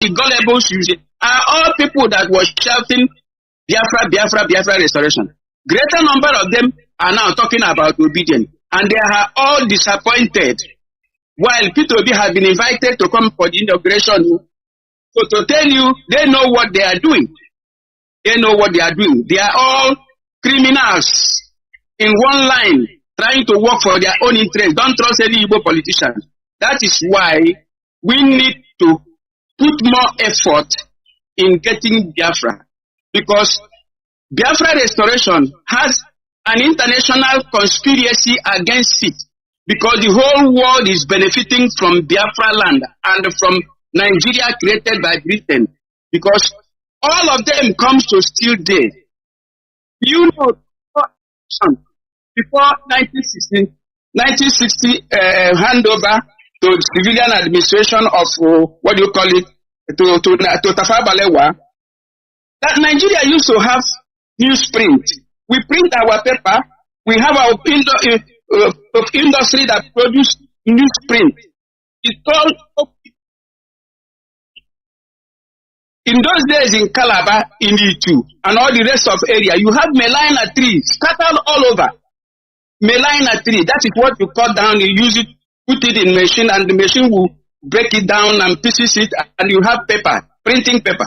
the gullibles are all people that were shouting Biafra, Biafra, Biafra restoration. Greater number of them are now talking about obedience, and they are all disappointed. While Peter Obi has been invited to come for the inauguration, so to tell you, they know what they are doing. They know what they are doing. They are all criminals in one line, trying to work for their own interest. Don't trust any Igbo politician. That is why we need to put more effort in getting Biafra, because Biafra restoration has an international conspiracy against it, because the whole world is benefiting from Biafra land and from Nigeria created by Britain, because all of them comes to steal there. You know, before 1960 handover to civilian administration of what do you call it, to Tafawa Balewa, that Nigeria used to have newsprint. We print our paper. We have our industry that produce newsprint. It's called. In those days in Calabar, in Itu, and all the rest of area, you have melina trees scattered all over. Melina tree, that is what you cut down, you use it, put it in machine, and the machine will break it down and pieces it, and you have paper, printing paper.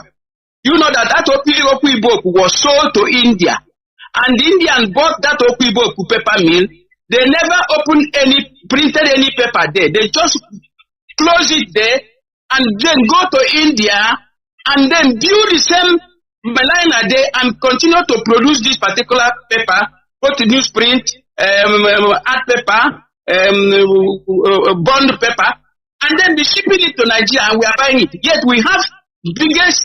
You know that Okwi book was sold to India, and the Indian bought that Okwi book paper mill. They never printed any paper there. They just close it there, and then go to India, and then build the same melina there, and continue to produce this particular paper, put newsprint, art paper, bond paper, and then they shipping it to Nigeria, and we are buying it. Yet we have biggest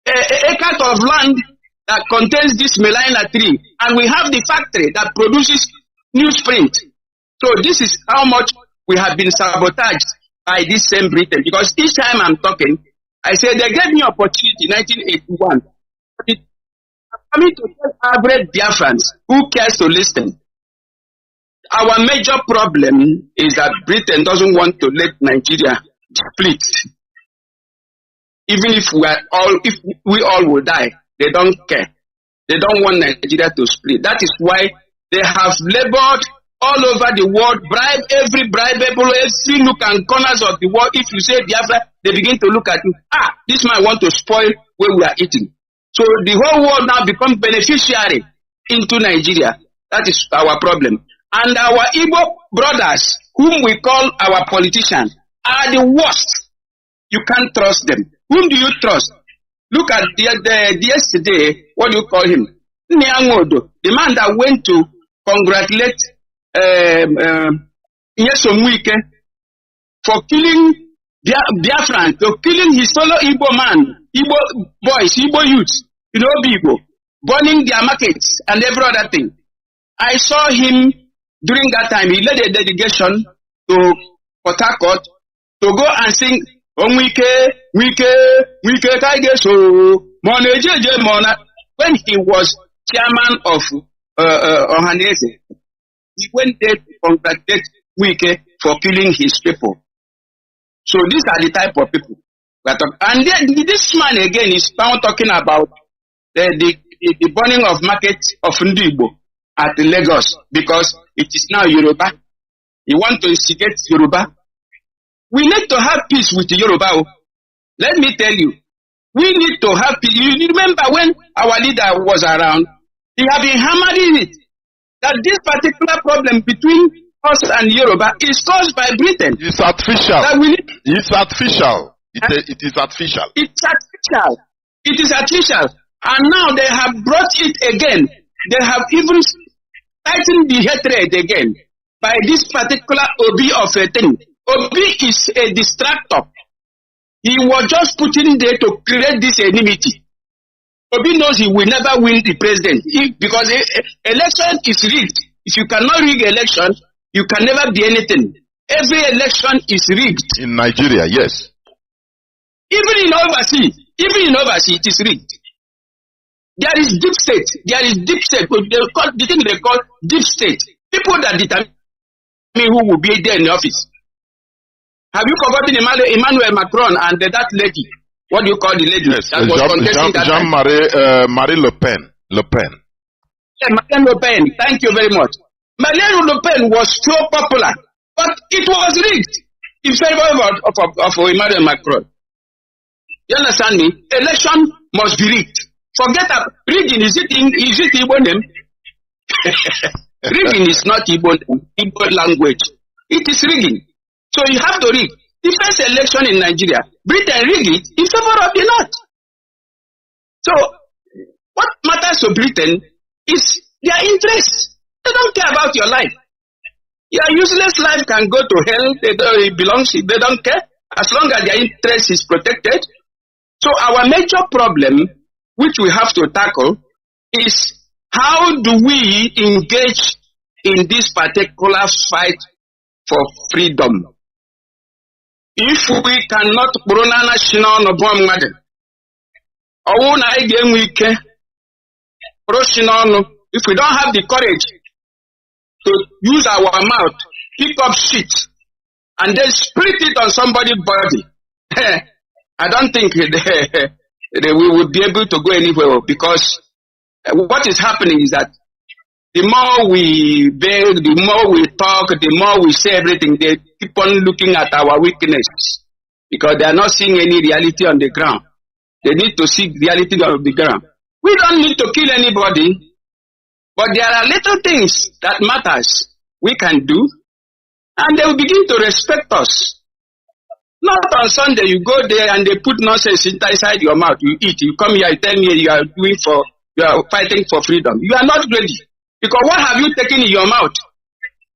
acre of land that contains this melina tree, and we have the factory that produces newsprint. So this is how much we have been sabotaged by this same Britain. Because each time I'm talking, I say they gave me opportunity in 1981. I'm coming to tell average Biafrans who cares to listen. Our major problem is that Britain doesn't want to let Nigeria split. Even if we all will die, they don't care. They don't want Nigeria to split. That is why they have labored all over the world, bribe every nook and corners of the world. If you say Biafra, they begin to look at you. This man want to spoil where we are eating. So the whole world now becomes beneficiary into Nigeria. That is our problem. And our Igbo brothers, whom we call our politicians, are the worst. You can't trust them. Whom do you trust? Look at the yesterday, what do you call him? Nyangodo, the man that went to congratulate Nyesomwike for killing Biafran, for killing his fellow Igbo man, Igbo boys, Igbo youths, Igbo, burning their markets and every other thing. I saw him during that time. He led a delegation to Port Harcourt to go and sing Onwike, Wike, Kaigeso, Mona. When he was chairman of Ohanese, he went there to congratulate Wike for killing his people. So these are the type of people. And then this man again is now talking about the burning of markets of Ndibo at Lagos, because it is now Yoruba. You want to instigate Yoruba. We need to have peace with Yoruba. Let me tell you, we need to have peace. You remember when our leader was around, he had been hammering it, that this particular problem between us and Yoruba is caused by Britain. It's artificial. It's artificial. It is artificial. It's artificial. It is artificial. And now they have brought it again. They have even tightened the hatred again by this particular Obi of a thing. Obi is a distractor. He was just put in there to create this enmity. Obi knows he will never win the president because election is rigged. If you cannot rig election, you can never be anything. Every election is rigged. In Nigeria, yes. Even in overseas, it is rigged. There is deep state. There is deep state. The thing they call deep state. People that determine who will be there in the office. Have you forgotten Emmanuel Macron and that lady what do you call the lady Yes, that was contesting that time? Marie Le Pen. Le Pen. Yeah, Marine Le Pen. Thank you very much. Marine Le Pen was so popular, but it was rigged in favor of Emmanuel Macron. You understand me? Election must be rigged. Forget that rigging. Is it Igbo name? Rigging is not Igbo language. It is rigging. So you have to rig. The first election in Nigeria, Britain rigged it in favor of the North. So what matters to Britain is their interest. They don't care about your life. Your useless life can go to hell. They don't care as long as their interest is protected. So our major problem, which we have to tackle, is how do we engage in this particular fight for freedom? If we cannot if we don't have the courage to use our mouth, pick up shit, and then split it on somebody's body, I don't think we would be able to go anywhere, because what is happening is that the more we beg, the more we talk, the more we say everything, they keep on looking at our weakness because they are not seeing any reality on the ground. They need to see reality on the ground. We don't need to kill anybody, but there are little things that matters we can do, and they will begin to respect us. Not on Sunday you go there and they put nonsense inside your mouth. You eat. You come here. You tell me you are fighting for freedom. You are not ready, because what have you taken in your mouth?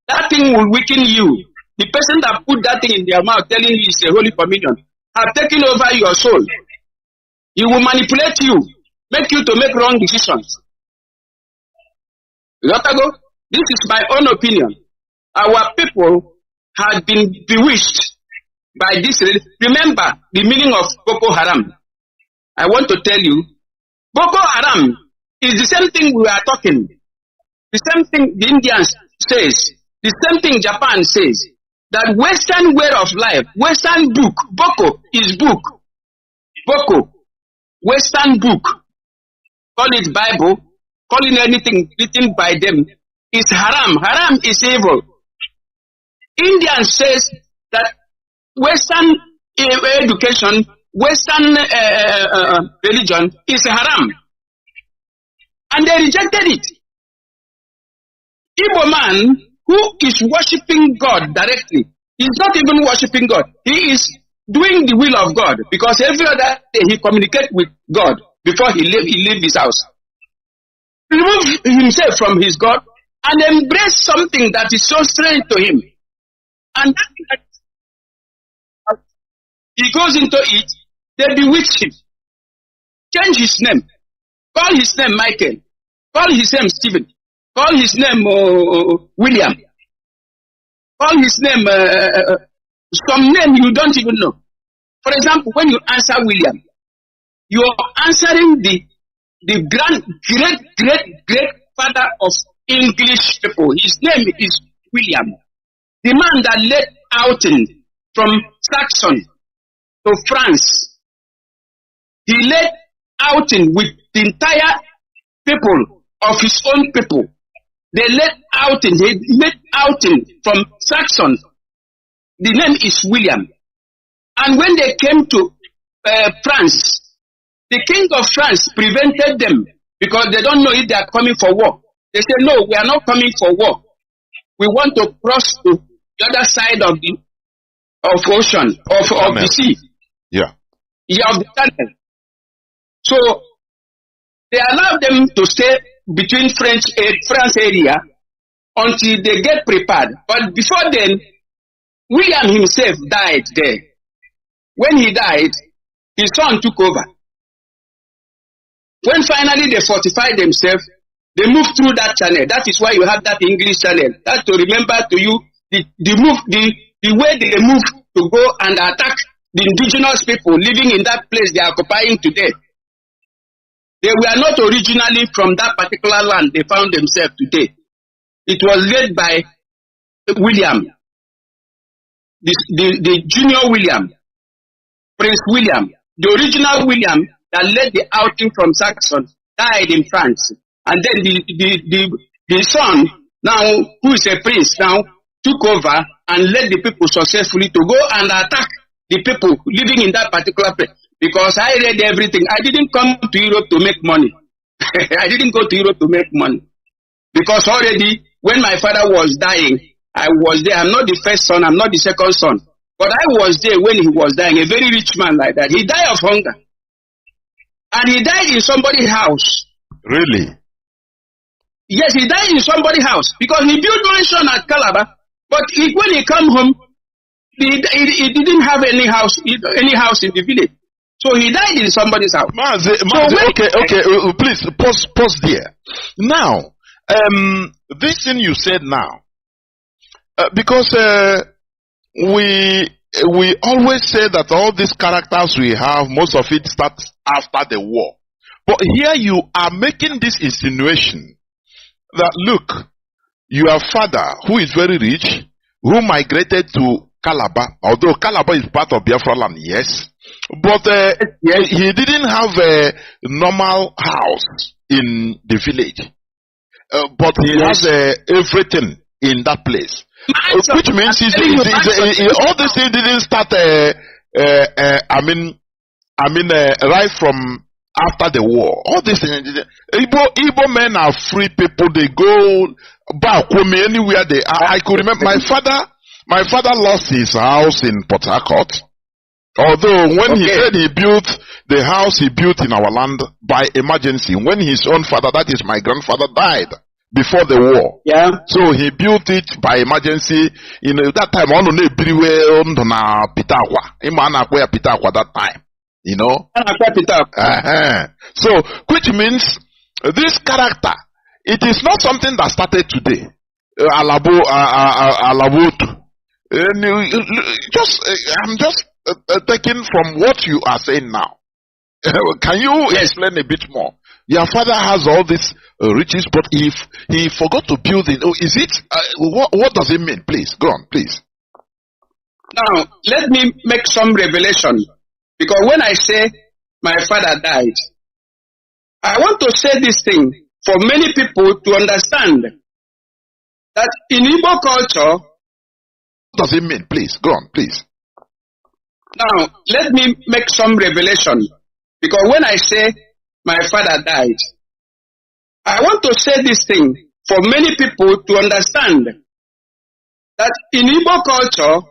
That thing will weaken you. The person that put that thing in their mouth, telling you it's a holy communion, have taken over your soul. He will manipulate you, make you to make wrong decisions. This is my own opinion. Our people have been bewitched by this. Remember the meaning of Boko Haram. I want to tell you, Boko Haram is the same thing we are talking. The same thing the Indians says. The same thing Japan says. That Western way of life, Western book, Boko is book. Boko, Western book. Call it Bible, call it anything written by them, is haram. Haram is evil. Indian says that Western education, Western religion is haram. And they rejected it. Igbo man who is worshipping God directly, he's not even worshipping God. He is doing the will of God, because every other day he communicates with God before he leave his house. Remove himself from his God and embrace something that is so strange to him. And he goes into it, they bewitch him. Change his name. Call his name Michael. Call his name Stephen. Call his name William. Call his name some name you don't even know. For example, when you answer William, you are answering the great father of English people. His name is William. The man that led outing from Saxon to France. He led outing with the entire people of his own people. They led outing. He led outing from Saxon. The name is William. And when they came to France, the king of France prevented them because they don't know if they are coming for war. They said, no, we are not coming for war. We want to cross to the other side of the ocean, of the sea. Yeah. Yeah, of the channel. So they allowed them to stay between France area until they get prepared. But before then, William himself died there. When he died, his son took over. When finally they fortified themselves, they moved through that channel. That is why you have that English channel. That's to remember to you the way they moved to go and attack the indigenous people living in that place they are occupying today. They were not originally from that particular land they found themselves today. It was led by William, the junior William, Prince William, the original William that led the outing from Saxon died in France. And then the son, now, who is a prince now, took over and led the people successfully to go and attack the people living in that particular place. Because I read everything. I didn't come to Europe to make money. I didn't go to Europe to make money. Because already, when my father was dying, I was there. I'm not the first son, I'm not the second son. But I was there when he was dying, a very rich man like that. He died of hunger. And he died in somebody's house. Really? Yes, he died in somebody's house. Because he built mansion at Calabar. But when he come home, he didn't have any house in the village. So he died in somebody's house. Mazi, okay, please pause there. Now, this thing you said now, because we always say that all these characters we have, most of it starts after the war. But here you are making this insinuation that look, your father, who is very rich, who migrated to Calabar, although Calabar is part of Biafra land, yes, but he didn't have a normal house in the village. But he has everything in that place. Which means all these things didn't start, right from after the war. All these things, Igbo men are free people. They go back home anywhere they are. I could remember my father lost his house in Port Harcourt. Although when he said he built the house he built in our land by emergency, when his own father, that is my grandfather, died before the war. Yeah. So he built it by emergency. You know, that time on na Pitakwa. Imana kwea Pitakwa that time. You know? So, which means this character, it is not something that started today. Alabotu. I'm just taking from what you are saying now. Can you explain a bit more? Your father has all these riches, but if he forgot to build it, is it? What does it mean? Please, go on, please. Now, let me make some revelation. Because when I say my father died, I want to say this thing for many people to understand that in Igbo culture. What does it mean? Please, go on, please. Now, let me make some revelation. Because when I say my father died, I want to say this thing for many people to understand that in Igbo culture,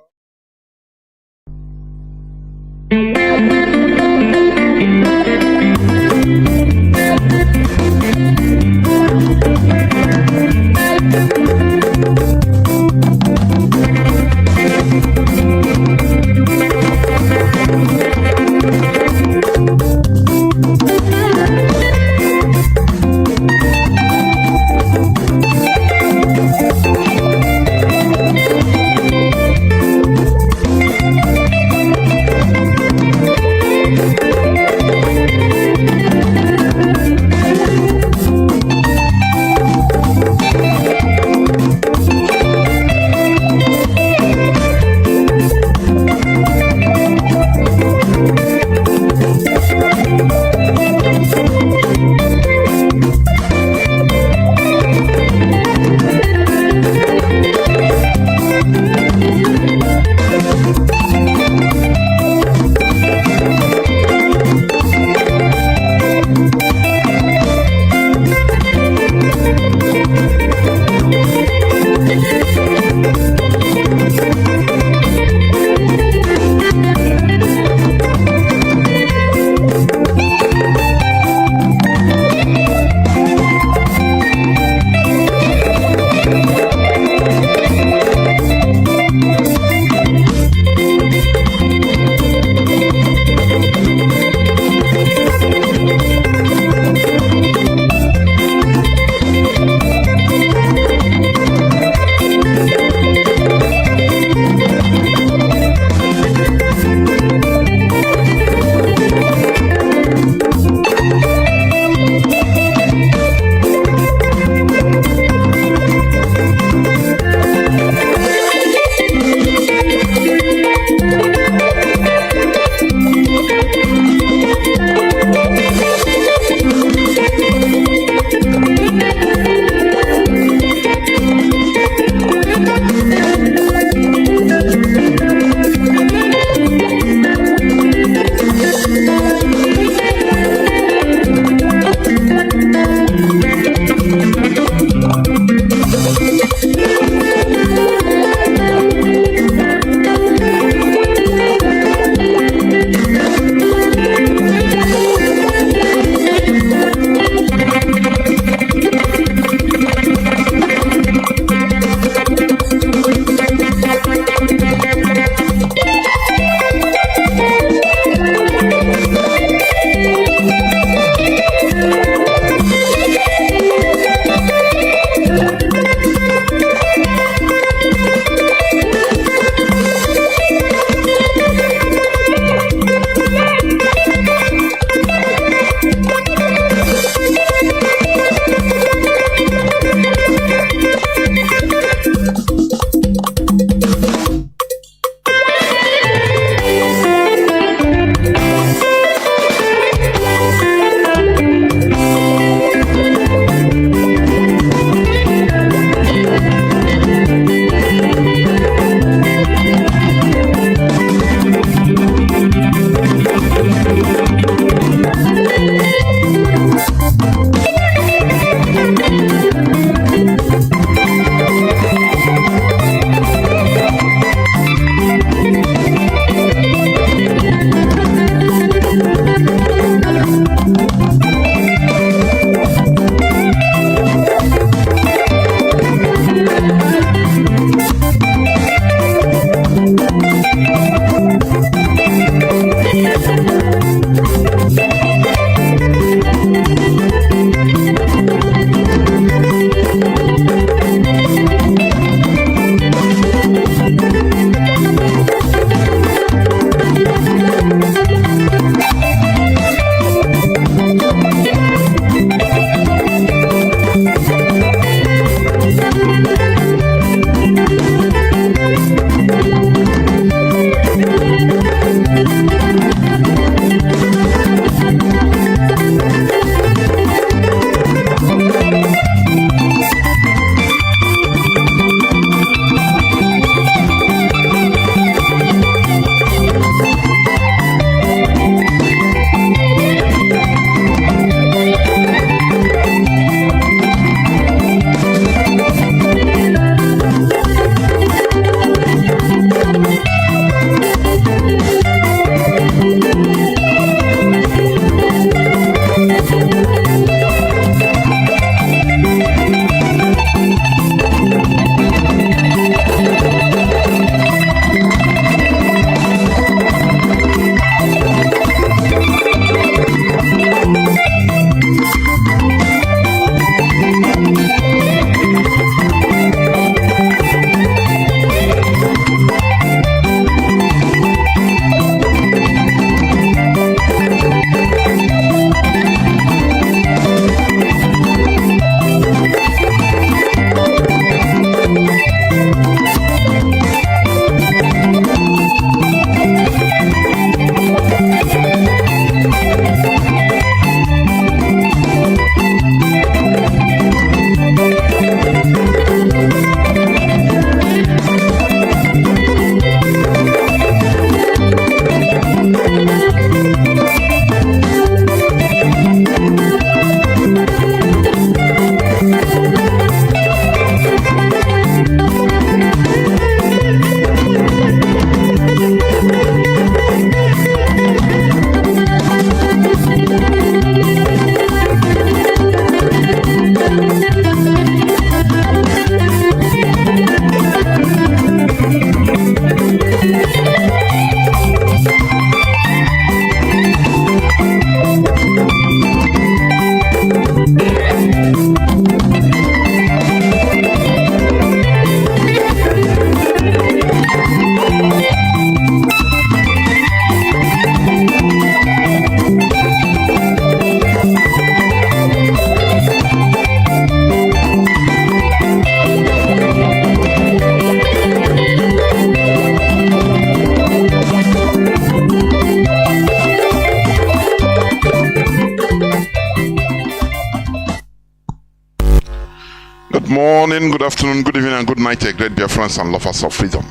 morning, good afternoon, good evening, and good night, great Biafrans and lovers of freedom.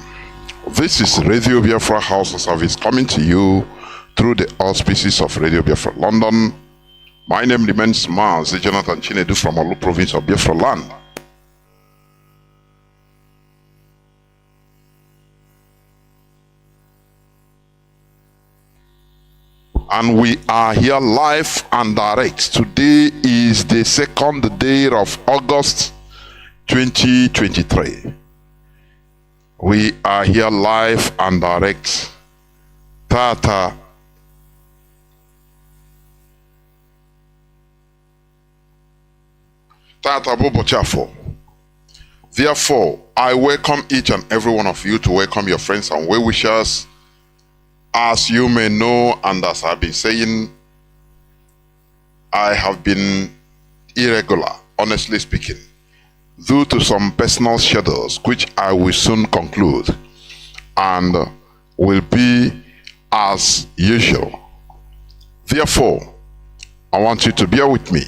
This is Radio Biafra HAUSA-SERVICE coming to you through the auspices of Radio Biafra London. My name remains Mazi Chinedu from Olu province of Biafra land. And we are here live and direct. Today is the second day of August 2023. We are here live and direct. Tata Bobo Chafo. Therefore, I welcome each and every one of you to welcome your friends and well-wishers. As you may know, and as I've been saying, I have been irregular, honestly speaking, due to some personal schedules, which I will soon conclude, and will be as usual. Therefore, I want you to bear with me.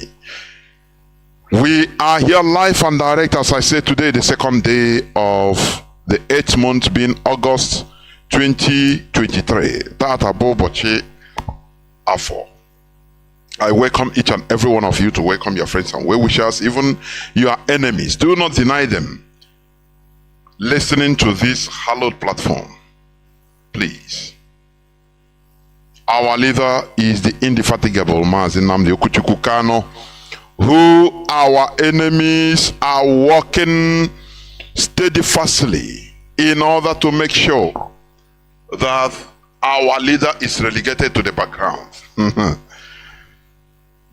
We are here live and direct, as I said today, the second day of the 8th month being August 2023. Tata Boboche Afo. I welcome each and every one of you to welcome your friends and well-wishers, even your enemies. Do not deny them listening to this hallowed platform. Please. Our leader is the indefatigable Mazi Nnamdi Kanu, who our enemies are working steadfastly in order to make sure that our leader is relegated to the background.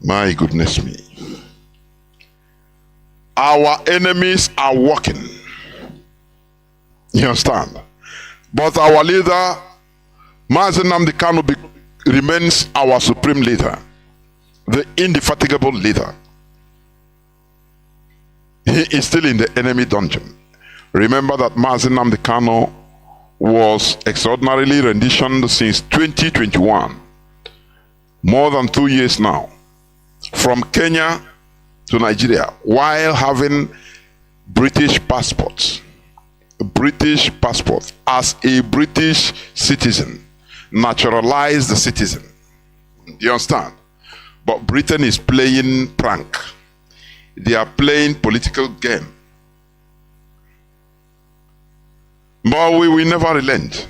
My goodness me. Our enemies are working. You understand? But our leader, Mazi Nnamdi Kanu, remains our supreme leader, the indefatigable leader. He is still in the enemy dungeon. Remember that Mazi Nnamdi Kanu was extraordinarily renditioned since 2021, more than 2 years now, from Kenya to Nigeria, while having British passports. British passport as a British citizen, naturalized citizen. Do you understand? But Britain is playing prank. They are playing political game. But we will never relent.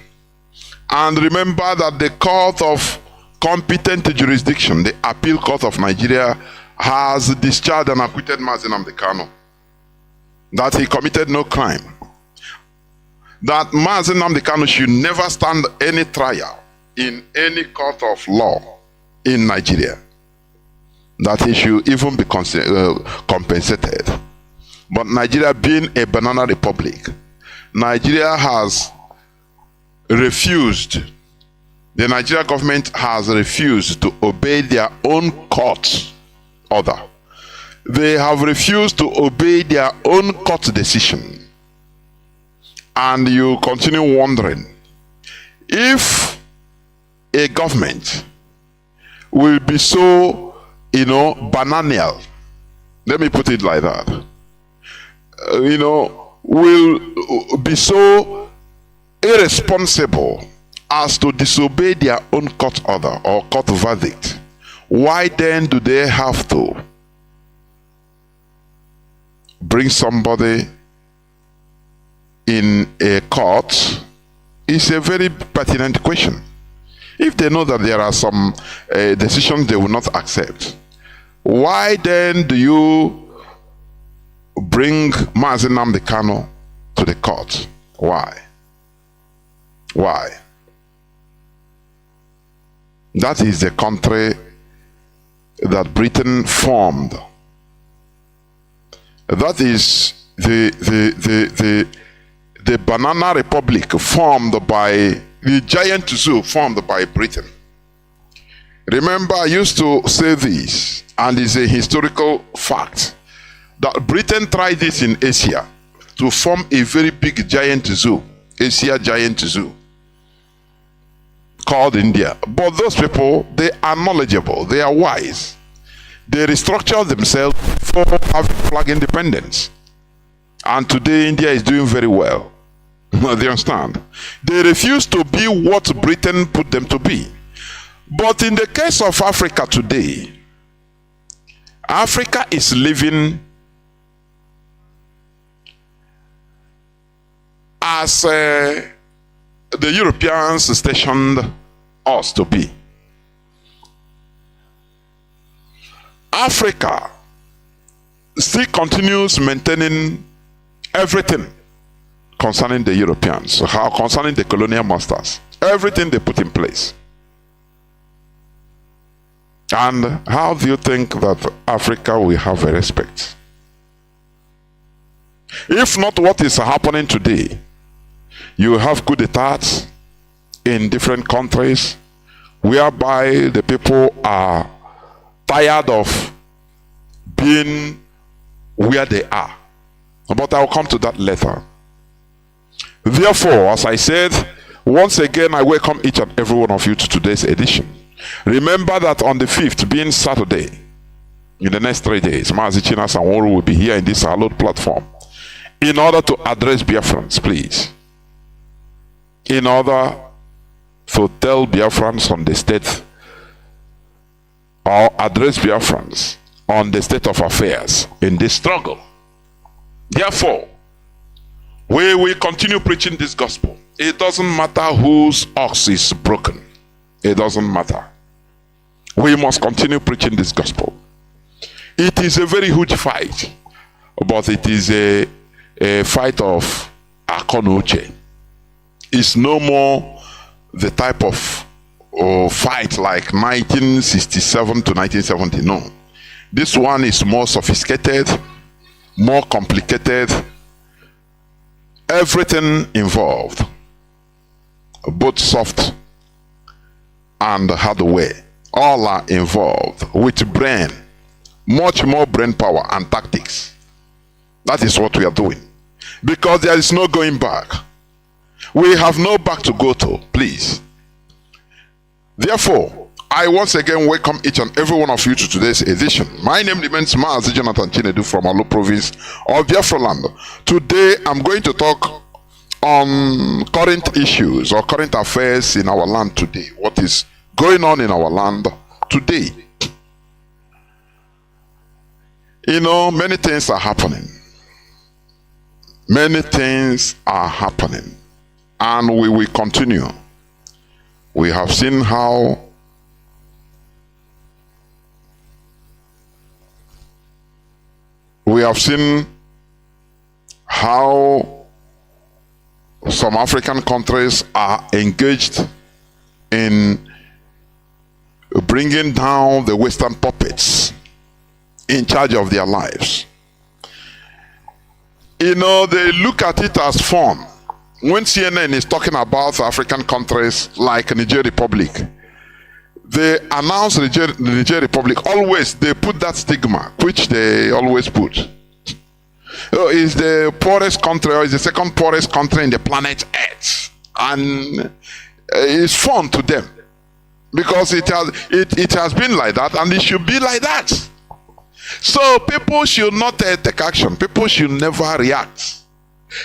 And remember that the court of competent jurisdiction, the appeal court of Nigeria, has discharged and acquitted Mazi Nnamdi Kanu that he committed no crime. That Mazi Nnamdi Kanu should never stand any trial in any court of law in Nigeria. That he should even be compensated. But Nigeria being a banana republic, Nigeria has refused, the Nigeria government has refused to obey their own court order. They have refused to obey their own court decision. And you continue wondering, if a government will be so, bananial, let me put it like that, will be so irresponsible as to disobey their own court order or court verdict, why then do they have to bring somebody in a court? Is a very pertinent question. If they know that there are some decisions they will not accept, why then do you bring Mazi Nnamdi Kanu to the court? Why? Why? That is the country that Britain formed. That is the banana republic formed by the giant zoo formed by Britain. Remember, I used to say this, and it's a historical fact, that Britain tried this in Asia to form a very big giant zoo, Asia giant zoo, called India. But those people, they are knowledgeable, they are wise. They restructured themselves before having flag independence. And today India is doing very well. Do you understand? They refuse to be what Britain put them to be. But in the case of Africa today, Africa is living as the Europeans stationed us to be. Africa still continues maintaining everything concerning the Europeans, concerning the colonial masters, everything they put in place. And how do you think that Africa will have a respect? If not what is happening today, you have coup d'etats in different countries whereby the people are tired of being where they are. But I'll come to that later. Therefore, as I said, once again I welcome each and every one of you to today's edition. Remember that on the 5th, being Saturday, in the next 3 days, Mazi Chinedu will be here in this hallowed platform in order to address Biafrans, please. In order to tell Biafrans on the state, or address Biafrans on the state of affairs in this struggle. Therefore, we will continue preaching this gospel. It doesn't matter whose ox is broken. It doesn't matter. We must continue preaching this gospel. It is a very huge fight, but it is a fight of Kanu. It's no more the type of fight like 1967 to 1970. No. This one is more sophisticated, more complicated. Everything involved, both soft and hardware, all are involved with brain, much more brain power and tactics. That is what we are doing, because there is no going back. We have no back to go to, please. Therefore, I once again welcome each and every one of you to today's edition. My name remains Mazi Chinedu from Alo province of Biafra land. Today I'm going to talk on current issues or current affairs in our land today. What is going on in our land today? You know, many things are happening. Many things are happening. And we will continue. We have seen how some African countries are engaged in bringing down the Western puppets in charge of their lives. You know, they look at it as fun. When CNN is talking about African countries like Niger Republic, they announce Niger Republic, always they put that stigma, which they always put. Is the poorest country, or is the second poorest country in the planet Earth. And it's fun to them, because it has been like that, and it should be like that. So people should not take action. People should never react.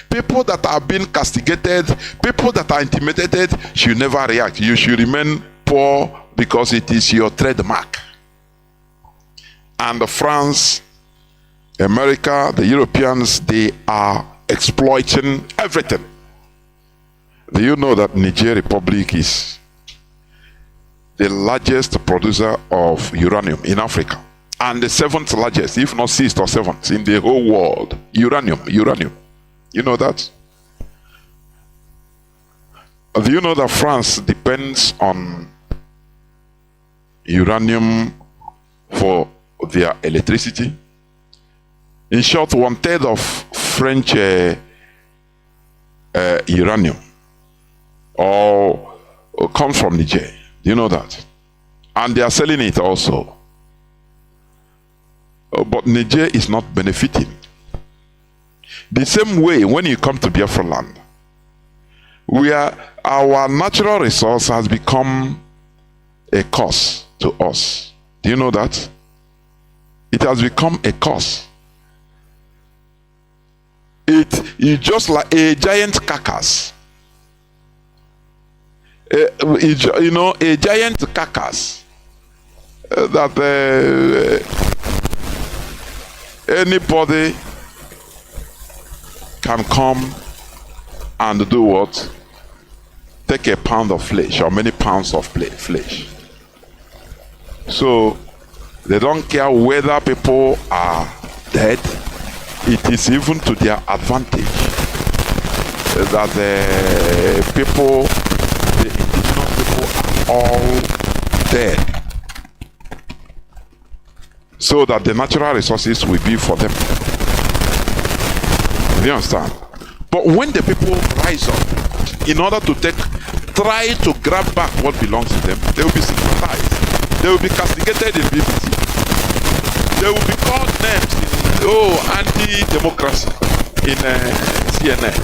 People that are being castigated, people that are intimidated, should never react. You should remain poor, because it is your trademark. And France, America, the Europeans, they are exploiting everything. Do you know that Niger Republic is the largest producer of uranium in Africa? And the 7th largest, if not 6th or 7th, in the whole world. Uranium. You know that? Do you know that France depends on uranium for their electricity? In short, 1/3 of French uranium comes from Niger. Do you know that? And they are selling it also. But Niger is not benefiting. The same way, when you come to Biafra land, our natural resource has become a curse to us. Do you know that? It has become a curse. It is just like a giant carcass. A giant carcass that anybody can come and do what? Take a pound of flesh or many pounds of flesh. So they don't care whether people are dead. It is even to their advantage that the indigenous people are all dead, so that the natural resources will be for them. You understand? But when the people rise up in order to try to grab back what belongs to them, they will be stigmatized. They will be castigated in BBC. They will be called names in anti-democracy in CNN.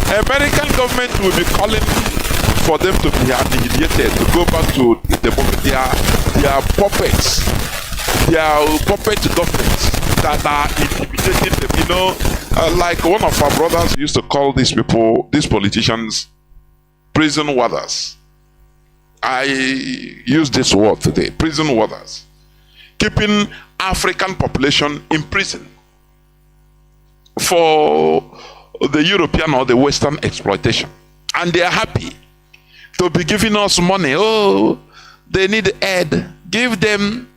American government will be calling for them to be annihilated, to go back to their puppets, their puppet governments that are intimidating them. Like one of our brothers used to call these people, these politicians, prison warders. I use this word today, prison warders, keeping African population in prison for the European or the Western exploitation, and they are happy to be giving us money. Oh, they need aid. Give them.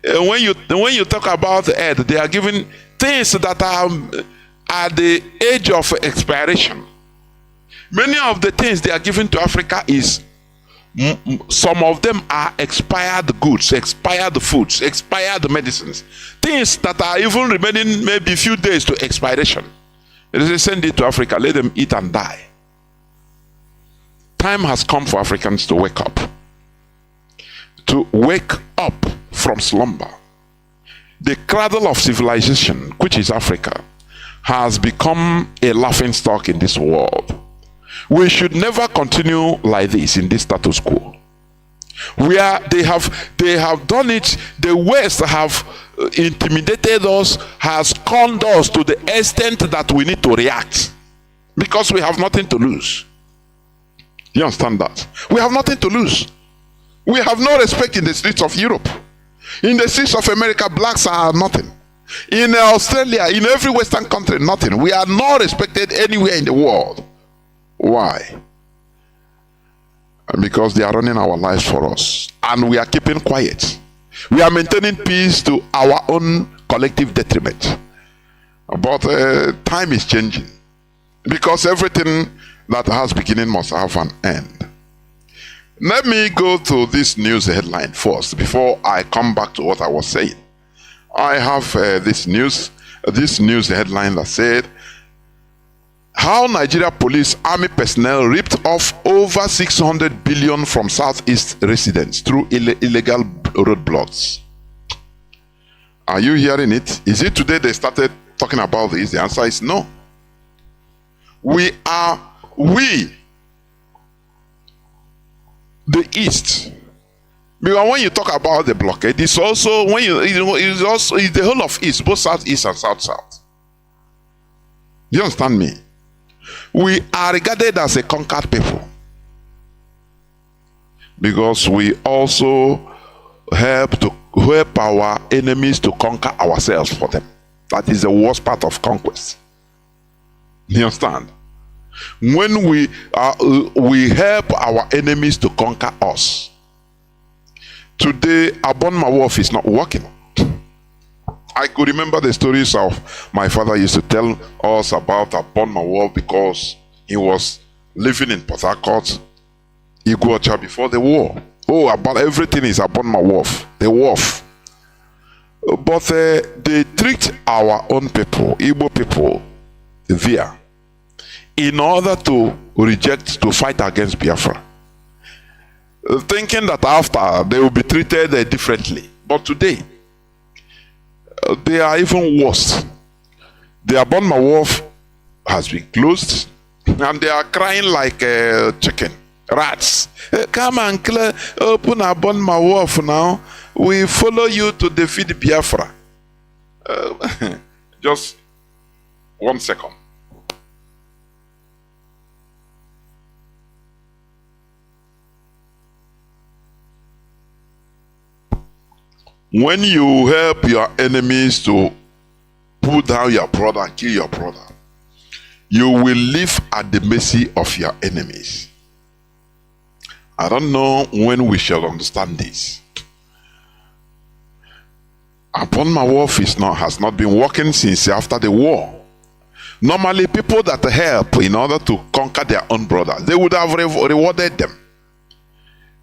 When you talk about aid, they are giving things that are at the age of expiration. Many of the things they are giving to Africa is, some of them are expired goods, expired foods, expired medicines, things that are even remaining maybe a few days to expiration. They send it to Africa, let them eat and die. Time has come for Africans to wake up. To wake up from slumber. The cradle of civilization, which is Africa, has become a laughingstock in this world. We should never continue like this in this status quo. Where they have done it, the West have intimidated us, has conned us to the extent that we need to react, because we have nothing to lose. You understand that? We have nothing to lose. We have no respect in the streets of Europe. In the streets of America, blacks are nothing. In Australia, in every Western country, nothing. We are not respected anywhere in the world. Why? Because they are running our lives for us, and we are keeping quiet. We are maintaining peace to our own collective detriment. But time is changing, because everything that has beginning must have an end. Let me go to this news headline first before I come back to what I was saying. I have this news headline that said, how Nigeria police army personnel ripped off over 600 billion from Southeast residents through illegal roadblocks. Are you hearing it? Is it today they started talking about this? The answer is no. The East. Because when you talk about the blockade, it's also it's the whole of East, both Southeast and South. You understand me? We are regarded as a conquered people, because we also help our enemies to conquer ourselves for them. That is the worst part of conquest. You understand? When we help our enemies to conquer us. Today, Abonma Wolf is not working. I could remember the stories of my father used to tell us about Abonma Wolf, because he was living in Port Harcourt, Iguacha, before the war. Oh, about everything is Abonma Wolf, the wolf. But they tricked our own people, Igbo people, there, in order to fight against Biafra, thinking that after they will be treated differently. But today, they are even worse. The Abonma Wolf has been closed, and they are crying like chicken, rats. Come and open Abonma Wolf now. We follow you to defeat Biafra. Just 1 second. When you help your enemies to put down your brother, kill your brother, you will live at the mercy of your enemies. I don't know when we shall understand this. Upon my wolf has not been working since after the war. Normally, people that help in order to conquer their own brothers, they would have rewarded them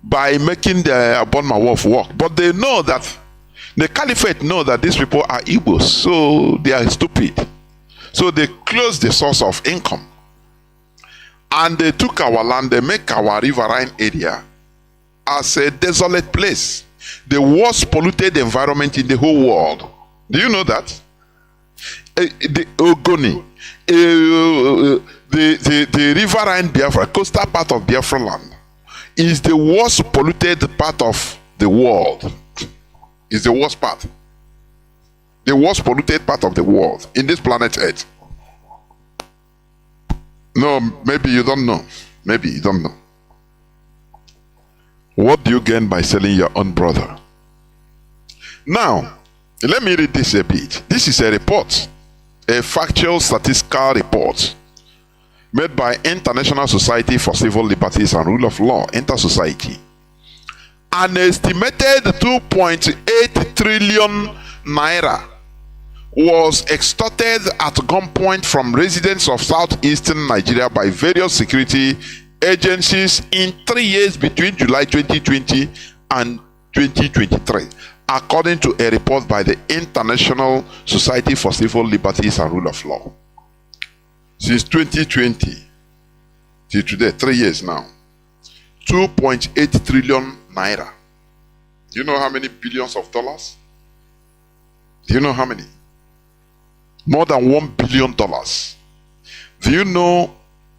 by making the Abon wolf work. But they know that the caliphate know that these people are Igbos, so they are stupid. So they closed the source of income. And they took our land, they make our riverine area as a desolate place. The worst polluted environment in the whole world. Do you know that? The Ogoni, the riverine Biafra, coastal part of Biafra land, is the worst polluted part of the world. Is the worst part. The worst polluted part of the world in this planet Earth. No, maybe you don't know. Maybe you don't know. What do you gain by selling your own brother? Now, let me read this a bit. This is a report, a factual statistical report made by International Society for Civil Liberties and Rule of Law, Inter-Society. An estimated 2.8 trillion naira was extorted at gunpoint from residents of southeastern Nigeria by various security agencies in 3 years between July 2020 and 2023, according to a report by the International Society for Civil Liberties and Rule of Law. Since 2020 till today, 3 years now, 2.8 trillion naira. Do you know how many billions of dollars? Do you know how many? More than $1 billion. Do you know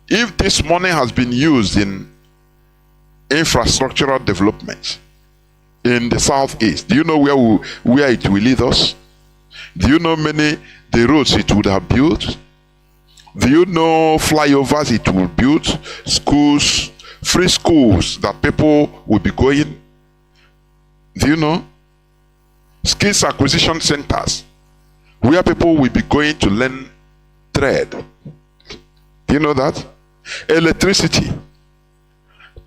if this money has been used in infrastructural development in the southeast? Do you know where it will lead us? Do you know the roads it would have built? Do you know flyovers it will build? Schools, free schools that people will be going? Do you know? Skills acquisition centers where people will be going to learn trade. Do you know that? Electricity,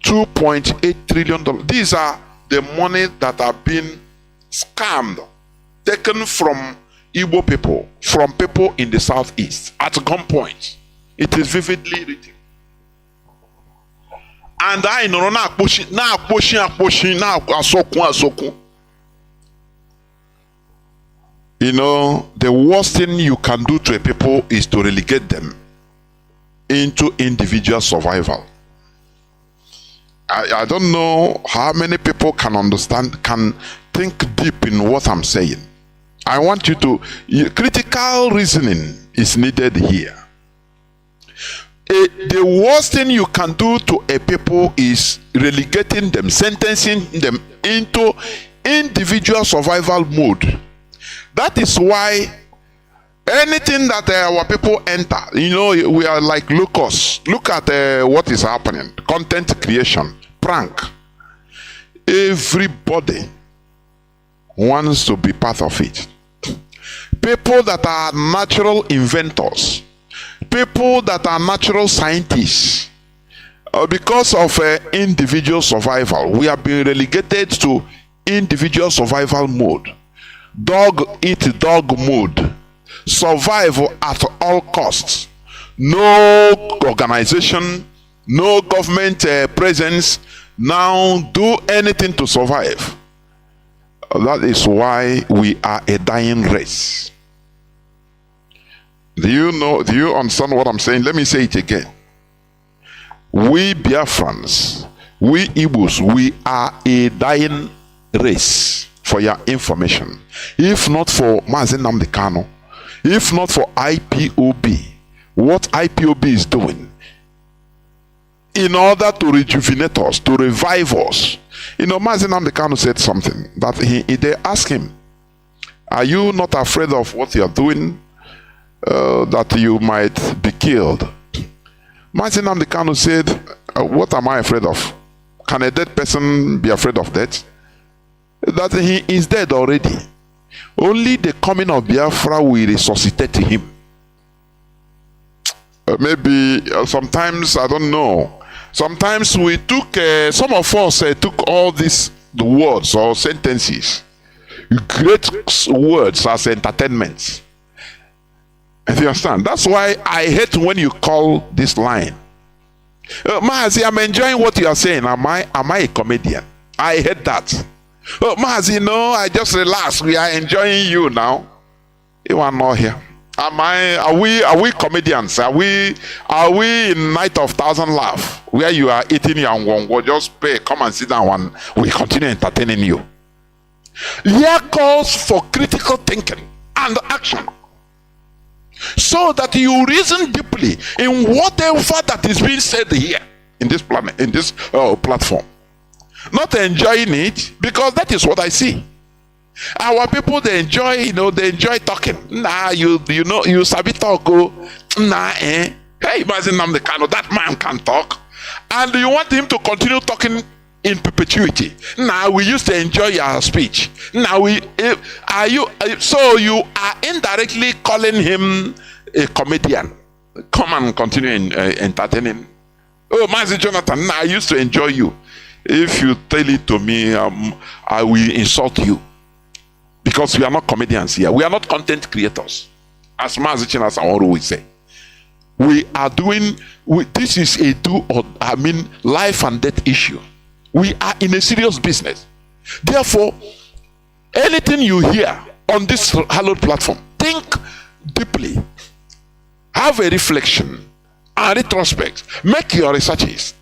$2.8 trillion. These are the money that have been scammed, taken from Igbo people, from people in the southeast at gunpoint. It is vividly written. And I know now pushing asokun. You know, the worst thing you can do to a people is to relegate them into individual survival. I don't know how many people can understand, can think deep in what I'm saying. I want you to, critical reasoning is needed here. The worst thing you can do to a people is relegating them, sentencing them into individual survival mode. That is why anything that our people enter, you know, we are like locusts. Look at what is happening. Content creation, prank. Everybody wants to be part of it. People that are natural inventors, people that are natural scientists, because of individual survival, we have been relegated to individual survival mode. Dog eat dog mode. Survive at all costs. No organization, no government presence. Now do anything to survive. That is why we are a dying race. Do you understand what I'm saying? Let me say it again. We Biafrans, we Igbos, we are a dying race, for your information. If not for Mazi Nnamdi Kanu, if not for IPOB, what IPOB is doing in order to rejuvenate us, to revive us. You know, Mazi Nnamdi Kanu said something that they asked him, are you not afraid of what you are doing? that you might be killed. Mazi Nnamdi Kanu said, what am I afraid of? Can a dead person be afraid of death? That he is dead already. Only the coming of Biafra will resuscitate him. Maybe sometimes, I don't know. Sometimes we took, some of us took all these words or sentences, great words as entertainment. And you understand? That's why I hate when you call this line. Mazi, I'm enjoying what you are saying. Am I a comedian? I hate that. Mazi, no, I just relax. We are enjoying you now. You are not here. Are we comedians? Are we in Night of Thousand Laugh, where you are eating your wongo? Just pay, come and sit down and we continue entertaining you. Here calls for critical thinking and action, so that you reason deeply in whatever that is being said here in this planet, in this platform. Not enjoying it, because that is what I see. Our people, they enjoy, they enjoy talking. Nah, you sabi talk, oh. Nah, eh. Hey, Mazi Nnamdi Kanu, that man can talk. And you want him to continue talking in perpetuity. Now we used to enjoy your speech. Now so you are indirectly calling him a comedian. Come and continue entertaining. Oh, Mazi Jonathan, I used to enjoy you. If you tell it to me, I will insult you, because we are not comedians here. We are not content creators, as Mazi Chinas always say. We are doing. This is a life and death issue. We are in a serious business. Therefore, anything you hear on this hallowed platform, think deeply, have a reflection and retrospect, make your researches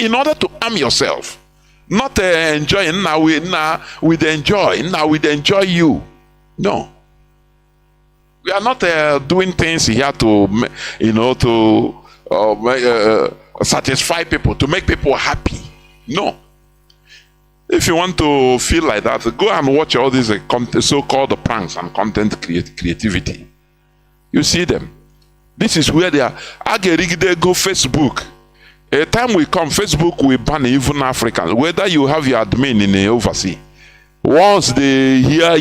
in order to arm yourself. Not enjoying now with enjoy you. No, we are not doing things here to satisfy people, to make people happy. No. If you want to feel like that, go and watch all these so-called pranks and content creativity. You see them. This is where they are. They go Facebook. A time will come, Facebook will ban even Africans, whether you have your admin in the overseas. Once they hear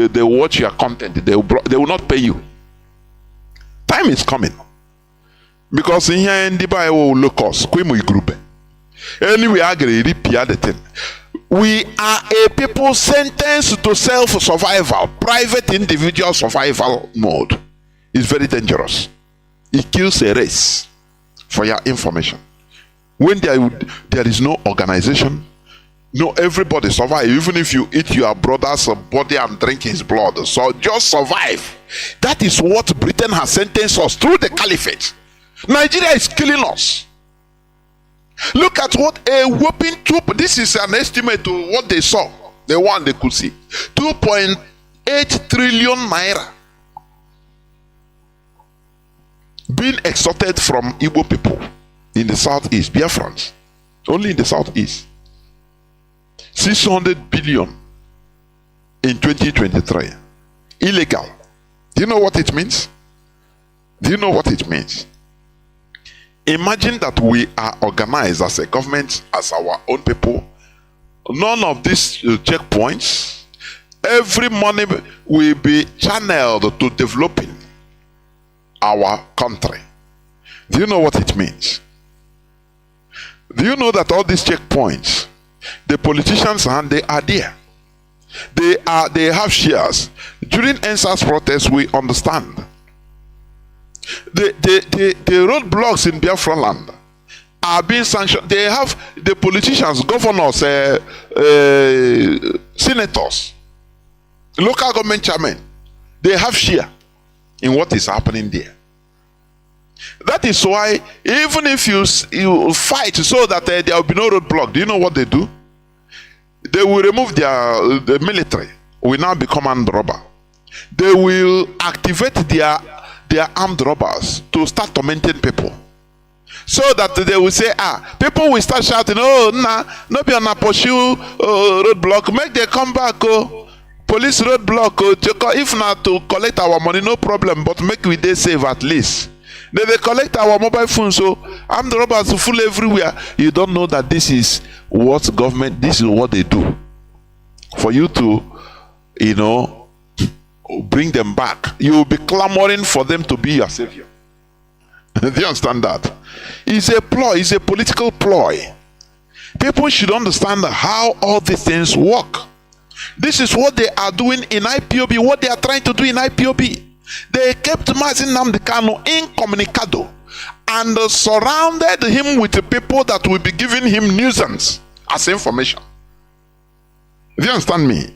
they watch your content, they will not pay you. Time is coming, because in here in the Bible look us, anyway, I agree. Repeat the thing. We are a people sentenced to self-survival, private individual survival mode. It's very dangerous. It kills a race. For your information, when there is no organization, no, everybody survive. Even if you eat your brother's body and drink his blood, so just survive. That is what Britain has sentenced us through the caliphate. Nigeria is killing us. Look at what a whopping this is an estimate of what they saw, the one they could see. 2.8 trillion naira being extorted from Igbo people in the southeast, Biafrans, only in the southeast. 600 billion in 2023. Illegal. Do you know what it means? Do you know what it means? Imagine that we are organized as a government, as our own people. None of these checkpoints. Every money will be channeled to developing our country. Do you know what it means? Do you know that all these checkpoints, the politicians and they are there. They have shares. During NSAS protests, we understand. The roadblocks in Biafra land are being sanctioned. They have the politicians, governors, senators, local government chairmen. They have share in what is happening there. That is why, even if you fight so that there will be no roadblock, do you know what they do? They will remove the military, will now become armed robber. They will activate their armed robbers to start tormenting people, so that they will say, people will start shouting, oh, no be on a pursue roadblock, make them come back, oh. police roadblock. If not to collect our money, no problem. But make we dey save at least. They collect our mobile phone. So armed robbers full everywhere. You don't know that this is what government. This is what they do for you to, bring them back. You will be clamoring for them to be your savior. Do you understand that? It's a ploy. It's a political ploy. People should understand how all these things work. This is what they are doing in IPOB, what they are trying to do in IPOB. They kept Mazi Nnamdi Kanu incommunicado and surrounded him with the people that will be giving him nuisance as information. Do you understand me?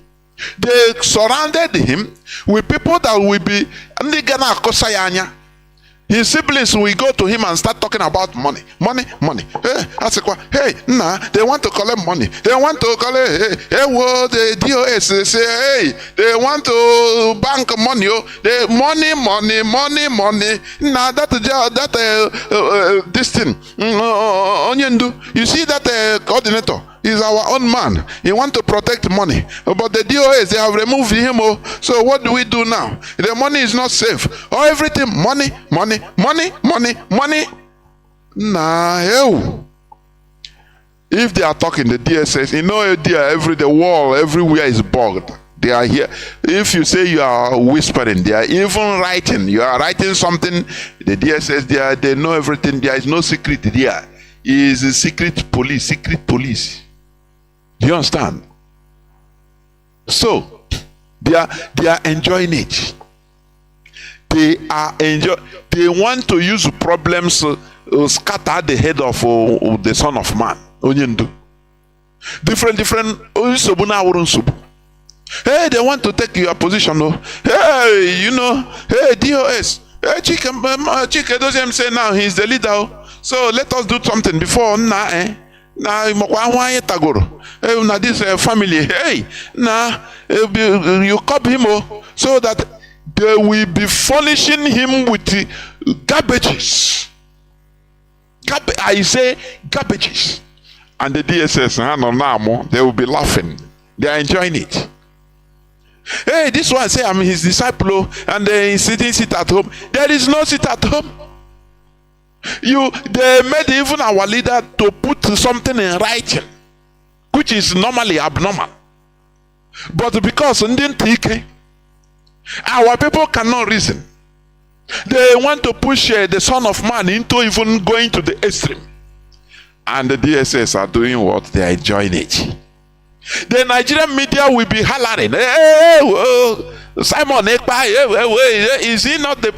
They surrounded him with people that will be his siblings will go to him and start talking about money. Hey, they want to collect money. They want to collect, the DOS, they say, hey, they want to bank money. They money. Nah, this thing, Onyendu, you see that coordinator is our own man. He want to protect money, but the DOS, they have removed him. So what do we do now? The money is not safe. Everything money. Nah, hell. If they are talking the DSS, the wall everywhere is bugged. They are here. If you say you are whispering, they are even writing. You are writing something. The DSS, they know everything. There is no secret there. It is a secret police. Do you understand? So they are enjoying it. They want to use problems scatter the head of the Son of Man. Onyendu. Different. Hey, they want to take your position. Hey, hey, DOS. Hey, Chike doesn't say now he's the leader. So let us do something before Now this family, hey, you cop him so that they will be furnishing him with garbages. I say garbages. And the DSS, they will be laughing. They are enjoying it. Hey, this one say I'm his disciple and they sit at home. There is no sit at home. They made even our leader to put something in writing, which is normally abnormal. But because our people cannot reason, they want to push the Son of Man into even going to the extreme. And the DSS are doing what? They are enjoying it. The Nigerian media will be hollering, Simon Ekpa, is he not the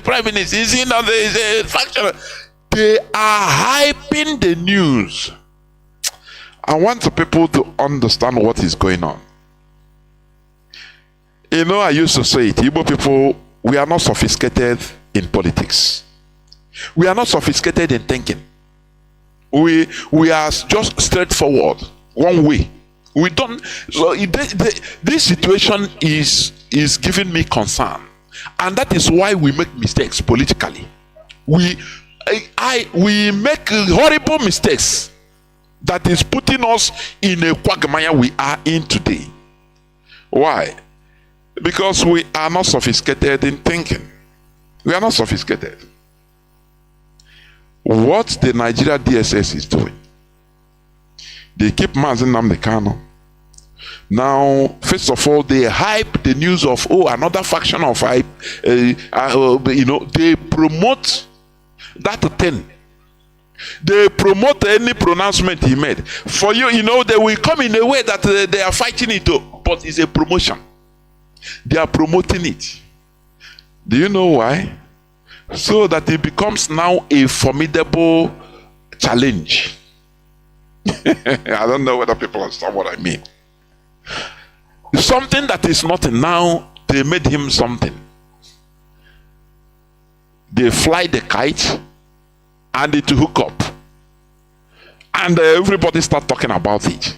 prime minister? Is he not the factor? They are hyping the news. I want the people to understand what is going on. I used to say it, Igbo people, we are not sophisticated in politics. We are not sophisticated in thinking. We are just straightforward, one way. We don't. So this situation is giving me concern, and that is why we make mistakes politically. We make horrible mistakes that is putting us in a quagmire we are in today. Why? Because we are not sophisticated in thinking. We are not sophisticated. What the Nigeria DSS is doing, they keep Mazi Nnamdi Kanu. Now, first of all, they hype the news of another faction of hype. They promote that thing. They promote any pronouncement he made. For you, they will come in a way that they are fighting it, but it's a promotion. They are promoting it. Do you know why? So that it becomes now a formidable challenge. I don't know whether people understand what I mean. Something that is nothing, now they made him something. They fly the kite and it hook up. And everybody start talking about it.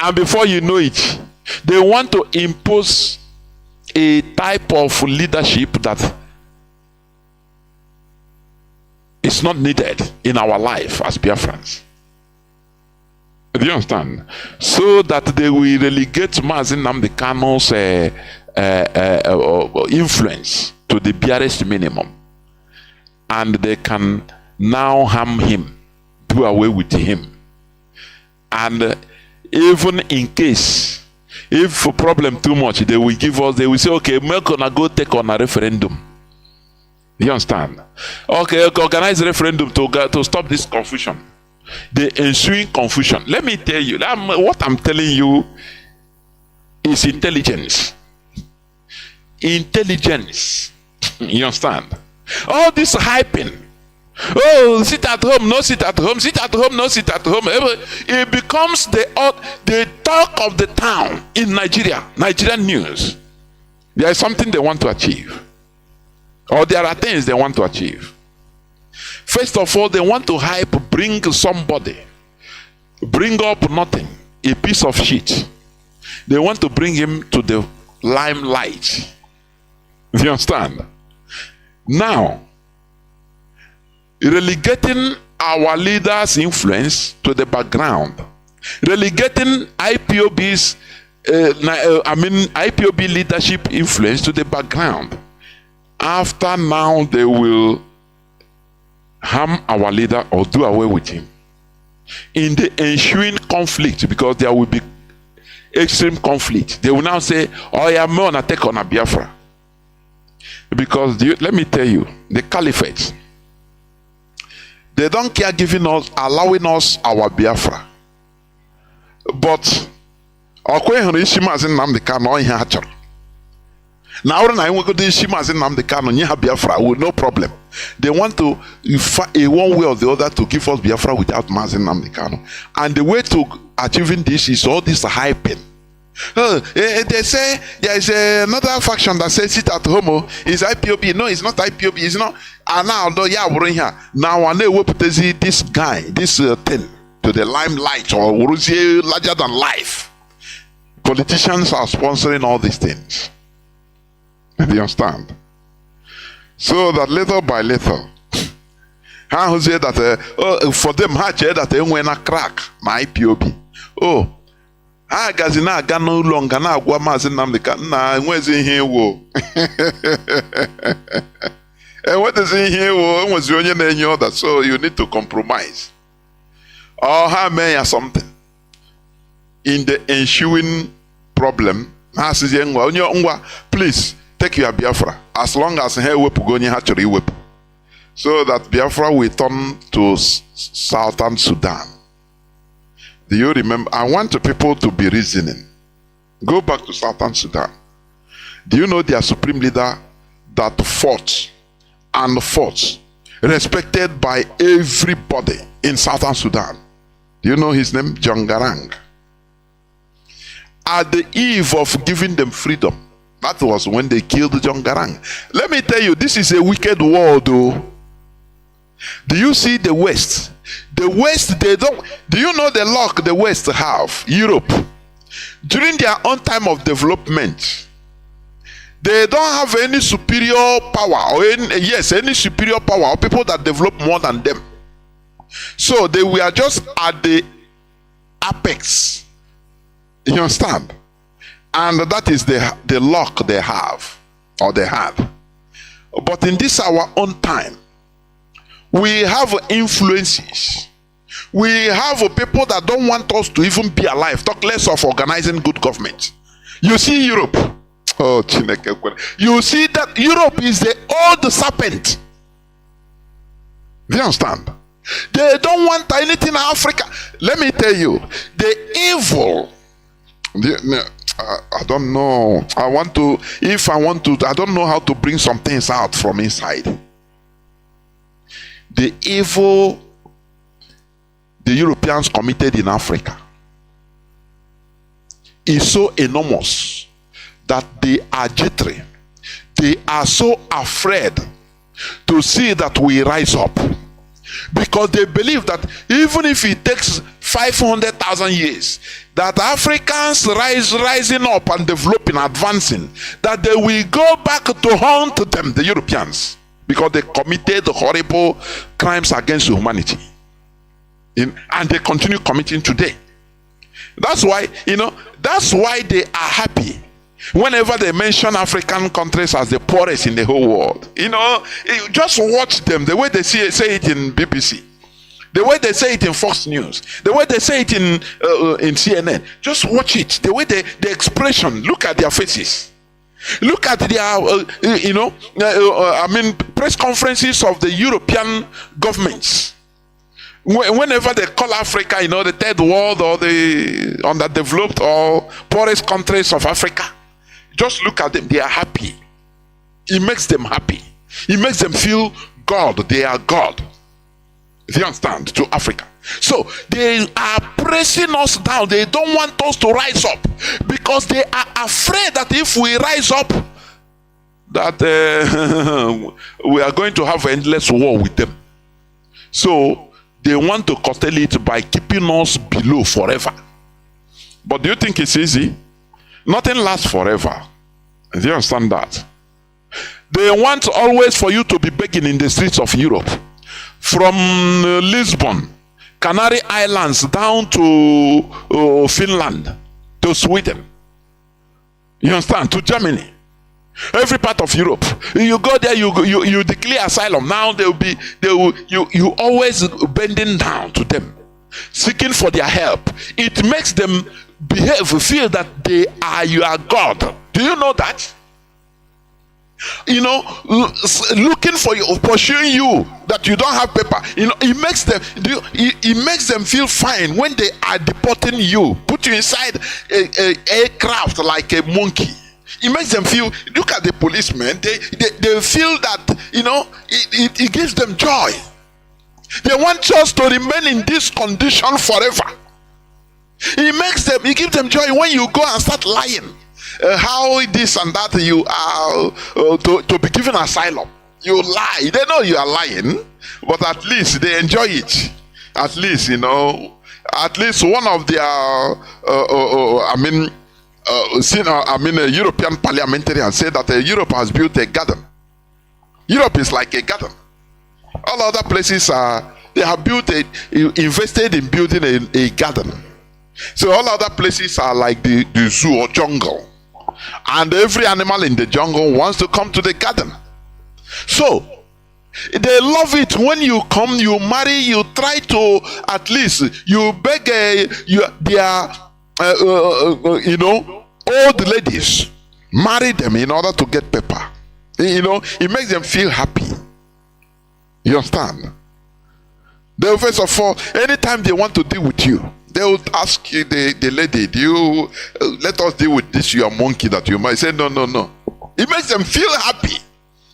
And before you know it, they want to impose a type of leadership that is not needed in our life as Biafrans. Do you understand? So that they will relegate Mazi Nnamdi Kanu's influence to the barest minimum, and they can now harm him, do away with him, and even in case if a problem too much, they will give us. They will say, okay, we're gonna go take on a referendum. You understand? Okay, organize a referendum to stop this confusion. The ensuing confusion. Let me tell you, what I'm telling you is intelligence. Intelligence. You understand? All this hyping. Oh, sit at home, no sit at home, sit at home, no sit at home. It becomes the talk of the town in Nigeria, Nigerian news. There is something they want to achieve, or there are things they want to achieve. First of all, they want to hype, bring somebody, bring up nothing, a piece of shit. They want to bring him to the limelight. Do you understand? Now, relegating our leaders' influence to the background, relegating IPOB's, IPOB leadership influence to the background. After now, they will harm our leader or do away with him. In the ensuing conflict, because there will be extreme conflict, they will now say, oh, yeah, I'm on a take on a Biafra. Because let me tell you, the caliphate, they don't care giving us, allowing us our Biafra. But now I want to do Nnamdi Kanu, you have Biafra with no problem. They want to one way or the other to give us Biafra without Mazi Nnamdi Kanu. And the way to achieving this is all this hyping. They say there is another faction that says sit at home is IPOB. No, it's not IPOB. It's not. And now, now I know this guy, this thing to the limelight, or larger than life. Politicians are sponsoring all these things. Do you understand? So that little by little, how say that for them, that they went a crack my IPOB. Oh. Gazina aga no longer na agwa Mazi Nnamdi Kanu na enwezi ihe wo. Enwezi ihe wo, enwezi onye na-enye order, so you need to compromise. Or have may something. In the ensuing problem, please take your Biafra as long as he wepu go nye hachori wepu. So that Biafra will turn to Southern Sudan. Do you remember? I want the people to be reasoning. Go back to Southern Sudan. Do you know their supreme leader that fought and fought, respected by everybody in Southern Sudan? Do you know his name? John Garang. At the eve of giving them freedom, that was when they killed John Garang. Let me tell you, this is a wicked world, though. Do you see the West? The West, they don't. Do you know the luck the West have? Europe, during their own time of development, they don't have any superior power, or any superior power, or people that develop more than them. So they were just at the apex. You understand? And that is the luck they have, or they had. But in this our own time, we have influences. We have people that don't want us to even be alive. Talk less of organizing good government. You see Europe. Oh, you see that Europe is the old serpent. Do you understand? They don't want anything in Africa. Let me tell you, the evil. I don't know. I don't know how to bring some things out from inside. The evil the Europeans committed in Africa is so enormous that they are jittery. They are so afraid to see that we rise up, because they believe that even if it takes 500,000 years, that Africans rising up and developing, advancing, that they will go back to haunt them, the Europeans, because they committed horrible crimes against humanity. And they continue committing today. That's why, that's why they are happy. Whenever they mention African countries as the poorest in the whole world, just watch them, the way they say it in BBC, the way they say it in Fox News, the way they say it in CNN. Just watch it, the way the expression, look at their faces. Look at their, press conferences of the European governments. Whenever they call Africa, the third world or the underdeveloped or poorest countries of Africa, just look at them. They are happy. It makes them happy. It makes them feel God. They are God. Do you understand? To Africa. So they are pressing us down. They don't want us to rise up because they are afraid that if we rise up, that we are going to have an endless war with them. So they want to curtail it by keeping us below forever. But do you think it's easy? Nothing lasts forever. Do you understand that? They want always for you to be begging in the streets of Europe. From Lisbon, Canary Islands down to Finland, to Sweden. You understand? To Germany. Every part of Europe. You go there, you declare asylum. Now you always bending down to them, seeking for their help. It makes them feel that they are your God. Do you know that? Looking for you, pursuing you, that you don't have paper. It makes them feel fine when they are deporting you, put you inside a aircraft like a monkey. It makes them feel, look at the policemen, they feel that, it gives them joy. They want us to remain in this condition forever. It gives them joy when you go and start lying. How this and that you are to be given asylum. You lie. They know you are lying, but at least they enjoy it. At least, at least one of their, a European parliamentarian said that Europe has built a garden. Europe is like a garden. All other places they have invested in building a garden. So all other places are like the zoo or jungle. And every animal in the jungle wants to come to the garden. So they love it when you come, you marry, you try to, at least you beg their old ladies, marry them in order to get paper. It makes them feel happy. You understand? They, first of all, anytime they want to deal with you, they would ask you, the lady, do you let us deal with this your monkey that you might say no. It makes them feel happy.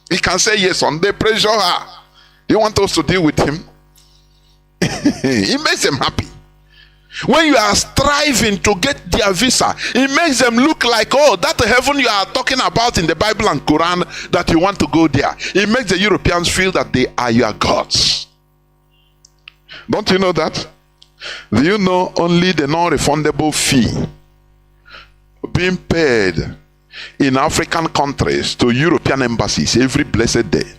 He can say yes on, they pressure her. You want us to deal with him? It makes them happy. When you are striving to get their visa, it makes them look like, oh, that heaven you are talking about in the Bible and Quran, that you want to go there. It makes the Europeans feel that they are your gods. Don't you know that? Do you know only the non-refundable fee being paid in African countries to European embassies every blessed day?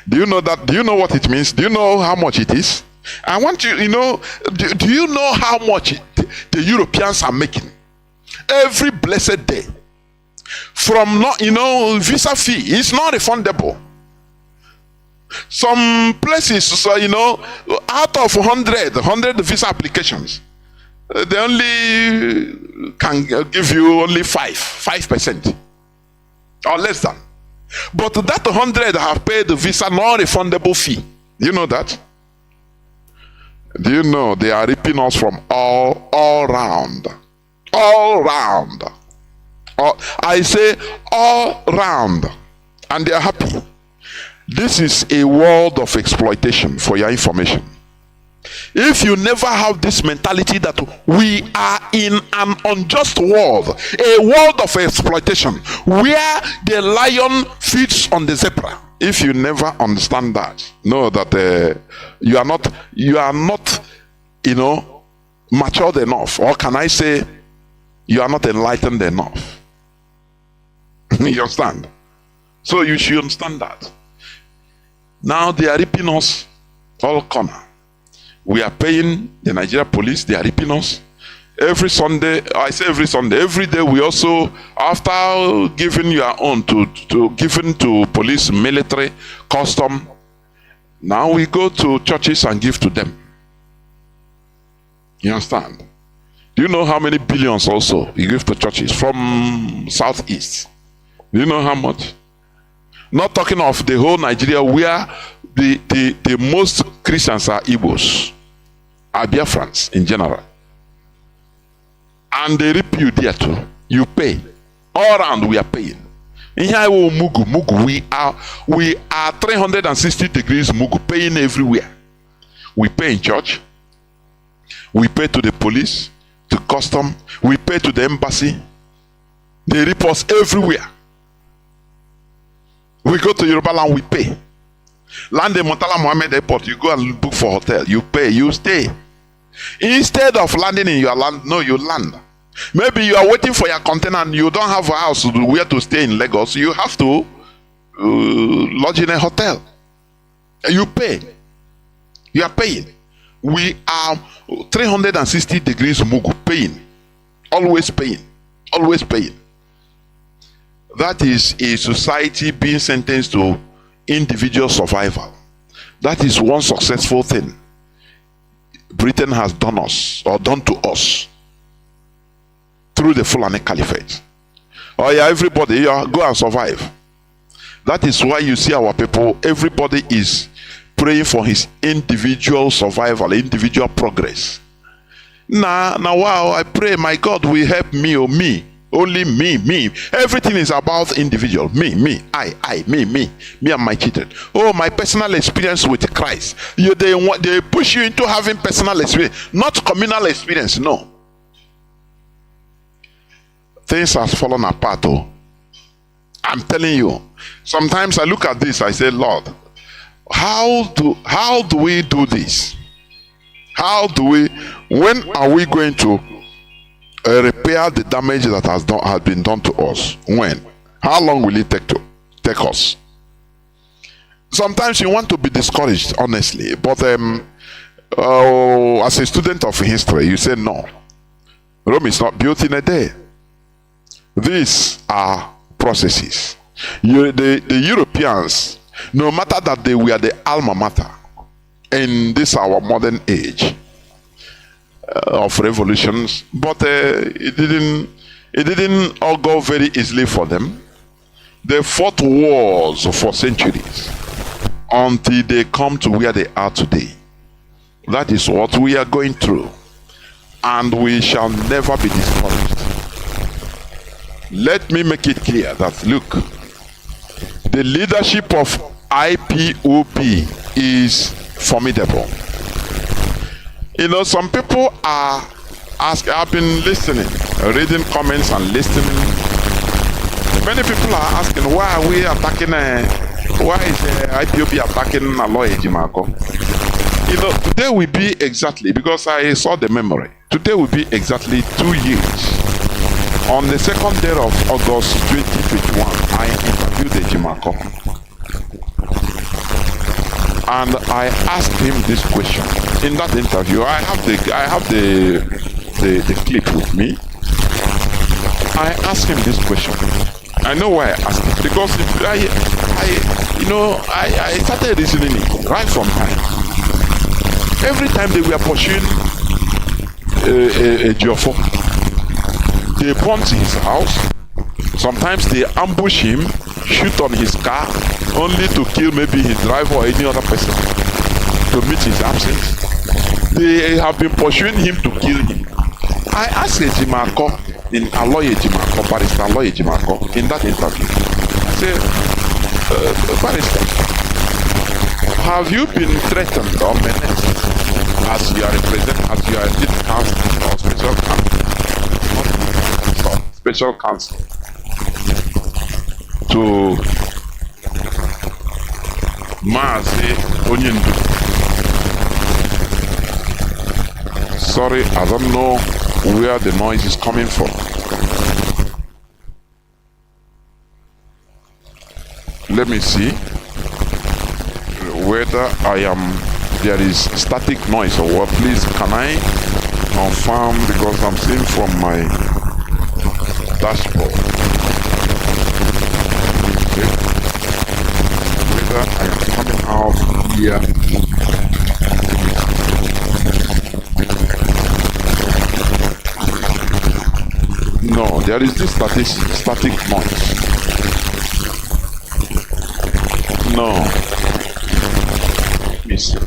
Do you know that? Do you know what it means? Do you know how much it is? I want you, do you know how much the Europeans are making every blessed day? From visa fee, it's not refundable. Some places, so out of 100 visa applications, they only can give you only 5% or less than. But that 100 have paid the visa non-refundable fee. You know that? Do you know they are ripping us from all round? All round. I say all round. And they are happy. This is a world of exploitation, for your information. If you never have this mentality that we are in an unjust world, a world of exploitation, where the lion feeds on the zebra, if you never understand that, know that you are not matured enough, or can I say you are not enlightened enough. You understand? So you should understand that. Now they are ripping us all corner. We are paying the Nigeria police, they are ripping us. Every Sunday, I say every Sunday, every day we also, after giving your own to giving to police, military, custom, now we go to churches and give to them. You understand? Do you know how many billions also you give to churches from Southeast? Do you know how much? Not talking of the whole Nigeria where the most Christians are Igbos, are Biafrans in general. And they rip you there too. You pay. All around we are paying. In here Mugu, we are 360 degrees Mugu, paying everywhere. We pay in church. We pay to the police, to custom. We pay to the embassy. They rip us everywhere. We go to Yoruba land, we pay. Land in Murtala Mohammed Airport, you go and book for hotel. You pay, you stay. Instead of landing in your land, no, you land. Maybe you are waiting for your container and you don't have a house where to stay in Lagos. You have to lodge in a hotel. You pay. You are paying. We are 360 degrees Mugu, paying. Always paying. Always paying. That is a society being sentenced to individual survival. That is one successful thing Britain has done us, or done to us, through the Fulani Caliphate. Oh yeah, everybody, yeah, go and survive. That is why you see our people, everybody is praying for his individual survival, individual progress. Now, wow, I pray my God will help me, or me. Only me. Everything is about individual. Me, I, me and my children. Oh, my personal experience with Christ. They push you into having personal experience, not communal experience. No. Things has fallen apart. Oh, I'm telling you. Sometimes I look at this, I say, Lord, how do we do this? When are we going to repair the damage that has been done to us? When? How long will it take us? Sometimes you want to be discouraged, honestly, but as a student of history, you say no. Rome is not built in a day. These are processes. The Europeans, no matter that they were the alma mater in this our modern age of revolutions, but it didn't all go very easily for them. They fought wars for centuries until they come to where they are today. That is what we are going through, and we shall never be discouraged. Let me make it clear that, look, the leadership of IPOB is formidable. You know, some people are asking, I've been listening, reading comments and listening. Many people are asking, why are we attacking, why is IPOB attacking Aloy Ejimako? You know, today will be exactly, because I saw the memory, today will be exactly 2 years. On the 2nd day of August 2021, I interviewed Ejimako. And I asked him this question. In that interview, I have the clip with me. I asked him this question. I know why I asked him, because I started reasoning it right from time. Every time they were pursuing a Geoffo, they burnt his house. Sometimes they ambush him, shoot on his car, only to kill maybe his driver or any other person to meet his absence. They have been pursuing him to kill him. I asked Ejimako, in Aloy Ejimako, Barrister Aloy Ejimako, in that interview, I said, Barrister, have you been threatened or menaced as you are as you are in counsel or special counsel to Mazi Onnyendu? Sorry, I don't know where the noise is coming from. Let me see whether there is static noise or what. Please, can I confirm because I'm seeing from my dashboard. Okay. Whether I'm coming out here. No, there is this static month. No. Let me see.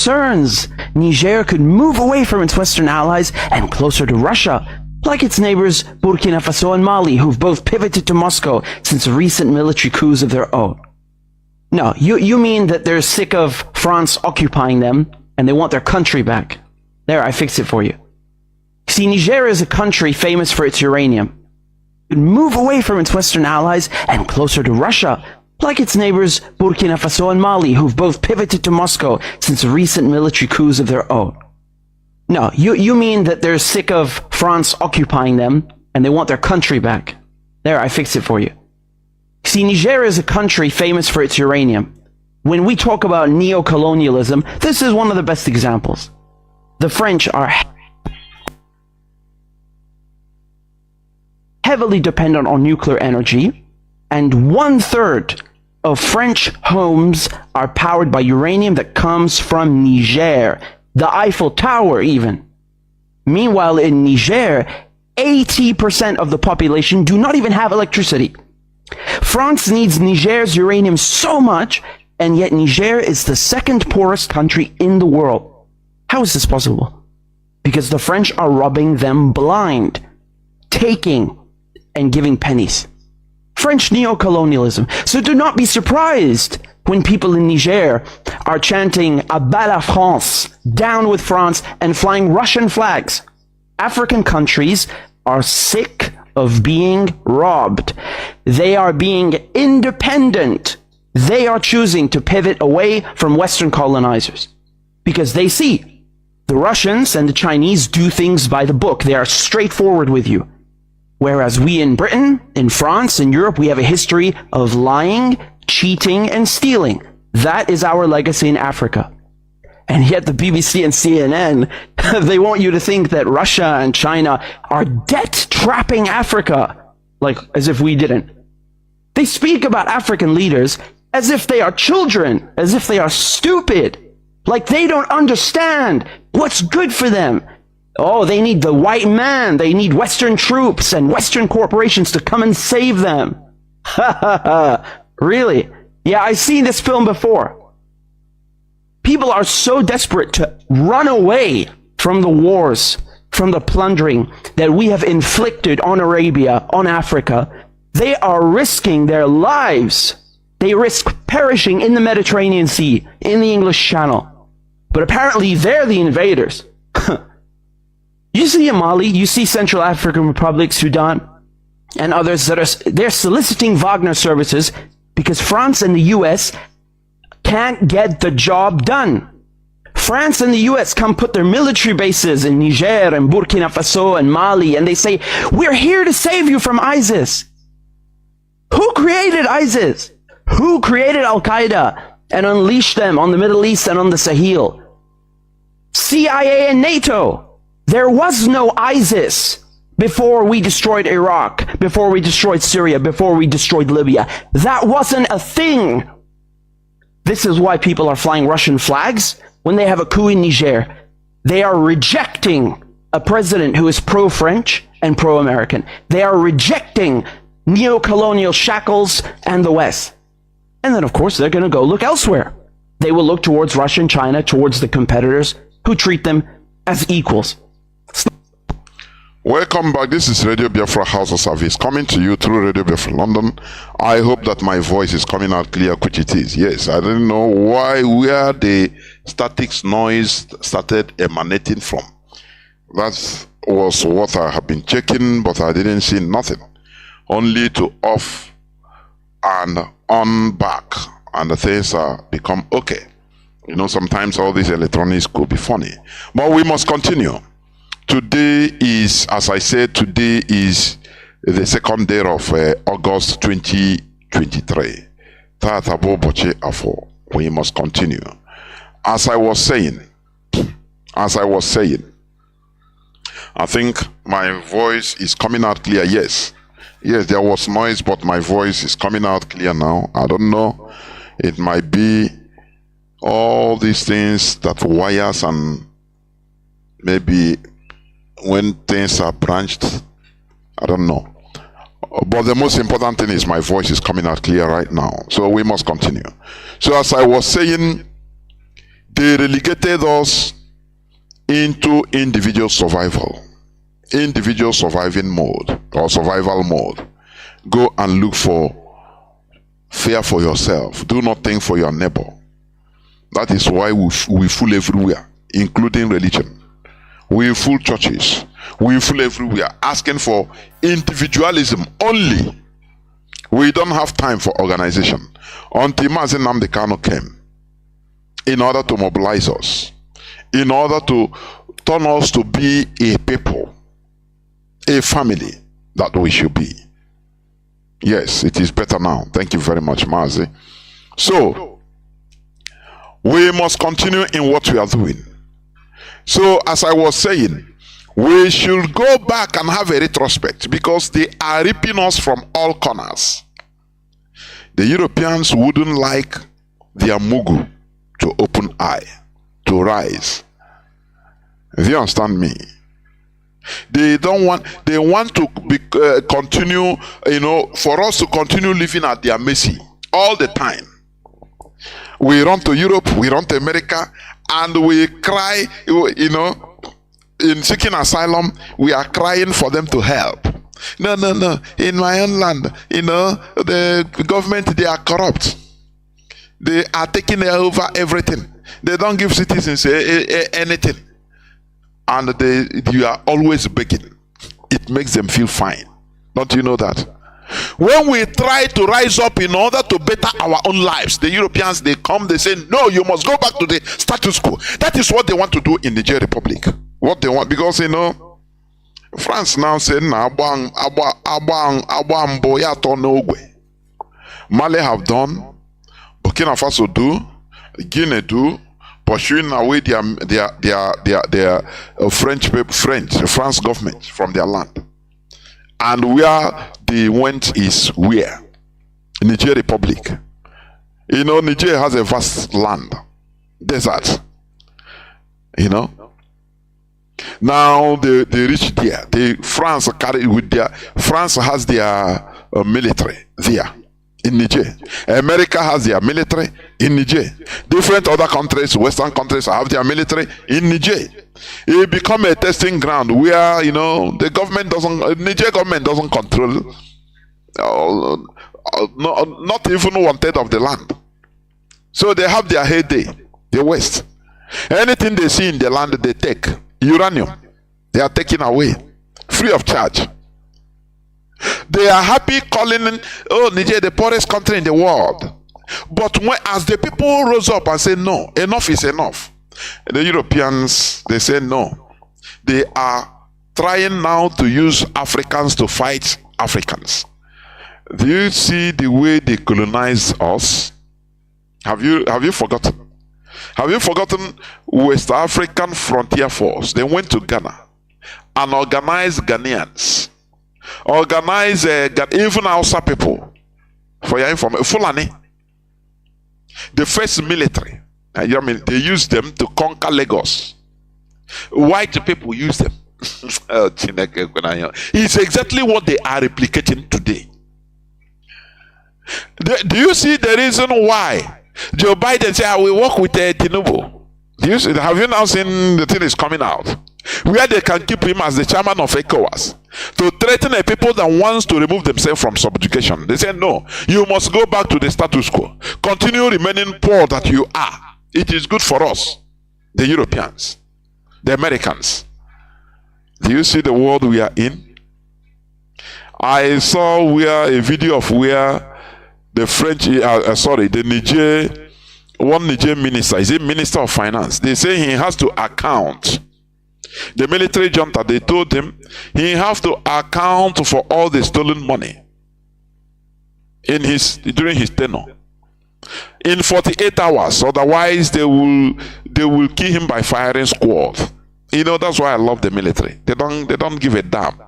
Concerns Niger could move away from its Western allies and closer to Russia, like its neighbors Burkina Faso and Mali, who've both pivoted to Moscow since recent military coups of their own. No, you mean that they're sick of France occupying them and they want their country back. There, I fixed it for you. See, Niger is a country famous for its uranium. It could move away from its Western allies and closer to Russia, like its neighbors Burkina Faso and Mali, who've both pivoted to Moscow since recent military coups of their own. No, you mean that they're sick of France occupying them and they want their country back. There, I fixed it for you. See, Niger is a country famous for its uranium. When we talk about neo-colonialism, this is one of the best examples. The French are heavily dependent on nuclear energy, and 1/3 of French homes are powered by uranium that comes from Niger, the Eiffel Tower even. Meanwhile, in Niger, 80% of the population do not even have electricity. France needs Niger's uranium so much, and yet Niger is the second poorest country in the world. How is this possible? Because the French are robbing them blind, taking and giving pennies. French neo-colonialism. So do not be surprised when people in Niger are chanting "À bas la France," down with France, and flying Russian flags. African countries are sick of being robbed. They are being independent. They are choosing to pivot away from Western colonizers because they see the Russians and the Chinese do things by the book. They are straightforward with you. Whereas we in Britain, in France, in Europe, we have a history of lying, cheating, and stealing. That is our legacy in Africa. And yet the BBC and CNN, they want you to think that Russia and China are debt-trapping Africa, like as if we didn't. They speak about African leaders as if they are children, as if they are stupid, like they don't understand what's good for them. Oh, they need the white man. They need Western troops and Western corporations to come and save them. Ha ha ha. Really? Yeah, I've seen this film before. People are so desperate to run away from the wars, from the plundering that we have inflicted on Arabia, on Africa. They are risking their lives. They risk perishing in the Mediterranean Sea, in the English Channel. But apparently they're the invaders. You see in Mali, you see Central African Republic, Sudan, and others they're soliciting Wagner services because France and the US can't get the job done. France and the US come put their military bases in Niger and Burkina Faso and Mali, and they say, we're here to save you from ISIS. Who created ISIS? Who created Al-Qaeda and unleashed them on the Middle East and on the Sahel? CIA and NATO. There was no ISIS before we destroyed Iraq, before we destroyed Syria, before we destroyed Libya. That wasn't a thing. This is why people are flying Russian flags when they have a coup in Niger. They are rejecting a president who is pro-French and pro-American. They are rejecting neo-colonial shackles and the West. And then, of course, they're going to go look elsewhere. They will look towards Russia and China, towards the competitors who treat them as equals. Welcome back. This is Radio Biafra HAUSA-SERVICE coming to you through Radio Biafra London. I hope that my voice is coming out clear, which it is. Yes, I didn't know where the static noise started emanating from. That was what I have been checking, but I didn't see nothing. Only to off and on back, and the things become okay. You know, sometimes all these electronics could be funny, but we must continue. Today is, as I said, today is the second day of August 2023. We must continue. As I was saying, I think my voice is coming out clear. Yes, there was noise, but my voice is coming out clear now. I don't know. It might be all these things that wires and maybe when things are branched, I don't know. But the most important thing is my voice is coming out clear right now. So we must continue. So as I was saying, they relegated us into individual survival. Individual surviving mode or survival mode. Go and look for fear for yourself. Do not think for your neighbor. That is why we fool everywhere, including religion. We fool churches. We fool everywhere, asking for individualism only. We don't have time for organization. Until Mazi Nnamdi Kanu came, in order to mobilize us, in order to turn us to be a people, a family that we should be. Yes, it is better now. Thank you very much, Mazi. So, we must continue in what we are doing. So, as I was saying, we should go back and have a retrospect because they are ripping us from all corners. The Europeans wouldn't like their Mugu to open eye, to rise. Do you understand me? They want to continue, for us to continue living at their mercy all the time. We run to Europe, we run to America, and we cry, in seeking asylum, we are crying for them to help. No. In my own land, the government, they are corrupt. They are taking over everything. They don't give citizens anything. And you are always begging. It makes them feel fine. Don't you know that? When we try to rise up in order to better our own lives, the Europeans, they come, they say, no, you must go back to the status quo. That is what they want to do in the Niger Republic. What they want, because France now said, Mali have done, Burkina Faso do, Guinea do, pursuing away their France government from their land. And where they went is where? Niger Republic. Niger has a vast land, desert. Now they reach there. France has their military there in Niger. America has their military in Niger. Different other countries, Western countries, have their military in Niger. It become a testing ground where, you know, the government doesn't, Niger government doesn't control not even 1/3 of the land. So they have their heyday, the West. Anything they see in the land, they take. Uranium, they are taking away, free of charge. They are happy calling, oh, Niger the poorest country in the world. But when, as the people rose up and said, no, enough is enough, the Europeans, they say no. They are trying now to use Africans to fight Africans. Do you see the way they colonize us? Have you forgotten? Have you forgotten West African Frontier Force? They went to Ghana and organized Ghanaians. Organize even Hausa people. For your information, Fulani, the first military, they used them to conquer Lagos. White people use them. It's exactly what they are replicating today. Do you see the reason why Joe Biden said, I will work with Tinubu? Have you now seen the thing is coming out? Where they can keep him as the chairman of ECOWAS to threaten a people that wants to remove themselves from subjugation. They say, no, you must go back to the status quo. Continue remaining poor that you are. It is good for us, the Europeans, the Americans. Do you see the world we are in? I saw a video of where the French, the Niger, one Niger minister, is a minister of finance. They say he has to account. The military junta, they told him he has to account for all the stolen money during his tenure in 48 hours. Otherwise, they will kill him by firing squad. You know, that's why I love the military. They don't give a damn.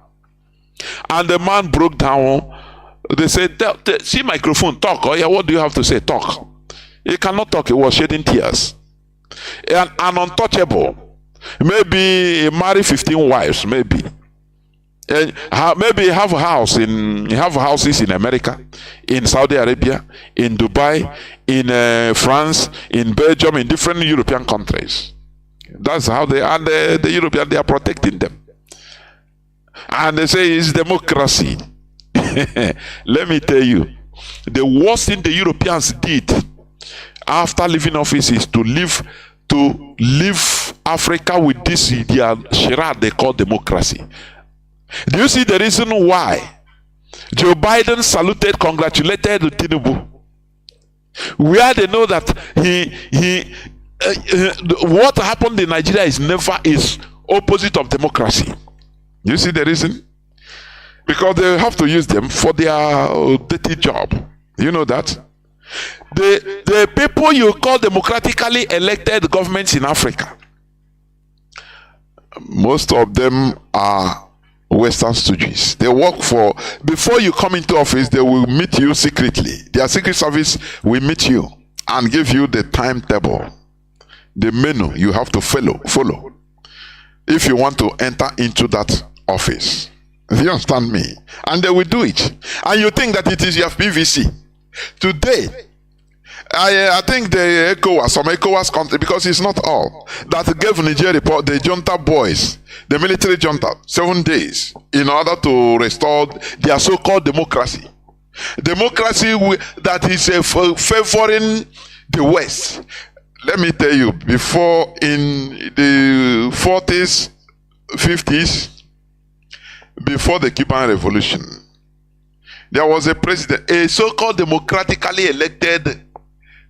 And the man broke down. They said, see microphone, talk. Oh yeah, what do you have to say? Talk. He cannot talk. He was shedding tears. An untouchable. Maybe he married 15 wives, maybe. And maybe have houses in America, in Saudi Arabia, in Dubai, in France, in Belgium, in different European countries. That's how they are. The Europeans, they are protecting them. And they say it's democracy. Let me tell you, the worst thing the Europeans did after leaving office is to leave Africa with this their charade they call democracy. Do you see the reason why Joe Biden saluted, congratulated Tinubu? Where they know that what happened in Nigeria is opposite of democracy. You see the reason? Because they have to use them for their dirty job. You know that? The people you call democratically elected governments in Africa, most of them are Western stooges. They work for, before you come into office, they will meet you secretly. Their secret service will meet you and give you the timetable, the menu you have to follow if you want to enter into that office. Do you understand me? And they will do it. And you think that it is your PVC. Today, I think the ECOWAS, some ECOWAS country, because it's not all, that gave Niger report, the junta boys, the military junta, 7 days in order to restore their so-called democracy. Democracy that is favoring the West. Let me tell you, before in the 40s, 50s, before the Cuban Revolution, there was a president, a so-called democratically elected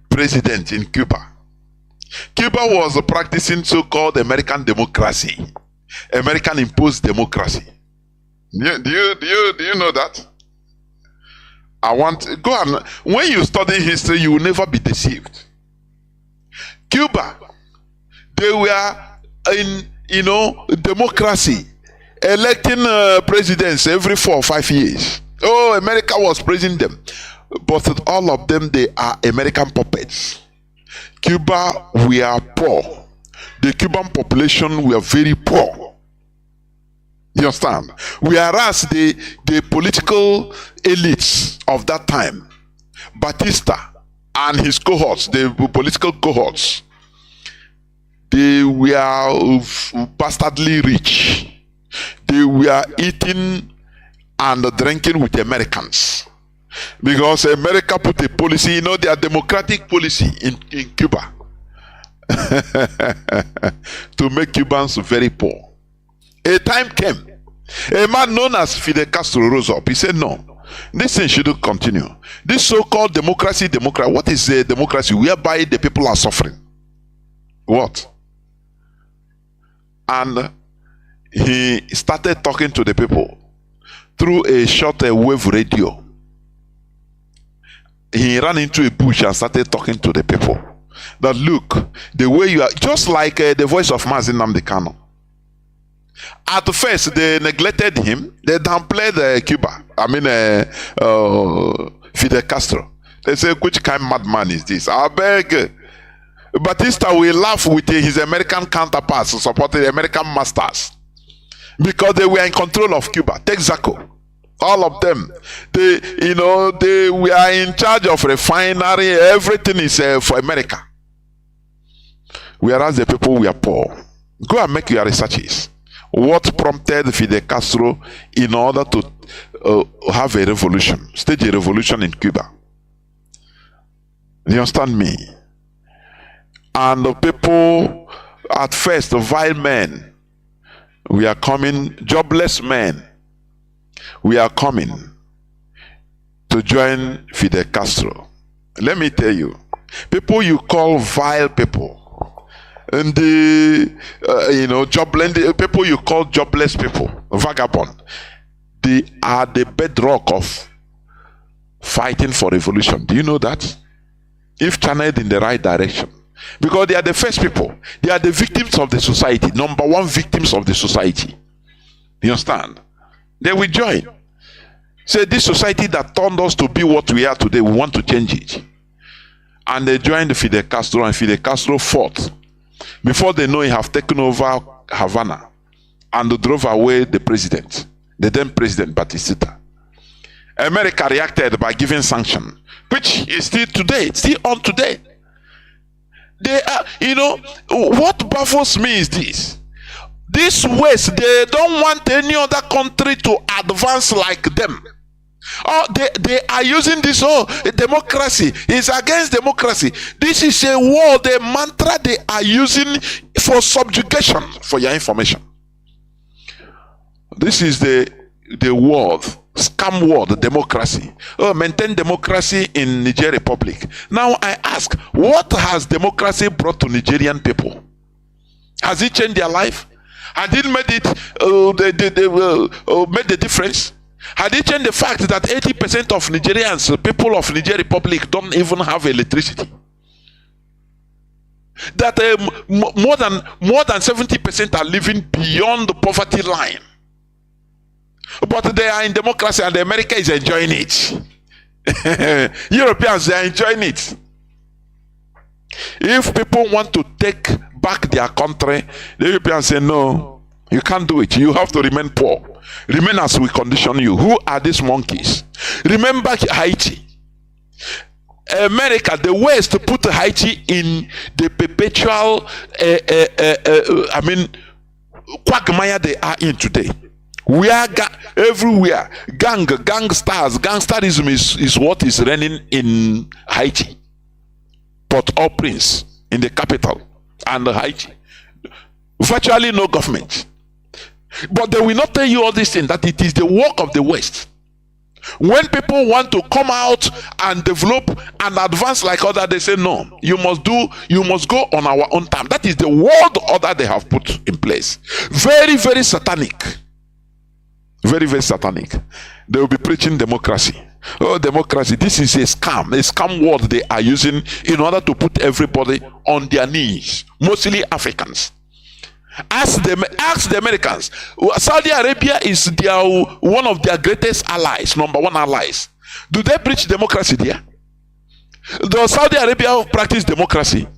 president in Cuba. Cuba was practicing so-called American democracy, American imposed democracy. Do you know that? Go on. When you study history, you will never be deceived. Cuba, they were in democracy, electing presidents every 4 or 5 years. Oh, America was praising them. But all of them, they are American puppets. Cuba, we are poor. The Cuban population, we are very poor. You understand? Whereas the political elites of that time, Batista and his cohorts, the political cohorts, they were bastardly rich. They were eating and drinking with Americans. Because America put a policy, you know, their democratic policy in Cuba to make Cubans very poor. A time came, a man known as Fidel Castro rose up. He said, no, this thing shouldn't continue. This so-called democracy, what is a democracy whereby the people are suffering? What? And he started talking to the people through a short wave radio. He ran into a bush and started talking to the people. That look, the way you are, just like the voice of Mazi Nnamdi Kanu. At first, they neglected him. They downplayed Cuba. Fidel Castro. They say, which kind of madman is this? I beg. Batista will laugh with his American counterparts who supported the American masters because they were in control of Cuba. Texaco, all of them, they were in charge of refinery. Everything is for America. Whereas the people were poor. Go and make your researches. What prompted Fidel Castro in order to have a revolution, stage a revolution in Cuba? You understand me? And the people, at first, vile men, we are coming, jobless men, we are coming to join Fidel Castro. Let me tell you, people you call vile people, and the people you call jobless people, vagabond, they are the bedrock of fighting for revolution. Do you know that? If channeled in the right direction. Because they are the first people. They are the victims of the society. Number one victims of the society. You understand? They will join. Say, this society that turned us to be what we are today, we want to change it. And they joined Fidel Castro, and Fidel Castro fought. Before they know, he have taken over Havana and drove away the president, the then president Batista. America reacted by giving sanction, which is still today, still on today. They are, what baffles me is this. This West, they don't want any other country to advance like them. Oh, they are using this, democracy is against democracy. This is a word, a mantra they are using for subjugation, for your information. This is the word, scam word, democracy. Oh, maintain democracy in Niger Republic. Now I ask, what has democracy brought to Nigerian people? Has it changed their life? Had it made the difference? Had it changed the fact that 80% of Nigerians, people of Niger Republic, don't even have electricity? That more than 70% are living beyond the poverty line. But they are in democracy, and America is enjoying it. Europeans, they are enjoying it. If people want to take back their country, the Europeans say, no, you can't do it. You have to remain poor. Remain as we condition you. Who are these monkeys? Remember Haiti. America, the West, put Haiti in the perpetual, quagmire they are in today. We are everywhere. Gangsterism is what is reigning in Haiti. Port-au-Prince, in the capital, and Haiti. Virtually no government. But they will not tell you all these things, that it is the work of the West. When people want to come out and develop and advance like others, they say, no, you must go on our own time. That is the world order they have put in place. Very, very satanic. Very, very satanic. They will be preaching democracy. Oh, democracy. This is a scam word they are using in order to put everybody on their knees, mostly Africans. Ask the Americans. Saudi Arabia is one of their greatest allies, number one allies. Do they preach democracy there? Does Saudi Arabia practice democracy?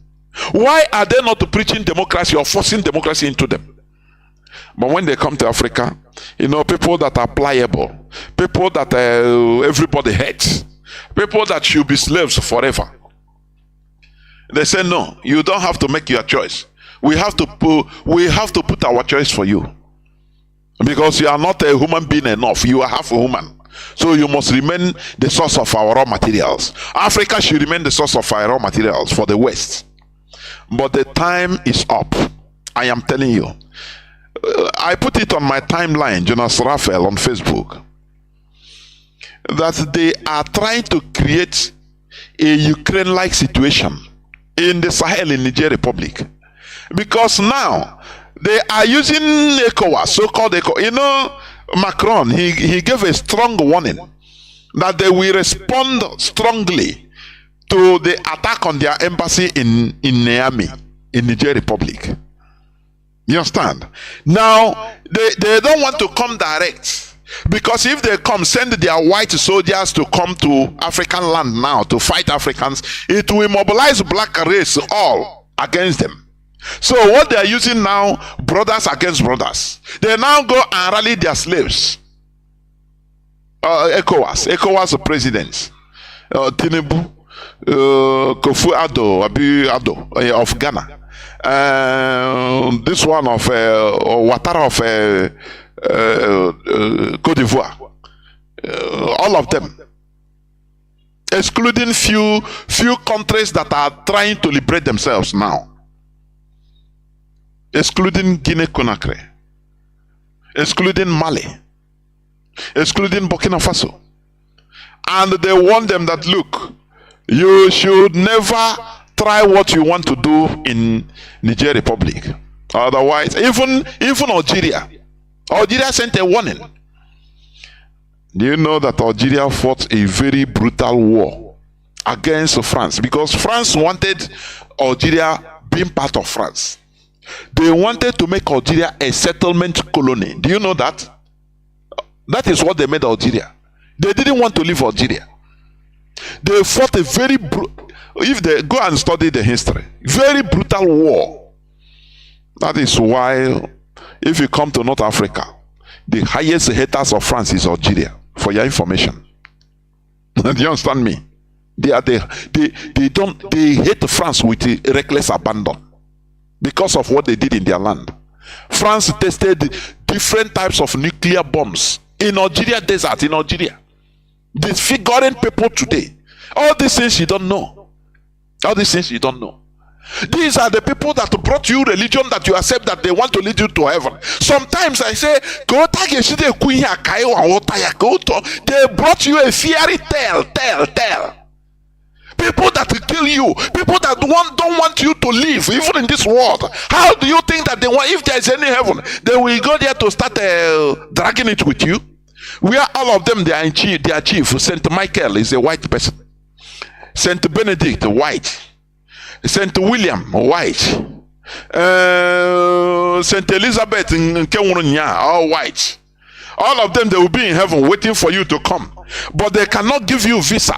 Why are they not preaching democracy or forcing democracy into them? But when they come to Africa, people that are pliable, people that everybody hates, people that should be slaves forever. They say, no, you don't have to make your choice. We have to put our choice for you. Because you are not a human being enough. You are half a human. So you must remain the source of our raw materials. Africa should remain the source of our raw materials for the West. But the time is up. I am telling you. I put it on my timeline, Jonas Raphael, on Facebook, that they are trying to create a Ukraine-like situation in the Sahel in Niger Republic. Because now they are using ECOWAS, so-called ECOWAS. You know, Macron, he gave a strong warning that they will respond strongly to the attack on their embassy in Niamey, in Niger Republic. You understand? Now, they don't want to come direct. Because if they come, send their white soldiers to come to African land now to fight Africans, it will mobilize black race all against them. So what they are using now, brothers against brothers. They now go and rally their slaves. ECOWAS presidents. Tinubu, Kofu Addo of Ghana. This one of Ouattara of Cote d'Ivoire, all of them, excluding few countries that are trying to liberate themselves now, excluding Guinea-Conakry, excluding Mali, excluding Burkina Faso. And they warn them that, look, you should never try what you want to do in Niger Republic. Otherwise, even Algeria sent a warning. Do you know that Algeria fought a very brutal war against France? Because France wanted Algeria being part of France. They wanted to make Algeria a settlement colony. Do you know that? That is what they made Algeria. They didn't want to leave Algeria. They fought a very if they go and study the history, very brutal war. That is why, if you come to North Africa, the highest haters of France is Algeria, for your information. Do you understand me? They hate France with a reckless abandon because of what they did in their land. France tested different types of nuclear bombs in Algeria desert, in Algeria, disfiguring people today. All these things you don't know. All these things you don't know. These are the people that brought you religion that you accept, that they want to lead you to heaven. Sometimes I say, they brought you a fairy tale. People that will kill you, people that don't want you to live, even in this world. How do you think that they want, if there is any heaven, they will go there to start dragging it with you? We are all of them, they are chief. Saint Michael is a white person. Saint Benedict, white. Saint William, white. Saint Elizabeth, all white. All of them, they will be in heaven waiting for you to come. But they cannot give you visa.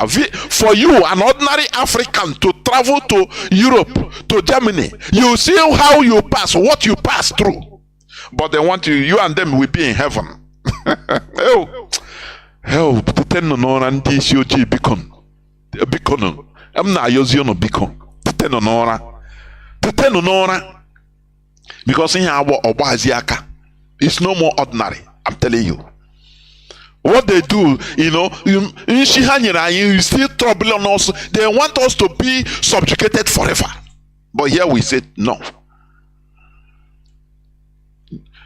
For you, an ordinary African, to travel to Europe, to Germany, you see how you pass, what you pass through. But they want you and them will be in heaven. Because in our it's no more ordinary. I'm telling you. What they do, you still trouble on us. They want us to be subjugated forever. But here we said no.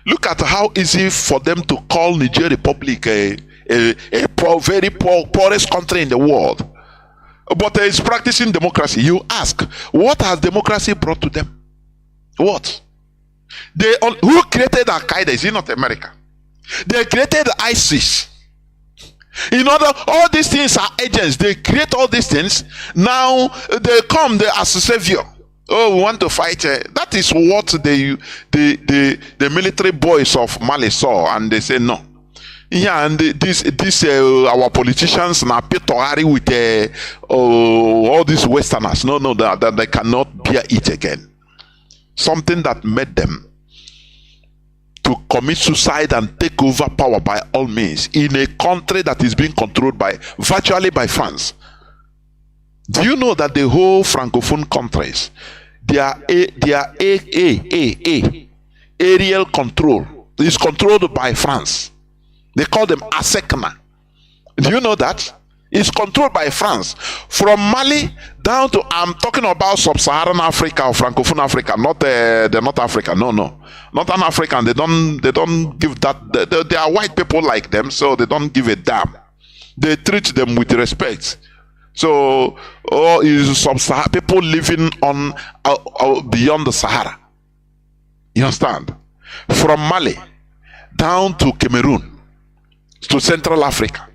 Look at how easy for them to call Niger Republic a very poorest country in the world. But it's practicing democracy. You ask, what has democracy brought to them? What? Who created Al-Qaeda? Is it not America? They created ISIS. All these things are agents. They create all these things. Now they come as savior. Oh, we want to fight. That is what the military boys of Mali saw, and they say no. Yeah, and this our politicians now pay with all these Westerners. No, that they cannot bear it again. Something that made them to commit suicide and take over power by all means in a country that is being controlled virtually by France. Do you know that the whole Francophone countries, their aerial control is controlled by France? They call them ASECNA. Do you know that? It's controlled by France. From Mali down to, I'm talking about sub-Saharan Africa or Francophone Africa, not the North Africa. No. Northern African, they don't give that. They are white people like them, so they don't give a damn. They treat them with respect. So, is sub-Saharan people living on beyond the Sahara. You understand? From Mali down to Cameroon to Central Africa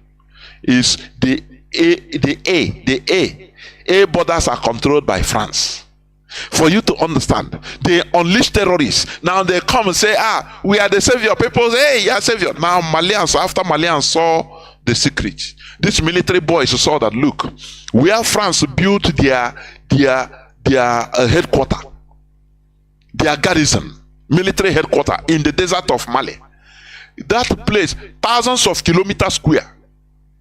is the A borders are controlled by France. For you to understand, they unleash terrorists. Now they come and say, we are the savior. People say, hey, you are savior. Now Malians, after Malians saw the secret, these military boys saw that, look, where France built their headquarters, their garrison, military headquarters in the desert of Mali. That place, thousands of kilometers square,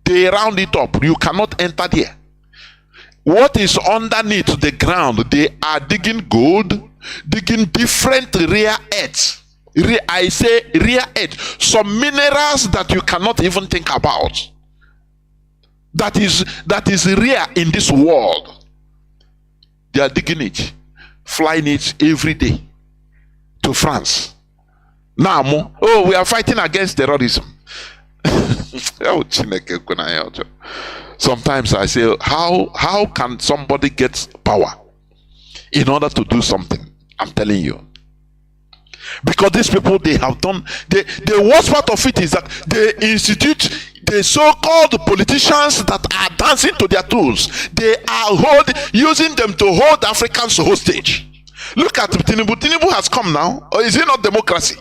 they round it up. You cannot enter there. What is underneath the ground? They are digging gold, digging different rare earths. I say rare earth. Some minerals that you cannot even think about. That is rare in this world. They are digging it, flying it every day to France. Now, we are fighting against terrorism. Sometimes I say, how can somebody get power in order to do something? I'm telling you. Because these people, they have done, the worst part of it is that they institute the so-called politicians that are dancing to their tools. They are using them to hold Africans hostage. Look at Tinubu. Tinubu has come now. Or is it not democracy?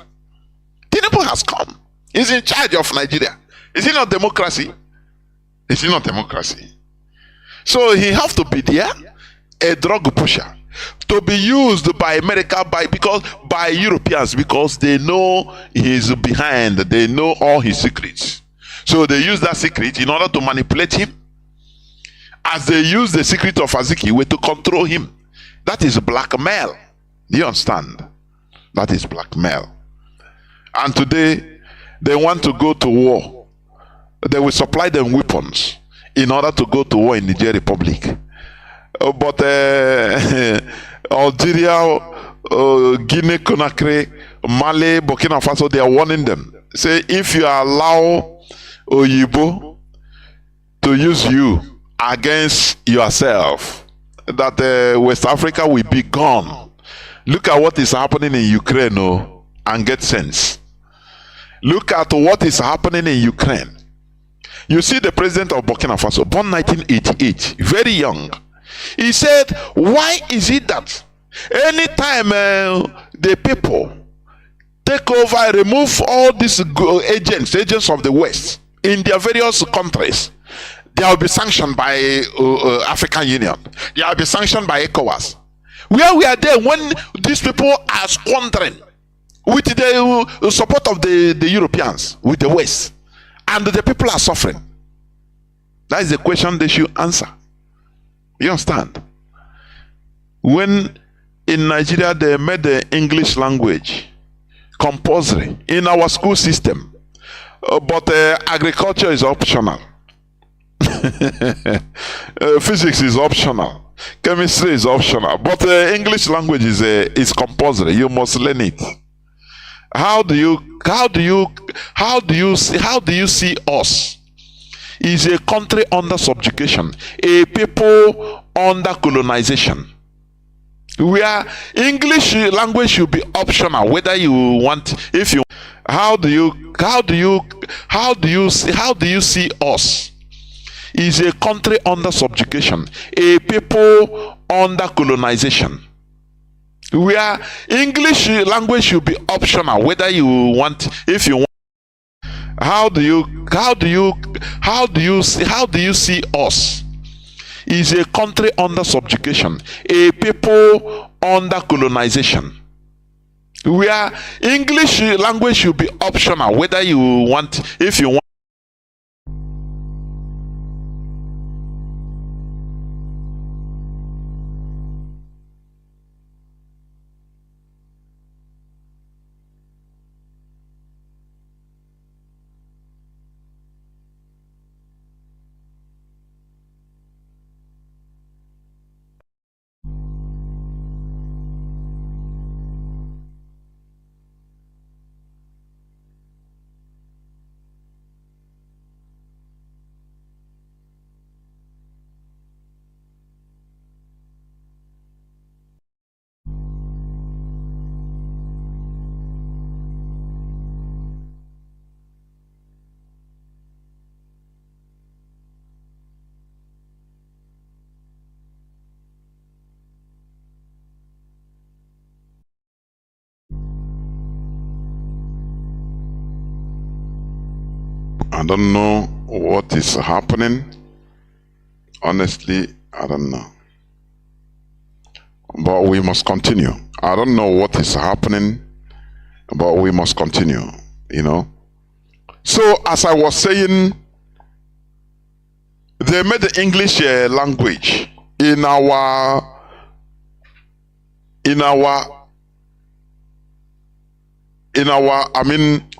Tinubu has come. He's in charge of Nigeria. Is it not democracy? Is it not democracy? So he has to be there, a drug pusher, to be used by America, by Europeans, because they know he's behind, they know all his secrets. So they use that secret in order to manipulate him, as they use the secret of Azikiwe to control him. That is blackmail. Do you understand? That is blackmail. And today, they want to go to war. They will supply them weapons in order to go to war in Niger Republic. But Algeria, Guinea Conakry, Mali, Burkina Faso, they are warning them. Say, if you allow Oyibo to use you against yourself, that West Africa will be gone. Look at what is happening in Ukraine, and get sense. Look at what is happening in Ukraine. You see the president of Burkina Faso, born 1988, very young. He said, why is it that anytime the people take over, remove all these agents of the West in their various countries, there will be sanctioned by African Union. There will be sanctioned by ECOWAS. Where we are there when these people are squandering with the support of the Europeans, with the West, and the people are suffering. That is the question they should answer. You understand? When in Nigeria they made the English language compulsory in our school system, but agriculture is optional. Physics is optional. Chemistry is optional, but English language is compulsory. You must learn it. How do you see us? Is a country under subjugation, a people under colonization. Where English language should be optional, whether you want, if you. How do you see us? Is a country under subjugation, a people under colonization. Where English language should be optional, whether you want, if you want. How do you see us? Is a country under subjugation, a people under colonization. Where English language should be optional, whether you want, if you want. I don't know what is happening. Honestly, I don't know. But we must continue. I don't know what is happening, but we must continue, you know. So, as I was saying, they made the English language in our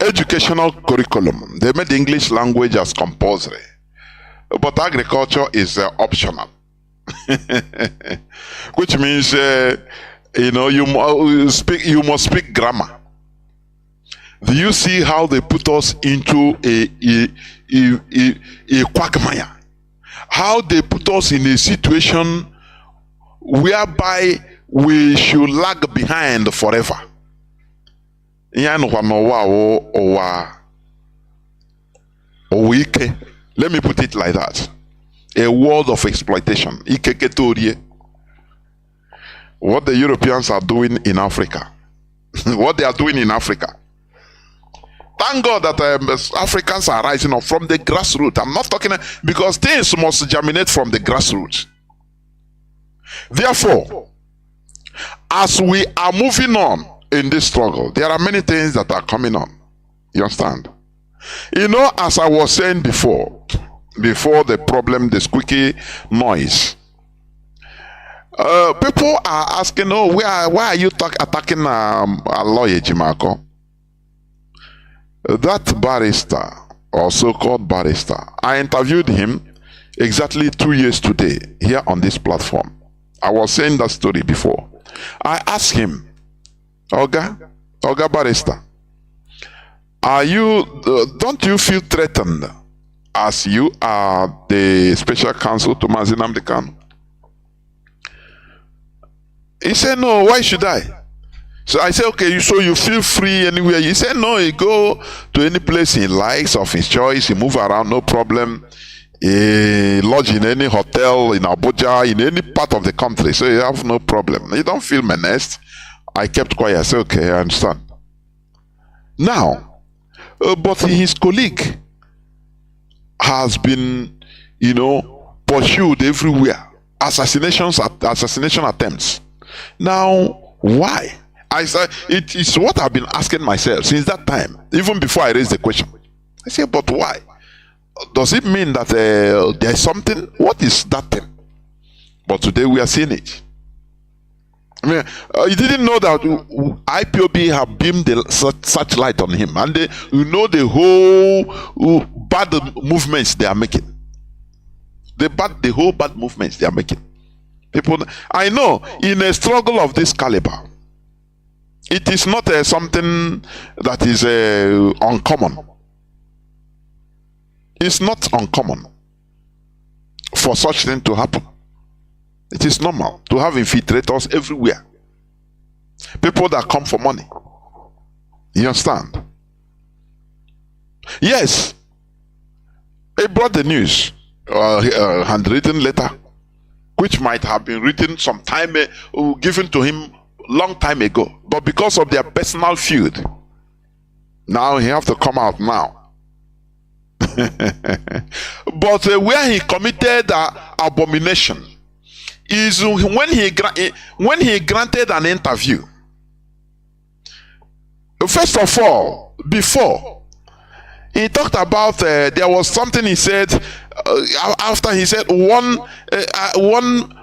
educational curriculum. They made the English language as compulsory, but agriculture is optional. Which means you must speak grammar. Do you see how they put us into a quagmire? How they put us in a situation whereby we should lag behind forever. Let me put it like that. A world of exploitation. What the Europeans are doing in Africa. What they are doing in Africa. Thank God that Africans are rising up from the grassroots. I'm not talking because things must germinate from the grassroots. Therefore, as we are moving on in this struggle, there are many things that are coming on. You understand? You know, as I was saying before the problem, the squeaky noise, people are asking, oh, why are you attacking a lawyer, Jimako? That barrister, or so-called barrister, I interviewed him exactly 2 years today here on this platform. I was saying that story before. I asked him, Oga barrister, don't you feel threatened as you are the special counsel to Mazi Nnamdi Kanu? He said, no, why should I? So I said, okay, so you feel free anywhere. He said, no, he go to any place he likes of his choice. He move around, no problem. He lodge in any hotel in Abuja, in any part of the country. So you have no problem. You don't feel menaced. I kept quiet. I said, okay, I understand. Now, but his colleague has been, pursued everywhere. Assassination attempts. Now, why? I said, it is what I've been asking myself since that time, even before I raised the question. I said, but why? Does it mean that there is something? What is that thing? But today we are seeing it. I mean, you didn't know that IPOB have beamed the searchlight on him, and the whole bad movements they are making. The whole bad movements they are making. People, I know, in a struggle of this caliber, it is not something that is uncommon. It's not uncommon for such thing to happen. It is normal to have infiltrators everywhere. People that come for money. You understand? Yes. He brought the news, handwritten letter, which might have been written some time, given to him long time ago. But because of their personal feud, now he have to come out now. But where he committed abomination is when he granted an interview. First of all, before he talked about there was something he said after he said one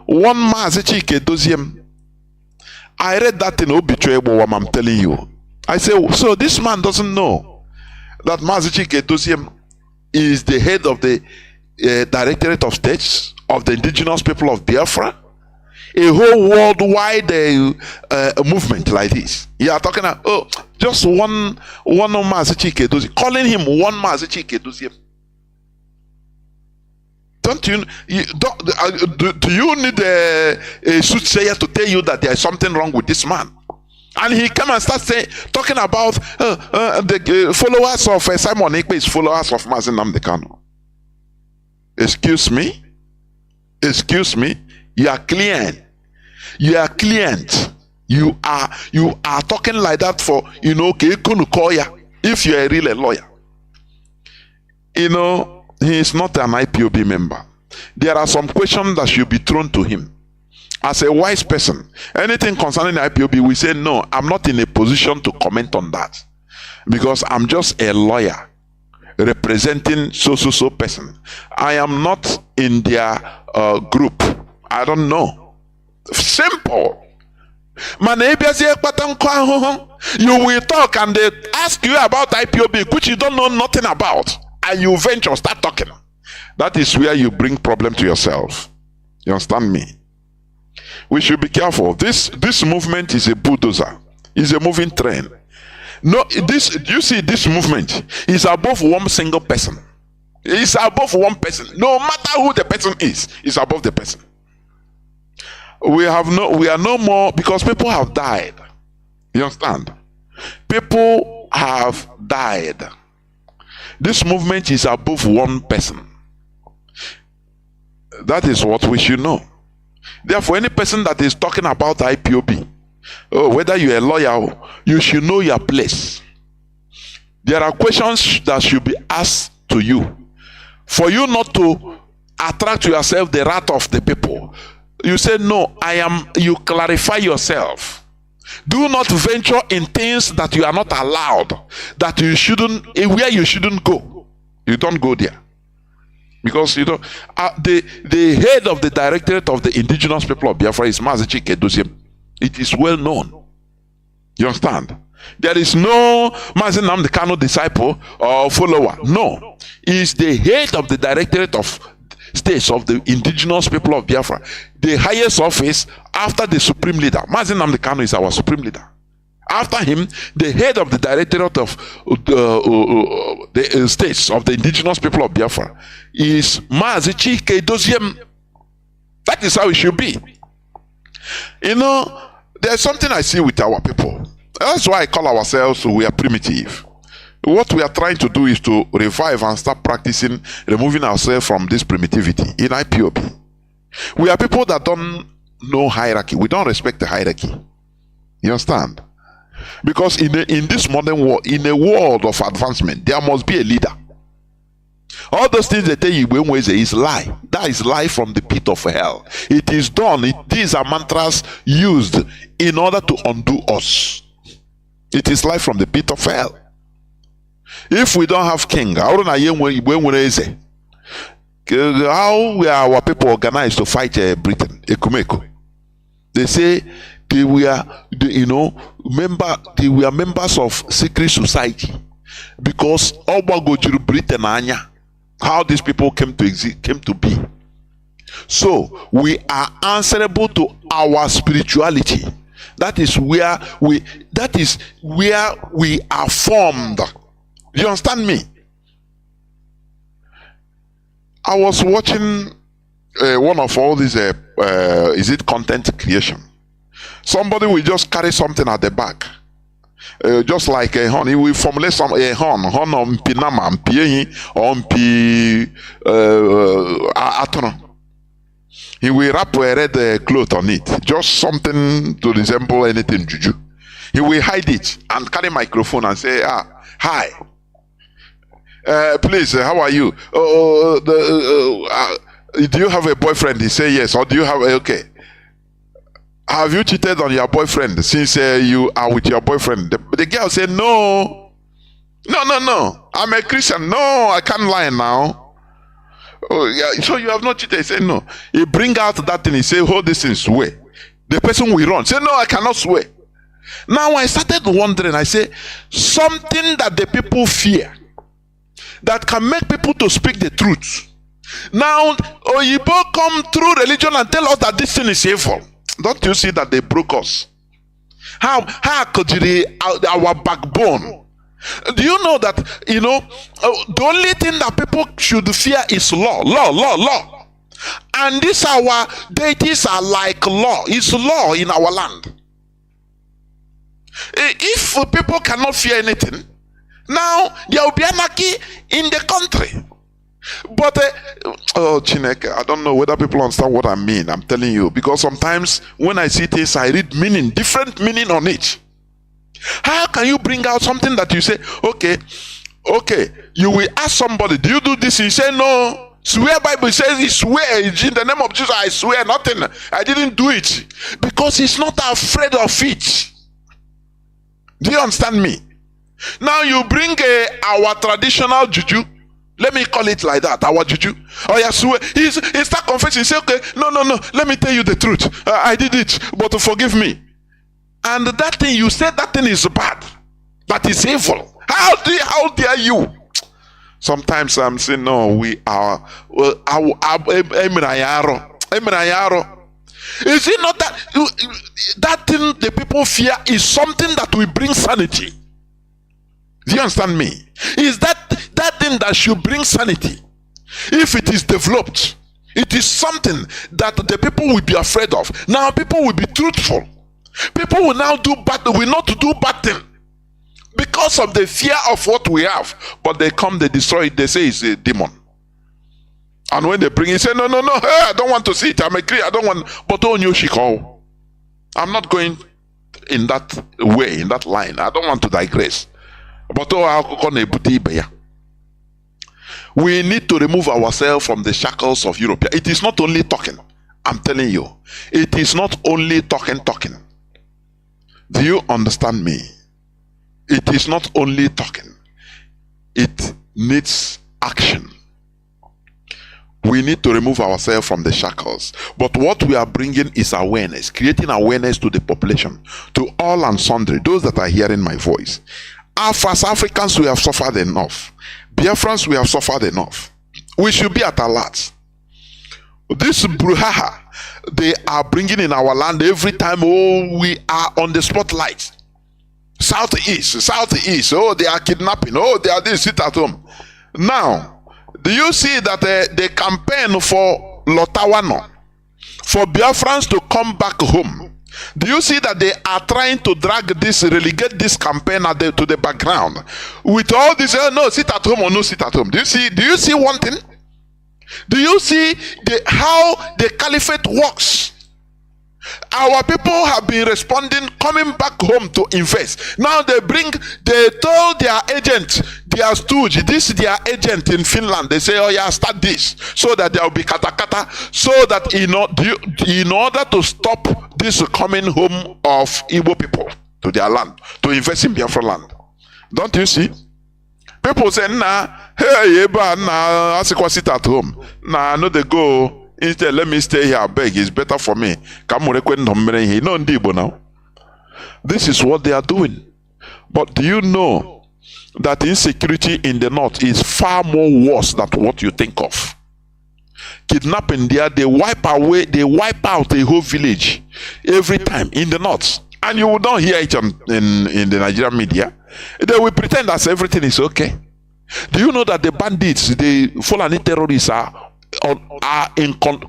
Mazi Doziem. I read that in obituary, I'm telling you. I say, so this man doesn't know that Mazi Doziem is the head of the Directorate of States of the indigenous people of Biafra, a whole worldwide movement like this. You are talking about just one Mazi Doziem, calling him one Mazi Doziem. Do you need a soothsayer to tell you that there is something wrong with this man? And he came and started talking about the followers of Simon Ekpe's followers of Mazi Nnamdi Kanu. Excuse me. You are client. You are talking like that for if you are a real lawyer. he is not an IPOB member. There are some questions that should be thrown to him. As a wise person, anything concerning the IPOB, we say, no, I'm not in a position to comment on that. Because I'm just a lawyer representing so person. I am not in their group. I don't know. Simple. You will talk and they ask you about IPOB, which you don't know nothing about, and you venture, start talking. That is where you bring problem to yourself. You understand me? We should be careful. This movement is a bulldozer. It's a moving train. No, you see, this movement is above one single person. It's above one person. No matter who the person is, it's above the person. We are no more, because people have died. You understand? People have died. This movement is above one person. That is what we should know. Therefore, any person that is talking about IPOB, whether you're a lawyer, you should know your place. There are questions that should be asked to you. For you not to attract to yourself the wrath of the people, you say, no, you clarify yourself. Do not venture in things that you are not allowed, that you shouldn't, where you shouldn't go. You don't go there. Because the head of the Directorate of the Indigenous People of Biafra is Mazi Chinedu. It is well known. You understand? There is no Mazi Nnamdi Kanu disciple or follower. No. He is the head of the Directorate of States of the Indigenous People of Biafra. The highest office after the Supreme Leader. Mazi Nnamdi Kanu is our Supreme Leader. After him, the head of the Directorate of the States of the Indigenous People of Biafra is Mazi Chinedu. That is how it should be. There's something I see with our people. That's why I call ourselves, we are primitive. What we are trying to do is to revive and start practicing removing ourselves from this primitivity in IPOB. We are people that don't know hierarchy. We don't respect the hierarchy. You understand? Because in this modern world, in a world of advancement, there must be a leader. All those things they tell you is lie. That is lie from the pit of hell. It is done. These are mantras used in order to undo us. It is lie from the pit of hell. If we don't have king, how are our people organized to fight Britain? Ekumeko. They say they were members of secret society, because Britain anya. How these people came to be. So we are answerable to our spirituality. That is where we are formed. You understand me? I was watching one of all these is it content creation. Somebody will just carry something at the back. Just like a horn, he will formulate some horn on pinama, on atono. He will wrap a red cloth on it, just something to resemble anything juju. He will hide it and carry microphone and say, hi, please, how are you? Do you have a boyfriend? He say yes. Or do you have okay? Have you cheated on your boyfriend since you are with your boyfriend? The girl said, no. I'm a Christian. No, I can't lie now. Oh, yeah. So you have not cheated? He said, no. He bring out that thing. He say, hold this and swear. The person will run. Say, no, I cannot swear. Now I started wondering. I say, something that the people fear, that can make people to speak the truth. Now, Oyibo come through religion and tell us that this thing is evil. Don't you see that they broke us? How could our backbone? Do you know that, the only thing that people should fear is law. And these our deities are like law. It's law in our land. If people cannot fear anything, now there will be anarchy in the country. But Chineke, I don't know whether people understand what I mean. I'm telling you, because sometimes when I see things, I read different meaning on it. How can you bring out something that you say, okay, Okay, you will ask somebody, do you do this? He say no. Swear, Bible says he swear in the name of Jesus. I swear nothing. I didn't do it because he's not afraid of it. Do you understand me? Now you bring our traditional juju. Let me call it like that. Our juju. Oh yeah, swear. He start confessing. He say, okay, no. Let me tell you the truth. I did it, but forgive me. And that thing you said, that thing is bad. That is evil. How dare you? Sometimes I'm saying, no, we are. Is it not that thing the people fear is something that will bring sanity? Do you understand me? Is that thing that should bring sanity? If it is developed, it is something that the people will be afraid of. Now people will be truthful. People will now will not do bad thing. Because of the fear of what we have, but they come, they destroy it, they say it's a demon. And when they bring it, say, no, hey, I don't want to see it, I'm a Christian, I don't want, but oh, you call. I'm not going in that way, in that line, I don't want to digress. But oh, we need to remove ourselves from the shackles of Europe. It is not only talking, I'm telling you, it is not only talking. Do you understand me? It is not only talking, it needs action. We need to remove ourselves from the shackles. But what we are bringing is awareness, creating awareness to the population, to all and sundry, those that are hearing my voice. As Africans, we have suffered enough. Biafrans, we have suffered enough. We should be at alert. This brouhaha they are bringing in our land every time, oh, we are on the spotlight. Southeast, oh, they are kidnapping, oh, they are this, sit at home. Now, do you see that the campaign for Lotawano, for Biafrans to come back home, do you see that they are trying to relegate this campaign to the background? With all this, no, sit at home or no sit at home. Do you see one thing? Do you see how the caliphate works? Our people have been responding, coming back home to invest. Now they told their agent, their stooge, this is their agent in Finland. They say, oh yeah, start this, so that there will be katakata, so that in order to stop this coming home of Igbo people to their land, to invest in Biafra land. Don't you see? People say, nah, hey, nah, sit at home. Nah, no, they go. Instead, let me stay here, I beg, it's better for me. Now. This is what they are doing. But do you know that insecurity in the north is far more worse than what you think of? Kidnapping there, they wipe out a whole village every time in the north. And you will not hear it in the Nigerian media. They will pretend that everything is okay. Do you know that the bandits, the Fulani terrorists are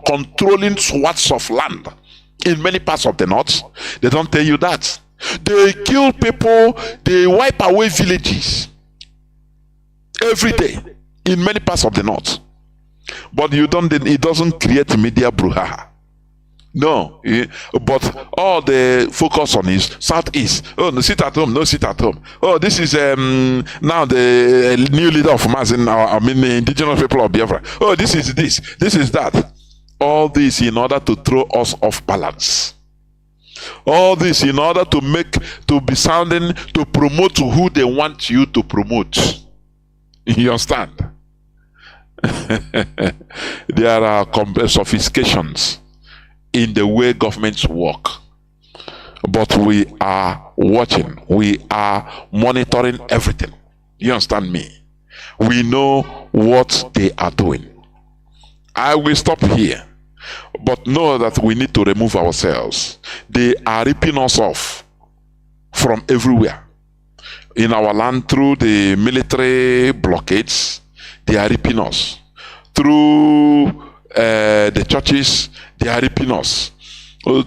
controlling swaths of land in many parts of the north? They don't tell you that. They kill people, they wipe away villages every day in many parts of the north. But it doesn't create media brouhaha. No, but all the focus on is southeast. Oh, no, sit at home, no sit at home. Oh, this is now the new leader of Mazi, the indigenous people of Biafra. Oh, this is that. All this in order to throw us off balance. All this in order to promote who they want you to promote. You understand? There are sophistications in the way governments work, but we are watching, we are monitoring everything. You understand me? We know what they are doing. I will stop here, but know that we need to remove ourselves. They are ripping us off from everywhere in our land through the military blockades. They are ripping us through the churches. They are ripping us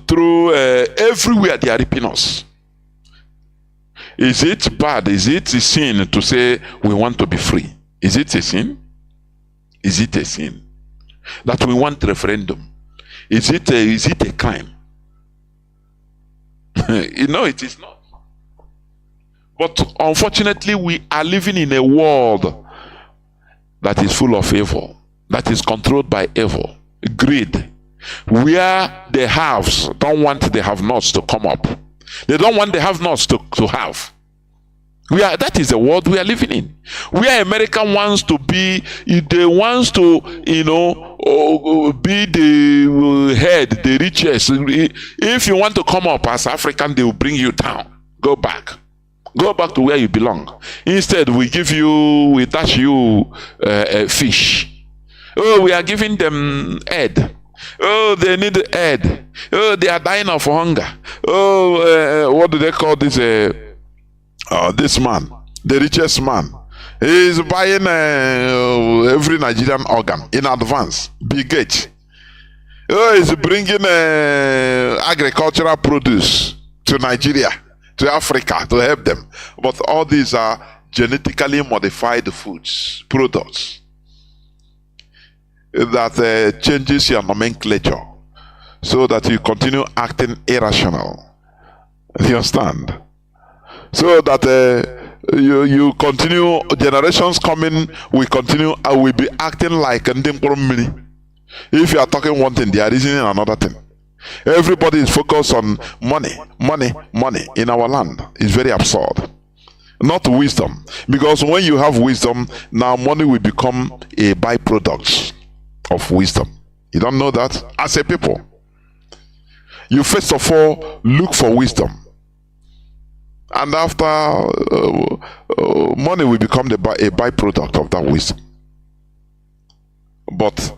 through everywhere. They are ripping us. Is it bad? Is it a sin to say we want to be free? Is it a sin? Is it a sin that we want referendum? Is it a crime? No, it is not. But unfortunately, we are living in a world that is full of evil, that is controlled by evil, greed, where the haves don't want the have-nots to come up. They don't want the have-nots to have. That is the world we are living in. Where America wants to be, they wants to, be the head, the richest. If you want to come up as African, they will bring you down. Go back. Go back to where you belong. Instead, we dash you fish. Oh, we are giving them egg. Oh, they need egg. Oh, they are dying of hunger. Oh, what do they call this? This man, the richest man, he is buying every Nigerian organ in advance. Big Gates. Oh, he's bringing agricultural produce to Nigeria, to Africa, to help them. But all these are genetically modified foods, products that changes your nomenclature so that you continue acting irrational. You understand? So that you continue, generations coming, we continue, will be acting like Ndimkoro. If you are talking one thing, they are reasoning another thing. Everybody is focused on money, money, money in our land. It's very absurd. Not wisdom. Because when you have wisdom, now money will become a byproduct of wisdom. You don't know that? As a people, you first of all look for wisdom. And after, money will become a byproduct of that wisdom. But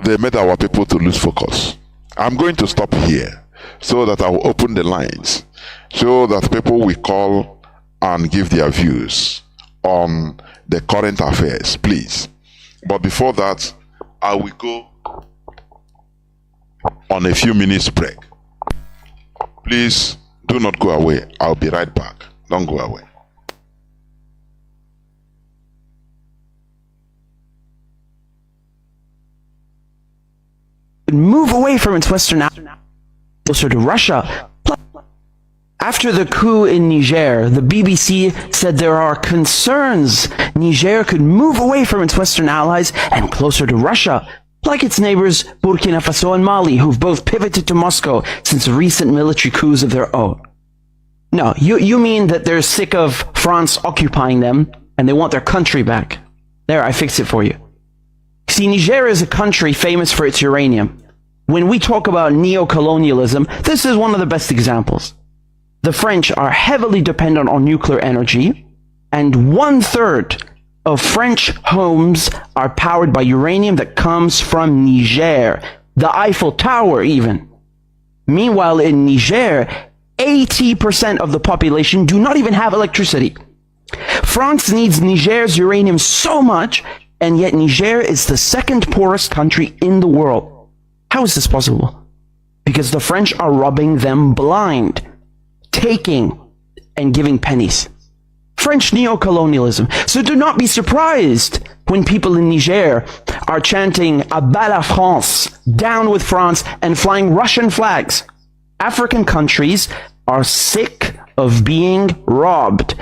they made our people to lose focus. I'm going to stop here so that I will open the lines so that people will call and give their views on the current affairs, please. But before that, I will go on a few minutes break. Please do not go away. I'll be right back. Don't go away. Move away from its western closer to Russia. After the coup in Niger, the BBC said there are concerns Niger could move away from its western allies and closer to Russia, like its neighbors Burkina Faso and Mali, who've both pivoted to Moscow since recent military coups of their own. No, you mean that they're sick of France occupying them and they want their country back. There, I fixed it for you. See, Niger is a country famous for its uranium. When we talk about neo-colonialism, this is one of the best examples. The French are heavily dependent on nuclear energy, and 1/3 of French homes are powered by uranium that comes from Niger, the Eiffel Tower even. Meanwhile, in Niger, 80% of the population do not even have electricity. France needs Niger's uranium so much, and yet Niger is the second poorest country in the world. How is this possible? Because the French are robbing them blind, taking and giving pennies. French neo-colonialism. So do not be surprised when people in Niger are chanting "À bas la France," down with France, and flying Russian flags. African countries are sick of being robbed.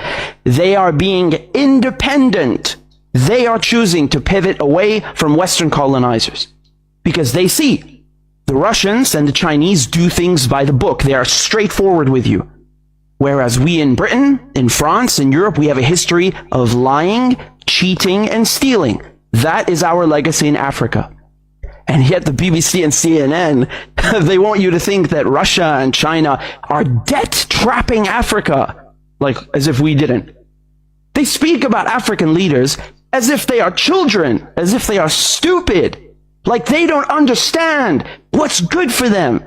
They are being independent. They are choosing to pivot away from Western colonizers because they see the Russians and the Chinese do things by the book. They are straightforward with you. Whereas we in Britain, in France, in Europe, we have a history of lying, cheating, and stealing. That is our legacy in Africa. And yet the BBC and CNN, they want you to think that Russia and China are debt-trapping Africa, like as if we didn't. They speak about African leaders as if they are children, as if they are stupid, like they don't understand what's good for them.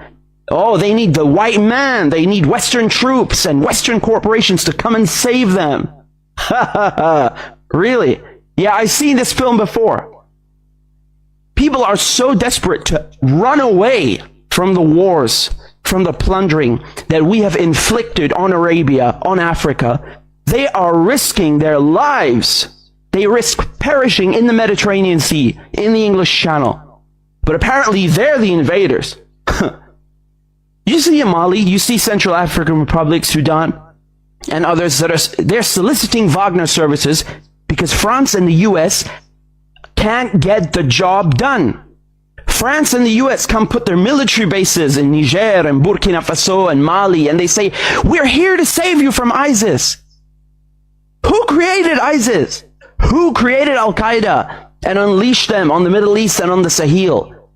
Oh, they need the white man. They need Western troops and Western corporations to come and save them. Ha ha ha. Really? Yeah, I've seen this film before. People are so desperate to run away from the wars, from the plundering that we have inflicted on Arabia, on Africa. They are risking their lives. They risk perishing in the Mediterranean Sea, in the English Channel. But apparently they're the invaders. You see in Mali, you see Central African Republic, Sudan, and others they're soliciting Wagner services because France and the US can't get the job done. France and the US come put their military bases in Niger and Burkina Faso and Mali, and they say, we're here to save you from ISIS. Who created ISIS? Who created Al-Qaeda and unleashed them on the Middle East and on the Sahel?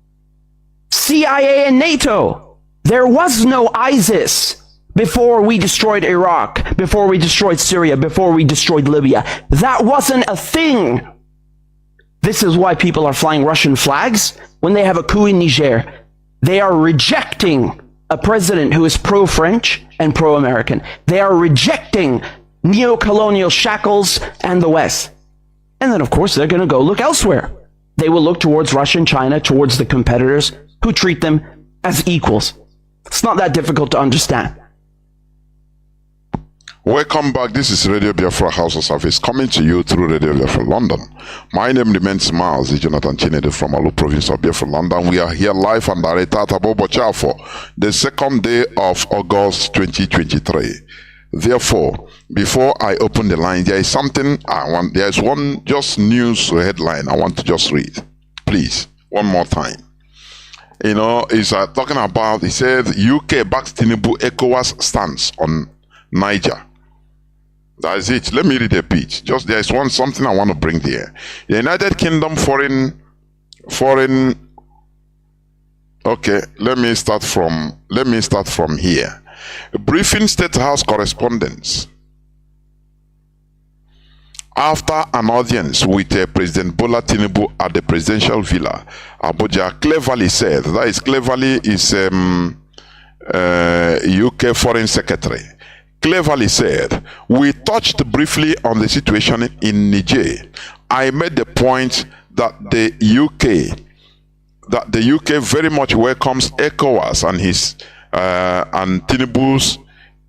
CIA and NATO. There was no ISIS before we destroyed Iraq, before we destroyed Syria, before we destroyed Libya. That wasn't a thing. This is why people are flying Russian flags when they have a coup in Niger. They are rejecting a president who is pro-French and pro-American. They are rejecting neo-colonial shackles and the West. And then, of course, they're going to go look elsewhere. They will look towards Russia and China, towards the competitors who treat them as equals. It's not that difficult to understand. Welcome back. This is Radio Biafra HAUSA-SERVICE coming to you through Radio Biafra London. My name remains Mazi Chinedu from Alu province of Biafra London. We are here live and direct at Abobocha for the second day of August 2023. Therefore, before I open the line, there is something there is one just news headline I want to just read. Please, one more time. You know, it's talking about, it says UK backs Tinubu ECOWAS stance on Niger. That is it. Let me read a bit. Just there is something I want to bring there. The United Kingdom foreign. Okay, let me start from here. Briefing State House correspondents after an audience with President Bola Tinubu at the presidential villa, Abuja cleverly said, that is cleverly is UK Foreign Secretary. Cleverly said, we touched briefly on the situation in Niger. I made the point that the UK very much welcomes ECOWAS and his and Tinubu's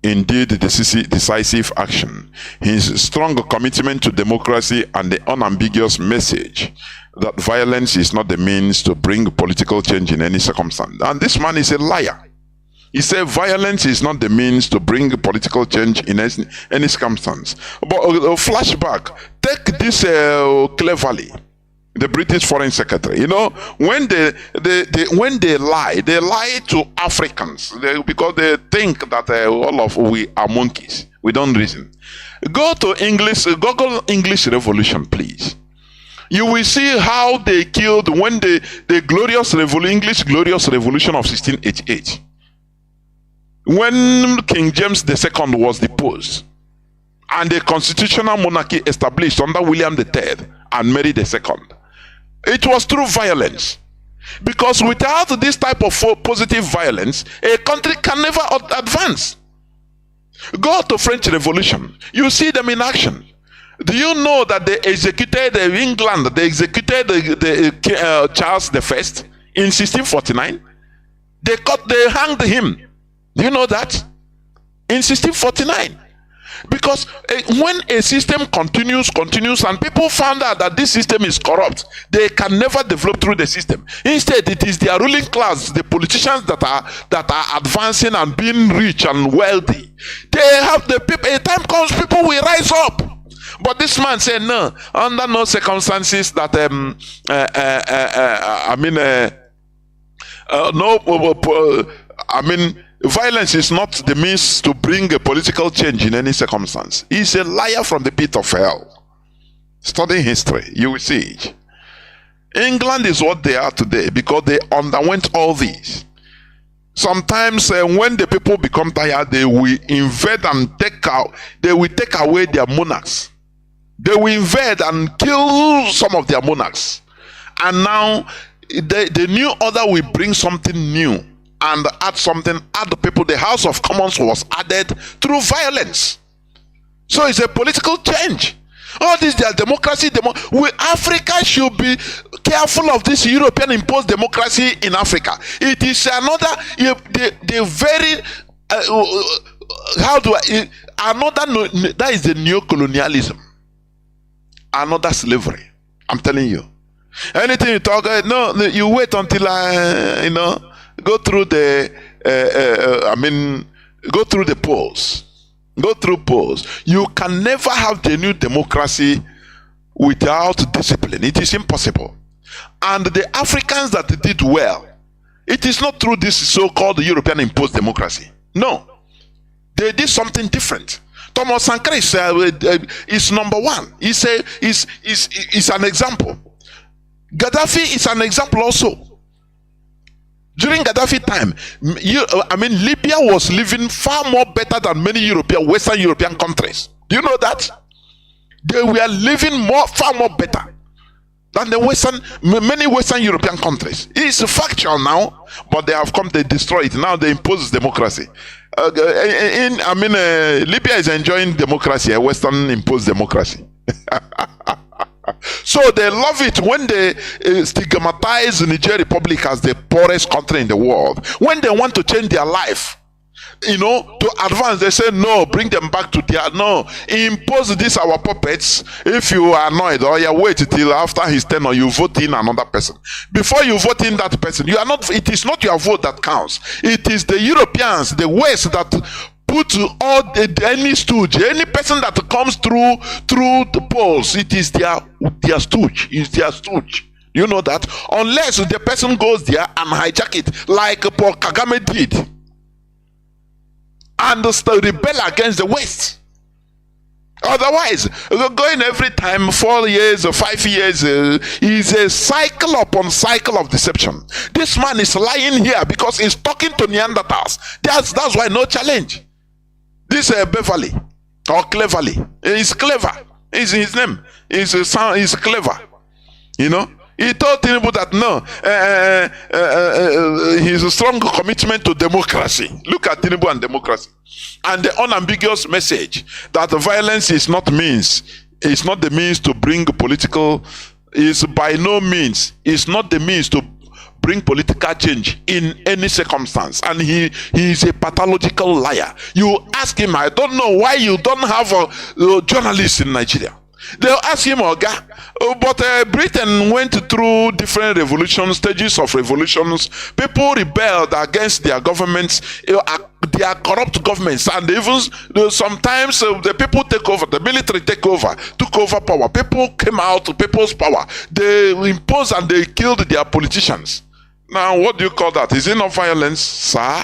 indeed decisive action, his strong commitment to democracy and the unambiguous message that violence is not the means to bring political change in any circumstance. And this man is a liar. He said violence is not the means to bring political change in any circumstance. But flashback, take this cleverly. The British Foreign Secretary, you know, when they lie to Africans because they think that all of we are monkeys. We don't reason. Go to Google English Revolution, please. You will see how they killed when the English glorious revolution of 1688. When King James II was deposed and the constitutional monarchy established under William III and Mary II, it was through violence. Because without this type of positive violence, a country can never advance. Go to French Revolution. You see them in action. Do you know that they executed England? They executed Charles I in 1649. They hanged him. Do you know that? In 1649. Because when a system continues and people found out that this system is corrupt, they can never develop through the system. Instead, it is their ruling class, the politicians that are advancing and being rich and wealthy. They have the people. A time comes, people will rise up. But this man said no, under no circumstances that violence is not the means to bring a political change in any circumstance. He's a liar from the pit of hell. Study history, you will see it. England is what they are today because they underwent all these. Sometimes when the people become tired, they will invade and they will take away their monarchs. They will invade and kill some of their monarchs. And now the new order will bring something new and add the people. The House of Commons was added through violence. So it's a political change. All this, their democracy. Africa should be careful of this European imposed democracy in Africa. It is another, that is the neo-colonialism. Another slavery. I'm telling you. Anything you talk, no, you wait until go through the, go through the polls. Go through polls. You can never have the new democracy without discipline. It is impossible. And the Africans that did well, it is not through this so-called European imposed democracy. No. They did something different. Thomas Sankara is number one. Is an example. Gaddafi is an example also. During Gaddafi time, Libya was living far more better than many Western European countries. Do you know that? They were living far more better than many Western European countries. It's factual now, but they have come to destroy it. Now they impose democracy. Libya is enjoying democracy, a Western imposed democracy. So they love it when they stigmatize the Niger Republic as the poorest country in the world. When they want to change their life, to advance, they say no, bring them back to impose this our puppets. If you are annoyed, or you wait till after his tenure, you vote in another person. Before you vote in that person, it is not your vote that counts. It is the Europeans, the West, that put any stooge, any person that comes through the polls, it is their stooge. It's their stooge. You know that? Unless the person goes there and hijack it, like Paul Kagame did, and rebel against the West. Otherwise, going every time 4 years or 5 years is a cycle upon cycle of deception. This man is lying here because he's talking to Neanderthals. That's why no challenge. This Beverly or Cleverly is clever. Is his name? Is clever. He told Tinubu that his strong commitment to democracy. Look at Tinubu and democracy. And the unambiguous message that violence is not the means to bring political, is by no means, is not the means to bring political change in any circumstance. And he is a pathological liar. You ask him, I don't know why you don't have a journalist in Nigeria. They'll ask him, Oga, but Britain went through different revolutions, stages of revolutions. People rebelled against their governments, their corrupt governments, and even sometimes the people take over, the military took over power. People came out to people's power. They imposed and they killed their politicians. Now, what do you call that? Is it not violence, sir?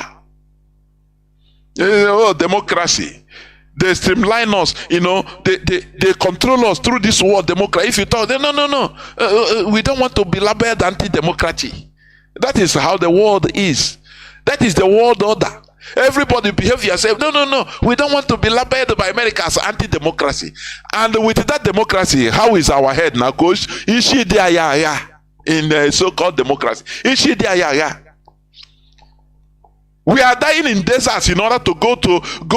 Democracy. They streamline us, they control us through this word democracy. If you talk, no, we don't want to be labeled anti-democracy. That is how the world is. That is the world order. Everybody behave yourself. No, we don't want to be labeled by America as anti-democracy. And with that democracy, how is our head now, coach? Is she there, yeah, in the so-called democracy? Is she there, yeah? We are dying in deserts in order to go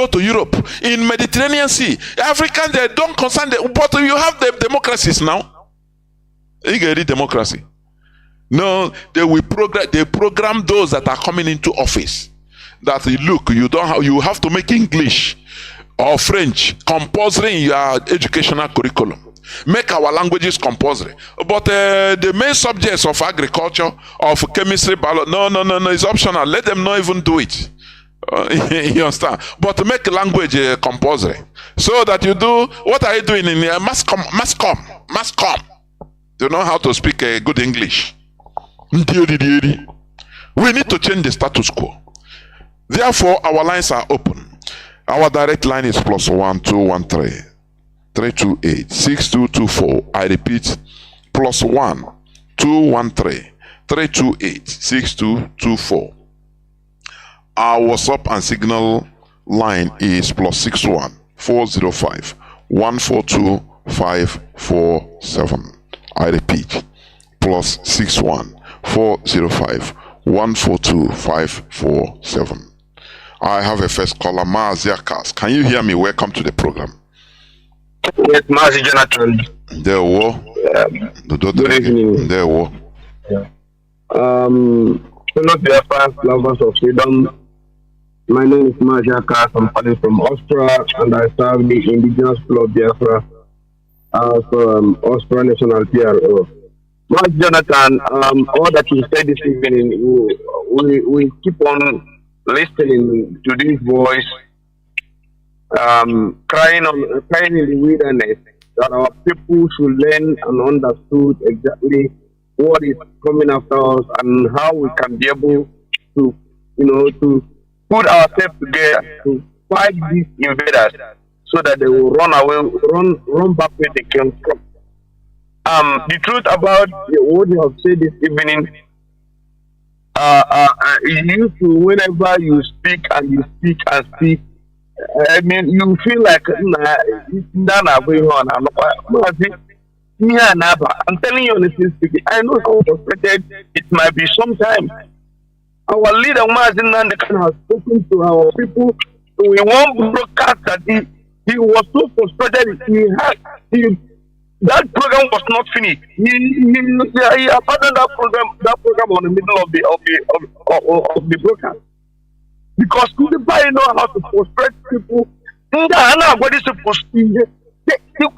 to Europe. In Mediterranean Sea, Africans, they don't concern them, but you have the democracies now. You get it, democracy. No, they program those that are coming into office. That look, you have to make English or French compulsory in your educational curriculum. Make our languages compulsory. But the main subjects of agriculture, of chemistry, biology, no, it's optional. Let them not even do it. You understand? But make language compulsory. So that you do, what are you doing in mass comm? You know how to speak good English. We need to change the status quo. Therefore, our lines are open. Our direct line is +1 213 328 6224. I repeat, +1 213 328 6224. Our WhatsApp and Signal line is +61 405 142 547. I repeat, +61 405 142 547. I have a first caller, Mazi. Can you hear me? Welcome to the program. Yes, Mazi Jonathan. There we Good evening. There we Fellow Biafra lovers of freedom. My name is Mazi. I'm calling from Austria, and I serve the indigenous people of Biafra from Austria National PRO. Mazi Jonathan, all that you said this evening, we keep on listening to this voice crying in the wilderness, that our people should learn and understood exactly what is coming after us and how we can be able to, to put ourselves together to fight these invaders so that they will run away, run back where they came from. The truth about what you have said this evening, you to whenever you speak and you speak and speak, I mean, you feel like going on. I'm telling you honestly speaking, I know how frustrated it might be sometimes. Our leader Mazi Nnamdi has spoken to our people. We want broadcast that he was so frustrated. That program was not finished. He abandoned that program on the middle of the broadcast. Because nobody know how to frustrate people. What is supposed to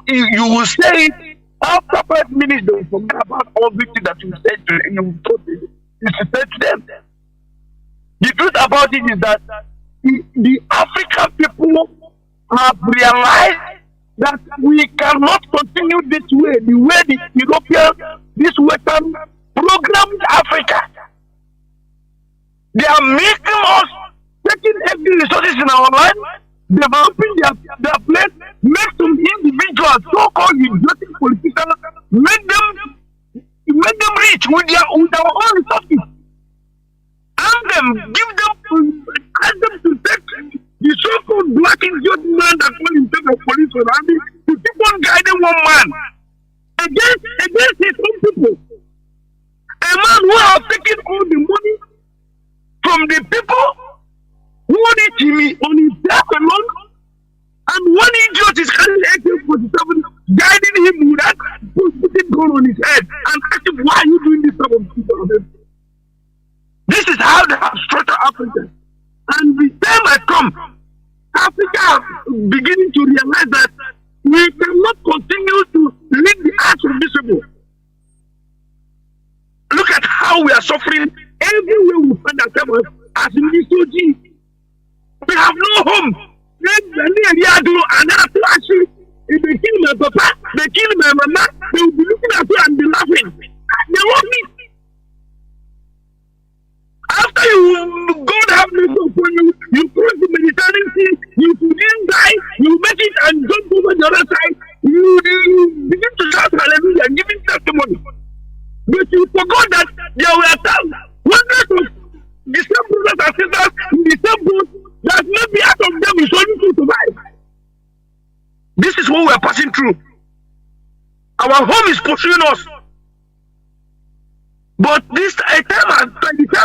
you will say it after 5 minutes, they will forget about all the things that you said to them. The truth about it is that the African people have realized that we cannot continue this way, the way the European, this Western programmed Africa. They are making us taking every resources in our life, developing their place, make some individuals, so-called idiotic politicians, make them rich with our own resources. And give them, ask them to take the so-called black idiot man that call himself a police army to keep on guiding one man against his own people. A man who has taken all the money from the people who wanted him on his death alone, and one idiot is carrying AK-47 guiding him without putting gun on his head and asking, why are you doing this type of thing? This is how they have structured Africa. And the time has come, Africa is beginning to realize that we cannot continue to lead the acts of these people. Look at how we are suffering everywhere we find ourselves as in this OG. We have no home. If they kill my papa, they kill my mama, they will be looking at you and be laughing. They won't meet. After you God have mercy upon you, you cross the Mediterranean Sea, you didn't die, you make it and jump over the other side, you begin to shout hallelujah, giving testimony. But you forgot that there were hundreds of the same brothers and sisters in the same boat that maybe out of them is only to survive. This is what we are passing through. Our home is pursuing us. But the time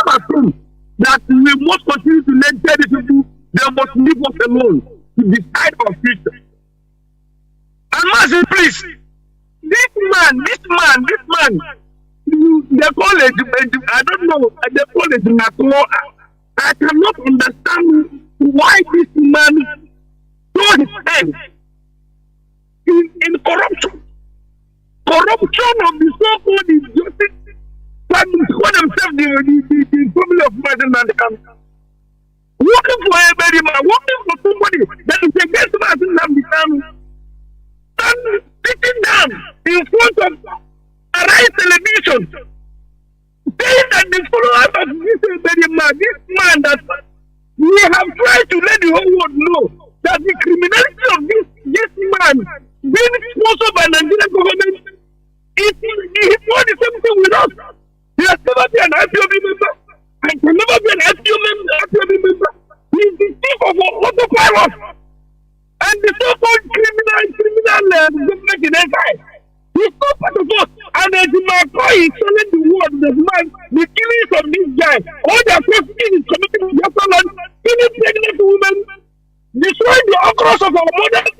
has come that we must continue to let the people, they must leave us alone to decide our future. And Mazi, please, this man, they call it, I don't know, they call it Nato. I cannot understand why this man saw his hand in corruption. Corruption of the so-called injustice. Call themselves the family of Mazi Nnamdi. Working for everybody, man, working for somebody that is against Mazi Nnamdi. And sitting down in front of Arise television, saying that the followers of this man that we have tried to let the whole world know that the criminality of this man being sponsored by Nigerian government is not the same thing with us. He has never been an IPOB member. I can never be an IPOB member. He is the chief of autopilot. And the so-called criminal government in exile. He's not part of us. And as my boy is telling the world, the killings of this guy, all the atrocities is committing in Biafra land, killing pregnant women, destroying the across of our mothers,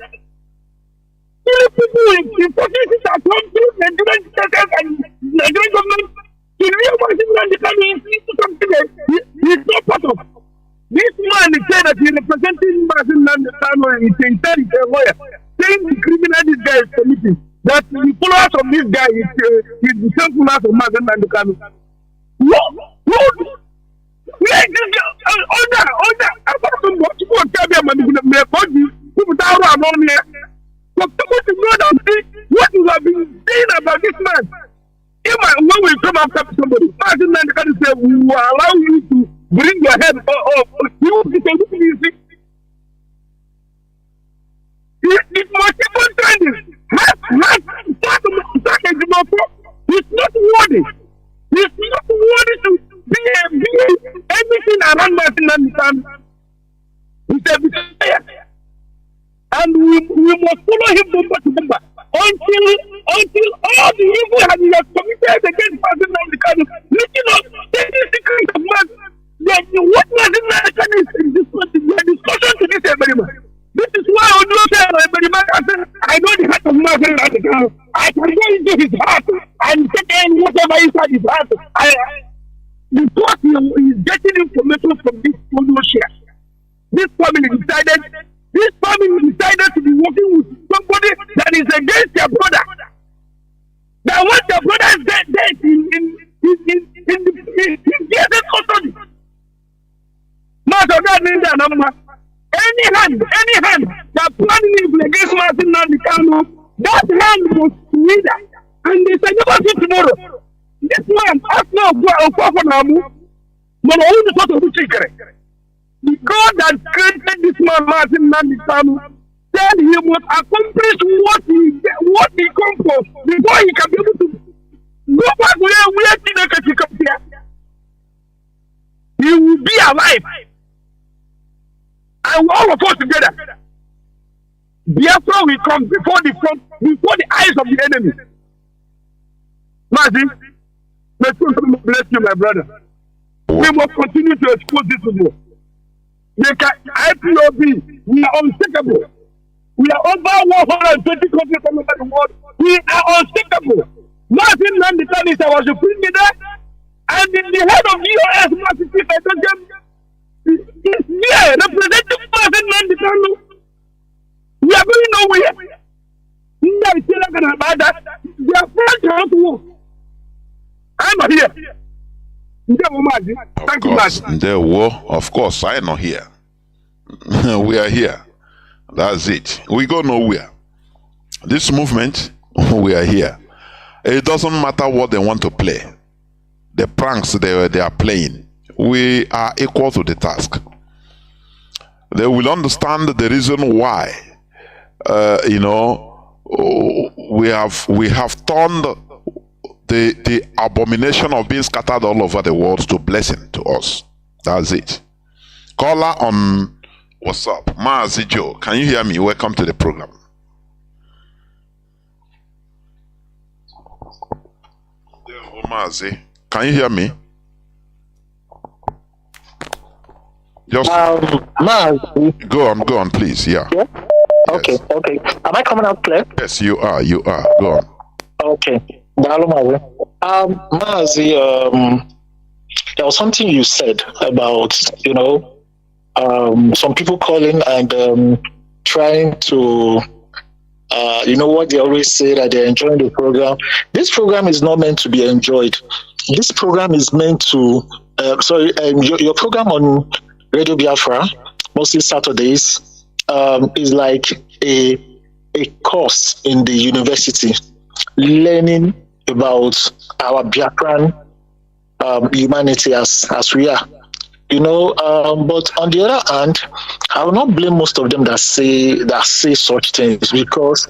killing people in facilities at home, killing Nigerian citizens and Nigerian government. To real Mazi Nnamdi is something that he's not part of. This man is saying that he's representing Mazi Nnamdi, he's a lawyer, saying the criminal this guy is committing. That the followers of this guy is the same followers of Mazi Nnamdi. Where is this guy? Order. Apart from what you want to tell me, we will allow you to bring your head up. You will be easy. It's multiple trending. It's not worthy. It's not worthy to be everything around Martin and it's a betrayal. And we must follow him bumper to bumper until all the evil has been committed against Martin and Kanu. Looking up, taking the kind of man. Then what Martin and Kanu is in discussion to this everybody. This is why I do say I know the heart of Martin and Kanu. I can go into his heart and take in whatever inside his heart. Because he is getting information from this photo share. This family decided to be working with somebody that is against their brother. That when their brother is dead in the custody. Not of that means that any hand that planning evil against Martin and Kanu, that hand was wither. And they say, never see tomorrow. This man, ask now, go for Namu. The God that created this man, Martin Kanu, said he must accomplish what he come for before he can be able to go back where Chineke comes here. He will be alive. And all of us together. Biafra will come before the eyes of the enemy. Mazi, may God bless you, my brother. We must continue to expose this people. IPOB, we are unsinkable. We are over 120 countries all over the world. We are unsinkable. Martin Nnamdi is our supreme leader, and in the head of US, Martin is here, representing Martin Nnamdi. We are going nowhere. They are French house war. I'm here. Thank you, Mazi. Of course, I am not here. We are here. That's it. We go nowhere. This movement, we are here. It doesn't matter what they want to play. The pranks they are playing. We are equal to the task. They will understand the reason why. We have turned the abomination of being scattered all over the world to blessing to us. That's it. Caller on what's up? Mazi Joe, can you hear me? Welcome to the program. Mazi, can you hear me? Just Mazi. Go on, please. Yeah. Yeah? Okay. Am I coming out clear? Yes, you are. Go on. Okay. Mazi, there was something you said about, some people calling and trying to, what they always say, that they're enjoying the program. This program is not meant to be enjoyed. This program is meant to, your program on Radio Biafra, mostly Saturdays, is like a course in the university, learning about our Biafran humanity as we are. But on the other hand, I will not blame most of them that say such things, because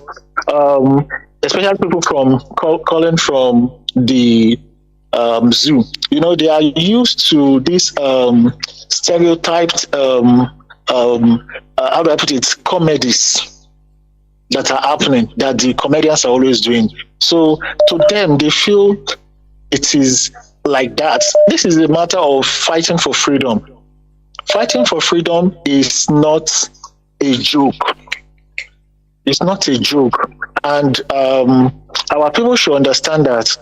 especially people calling from the zoo, they are used to this stereotyped how do I put it, comedies that are happening, that the comedians are always doing. So to them, they feel it is like that. This is a matter of fighting for freedom. Fighting for freedom is not a joke. It's not a joke. And our people should understand that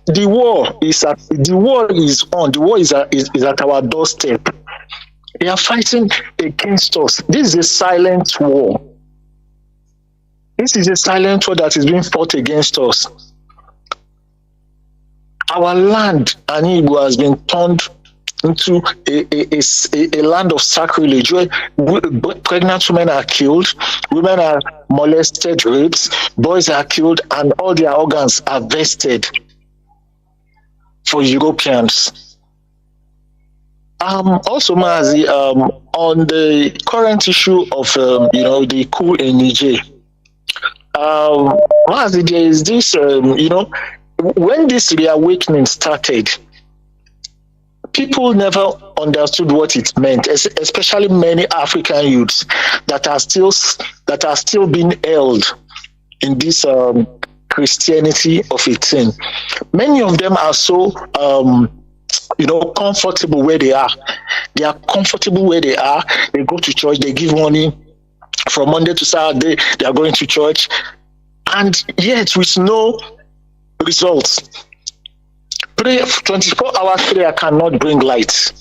the war is on. The war is at our doorstep. They are fighting against us. This is a silent war. This is a silent war that is being fought against us. Our land, Anigo, has been turned into a land of sacrilege where pregnant women are killed, women are molested, raped, boys are killed, and all their organs are vested for Europeans. Also, Mazi, on the current issue of the coup in Niger, Mazi, there is this when this reawakening started, people never understood what it meant, especially many African youths that are still being held in this Christianity of a thing. Many of them are so comfortable where they are. They are comfortable where they are. They go to church, they give money from Monday to Saturday, they are going to church, and yet with no results. 24 hours prayer cannot bring light.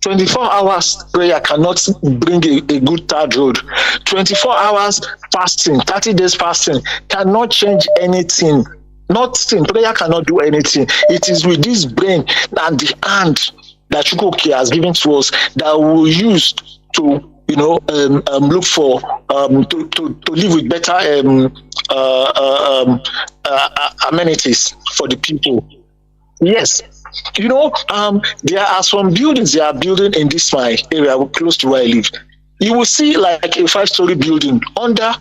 24 hours prayer cannot bring a good third road. 24 hours fasting, 30 days fasting cannot change anything. Nothing. Prayer cannot do anything. It is with this brain and the hand that Chukwuka has given to us that we will use to look for to live with better amenities for the people. Yes, there are some buildings they are building in this my area close to where I live. You will see like a 5-story building under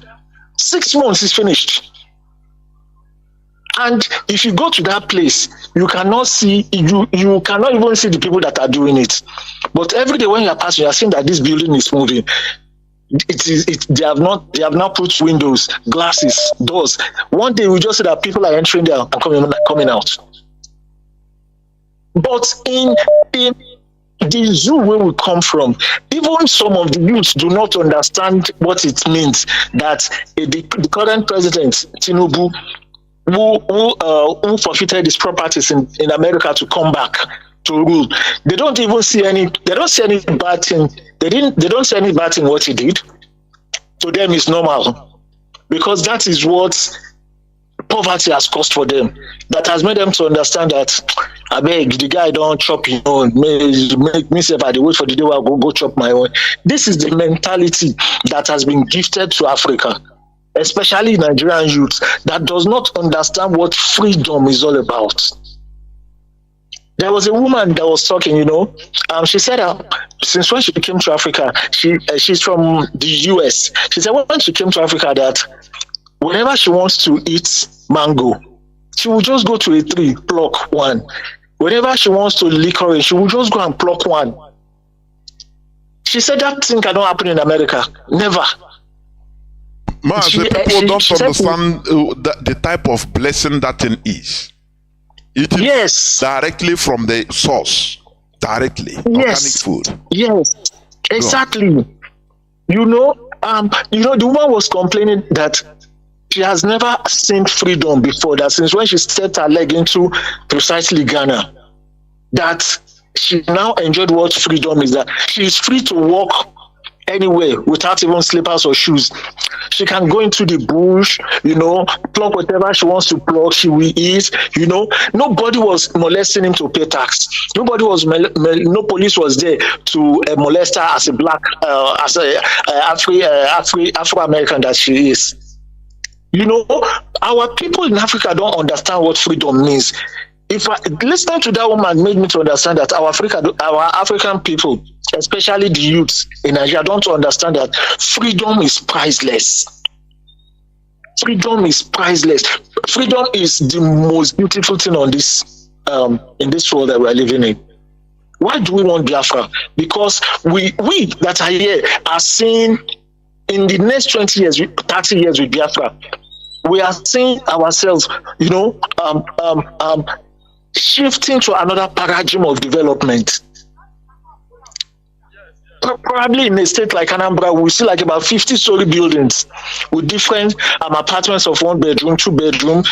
6 months is finished. And if you go to that place, you cannot see you cannot even see the people that are doing it. But every day when you are passing, you are seeing that this building is moving. They have not put windows, glasses, doors. One day we just see that people are entering there and coming out. But in the zoo where we come from, even some of the youths do not understand what it means that the current president Tinubu, who forfeited his properties in America to come back to rule, they don't see any bad thing. They don't see any bad thing what he did. To them it's normal, because that is what poverty has cost for them. That has made them to understand that I beg the guy don't chop his own. Make me say I wait for the day I go chop my own. This is the mentality that has been gifted to Africa, especially Nigerian youth, that does not understand what freedom is all about. There was a woman that was talking, she said since when she came to Africa, she's from the US. She said when she came to Africa that whenever she wants to eat mango, she will just go to a tree, pluck one. Whenever she wants to licorice, she will just go and pluck one. She said that thing cannot happen in America. Never. Mazi, people don't understand the type of blessing that thing is. It is directly from the source. Directly. Yes. Organic food. Yes. Exactly. The woman was complaining that she has never seen freedom before, that since when she set her leg into precisely Ghana, that she now enjoyed what freedom is, that she is free to walk anywhere without even slippers or shoes. She can go into the bush, pluck whatever she wants to pluck, she will eat, Nobody was molesting him to pay tax. No police was there to molest her as a black, as a Afro-American that she is. Our people in Africa don't understand what freedom means. If I listening to that woman made me to understand that our African people, especially the youths in Nigeria, don't understand that freedom is priceless. Freedom is priceless. Freedom is the most beautiful thing on this in this world that we're living in. Why do we want Biafra? Because we that are here are seeing in the next 20 years, 30 years with Biafra, we are seeing ourselves, shifting to another paradigm of development. Probably in a state like Anambra, we see like about 50-story buildings with different apartments of 1 bedroom, 2 bedroom,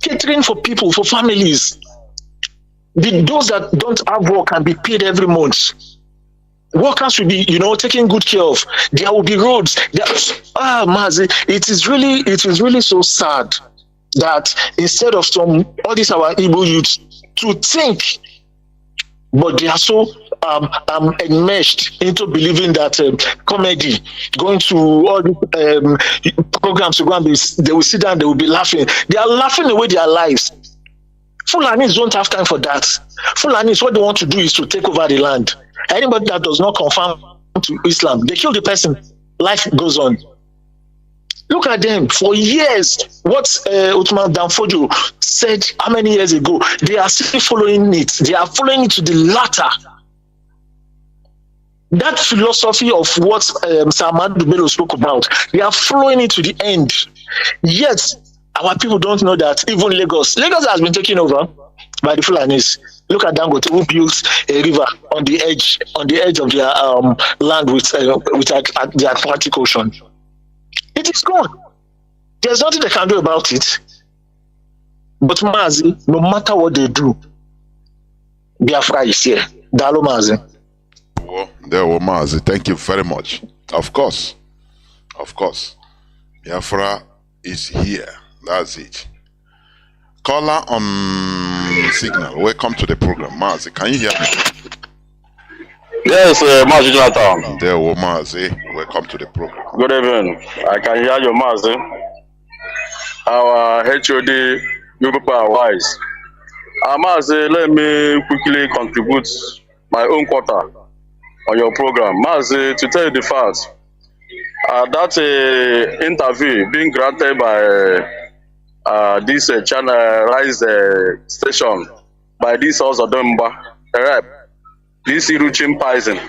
catering for people, for families. Those that don't have work can be paid every month. Workers will be, taken good care of. There will be roads. Mazi, it is really so sad that instead of all these our Igbo youths to think, but they are so enmeshed into believing that comedy, going to all these programs, they will sit down, they will be laughing. They are laughing away their lives. Fulanis don't have time for that. Fulanis, what they want to do is to take over the land. Anybody that does not conform to Islam, they kill the person. Life goes on. Look at them for years. What Uthman Danfodio said how many years ago? They are still following it. They are following it to the latter. That philosophy of what Ahmadu Bello spoke about, they are following it to the end. Yet, our people don't know that even Lagos has been taken over by the Fulanis. Look at Dangote, who built a river on the edge of their land with the Atlantic Ocean. It is gone. There's nothing they can do about it. But Mazi, no matter what they do, Biafra is here. Dalo Mazi. Well, there were Mazi. Thank you very much. Of course. Biafra is here. That's it. Caller on signal. Welcome to the program. Mazi, can you hear me? Yes, Mazi Jonathan. There were Mazi. Welcome to the program. Good evening. I can hear you, Mazi. Our HOD, you people are wise. Mazi, let me quickly contribute my own quarter on your program. Mazi, to tell you the fact, that interview being granted by this channel Rise station by this HAUSA-SERVICE rep, this Iruchin Poison,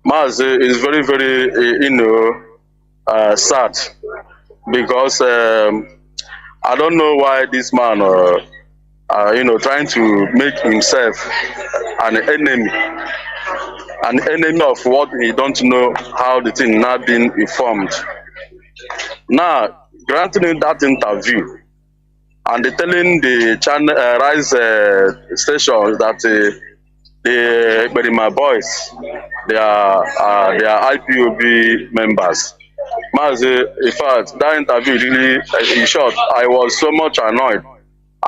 Mazi is very, very, sad because I don't know why this man, trying to make himself an enemy of what he don't know how the thing now been informed. Now, granting him that interview and telling the channel Rise station that my boys, they are IPOB members. Mazi, in fact, that interview really, in short, I was so much annoyed.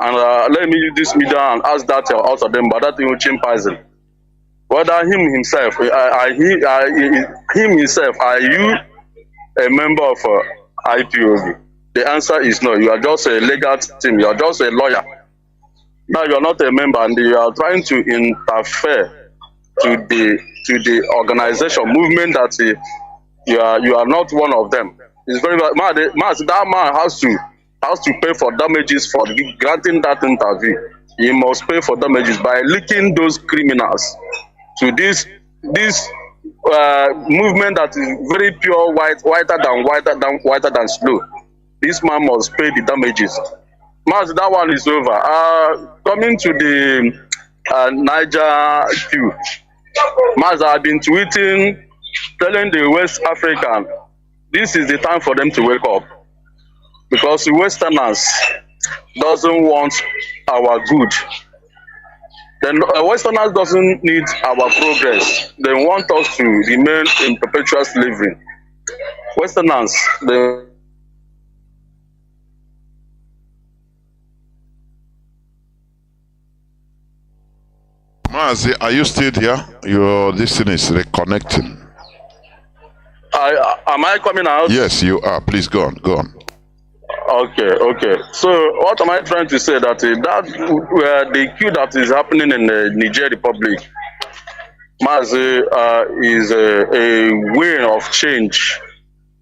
And let me use this media and ask that out of them, but that Iruchin Poison, whether him himself, are you a member of IPOB? The answer is no. You are just a legal team. You are just a lawyer. Now you are not a member, and you are trying to interfere to the organization movement that you are not one of them. It's very bad. That man has to pay for damages for granting that interview. He must pay for damages by linking those criminals to this movement that is very pure whiter than snow. This man must pay the damages. Mazi, that one is over. Coming to the Niger queue, Mazi, I've been tweeting, telling the West African, this is the time for them to wake up, because the Westerners doesn't want our good. The Westerners doesn't need our progress. They want us to remain in perpetual slavery. Westerners, they Mazi, are you still there? Your listening is reconnecting. Am I coming out? Yes, you are. Please go on. Okay. So what am I trying to say? That the queue that is happening in the Niger Republic, Mazi, is a way of change,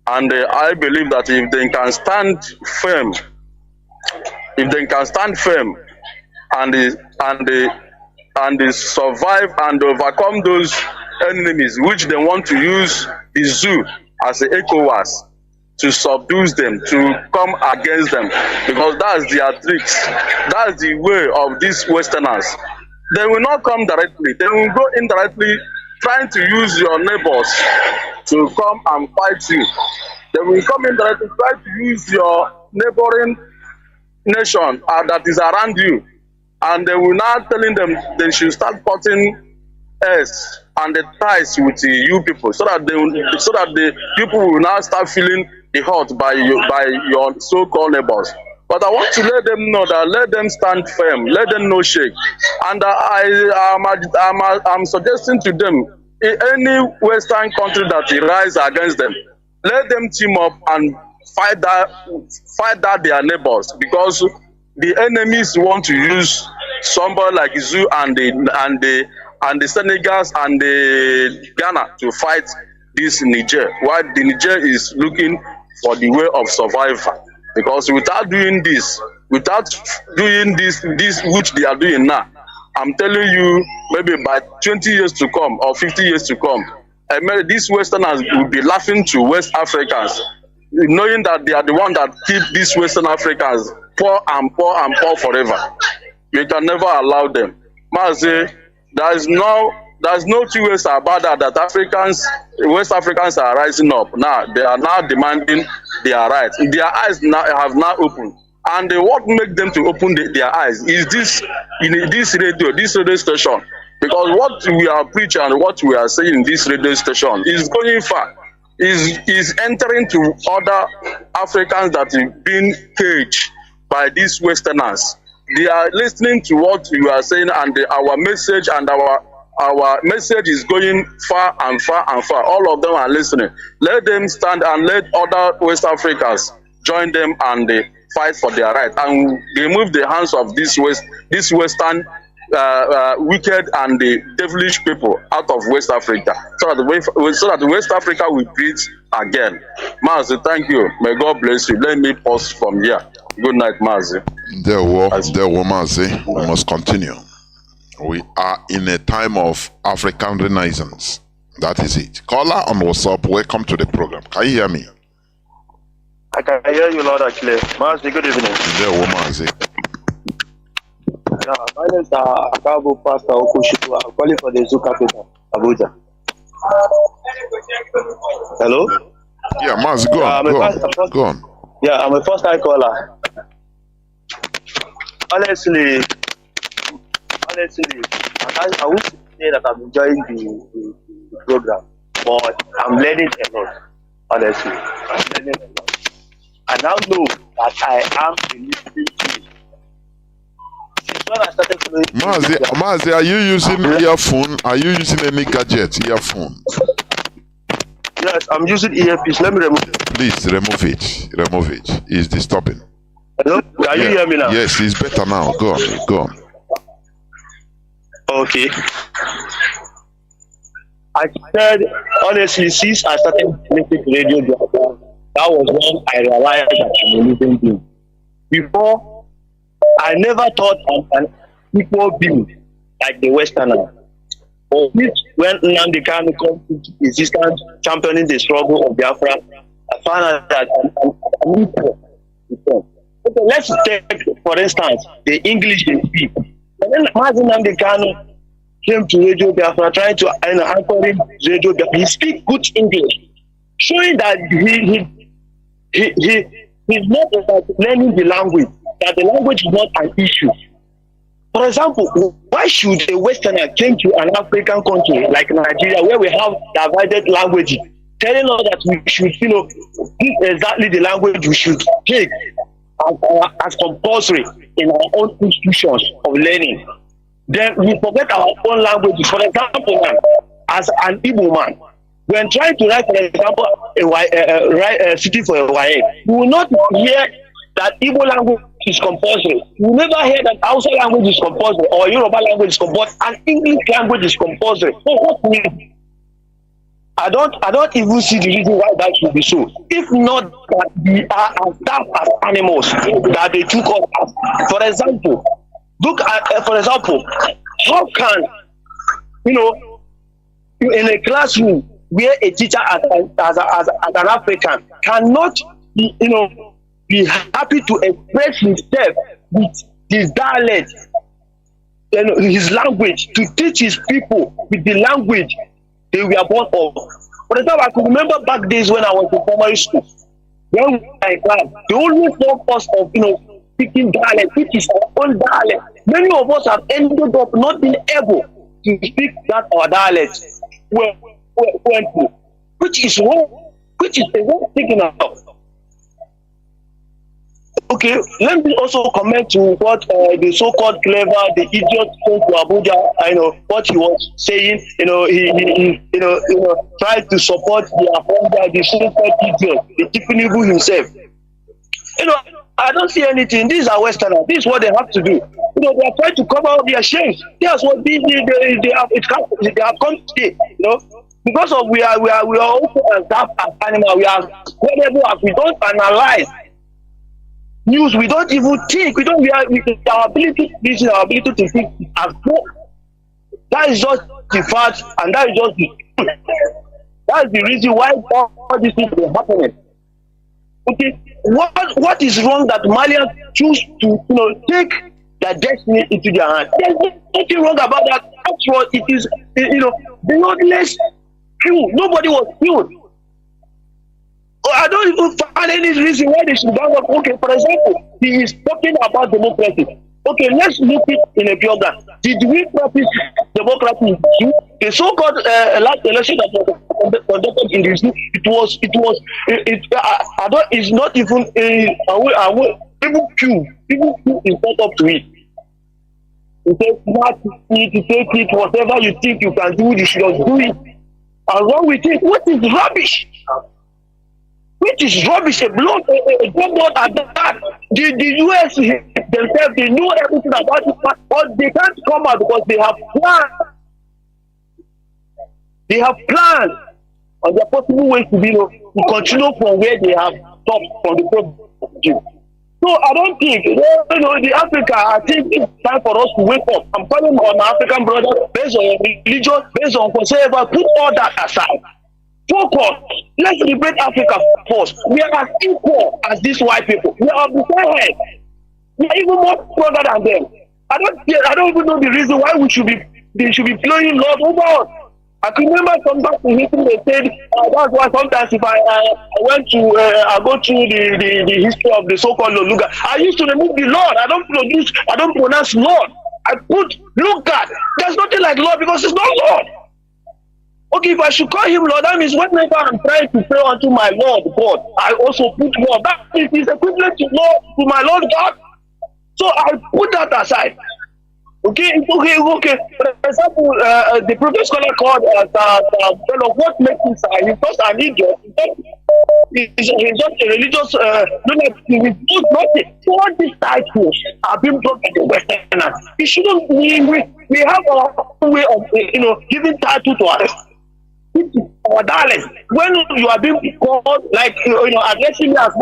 and I believe that if they can stand firm, and they survive and overcome those enemies which they want to use the zoo as a ECOWAS to subdue them, to come against them, because that's their tricks. That's the way of these Westerners. They will not come directly. They will go indirectly, trying to use your neighbors to come and fight you. They will come indirectly, try to use your neighboring nation that is around you, and they will now telling them they should start cutting us and the ties with you people, so that the people will now start feeling the hurt by your so-called neighbors. But I want to let them know that let them stand firm, let them no shake. And I'm suggesting to them, in any Western country that rise against them, let them team up and fight that their neighbors, because the enemies want to use somebody like Zoo and the Senegals and the Ghana to fight this Niger, while the Niger is looking for the way of survival. Because without doing this which they are doing now, I'm telling you, maybe by 20 years to come or 50 years to come, these Westerners will be laughing to West Africans, knowing that they are the ones that keep these Western Africans poor and poor and poor forever. We can never allow them. Mazi, there's no two ways about that West Africans are rising up. Now they are now demanding their rights. Their eyes have now opened. And what makes them to open their eyes is this radio station. Because what we are preaching and what we are saying in this radio station is going far. Is entering to other Africans that have been caged by these Westerners. They are listening to what you are saying, and our message is going far and far and far. All of them are listening. Let them stand and let other West Africans join them and fight for their right, and remove the hands of this Western wicked and the devilish people out of West Africa, so that West Africa will breathe again. Mazi, thank you. May God bless you. Let me pause from here. Good night, Mazi. There were Mazi. We must continue. We are in a time of African Renaissance. That is it. Caller on WhatsApp, welcome to the program. Can you hear me? I can hear you loud and clear. Mazi, good evening. There were Mazi. Yeah, my name is Akabo Pastor Okushiku. I'm calling for the Zoo Capital, Abuja. Hello? Yeah, Mazi, go on. Yeah, I'm a first-time caller. Honestly, I would say that I'm enjoying the program, but I'm learning a lot. Honestly, I'm learning a lot. I now know that I am listening to it. When I started following Mazi, are you using earphone? Are you using any gadget, earphone? Yes, I'm using earpiece. Let me remove it. Please remove it. It's disturbing. Hello? Can you hear me now? Yes, it's better now. Go on. Okay. I said, honestly, since I started listening to radio, that was when I realized that I'm a living being. Before, I never thought of an equal being like the Westerner. But when Nnamdi Kanu comes into existence, championing the struggle of Biafra, I found out that I'm equal. Okay, let's take, for instance, the English they speak. And then Mazi Nnamdi Kanu came to Radio Biafra, trying to anchor him Radio Biafra. He speaks good English, showing that he's not about learning the language, that the language is not an issue. For example, why should a Westerner came to an African country like Nigeria, where we have divided languages, telling us that we should, this exactly the language we should take as compulsory in our own institutions of learning? Then we forget our own language. For example, as an Igbo man, when trying to write, for example, a city for a YA, you will not hear that Igbo language is compulsory. You will never hear that Hausa language is compulsory or Yoruba language is compulsory and English language is compulsory. So what means? I don't even see the reason why that should be so. If not that we are as tough as animals that they took us as. For example, look at how can in a classroom where a teacher as an African cannot be happy to express himself with his dialect, his language, to teach his people with the language they were born of. For example, I could remember back days when I was in primary school, when we were in class, they always taught us of speaking dialect, which is our own dialect. Many of us have ended up not being able to speak that our dialect, which is wrong, which is a wrong thinking of. Okay, let me also comment to what the so-called clever, the idiot spoke to Abuja. What he was saying. He tried to support the so-called idiot, the Chinedu himself. I don't see anything. These are Westerners. This is what they have to do. They are trying to cover up their shames. That's what they have come to say. Because of we are also as daft as animal. We are credible as we don't analyze news. We don't even think. Our ability. This is our ability to think as well. That is just the fact, and that is just that's the reason why all these things are happening. Okay, what is wrong that Malians choose to take their destiny into their hands? There's nothing wrong about that. That's what it is. Bloodless kill. Nobody was killed. I don't even find any reason why they should bang up. Okay, for example, he is talking about democracy. Okay, let's look it in a biography. Did we practice democracy? The so-called last election that was conducted in this, it's not even people is not up to it. You say smart, you take it, whatever you think you can do, you should do it. And when we think, what is rubbish? Which is rubbish, a blood at that. The US themselves, they know everything about it, but they can't come out because they have plans. They have plans on the possible ways to continue from where they have stopped from the problem. So I don't think, the Africa, I think it's time for us to wake up. I'm calling on my African brothers based on religion, based on whatsoever, put all that aside. Focus. Let's liberate Africa first. We are as equal as these white people. We are of the same head. We are even more stronger than them. I don't even know the reason why they should be playing Lord over us. I can remember sometimes in history they said that's why sometimes if I go through the history of the so-called Loluga, I used to remove the Lord. I don't pronounce Lord. I put look at. There's nothing like Lord because it's not Lord. Okay, if I should call him Lord, that means whenever I'm trying to pray unto my Lord God, I also put Lord. That is equivalent to Lord, to my Lord God. So I put that aside. Okay. For example, the previous scholar called what makes him he's just an idiot. He's just a religious nothing. So all these titles are being brought by the Westerners. We shouldn't we have our own way of giving title to others. Our darling, when you are being called like addressing me as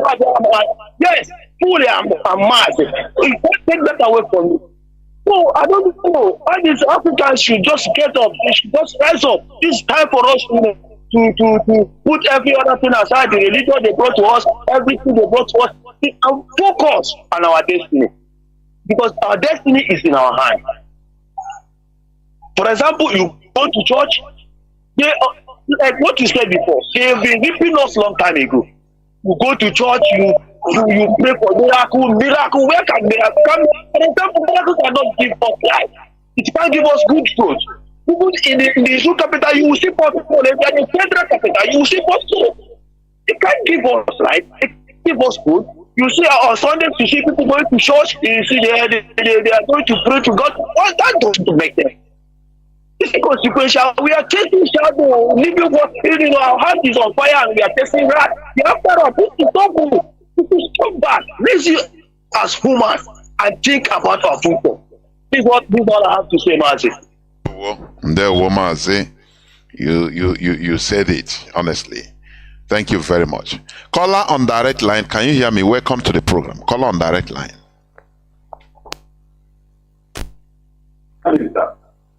yes, fully I'm mad. You can't take that away from me. So I don't know why these Africans should just get up. They should just rise up. It's time for us to put every other thing aside. The religion they brought to us, everything they brought to us, and focus on our destiny, because our destiny is in our hands. For example, you go to church. Like what you said before, they've been whipping us long time ago. You go to church, you pray for miracle. Where can miracle come? For example, miracle cannot give us life. It can't give us good fruit. Even in the zoo capital, you will see poor people. In the federal capital, you will see poor people. It can't give us life. It can't give us food. You see on Sundays, you see people going to church. You see they are going to pray to God. What that doesn't make them. It's consequential. We are taking shadow, living what our heart is on fire and we are tasting wrath. After all, this is not good. This is stop that. Raise as humans and think about our future. This is what I have to say, Mazi. There, Mazi, you said it honestly. Thank you very much. Caller on direct line. Can you hear me? Welcome to the program. Caller on direct line.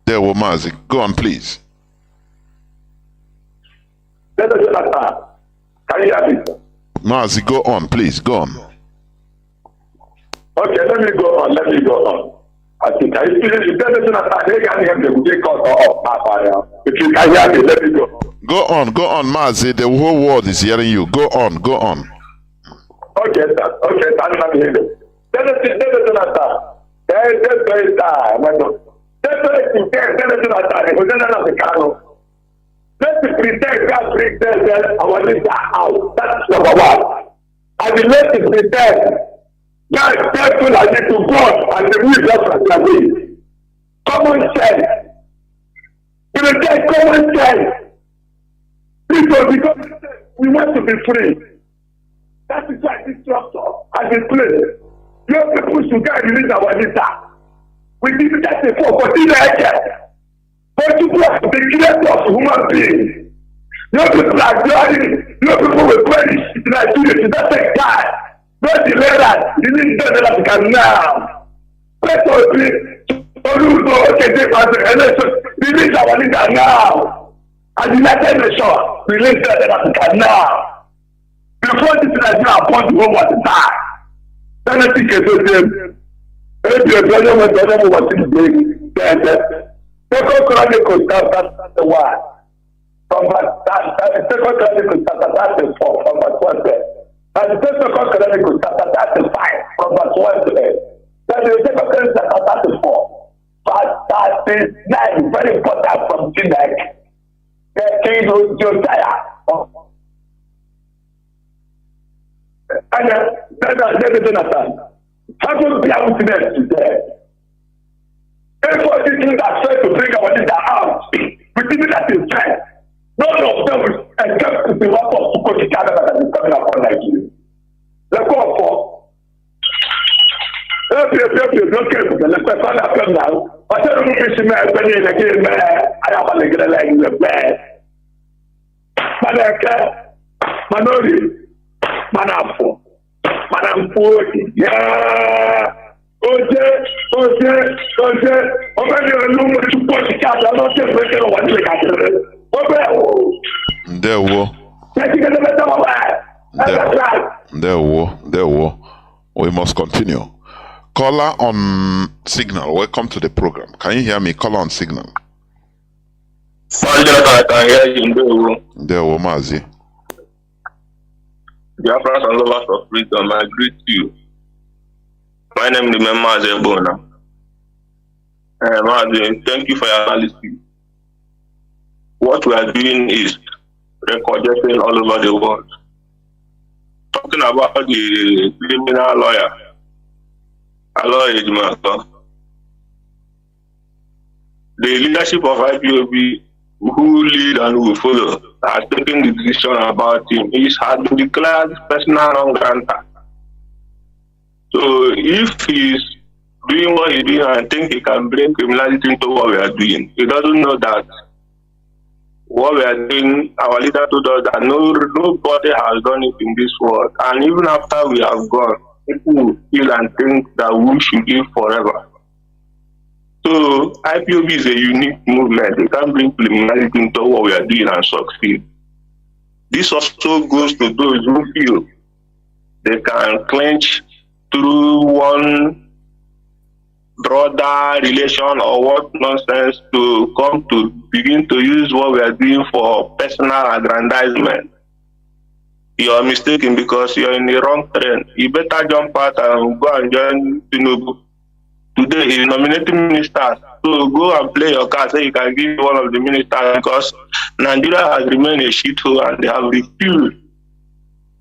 There, Mazi. Go on, please. Can you hear me? Mazi, go on, please. Go on. Okay, let me go on. I think I feel it. If you can hear me, let me go. Go on, Mazi. The whole world is hearing you. Go on. Okay, sir. Let's pretend God pretend our leader out. That's number one. And let's pretend God faithful as it to God and the will of the way. Common sense. Pretend common sense. Because we want to be free. That is why this structure has been placed. Your people should go and release our data. We did that before, but in but people are the creators of human beings. Your people are joining. Your people will perish in Nigeria. It doesn't die. Don't delay that. Release them that can now. Let us be. Release our leader now. And the United Nations, release them that can now. Before this Nigeria upon the whole world to die. Then I think it's the same. Maybe a brother was the other one to bring. Second Chronicles chapter 1. From Second Chronicles chapter 34 from verse 1 there. And the Second Chronicles chapter 35 from verse 1 there. Then the Second Chronicles chapter 34 verse 39 very important from Chinedu. King Josiah. And then Jonathan. How to be a witness today? Therefore, these things are trying to bring our leader out. We think that is fair. None of them will attempt to be one of the Canada that is coming upon Nigeria. Let's go for. Let's find out now. I said, I'm going to be again, I am a little like the best. Manori, Manapo. Madam Forty, yeah. Oje. Ọbẹ̀ ló mú ẹtú pọ̀ sí káàdì ọlọ́sẹ̀ ìgbésẹ̀ wà nílẹ̀ káàkiri. Ọbẹ̀ wò. Ndewo. Ndewo. We must continue. Caller on signal. Welcome to the program. Can you hear me? Caller on signal. I can hear you, Ndewo, Mazi. Biafra and lovers of freedom, I greet you. My name is Mazi. Mazi, thank you for your analysis. What we are doing is recording all over the world. Talking about the criminal lawyer, the leadership of IPOB, who lead and who follow, has taken the decision about him. He has been declared personal non-grantor. So if he's doing what he's doing and think he can bring criminality into what we are doing, he doesn't know that what we are doing, our leader told us that nobody has done it in this world. And even after we have gone, people will feel and think that we should live forever. So IPOB is a unique movement. They can bring criminality into what we are doing and succeed. This also goes to those who feel they can clinch through one broader relation or what nonsense to come to begin to use what we are doing for personal aggrandizement. You are mistaken because you are in the wrong train. You better jump out and go and join Chinedu. Today he is nominating ministers. So go and play your card, say you can give one of the ministers, because Nigeria has remained a shithole and they have refused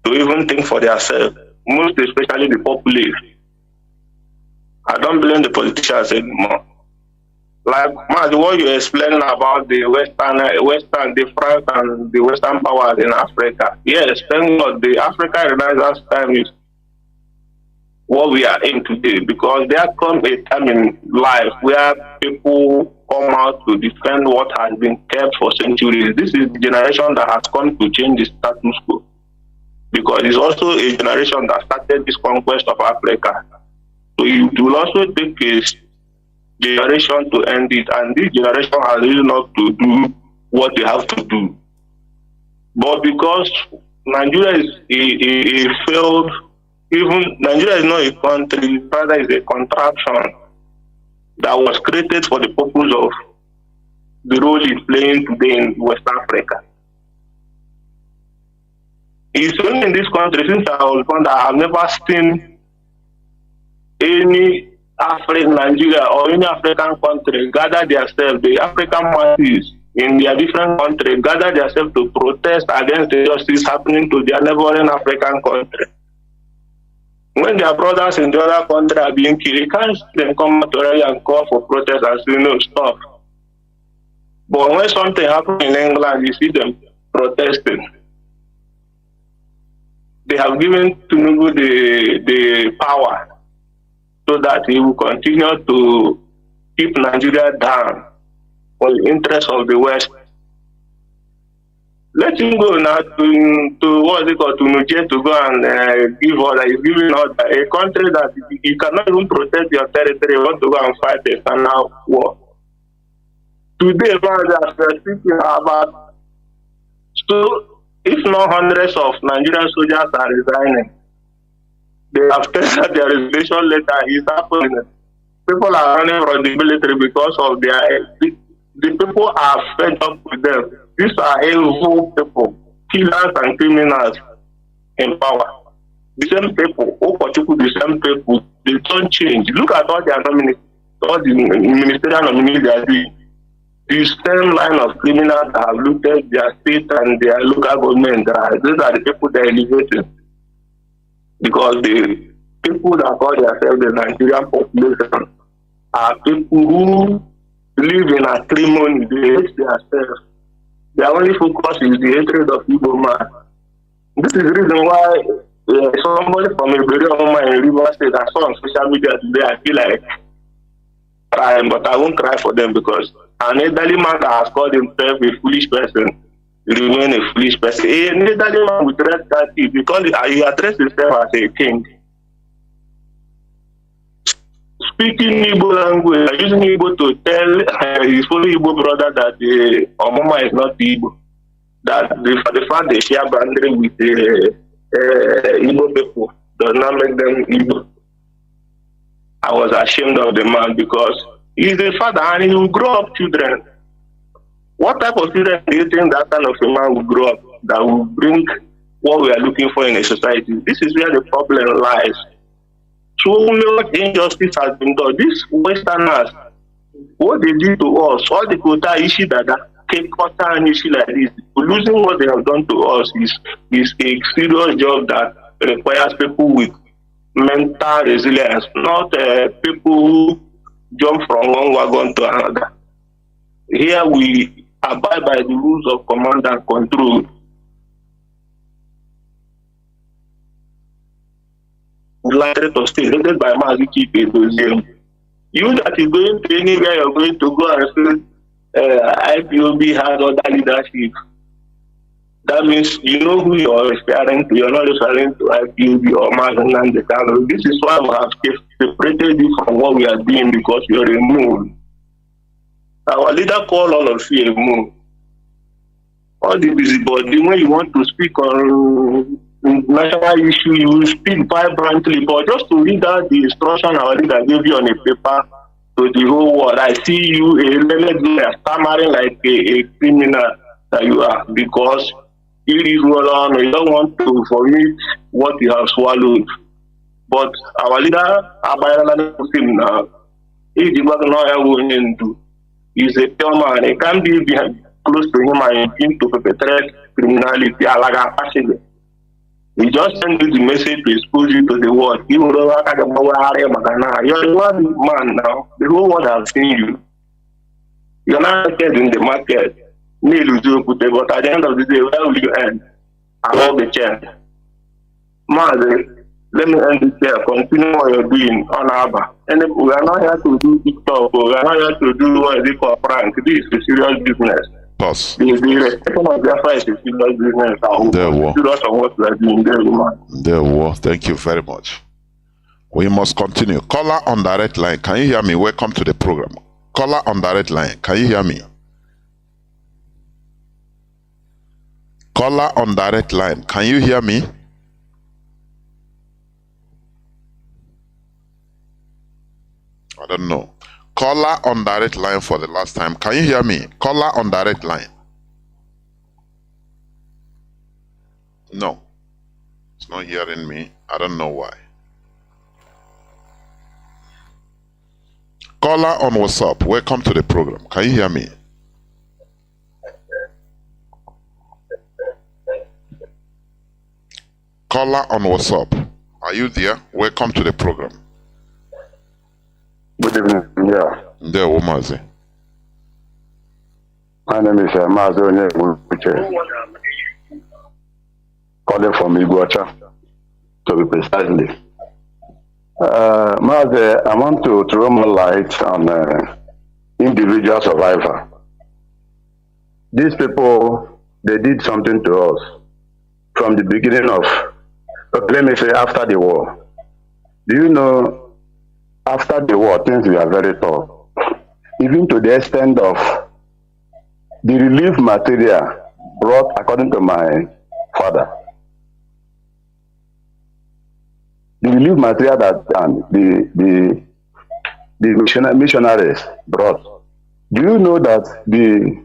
to even think for themselves, most especially the populace. I don't blame the politicians anymore. Like what you explained about the the France and the Western powers in Africa. Yes, thank God the African Renaissance time is what we are in today, because there comes a time in life where people come out to defend what has been kept for centuries. This is the generation that has come to change the status quo, because it's also a generation that started this conquest of Africa. So it will also take a generation to end it, and this generation has really not to do what they have to do. But because Nigeria is a failed, even Nigeria is not a country, rather is a contraction that was created for the purpose of the role it's playing today in West Africa. It's only in this country, since I was born, that I have never seen any African Nigeria or any African country gather themselves, the African masses in their different countries gather themselves to protest against the injustice happening to their neighboring African country. When their brothers in the other country are being killed, you can't see them come out already and call for protest and say, no, stop. But when something happens in England, you see them protesting. they have given Tinubu the power so that he will continue to keep Nigeria down for the interest of the West. Let him go now to what is it called, to Niger, to go and give order. He's giving order. A country that you cannot even protect your territory, you want to go and fight a external war. Today, as we're speaking about, so if not hundreds of Nigerian soldiers are resigning, they have tested their resignation letter. It's happening. People are running from the military because of the people are fed up with them. These are evil people, killers and criminals in power. The same people, the same people, they don't change. Look at all the ministerial nominees they are doing. The same line of criminals that have looted their state and their local government. These are the people they are elevating. Because the people that call themselves the Nigerian population are people who live in acrimony. They hate themselves. Their only focus is the hatred of Igbo man. This is the reason why somebody from a very woman in River State I saw on social media today, I feel like crying, but I won't cry for them because an elderly man that has called himself a foolish person remain a foolish person. An elderly man with red tattoo because he addressed himself as a king. Speaking Igbo language, using Igbo to tell his fellow Igbo brother that the Omoma is not Igbo. That the fact they share boundary with the Igbo people does not make them Igbo. I was ashamed of the man because he's a father and he will grow up children. What type of children do you think that kind of a man will grow up that will bring what we are looking for in a society? This is where the problem lies. So much injustice has been done. These Westerners, what they did to us, all the quota issue that quota and issue like this, losing what they have done to us is a serious job that requires people with mental resilience, not people who jump from one wagon to another. Here we abide by the rules of command and control. Likely to stay rated by Mazi. You that is going to anywhere you're going to go and say IPOB has other leadership. That means you know who you're referring to. You're not referring to IPOB or Nnamdi Kanu. This is why we have separated you from what we are doing because you're removed. Our leader called all of you removed. All the busybody, when you want to speak on national issue, you speak vibrantly, but just to read out the instruction our leader gave you on a paper to the whole world, I see you stammering like a criminal that you are because you don't want to vomit what you have swallowed. But our leader, now, he's a pure man. He can't be close to him and begin to perpetrate criminality. We just send you the message to expose you to the world. You're the one man now. The whole world has seen you. You're not in the market. But at the end of the day, where will you end? I hold the chair. Mazi, let me end this here. Continue what you're doing on Abba. And we are not here to do TikTok. We are not here to do what is it called prank. This is a serious business. Pause. The respect of Biafra is a serious business. There was. Thank you very much. We must continue. Caller on direct line. Can you hear me? Welcome to the program. Caller on direct line. Can you hear me? Caller on direct line. Can you hear me? I don't know. Caller on direct line for the last time. Can you hear me? Caller on direct line. No. It's not hearing me. I don't know why. Caller on WhatsApp. Welcome to the program. Can you hear me? Caller on WhatsApp. Are you there? Welcome to the program. Good evening. Yeah. There, Mazi. My name is Mazi, calling from Iguacha. to be precisely. Mazi, I want to throw more light on individual survivor. These people, they did something to us from the beginning of, let me say, after the war. Do you know, after the war, things were very tough. Even to the extent of the relief material brought, according to my father, the relief material that the missionaries brought. Do you know that the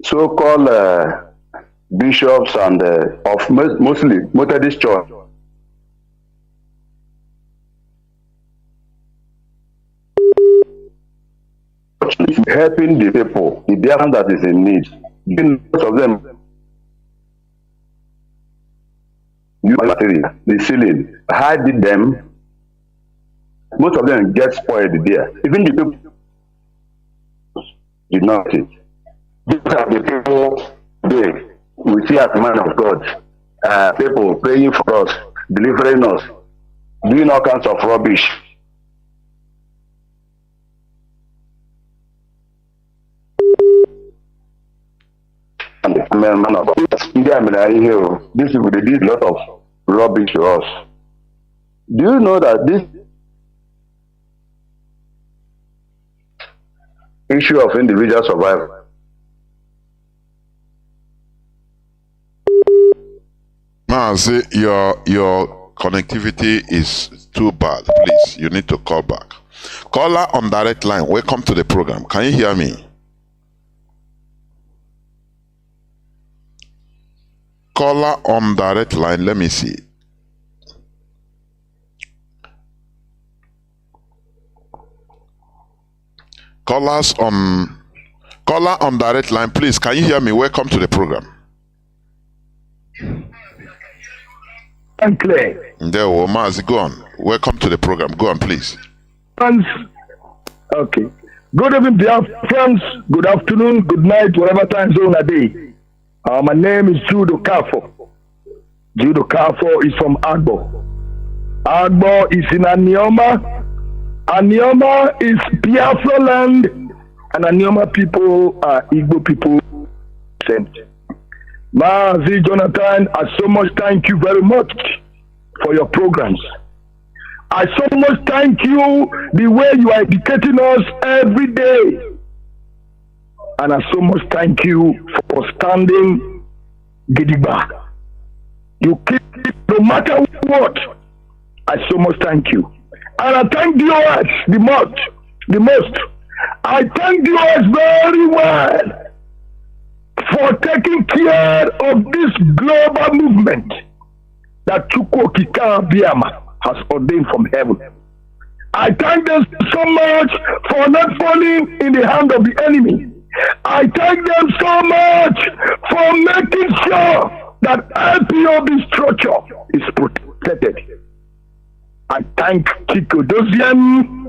so-called bishops and of mostly Methodist Church helping the people, the Biafran that is in need? Most of them, material, the ceiling, hide them. Most of them get spoiled there. Even the people did not see. These are the people today we see as man of God, people praying for us, delivering us, doing all kinds of rubbish. And the man of God, these people, they did a lot of rubbish to us. Do you know that this issue of individual survival, Mazi, your connectivity is too bad. Please, you need to call back. Caller on direct line, welcome to the program. Can you hear me? Caller on direct line, let me see. Caller on direct line, please, can you hear me? Welcome to the program. I'm clear. There, Mazi, go on. Welcome to the program. Go on, please. Okay. Good evening, friends. Good afternoon, good night, whatever time zone a day. My name is Judo Kafo. Judo Kafo is from Agbo. Agbo is in Anioma. Anioma is Biafra land, and Anioma people are Igbo people. Mazi Jonathan, I so much thank you very much for your programs. I so much thank you the way you are educating us every day. And I so much thank you for standing Gidigba. You keep no matter what. I so much thank you. And I thank the OS the most. I thank the OS very well for taking care of this global movement that Chukwokika Biama has ordained from heaven. I thank them so much for not falling in the hand of the enemy. I thank them so much for making sure that LPOB structure is protected. I thank Chico Doziem.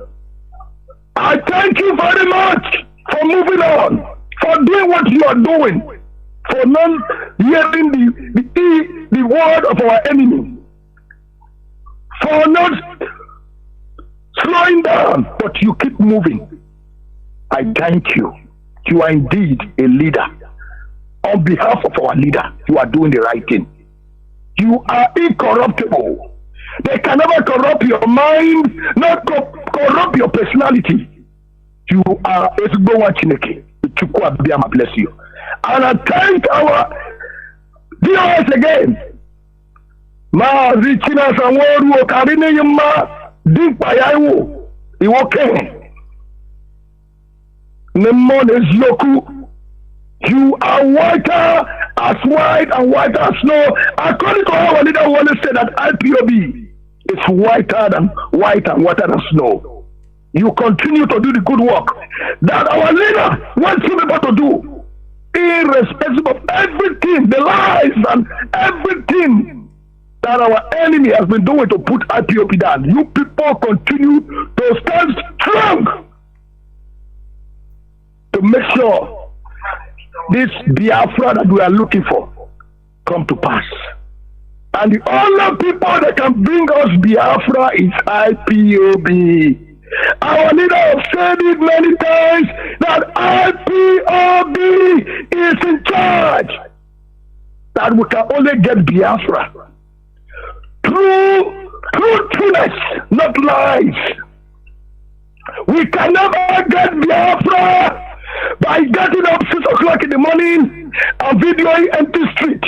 I thank you very much for moving on, for doing what you are doing, for not hearing the word of our enemy, for not slowing down, but you keep moving. I thank you. You are indeed a leader. On behalf of our leader, you are doing the right thing. You are incorruptible. They can never corrupt your mind, not corrupt your personality. You are Ezugbo Chineke. Chukwu bless you. And I thank our DOS again. Mazi China Sanworu Okarine Yuma Dimpa Yaiwo Iwoke Nemon Ezioku. You are whiter as white and whiter as snow. According to our leader, want to say that IPOB is whiter than snow. You continue to do the good work that our leader wants you people to do, irrespective of everything, the lies and everything that our enemy has been doing to put IPOB down. You people continue to stand strong to make sure this Biafra that we are looking for come to pass. And the only people that can bring us Biafra is IPOB. Our leader has said it many times that IPOB is in charge. That we can only get Biafra through truthfulness, not lies. We can never get Biafra by getting up 6 o'clock in the morning and videoing empty street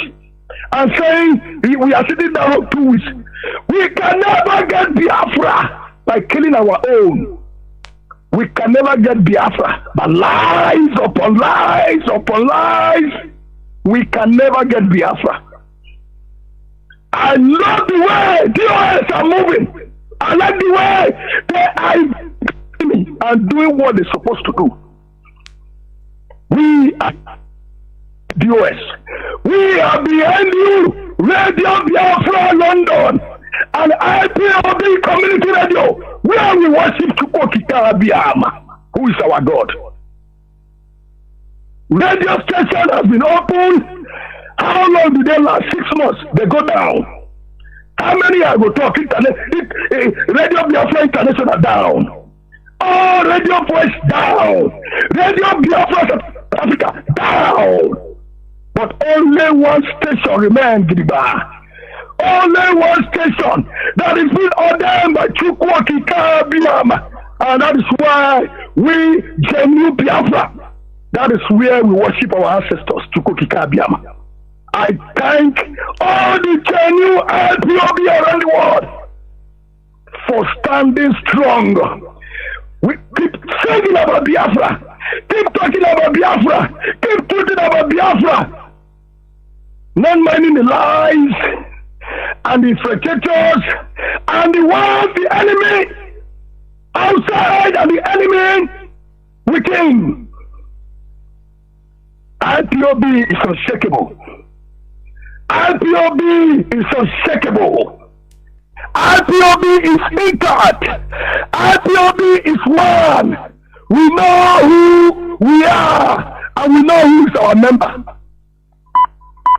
and saying we are sitting down for 2 weeks. We can never get Biafra by killing our own. We can never get Biafra by lies upon lies upon lies. We can never get Biafra. I love the way DOS are moving. I like the way they are and doing what they're supposed to do. We are DOS. We are behind you. Radio Biafra London and IPOB Community Radio, where we worship Chukwokika Abiyama, who is our God. Radio station has been opened. How long did they last? 6 months. They go down. How many are going to talk? Radio Biafra International down. Oh, Radio Voice down. Radio Biafra South Africa down. But only one station remains, Gidiba. Only one station that is being ordained by Chukwokika Abiyama. And that is why we genuine Biafra. That is where we worship our ancestors, Chukwokika Abiyama. I thank all the genuine IPOB around the world for standing strong. We keep singing about Biafra, keep talking about Biafra, keep talking about Biafra, not minding the lies and the infiltrators and the ones, the enemy outside and the enemy within. IPOB is unshakable. IPOB is unshakable. IPOB is intact. IPOB is one. We know who we are and we know who is our member.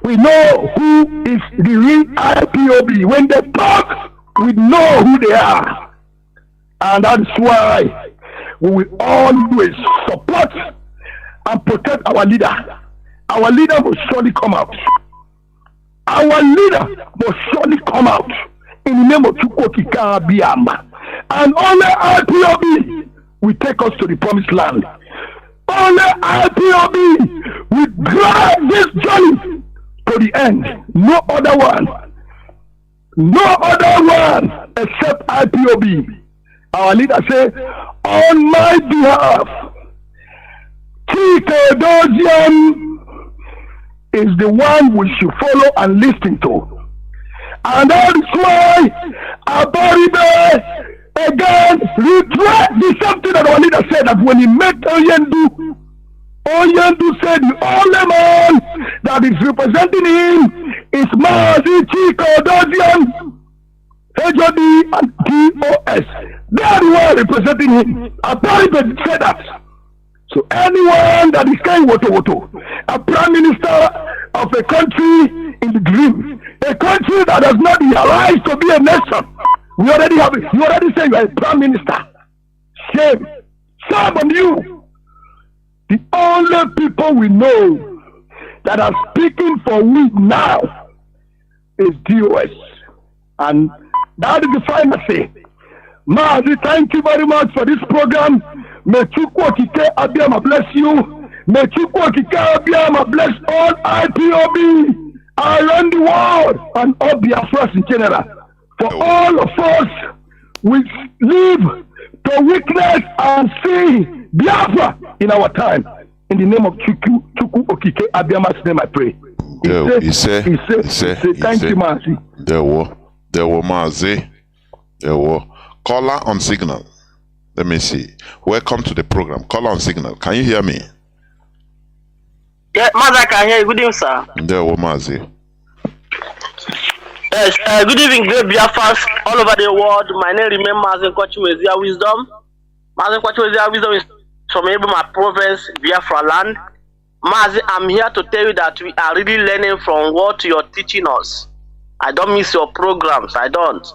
We know who is the real IPOB. When they talk, we know who they are. And that's why we will always support and protect our leader. Our leader will surely come out. Our leader will surely come out in the name of Chukwokika Abiyama. And only IPOB will take us to the promised land. Only IPOB will drive this journey to the end. No other one. No other one except IPOB. Our leader said, on my behalf, Chinedu is the one we should follow and listen to. And that is why Abaribe again regret the something that our leader said, that when he met Oyendu said the only man that is representing him is Mazi, Chinedu, HOD and TOS. They are the one representing him. Abaribe said that. So anyone that is kind woto, a prime minister of a country in the dream, a country that does not realize to be a nation, we already have it. You already say you are a prime minister. Shame. Shame on you. The only people we know that are speaking for we now is DOS. And that is the final say. Mazi, thank you very much for this program. May Chukwokika Abiyama bless you. May Chukwokika Abiyama bless all IPOB around the world and all Biafras in general. For all of us, we live to witness and see Biafra in our time. In the name of Chukwokika Abiyama's name I pray. He said, thank you, Mazi. There were Mazi. There were caller on signal. Let me see. Welcome to the program. Caller on signal. Can you hear me? Yeah, Mazi, I can hear you. Good evening, sir. There were Mazi. Yes, good evening, great Biafras all over the world. My name remains Mazi Kwachiwezia Wisdom. Mazi Kwachiwezia Wisdom is from my province, Biafra land. Mazi, I'm here to tell you that we are really learning from what you're teaching us. I don't miss your programs. I don't.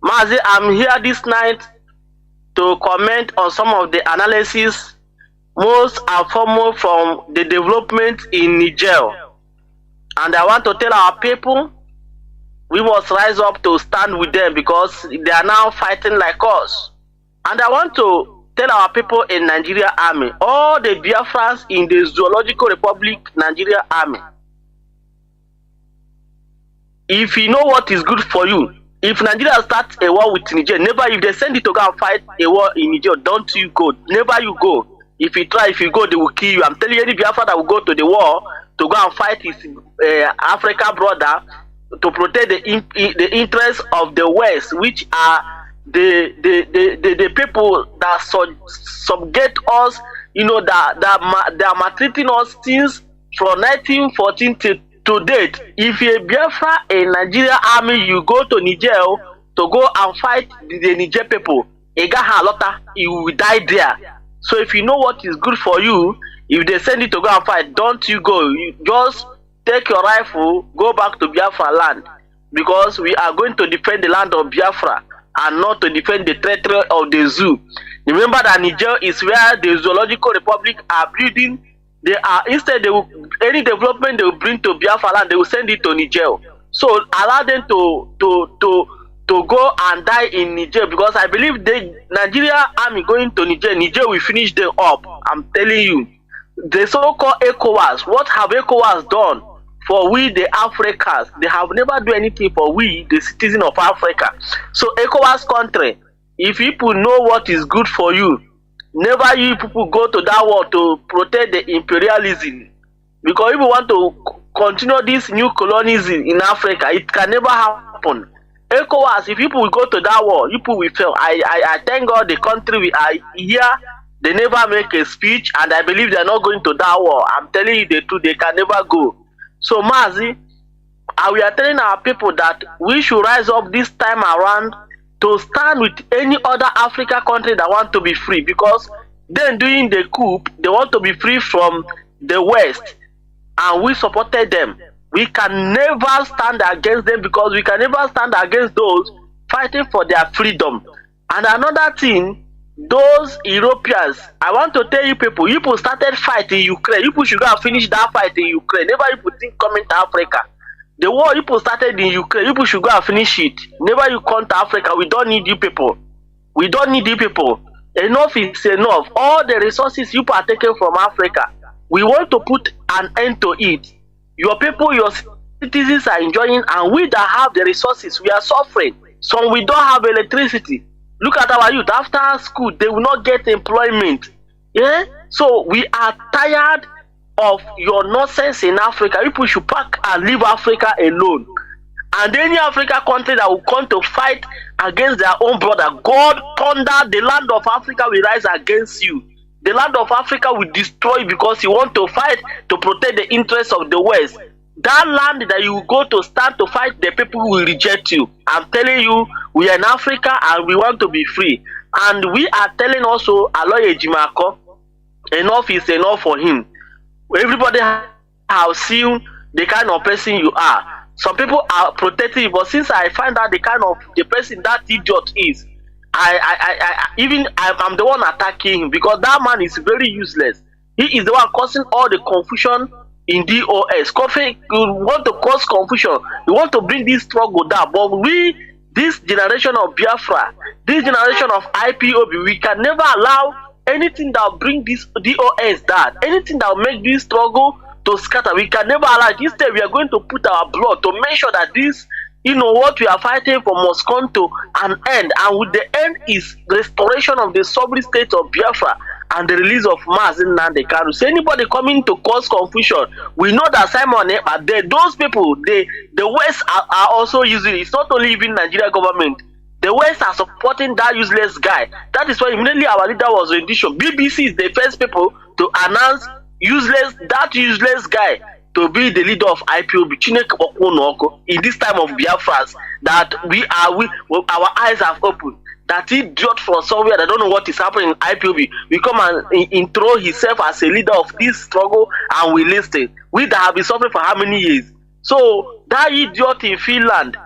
Mazi, I'm here this night to comment on some of the analysis, most and foremost from the development in Niger. And I want to tell our people, we must rise up to stand with them because they are now fighting like us. And I want to tell our people in Nigeria Army, all the Biafrans in the Zoological Republic Nigeria Army, if you know what is good for you, if Nigeria starts a war with Niger, never, if they send you to go and fight a war in Niger, don't you go. Never you go. If you try, if you go, they will kill you. I'm telling you, any Biafra that will go to the war to go and fight his African brother to protect the interests of the West, which are the people that subject us, you know, that are maltreating us since from 1914 to date. If you're a Biafra in Nigeria Army, you go to Niger to go and fight the Niger people, you will die there. So if you know what is good for you, if they send you to go and fight, don't you go. You just take your rifle, go back to Biafra land, because we are going to defend the land of Biafra and not to defend the territory of the zoo. Remember that Niger is where the Zoological Republic are building. They are, instead they will, any development they will bring to Biafra land, they will send it to Niger. So allow them to go and die in Niger, because I believe the Nigeria army going to Niger will finish them up. I'm telling you. The so-called ECOWAS, what have ECOWAS done for we the Africans? They have never done anything for we the citizens of Africa. So ECOWAS country, if people know what is good for you, never you people go to that war to protect the imperialism. Because if you want to continue this new colonialism in Africa, it can never happen. ECOWAS, if people will go to that war, people will fail. I thank God the country we are here, they never make a speech, and I believe they are not going to that war. I'm telling you the truth, they can never go. So Mazi, we are telling our people that we should rise up this time around to stand with any other African country that want to be free, because then doing the coup, they want to be free from the West, and we supported them. We can never stand against them, because we can never stand against those fighting for their freedom. And another thing, those Europeans, I want to tell you people started fighting Ukraine. You people should go and finish that fight in Ukraine. Never you people think coming to Africa. The war you people started in Ukraine, you people should go and finish it. Never you come to Africa. We don't need you people. We don't need you people. Enough is enough. All the resources you people are taking from Africa, we want to put an end to it. Your people, your citizens are enjoying, and we that have the resources, we are suffering. So we don't have electricity. Look at our youth. After school, they will not get employment. Yeah? So we are tired of your nonsense in Africa. People should pack and leave Africa alone. And any African country that will come to fight against their own brother, God thunder, the land of Africa will rise against you. The land of Africa will destroy you, because you want to fight to protect the interests of the West. That land that you go to stand to fight, the people will reject you. I'm telling you, we are in Africa and we want to be free. And we are telling also Aloye Jimako, enough is enough for him. Everybody has seen the kind of person you are. Some people are protecting you, but since I find out the kind of the person that idiot is, I'm the one attacking him, because that man is very useless. He is the one causing all the confusion in DOS. You want to cause confusion, you want to bring this struggle down, but we, this generation of Biafra, this generation of IPOB, we can never allow anything that will bring this DOS down, anything that will make this struggle to scatter. We can never allow it. Instead, we are going to put our blood to make sure that this, you know, what we are fighting for must come to an end, and with the end is restoration of the sovereign state of Biafra and the release of Mazi Nnamdi Kanu. So anybody coming to cause confusion, we know that Simon those people, the West are also using it. It's not only even Nigeria government. The West are supporting that useless guy. That is why immediately our leader was rendition. BBC is the first people to announce that useless guy to be the leader of IPOB, Chineke Okonoko, in this time of Biafras, that our eyes have opened. That idiot from somewhere that don't know what is happening in IPOB, we come and intro himself as a leader of this struggle, and we listen. We that have been suffering for how many years? So that idiot in Finland,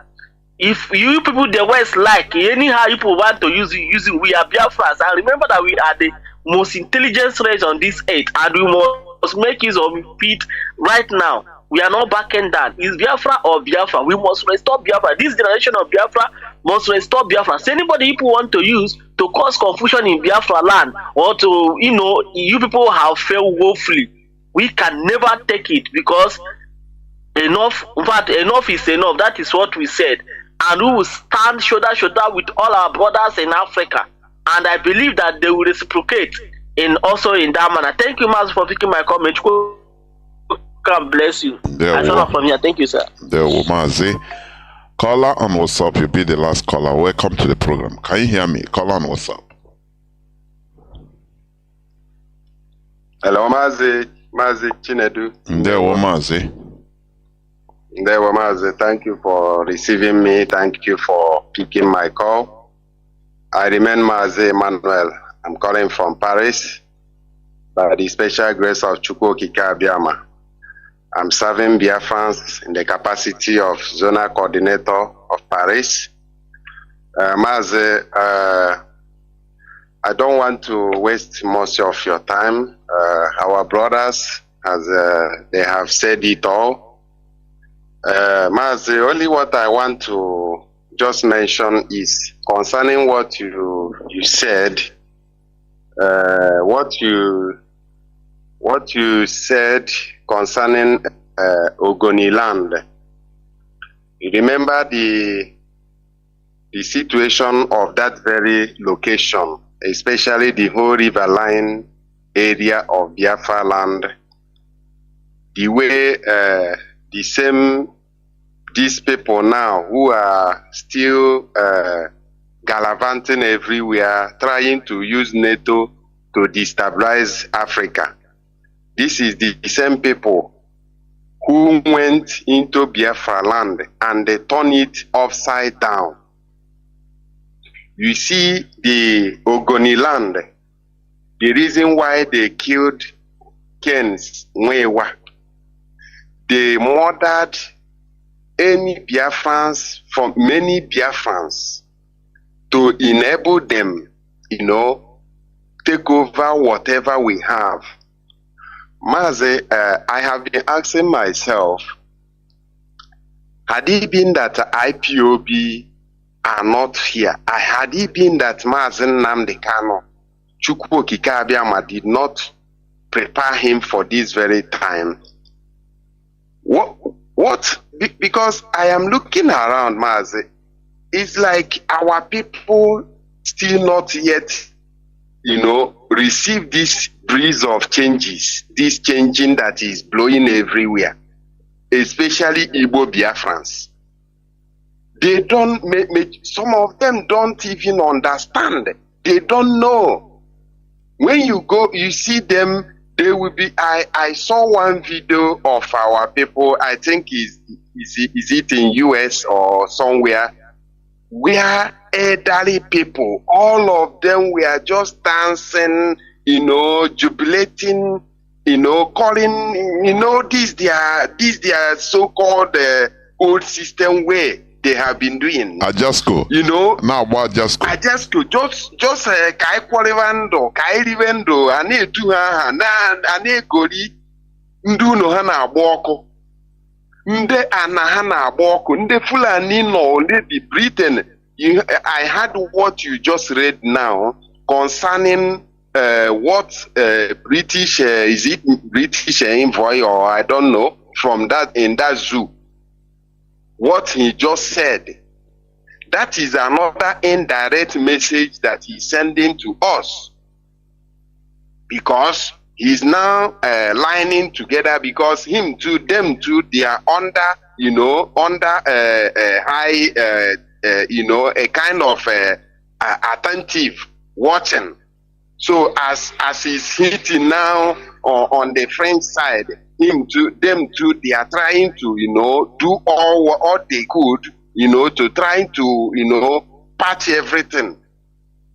if you people the West like anyhow people want to use it, we are Biafras. And remember that we are the most intelligent race on this earth, and we must make use of it right now. We are not backing down. Is Biafra or Biafra? We must restore Biafra. This generation of Biafra must restore Biafra. So anybody people want to use to cause confusion in Biafra land, or to, you people have failed woefully. We can never take it, because enough, in fact, enough is enough. That is what we said. And we will stand shoulder to shoulder with all our brothers in Africa. And I believe that they will reciprocate also in that manner. Thank you, Mazi, for picking my comment. God bless you. I shall from here. Thank you, sir. There, Mazi. Caller on WhatsApp, you'll be the last caller. Welcome to the program. Can you hear me? Caller on WhatsApp. Hello, Mazi. Mazi Chinedu. There, Mazi. There, Mazi. Thank you for receiving me. Thank you for picking my call. I remain Mazi Emmanuel. I'm calling from Paris by the special grace of Chukwu Okike Abiyama. I'm serving Biafrans in the capacity of zonal coordinator of Paris. Mazi, I don't want to waste much of your time. Our brothers, as they have said it all. Mazi, only what I want to just mention is concerning what you said. What you said concerning Ogoniland. You remember the situation of that very location, especially the whole riverline area of Biafra land. The way these people now who are still gallivanting everywhere, trying to use NATO to destabilize Africa. This is the same people who went into Biafra land and they turned it upside down. You see the Ogoni land, the reason why they killed Ken's Mwewa, they murdered any Biafrans, from many Biafrans, to enable them, take over whatever we have. Mazi, I have been asking myself, had it been that IPOB are not here, had it been that Mazi Nnamdi Kanu, Chukwu Okike Abiyama did not prepare him for this very time, what? Because I am looking around, Mazi, it's like our people still not yet, receive this breeze of changes, this changing that is blowing everywhere, especially Igbo Biafrans. They don't, some of them don't even understand. They don't know. When you go, you see them, they will be, I saw one video of our people, I think is it in US or somewhere, where elderly people, all of them were just dancing, jubilating, calling, this their so-called old system way they have been doing. Ajasco. Now what Ajasco? Ajasco, just kai kwalivando, kai rivendo, ane tu ha ane gori, ndu no ha na agboko. Nde ana ha na agboko, nde Fulani no, nde the Britain. I heard what you just read now concerning what British is it British envoy or I don't know from that in that zoo. What he just said, that is another indirect message that he's sending to us, because he's now lining together, because him too, them too, they are under high a kind of attentive watching. So as he's hitting now on the French side, them too, they are trying to, do all they could, to try to, patch everything.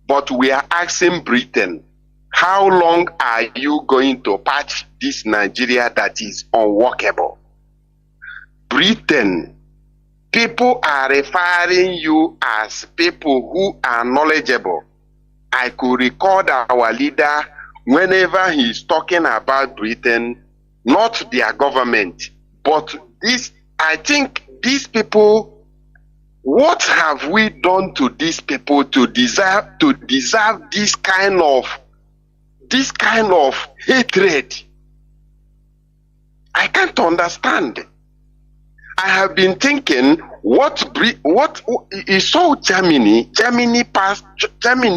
But we are asking Britain, how long are you going to patch this Nigeria that is unworkable? Britain, people are referring you as people who are knowledgeable. I could record our leader whenever he's talking about Britain, not their government, but this, I think these people, what have we done to these people to deserve this kind of hatred? I can't understand. I have been thinking, what is so Germany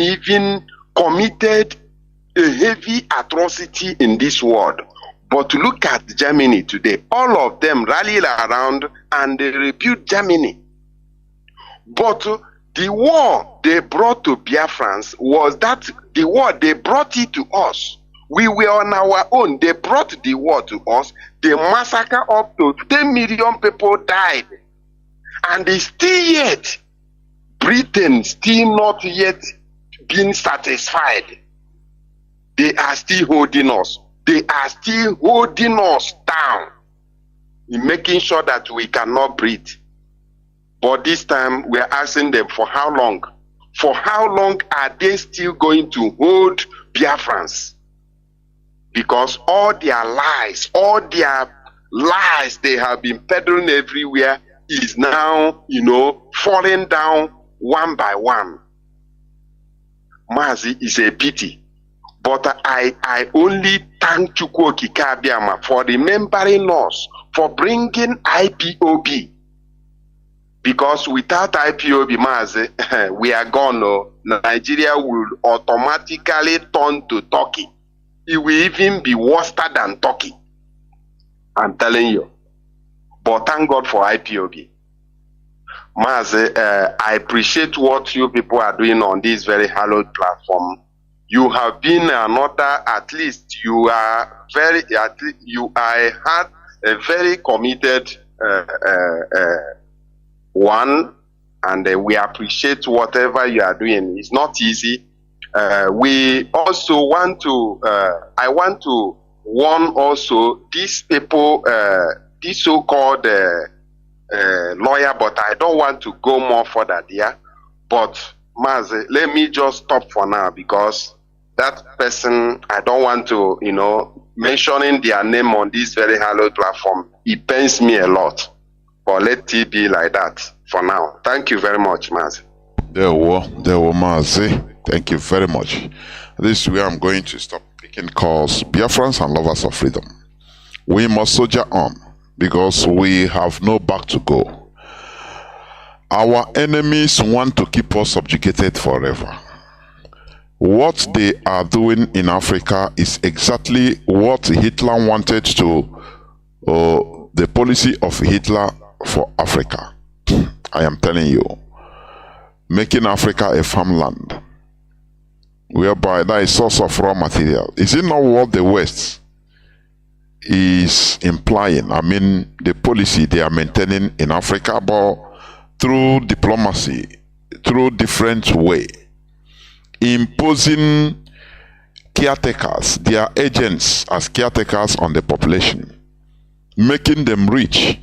even committed a heavy atrocity in this world. But look at Germany today. All of them rallied around and they rebuked Germany. But the war they brought to Biafrans was that the war, they brought it to us. We were on our own. They brought the war to us. They massacred up to 10 million people died. And they still yet, Britain still not yet been satisfied. They are still holding us. They are still holding us down in making sure that we cannot breathe. But this time we are asking them for how long? For how long are they still going to hold Biafrans? Because all their lies they have been peddling everywhere is now, falling down one by one. Mazi, is a pity. But I only thank Chukwu Okike Abiama for remembering us, for bringing IPOB. Because without IPOB, Mazi, we are gone. No? Nigeria will automatically turn to Turkey. It will even be worse than Turkey. I'm telling you. But thank God for IPOB. Mazi, I appreciate what you people are doing on this very hallowed platform. You have been another, at least you are very, I had a very committed one, and we appreciate whatever you are doing. It's not easy. We also want to, I want to warn also these people, this so-called lawyer, but I don't want to go more further there. But Mazi, let me just stop for now because that person, I don't want to, mentioning their name on this very hallowed platform, it pains me a lot. But let it be like that for now. Thank you very much, Mazi. There were Mazi. Thank you very much. This is where I'm going to stop picking calls. Biafrans and lovers of freedom, we must soldier on because we have no back to go. Our enemies want to keep us subjugated forever. What they are doing in Africa is exactly what Hitler wanted to, the policy of Hitler for Africa. I am telling you, making Africa a farmland, whereby that is source of raw material. Is it not what the West is implying? I mean, the policy they are maintaining in Africa, but through diplomacy, through different way, imposing caretakers, their agents as caretakers on the population, making them rich,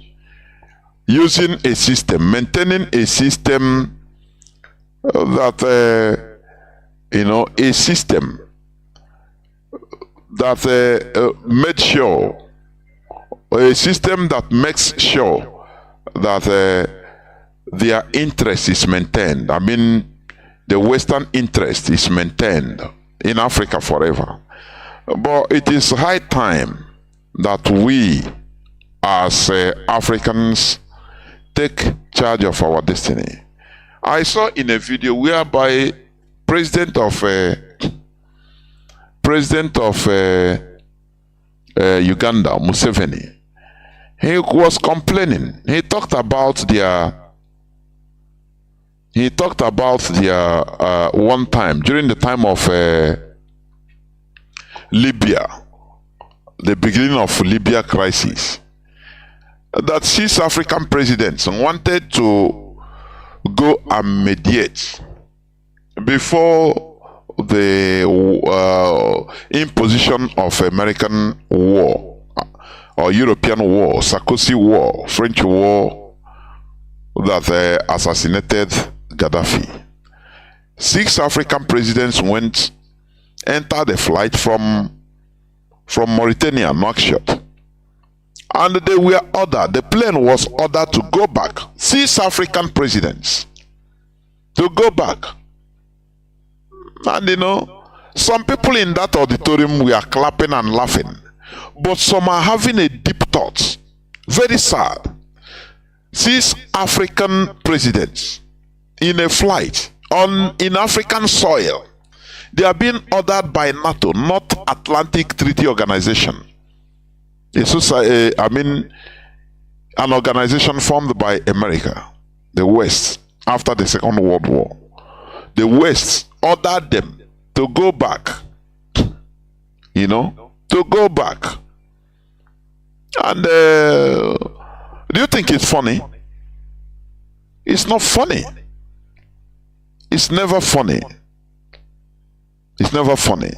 using a system, maintaining a system that, a system that made sure, a system that makes sure that their interest is maintained. I mean, the Western interest is maintained in Africa forever. But it is high time that we, as Africans, take charge of our destiny. I saw in a video whereby President of Uganda, Museveni, he was complaining. He talked about their one time during the time of Libya, the beginning of Libya crisis, that 6 African presidents wanted to go and mediate before the imposition of American war or European war, Sarkozy war, French war that assassinated Gaddafi. 6 African presidents entered a flight from Mauritania, Nouakchott. And they were ordered, the plane was ordered to go back. 6 African presidents to go back. And some people in that auditorium were clapping and laughing. But some are having a deep thought. Very sad. 6 African presidents in a flight in African soil. They are being ordered by NATO, North Atlantic Treaty Organization. An organization formed by America, the West, after the Second World War. The West ordered them to go back. To go back. And do you think it's funny? It's not funny. It's never funny. It's never funny.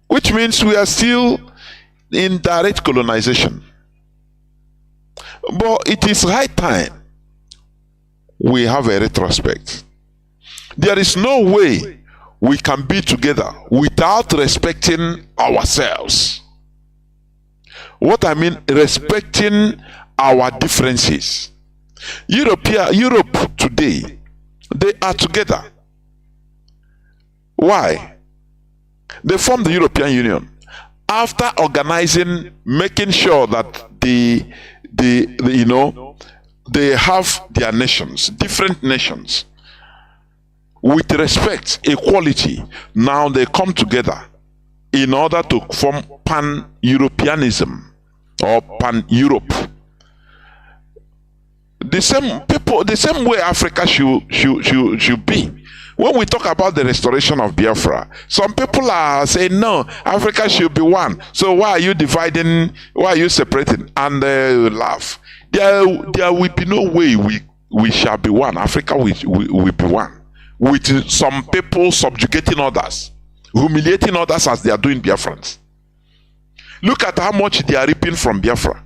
Which means we are still in direct colonization. But it is high time we have a retrospect. There is no way we can be together without respecting ourselves. What I mean, respecting our differences. Europe today, they are together. Why? They formed the European Union after organizing, making sure that they have their nations, different nations, with respect, equality. Now they come together in order to form pan-Europeanism or pan-Europe. The same way Africa should be. When we talk about the restoration of Biafra, some people are saying, no, Africa should be one. So why are you dividing? Why are you separating? And they laugh. There will be no way we shall be one. Africa will be one. With some people subjugating others, humiliating others as they are doing Biafrans. Look at how much they are reaping from Biafra.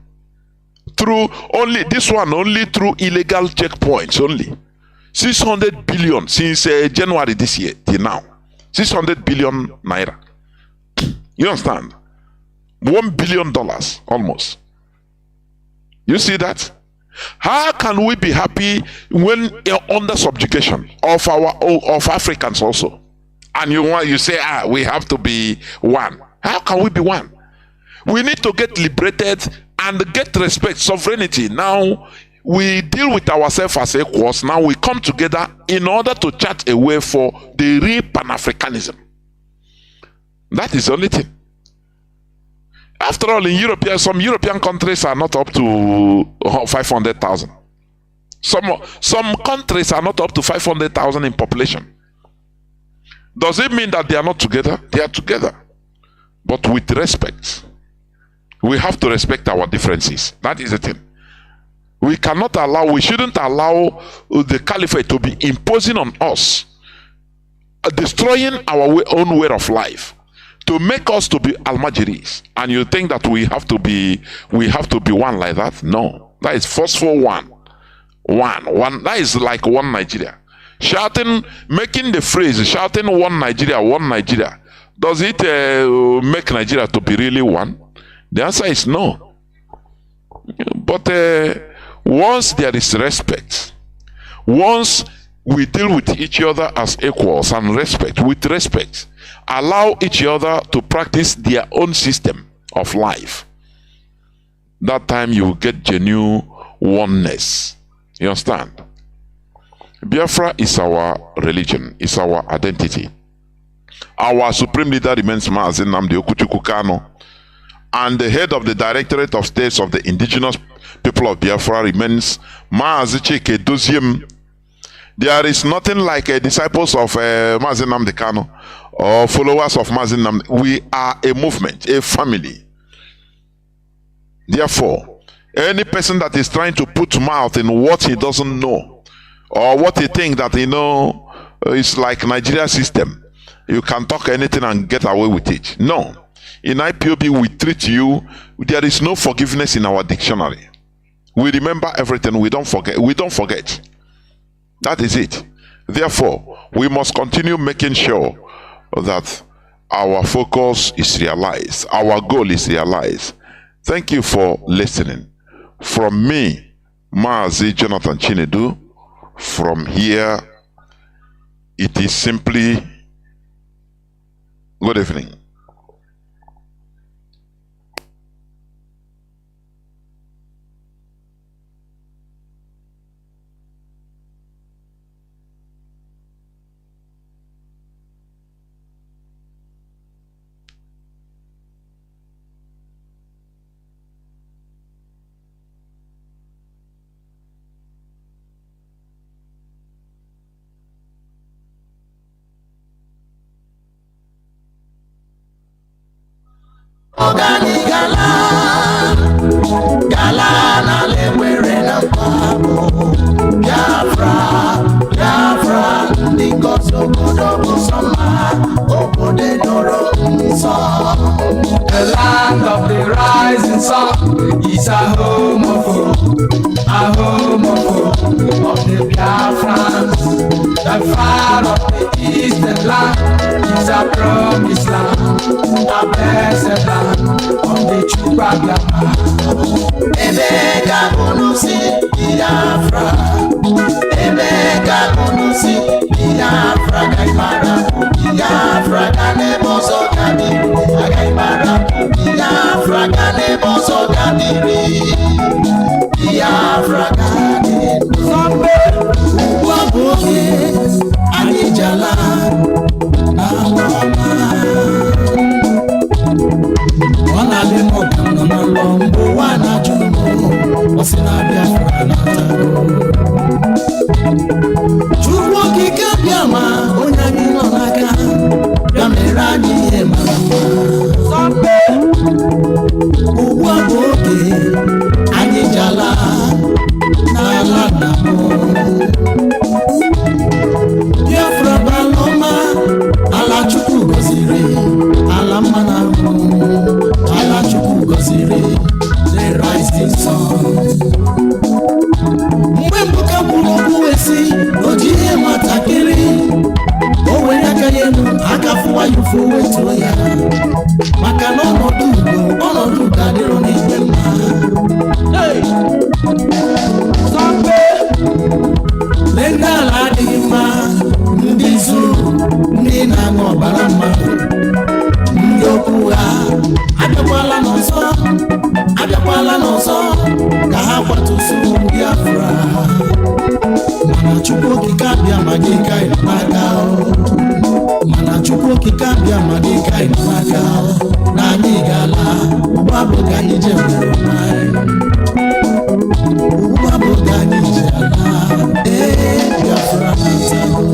Only through illegal checkpoints only. 600 billion since January this year till now. 600 billion naira. You understand? $1 billion almost. You see that? How can we be happy when under subjugation of Africans also? And you say, we have to be one. How can we be one? We need to get liberated and get respect, sovereignty. Now we deal with ourselves as equals. Now we come together in order to chart a way for the real Pan-Africanism. That is the only thing. After all, in Europe, some European countries are not up to 500,000. Some countries are not up to 500,000 in population. Does it mean that they are not together? They are together. But with respect. We have to respect our differences. That is the thing. We shouldn't allow the caliphate to be imposing on us, destroying our own way of life, to make us to be Almajiris. And you think that we have to be one like that? No. That is forceful one. One. That is like one Nigeria. Making the phrase, shouting one Nigeria. Does it make Nigeria to be really one? The answer is no. But once there is respect, once we deal with each other as equals and with respect, allow each other to practice their own system of life, that time you will get genuine oneness. You understand? Biafra is our religion, is our identity. Our supreme leader remains Mazi Nnamdi Kanu, and the head of the Directorate of States of the Indigenous People of Biafra remains Mazi Chinedu. There is nothing like disciples of Mazi Nnamdi Kanu or followers of Mazi Nnamdi. We are a movement, a family. Therefore, any person that is trying to put mouth in what he doesn't know, or what he thinks that is like Nigeria system, you can talk anything and get away with it. No. In IPOB, we treat you There is no forgiveness in our dictionary. We remember everything. We don't forget. We don't forget. That is it. Therefore, we must continue making sure that our focus is realized, our goal is realized. Thank you for listening. From me, Mazi Jonathan Chinedu, from here, it is simply good evening. Ogani gala na lewere na mpabo Biafra ndị ngozi obodo bụ sọma obodo doro nsọ. The land of the rising sun is a home of the Biafrans. The far of the eastern land is a promised land, a blessed land of the Chukwuabiama. Ebeka kunusi Biafra, Ebeka kunusi Biafra, Gaimara, Biafra, Ganeboso Gadiri, Gaimara, Biafra, Ganeboso Gadiri, Biafra, Gadiri. Sombe, Waboke, Anijala, Namama. Wana lemo kama malombo wana jumo wasina Biafra na tago Chuwo kikabiama onyagi nonaka Yamerani emama Sampe Uwa boke Anijala Nala namo Biafra baloma Ala chuku gozire Ala manamu Ala chuku gozire The rising sun Mwe mbuka mbulogu wesi Ojiye matakiri Owe nyaka yenu Akafuwa yufu wetu ya Maka nono duga Diro ni wema Hey Sampe Lenga la dima Ndizu Nina ngobala mmadụ ndị okwu ha abịakwala n'ọzọ ka ha kwatusu Biafra mana Chukwu okike abịa ma gị ka ị n'aka mana Chukwu okike abịa ma gị ka ị n'aka na anyị ga-ala ụgbọ abụ ka anyị je nwere onwe anyị ụgbọ abụ ka anyị je ala Biafra na-atago.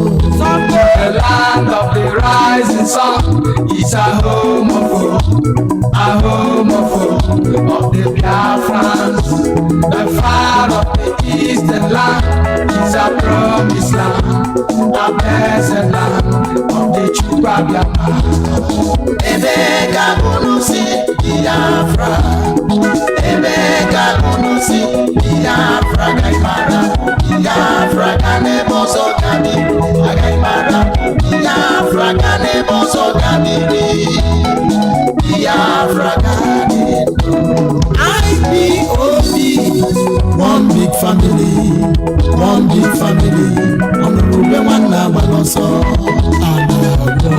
The land of the rising sun is a home of the Biafrans. The far of the eastern land is a promised land, a blessed land of the Chukwuabiama. Ebeka kunusi Biafra, Ebeka kunusi Biafra, Gaimara, Biafra, Ganeboso Gadiri, Gaimara, Biafra, Ganeboso Gadiri, Biafra, Gadiri. IPOB, one big family, Honorable Wana Baloso, Anago,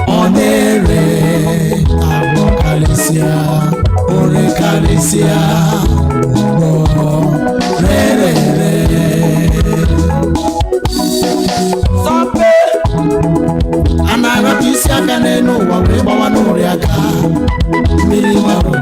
Onere, Abo Kalesia, Ore Kalesia, Re. Sampe Anara kisi aka n'elu ụwa wee gbawa n'ori aka mmiri maro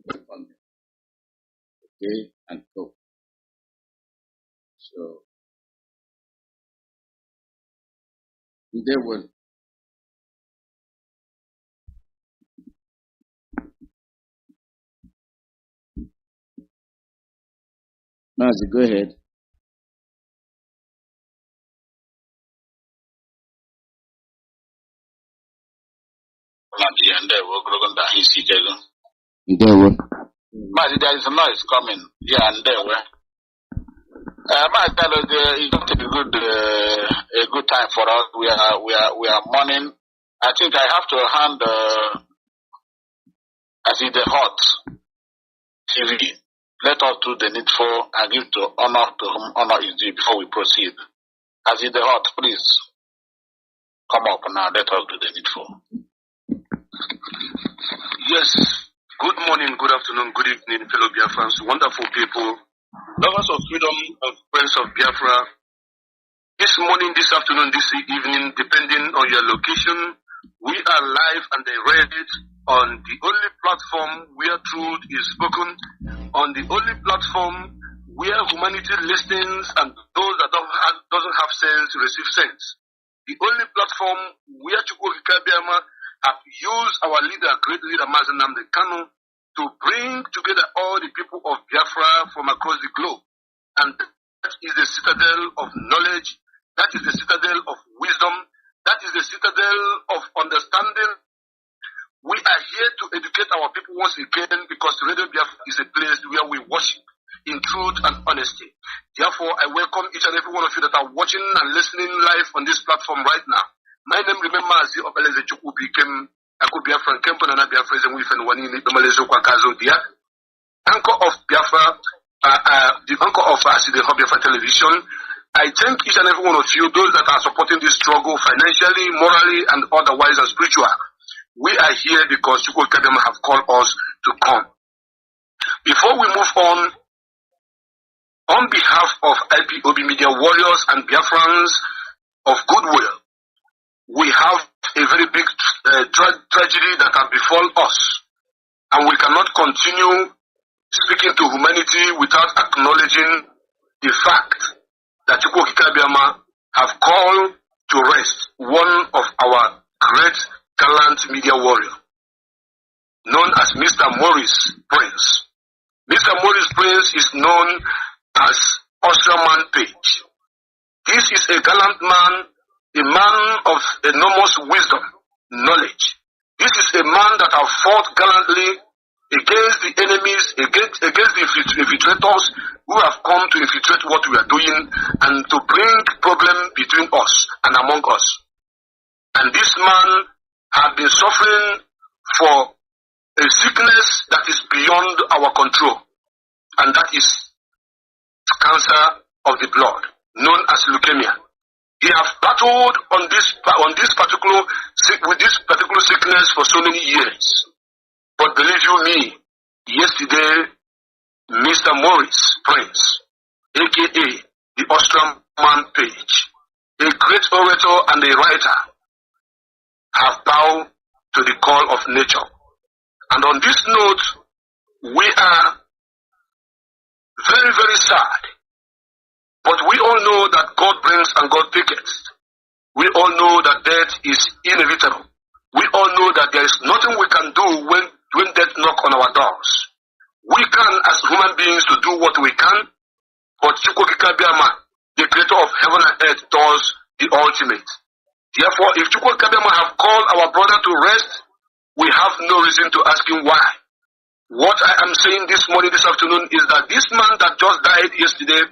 Okay, and go. So they will. Mazi, go ahead. Mazi, there is a noise coming here and there. It's not a good time for us. We are mourning. I think I have to hand as in the hot TV. Let us do the needful and give to whom honor is due before we proceed. As in the hot, please come up now. Let us do the needful. Yes. Good morning, good afternoon, good evening, fellow Biafrans, wonderful people, lovers of freedom and friends of Biafra. This morning, this afternoon, this evening, depending on your location, we are live and direct on the only platform where truth is spoken, on the only platform where humanity listens and those that doesn't have sense receive sense. The only platform where Chukwuka have used our leader, great leader Mazi Nnamdi Kanu, to bring together all the people of Biafra from across the globe. And that is the citadel of knowledge, that is the citadel of wisdom, that is the citadel of understanding. We are here to educate our people once again because Radio Biafra is a place where we worship in truth and honesty. Therefore, I welcome each and every one of you that are watching and listening live on this platform right now. My name remains Mazi of Chukwu became Ako Biafra Kempo Nana Biafra and Wifen Wanini Domalezo Kwakazo Dia. Anchor of Biafra, the anchor of the Biafra television. I thank each and every one of you, those that are supporting this struggle financially, morally, and otherwise and spiritual. We are here because Chukwu Kadema have called us to come. Before we move on behalf of IPOB Media Warriors and Biafrans of goodwill, we have a very big tragedy that has befallen us, and we cannot continue speaking to humanity without acknowledging the fact that Chukwu Kikabiama have called to rest one of our great gallant media warrior, known as Mr. Maurice Prince. Mr. Maurice Prince is known as Austrian Page. This is a gallant man, a man of enormous wisdom, knowledge. This is a man that have fought gallantly against the enemies, against the infiltrators who have come to infiltrate what we are doing and to bring problem between us and among us. And this man has been suffering for a sickness that is beyond our control, and that is cancer of the blood, known as leukemia. He has battled with this particular sickness for so many years. But believe you me, yesterday, Mr. Maurice Prince, aka the Austrian Man Page, a great orator and a writer, have bowed to the call of nature. And on this note, we are very, very sad. But we all know that God brings and God taketh. We all know that death is inevitable. We all know that there is nothing we can do when death knocks on our doors. We can, as human beings, to do what we can, but Chukwu Kikabiama, the creator of heaven and earth, does the ultimate. Therefore, if Chukwu Kikabiama have called our brother to rest, we have no reason to ask him why. What I am saying this morning, this afternoon, is that this man that just died yesterday,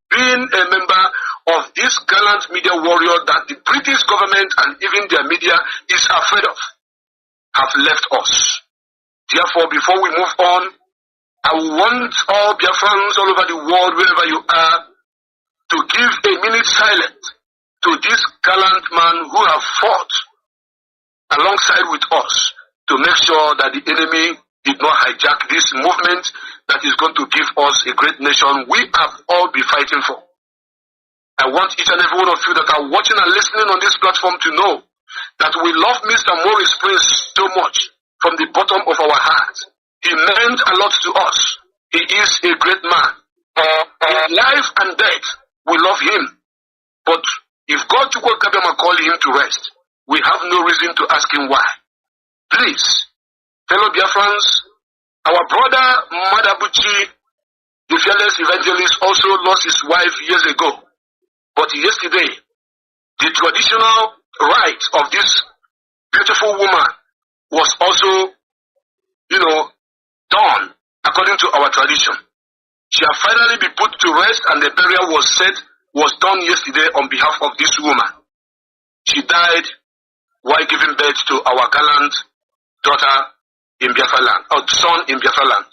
being a member of this gallant media warrior that the British government and even their media is afraid of, have left us. Therefore, before we move on, I want all Biafrans all over the world, wherever you are, to give a minute silence to this gallant man who have fought alongside with us to make sure that the enemy did not hijack this movement that is going to give us a great nation we have all been fighting for. I want each and every one of you that are watching and listening on this platform to know that we love Mr. Maurice Prince so much from the bottom of our hearts. He meant a lot to us. He is a great man. In life and death, we love him. But if God took Kabiyama call him to rest, we have no reason to ask him why. Please, fellow Biafrans, our brother Madabuchi, the fearless evangelist, also lost his wife years ago. But yesterday, the traditional right of this beautiful woman was also, done according to our tradition. She had finally been put to rest, and the burial was done yesterday on behalf of this woman. She died while giving birth to our gallant daughter in Biafra land, or son in Biafra land.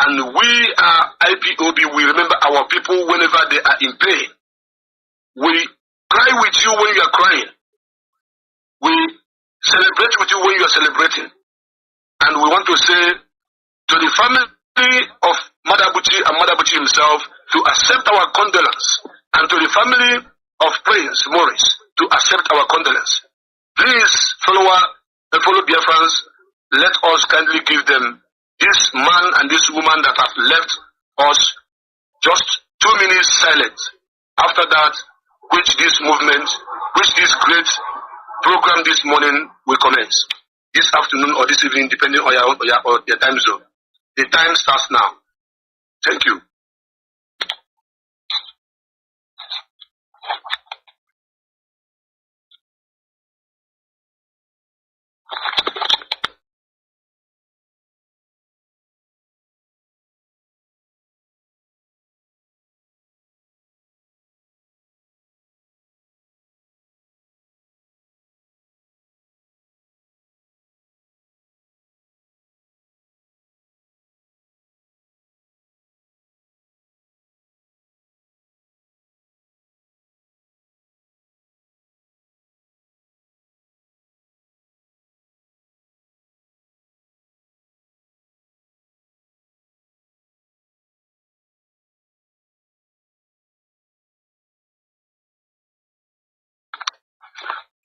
And we are IPOB, we remember our people whenever they are in pain. We cry with you when you are crying. We celebrate with you when you are celebrating. And we want to say to the family of Madabuchi and Madabuchi himself to accept our condolence, and to the family of Prince Maurice to accept our condolence. Please, fellow Biafrans, let us kindly give them this man and this woman that have left us just 2 minutes silent. After that, which this great program this morning will commence. This afternoon or this evening, depending on your time zone. The time starts now. Thank you.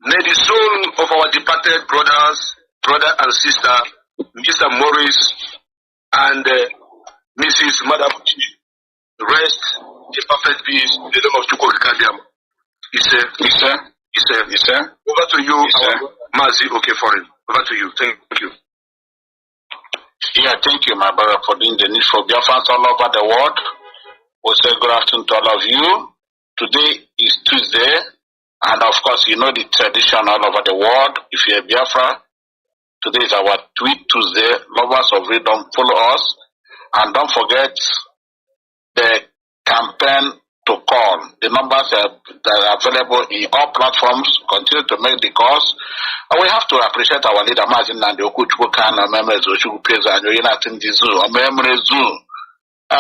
May the soul of our departed brother and sister, Mr. Maurice and Mrs. Madabuchi, rest in perfect peace in the name of Chukwukikadiam. Over to you, Mazi. Okay, foreign. Over to you. Thank you. Yeah, thank you, my brother, for doing the need for Biafrans all over the world. We'll say good afternoon to all of you. Today is Tuesday. And of course, you know the tradition all over the world. If you're a Biafra, today is our Tweet Tuesday. Lovers of freedom, follow us. And don't forget the campaign to call. The numbers that are available in all platforms. Continue to make the calls. And we have to appreciate our leader, Mazi, Nnamdi, Kanu,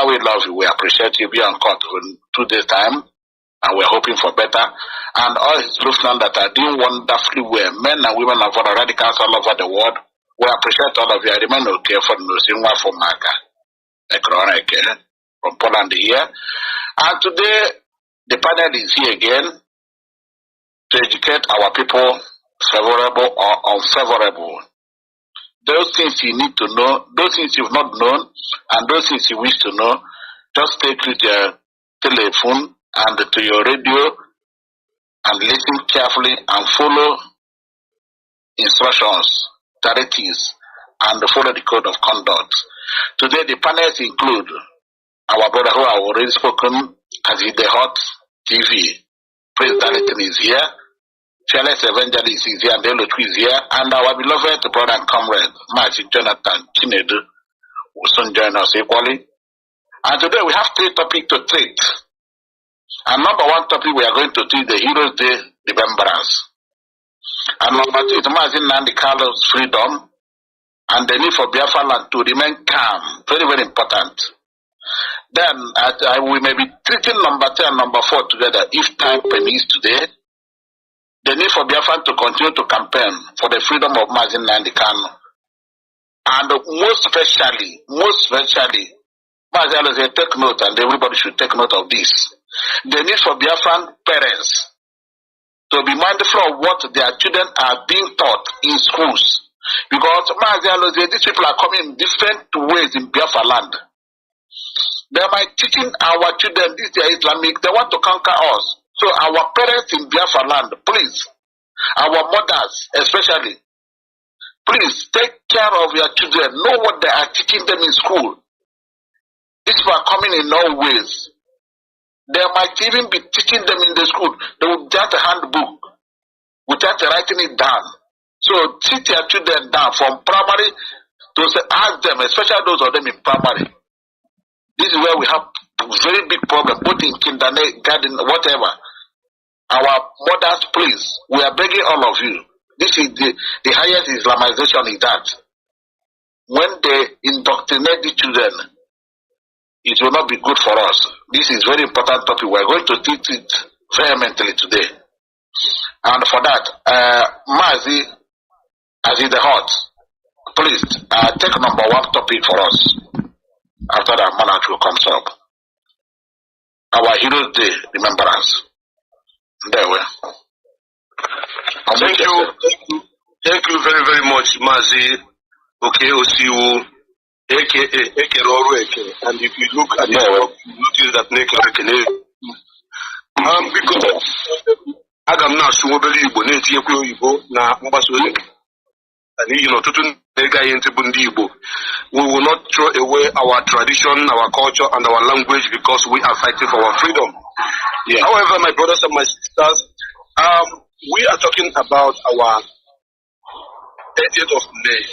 we love you. We appreciate you. Be on court in 2 days' time. And we're hoping for better. And all his listeners that are doing wonderfully well, men and women of all radicals all over the world, we appreciate all of you. I remain okay for Nusinwa from Maka, from Poland here. And today, the panel is here again to educate our people, favorable or unfavorable. Those things you need to know, those things you've not known, and those things you wish to know, just take with your telephone and to your radio and listen carefully and follow instructions, directives, and follow the code of conduct. Today the panels include our brother who have already spoken, Kazi the Hot TV. Praise Darlington is here. Fearless Evangelist is here, and Elotwi is here, and our beloved brother and comrade, Mazi Jonathan Chinedu, will soon join us equally. And today we have 3 topics to treat. And number 1 topic we are going to treat the Heroes Day remembrance. And number 2 is Mazi Nnamdi Kanu's freedom and the need for Biafra land to remain calm. Very, very important. Then we may be treating number 3 and number 4 together if time permits today. The need for Biafra to continue to campaign for the freedom of Mazi Nnamdi Kanu. And most especially, Mazi always say, take note, and everybody should take note of this. The need for Biafran parents to be mindful of what their children are being taught in schools Because these people are coming in different ways in Biafra land. They are teaching our children this is Islamic. They want to conquer us. So our parents in Biafra land, please, our mothers especially, please take care of your children. Know what they are teaching them in school. These people are coming in all ways. They might even be teaching them in the school. They will get a handbook without writing it down. So sit your children down from primary to ask them, especially those of them in primary. This is where we have very big problem, both in kindergarten, whatever. Our mothers, please, we are begging all of you. This is the highest Islamization is that. When they indoctrinate the children, it will not be good for us. This is very important topic. We are going to teach it vehemently today. And for that, Mazi, as in the heart, please take number one topic for us. After that, Manatru comes up. Our Heroes Day remembrance. There we are. Thank you very, very much, Mazi. Okay, Osiwu, aka Rorueke. And if you look at the talk, you notice that Nekere because Agam na Shumobeli Igbo, Netiekwe Igbo, na Mbasole. And you know, we will not throw away our tradition, our culture, and our language because we are fighting for our freedom. Yeah. However, my brothers and my sisters, we are talking about our 30th of May,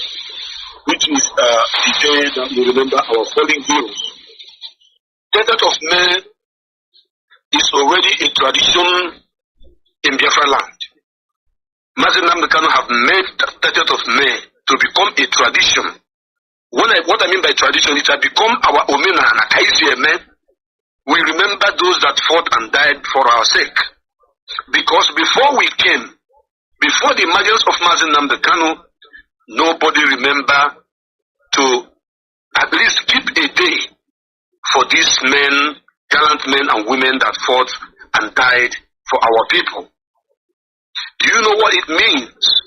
which is the day that we remember our fallen heroes. 30th of May is already a tradition in Biafra land. Mazi Nnamdi Kanu have made the 30th of May to become a tradition. What I mean by tradition, it has become our omena and akaisieme. We remember those that fought and died for our sake. Because before we came, before the emergence of Mazi Nnamdi Kanu, nobody remember to at least keep a day for these men, gallant men and women that fought and died for our people. Do you know what it means?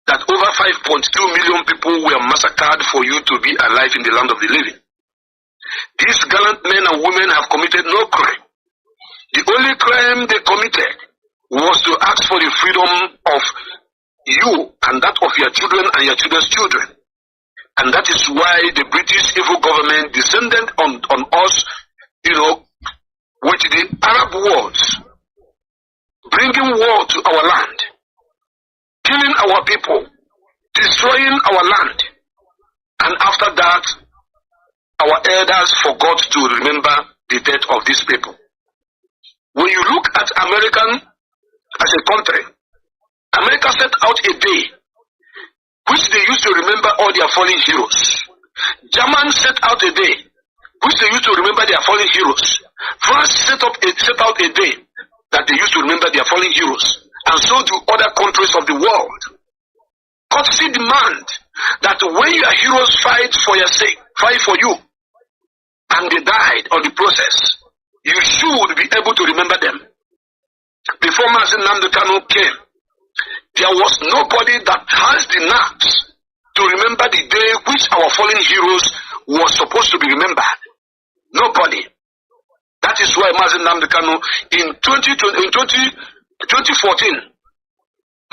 That over 5.2 million people were massacred for you to be alive in the land of the living. These gallant men and women have committed no crime. The only crime they committed was to ask for the freedom of you and that of your children and your children's children. And that is why the British evil government descended on us, with the Arab wars, bringing war to our land, killing our people, destroying our land. And after that, our elders forgot to remember the death of these people. When you look at American as a country, America set out a day which they used to remember all their fallen heroes. Germans set out a day which they used to remember their fallen heroes. France set out a day that they used to remember their fallen heroes. And so do other countries of the world. Courtesy demand that when your heroes fight for your sake, fight for you, and they died on the process, you should be able to remember them. Before Mazi Nnamdi Kanu came, there was nobody that has the nerves to remember the day which our fallen heroes were supposed to be remembered. Nobody. That is why Mazi Nnamdi Kanu in 2014,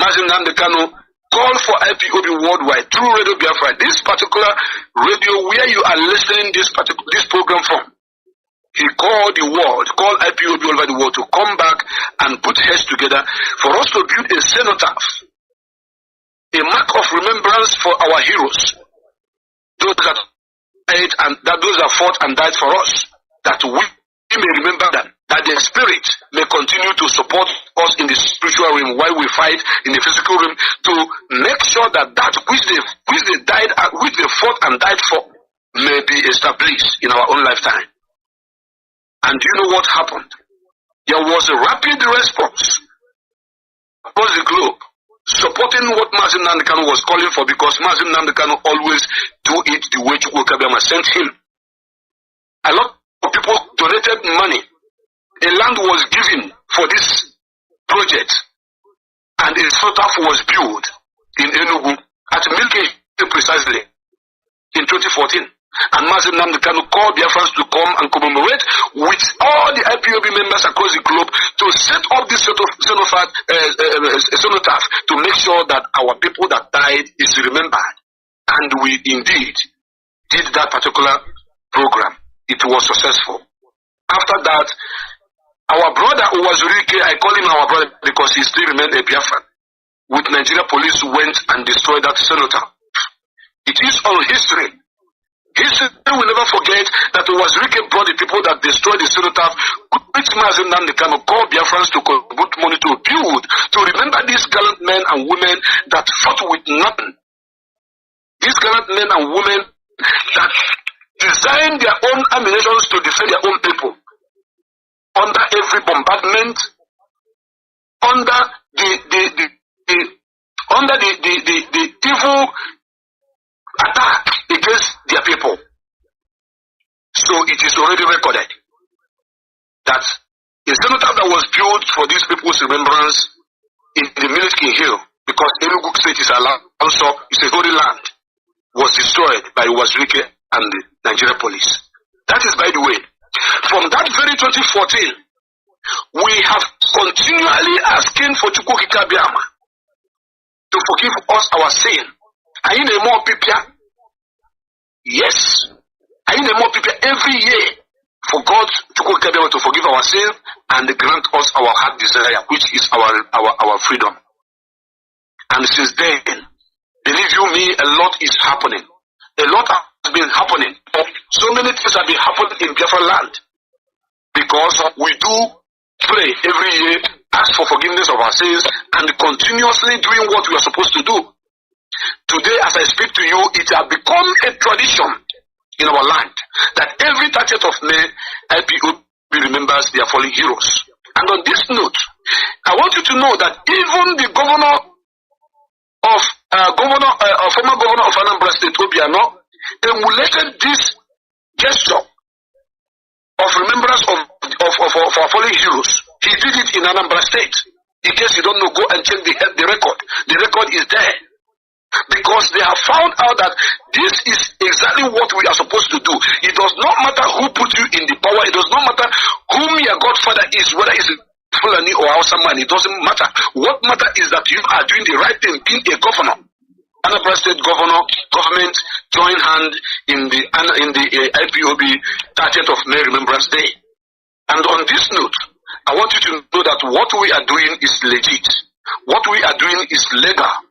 Mazi Nnamdi Kanu called for IPOB worldwide through Radio Biafra. This particular radio where you are listening this program from, he called the world, called IPOB all over the world to come back and put heads together for us to build a cenotaph, a mark of remembrance for our heroes, those that died and those that fought and died for us, that we may remember them, that their spirit may continue to support us in the spiritual realm while we fight in the physical realm, to make sure that that which they fought and died for may be established in our own lifetime. And do you know what happened? There was a rapid response across the globe supporting what Mazi Nnamdi Kanu was calling for, because Mazi Nnamdi Kanu always do it the way Chukwuka sent him. A lot of people donated money. A land was given for this project, and a cenotaph was built in Enugu. at Milky precisely in 2014. And Mazi Nnamdi Kanu called Biafrans to come and commemorate with all the IPOB members across the globe to set up this cenotaph to make sure that our people that died is remembered. And we indeed did that particular program. It was successful. After that, our brother who was Urike, I call him our brother because he still remained a Biafran, with Nigeria police went and destroyed that cenotaph. It is all history. History will never forget that it was Urike brought the people that destroyed the cenotaph, which Mazi Nnamdi Kanu called Biafrans to contribute money to build, to remember these gallant men and women that fought with nothing. These gallant men and women that designed their own ammunition to defend their own people under every bombardment, under the evil attack against their people. So it is already recorded that a cenotaph that was built for these people's remembrance in the Military Hill, because Enugu State is also a holy land, was destroyed by Wazirike and the Nigeria police. That is, by the way, from that very 2014, we have continually asking for Chukwukika Biama to forgive us our sin. Are you more people? Yes. Are you more people every year for God to forgive our sin and grant us our heart desire, which is our freedom. And since then, believe you me, a lot is happening. A lot has been happening. So many things have been happening in Biafra land, because we do pray every year, ask for forgiveness of our sins, and continuously doing what we are supposed to do. Today, as I speak to you, it has become a tradition in our land that every 30th of May, IPOB remembers their fallen heroes. And on this note, I want you to know that even the former governor of Anambra State, Obiano, emulated this gesture of remembrance of our fallen heroes. He did it in Anambra State. In case you don't know, go and check the record. The record is there. Because they have found out that this is exactly what we are supposed to do. It does not matter who put you in the power. It does not matter whom your godfather is, whether it's Fulani or Hausa man. It doesn't matter. What matters is that you are doing the right thing, being a governor. Anambra State government joined hand in the IPOB 30th of May Remembrance Day. And on this note, I want you to know that what we are doing is legit. What we are doing is legal.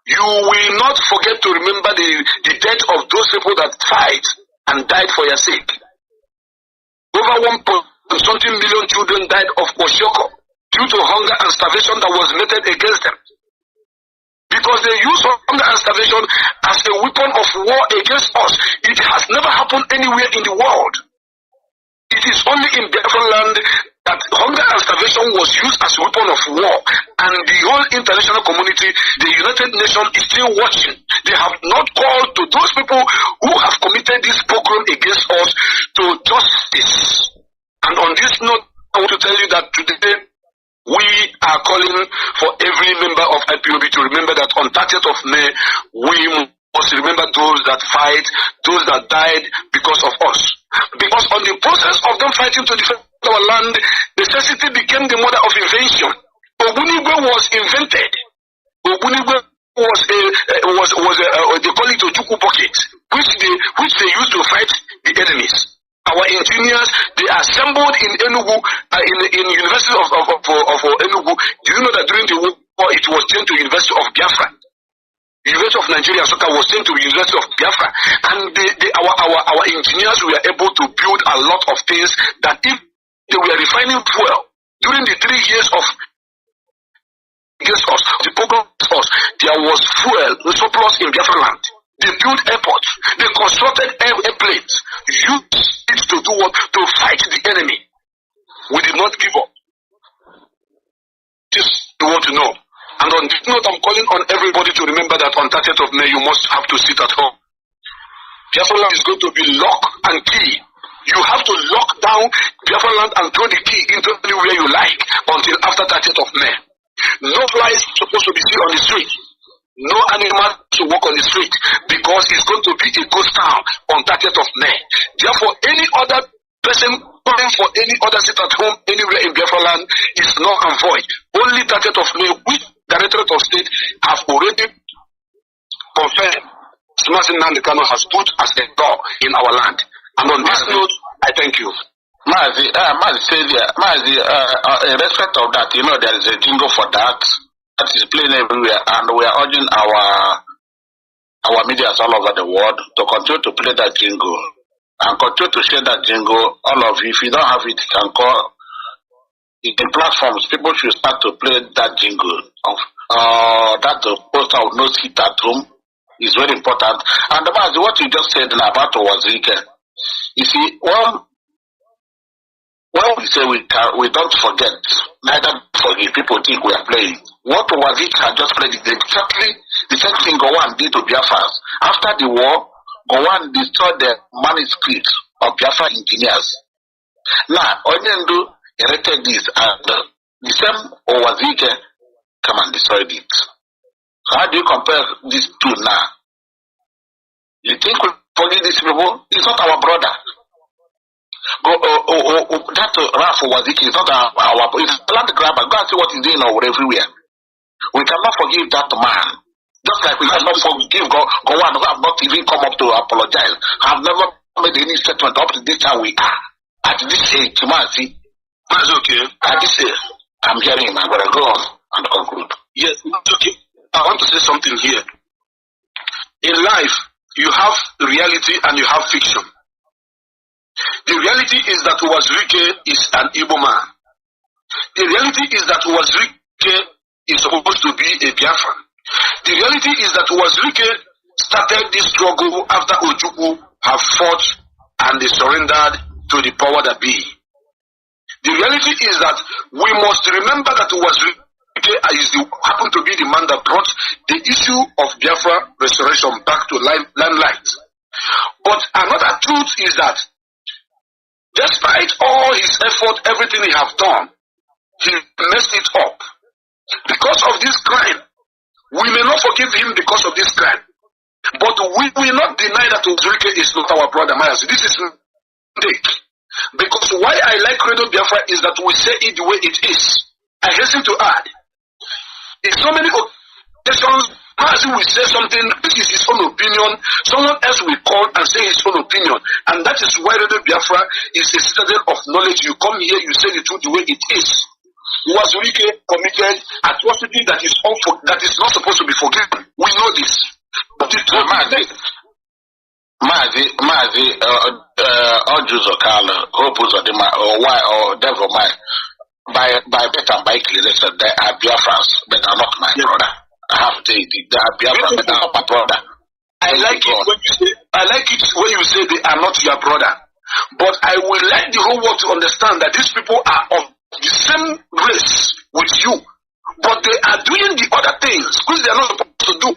You will not forget to remember the death of those people that fight and died for your sake. Over 1.something million children died of Oshoko due to hunger and starvation that was meted against them. Because they use hunger and starvation as a weapon of war against us. It has never happened anywhere in the world. It is only in Biafra land that hunger and starvation was used as a weapon of war, and the whole international community, the United Nations, is still watching. They have not called to those people who have committed this pogrom against us to justice. And on this note, I want to tell you that today we are calling for every member of IPOB to remember that on 30th of May, we must remember those that fight, those that died because of us. Because on the process of them fighting to defend our land, necessity became the mother of invention. Ogunigwe was invented. Ogunigwe was they call it Ojukwu bucket, which they used to fight the enemies. Our engineers, they assembled in Enugu, in University of Enugu. Do you know that during the war it was changed to University of Biafra? University of Nigeria Soka was sent to University of Biafra, and our engineers were able to build a lot of things that if they were refining fuel during the 3 years of against us, the program us, there was fuel surplus in Biafra land. They built airports, they constructed airplanes, used it to do what? To fight the enemy. We did not give up. Just you want to know. And on this note, I'm calling on everybody to remember that on 30th of May, you must have to sit at home. Biafra land is going to be lock and key. You have to lock down Biafra land and throw the key into anywhere you like until after 30th of May. No flies supposed to be seen on the street. No animal to walk on the street because it's going to be a ghost town on 30th of May. Therefore, any other person coming for any other seat at home anywhere in Biafra land is null and void. Only 30th of May, which Directorate of State have already confirmed Nnamdi Kanu has put as a law in our land. And on this note, I thank you. Mazi, in respect of that, you know, there is a jingle for that is playing everywhere, and we are urging our media all over the world to continue to play that jingle and continue to share that jingle. All of you, if you don't have it, you can call in platforms. People should start to play that jingle. That poster of no seat at home is very important. And about what you just said about Wazirike, you see, when we say we don't forget, neither forgive, people think we are playing. What Wazirike just played is exactly the same thing Gowon did to Biafra. After the war, Gowon destroyed the manuscript of Biafra engineers. Now, Onyendu erected this, and the same Wazirike come and destroyed it. So how do you compare these two now? You think we forgive these people? It's not our brother. That Ralph Wazirike is not our it's land grabber. Go and see what he's doing over everywhere. We cannot forgive that man. Just like we cannot forgive Gowon, who have not even come up to apologize, have never made any statement up to this how we are. At this age, Mazi. That's okay. At this age, I'm hearing him. I'm going to go on and conclude. Yes, okay. I want to say something here. In life, you have reality and you have fiction. The reality is that Wazirike is an Igbo man. The reality is that Wazirike is supposed to be a Biafran. The reality is that Wazirike started this struggle after Ojukwu have fought and they surrendered to the power that be. The reality is that we must remember that Wazirike happened to be the man that brought the issue of Biafra restoration back to limelight. But another truth is that despite all his effort, everything he have done, he messed it up. Because of this crime, we may not forgive him because of this crime. But we will not deny that Wazirike is not our brother. This is a mistake. Because why I like Radio Biafra is that we say it the way it is. I hasten to add, in so many occasions, Mazi will say something, this is his own opinion, someone else will call and say his own opinion. And that is why Radio Biafra is a citadel of knowledge. You come here, you say the truth the way it is. Wazirike committed atrocity that is not supposed to be forgiven. We know this. But the truth Mazi, Ojuzokala, Hope Uzodima, or why, or Devil Mine, by better by inclination, they are Biafrans, but are not my brother. They are Biafrans, but are not my brother. I like it when you say they are not your brother. But I would like the whole world to understand that these people are of the same race with you, but they are doing the other things which they are not supposed to do.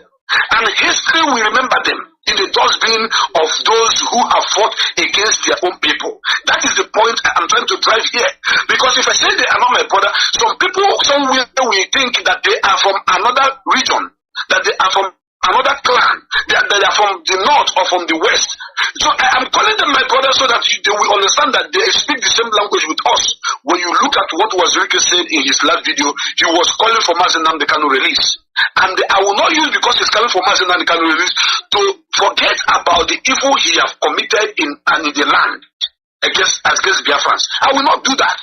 And history will remember them in the dustbin of those who have fought against their own people. That is the point I'm trying to drive here. Because if I say they are not my brother, some people somewhere will think that they are from another region, that they are from another clan, that they are from the north or from the west. So I'm calling them my brother so that they will understand that they speak the same language with us. When you look at what Wazirike said in his last video, he was calling for Nnamdi Kanu release. And I will not use, because he's calling for Nnamdi Kanu release, to forget about the evil he have committed in the land against Biafrans. I will not do that.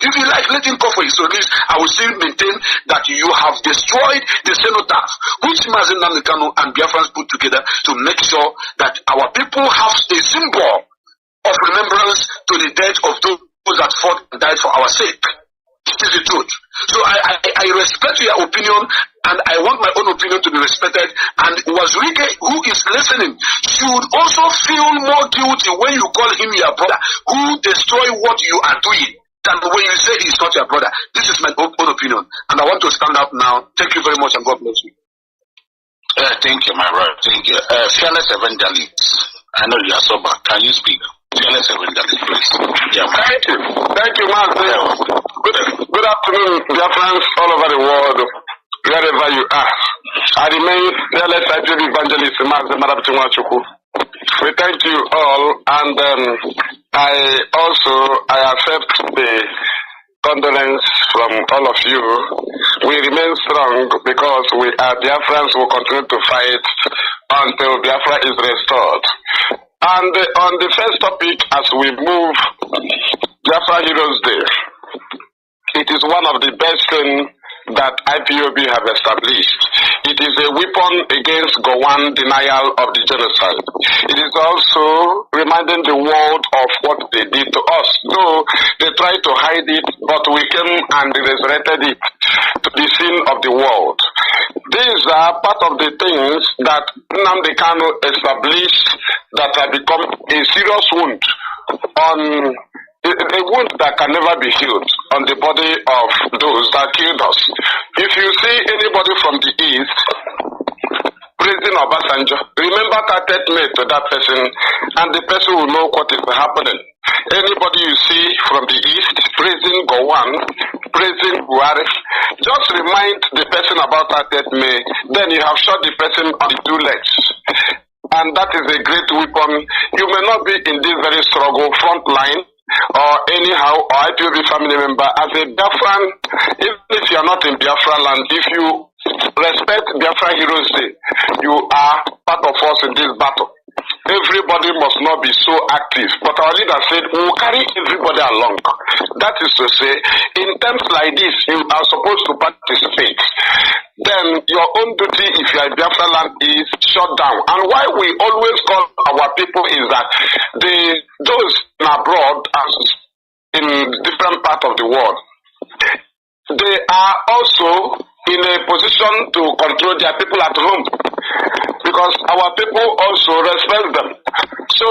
If you like, let him call for his release. I will still maintain that you have destroyed the cenotaph which Nnamdi Kanu and Biafrans put together to make sure that our people have a symbol of remembrance to the death of those that fought and died for our sake. It is the truth. So I respect your opinion, and I want my own opinion to be respected. And Wazirike, who is listening, should also feel more guilty when you call him your brother, who destroy what you are doing, than when you say he's not your brother. This is my own opinion, and I want to stand up now. Thank you very much, and God bless you. Thank you, my brother. Thank you. Fearless evangelist, I know you are sober. Can you speak? Fearless evangelist, please. Yeah, thank you. Thank you, Mazi. Good afternoon, dear friends all over the world, wherever you are. I remain fearless evangelist Mazi Marabchimwachuku. We thank you all, and I accept the condolence from all of you. We remain strong because we are Biafrans who continue to fight until Biafra is restored. And on the first topic, as we move Biafra Heroes Day, it is one of the best things that IPOB have established. It is a weapon against Gowan denial of the genocide. It is also reminding the world of what they did to us. Though they tried to hide it, but we came and resurrected it to the scene of the world. These are part of the things that Nnamdi Kanu established that have become a serious wound on a wound that can never be healed on the body of those that killed us. If you see anybody from the east praising Obasanjo, remember 30th May to that person, and the person will know what is happening. Anybody you see from the east praising Gowan, praising Buhari, just remind the person about 30th May, then you have shot the person on the two legs. And that is a great weapon. You may not be in this very struggle front line, or anyhow, or IPOB family member, as a Biafran, even if you are not in Biafra land, if you respect Biafra Heroes Day, you are part of us in this battle. Everybody must not be so active, but our leader said we will carry everybody along. That is to say, in times like this, you are supposed to participate. Then your own duty, if you are in Biafra land, is shut down. And why we always call our people is that those abroad, as in different parts of the world, they are also in a position to control their people at home, because our people also respect them. So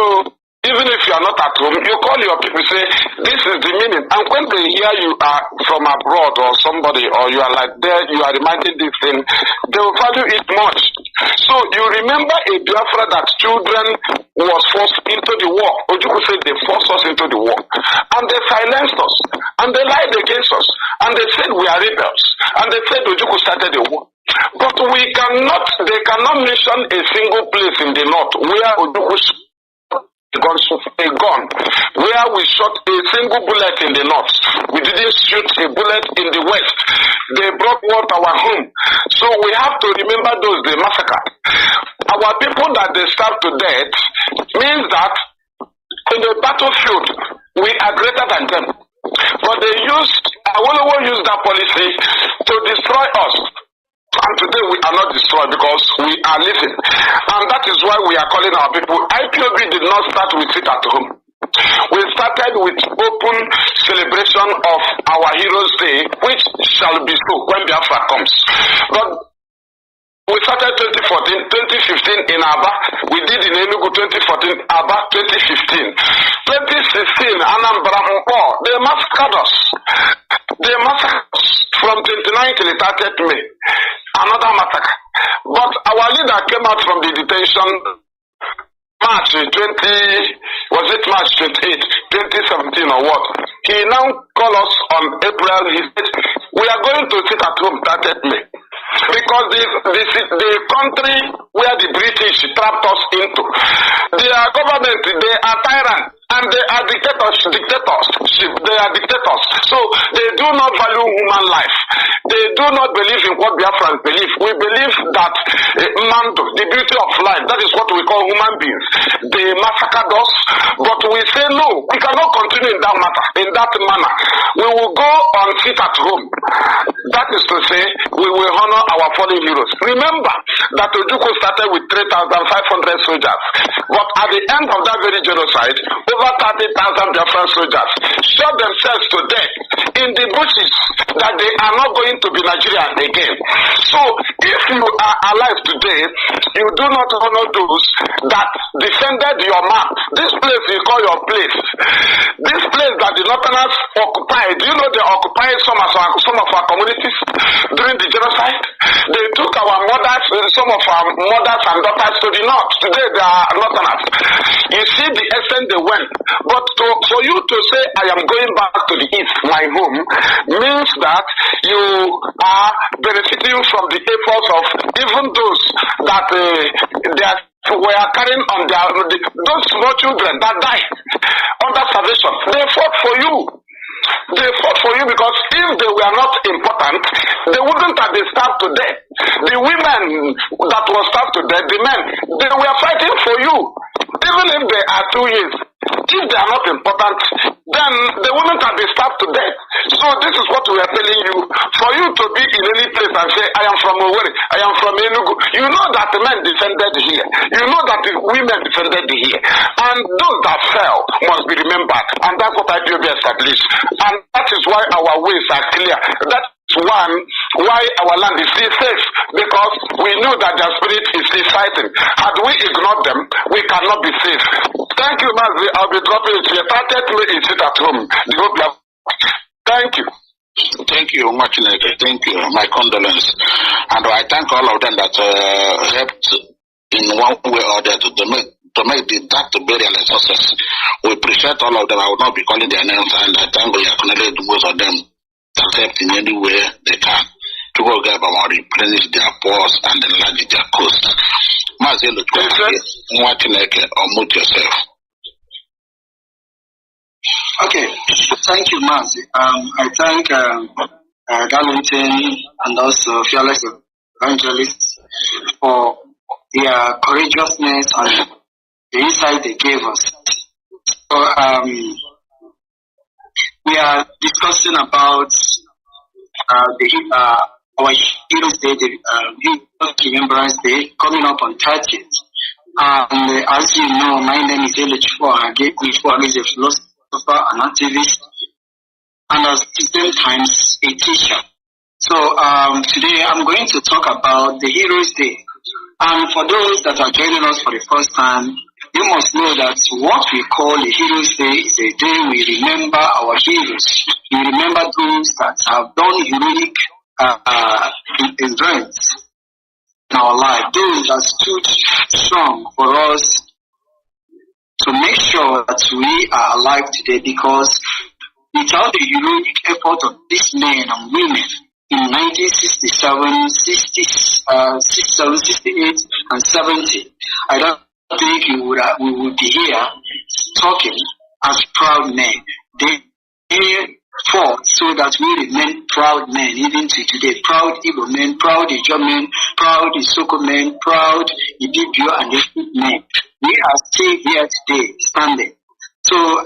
even if you are not at home, you call your people, say, this is the meaning. And when they hear you are from abroad or somebody, or you are like there, you are reminding this thing, they will value it much. So you remember a Biafra that children was forced into the war. Ojukwu said they forced us into the war. And they silenced us. And they lied against us. And they said we are rebels. And they said Ojukwu started the war. But they cannot mention a single place in the north where Ojukwu a gun, where we shot a single bullet in the north. We didn't shoot a bullet in the west. They brought war to our home. So we have to remember those they massacred. Our people that they starved to death means that in the battlefield we are greater than them. But they used that policy to destroy us. And today we are not destroyed because we are living. And that is why we are calling our people. IPOB did not start with it at home. We started with open celebration of our Heroes Day, which shall be so when Biafra comes. But we started 2014, 2015 in Aba. We did in Enugu 2014, Aba 2015. 2016, Anambra Mpo, they massacred us. They massacred us from 29 till 30th May. Another massacre. But our leader came out from the detention March 28, 2017 or what? He now called us on April. He said, we are going to sit at home 30th May. Because the country where the British trapped us into, their government, they are tyrants. And they are dictators. They are dictators. So they do not value human life. They do not believe in what Biafrans believe. We believe that Mando, the beauty of life, that is what we call human beings. They massacred us, but we say no, we cannot continue in that manner. We will go and sit at home. That is to say, we will honor our fallen heroes. Remember that Ojukwu started with 3,500 soldiers, but at the end of that very genocide, over 30,000 Biafran soldiers shot themselves to death in the bushes that they are not going to be Nigerians again. So if you are alive today, you do not honor those that defended your map. This place you call your place. This place that the Northerners occupied, do you know they occupied some of our communities during the genocide? They took our mothers, some of our mothers and daughters to the north. Today they are northerners. You see the extent they went. But for you to say, I am going back to the east, my home, means that you are benefiting from the efforts of even those that were carrying on those small children that died under starvation. They fought for you. They fought for you because if they were not important, they wouldn't have been starved to death. The women that were starved to death, the men, they were fighting for you. Even if they are 2 years, if they are not important, then they wouldn't have been starved to death. So this is what we are telling you. For you to be in any place and say, I am from Owerri, I am from Enugu, you know that the men defended here. You know that the women defended here. And those that fell must be remembered. And that's what IPOB established. And that is why our ways are clear. That's why our land is still safe, because we know that their spirit is still fighting. Had we ignored them, we cannot be safe. Thank you, Mazi. I'll be dropping it here. 30th May is sit at home. Thank you. Thank you much, Neke. Thank you. My condolence. And I thank all of them that helped in one way or the other to make that burial a success. We appreciate all of them. I will not be calling their names, and I thank we acknowledge most of them that helped in any way they can to go get about replenish their pores and enlarge their coast. Mazi, unmute yourself. Okay, thank you, Mazi. I thank Darlington and also Fearless Evangelists for their courageousness and the insight they gave us. So, we are discussing about our Heroes Day, the Remembrance Day, coming up on 30th. And as you know, my name is Elichifo. I gave me for as a philosopher, an activist, and at the same time a teacher. So today I'm going to talk about the Heroes Day. And for those that are joining us for the first time, you must know that what we call a Heroes Day is a day we remember our heroes. We remember those that have done heroic events in our life, those that stood strong for us to make sure that we are alive today, because without the heroic effort of these men and women in 1967, 68, and 70, I don't think we would be here talking as proud men. They fought so that we remain proud men even to today. Proud Igbo men, proud Ijaw men, proud Isoko men, proud Ibibio and Efik men. We are still here today, standing. So,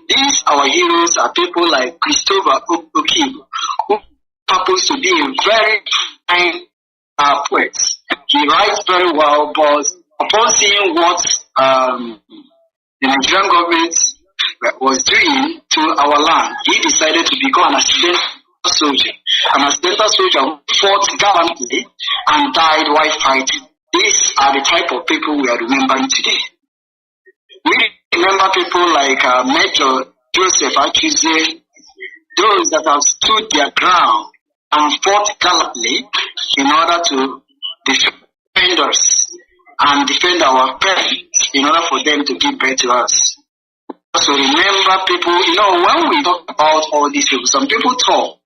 these our heroes are people like Christopher Okibo, who happens to be a very fine poet. He writes very well, but upon seeing what the Nigerian government was doing to our land, he decided to become an accidental soldier. An accidental soldier who fought gallantly and died while fighting. These are the type of people we are remembering today. We remember people like Major Joseph Akize, those that have stood their ground and fought gallantly in order to defend us and defend our parents in order for them to give birth to us. So remember people, when we talk about all these people, some people thought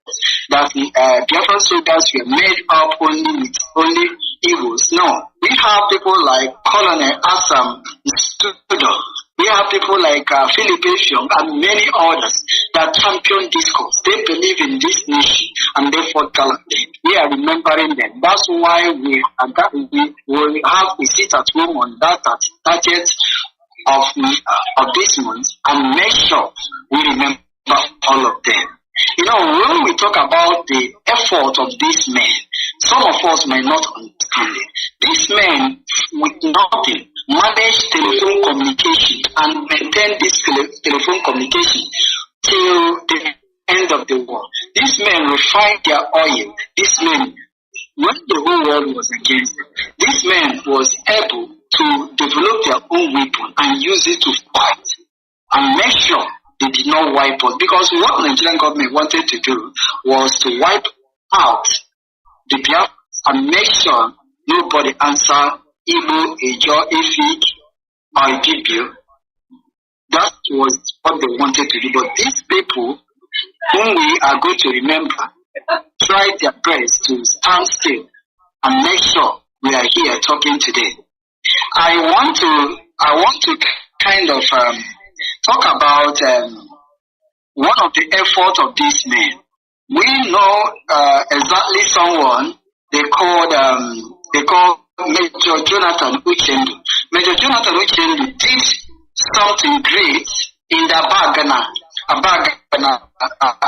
that Biafra soldiers were made up only with only Igbos. No, we have people like Colonel Assam Studo. We have people like Philip Efiong and many others that champion this cause. They believe in this nation and they fought gallantly. We are remembering them. That's why we will have a sit at home on that 30th of this month and make sure we remember all of them. When we talk about the effort of these men, some of us may not understand it. These men, with nothing, managed telephone communication and maintain this telephone communication till the end of the war. These men refined their oil. These men, when the whole world was against them, these men was able to develop their own weapon and use it to fight and make sure they did not wipe us. Because what the Nigerian government wanted to do was to wipe out the Biafrans and make sure nobody answer Igbo, Ijo, Efik, or Ibibio. That was what they wanted to do. But these people, whom we are going to remember, tried their best to stand still and make sure we are here talking today. I want to kind of talk about one of the efforts of these men. We know exactly someone they call Major Jonathan Uchendu. Major Jonathan Uchendu did something great in the Bagana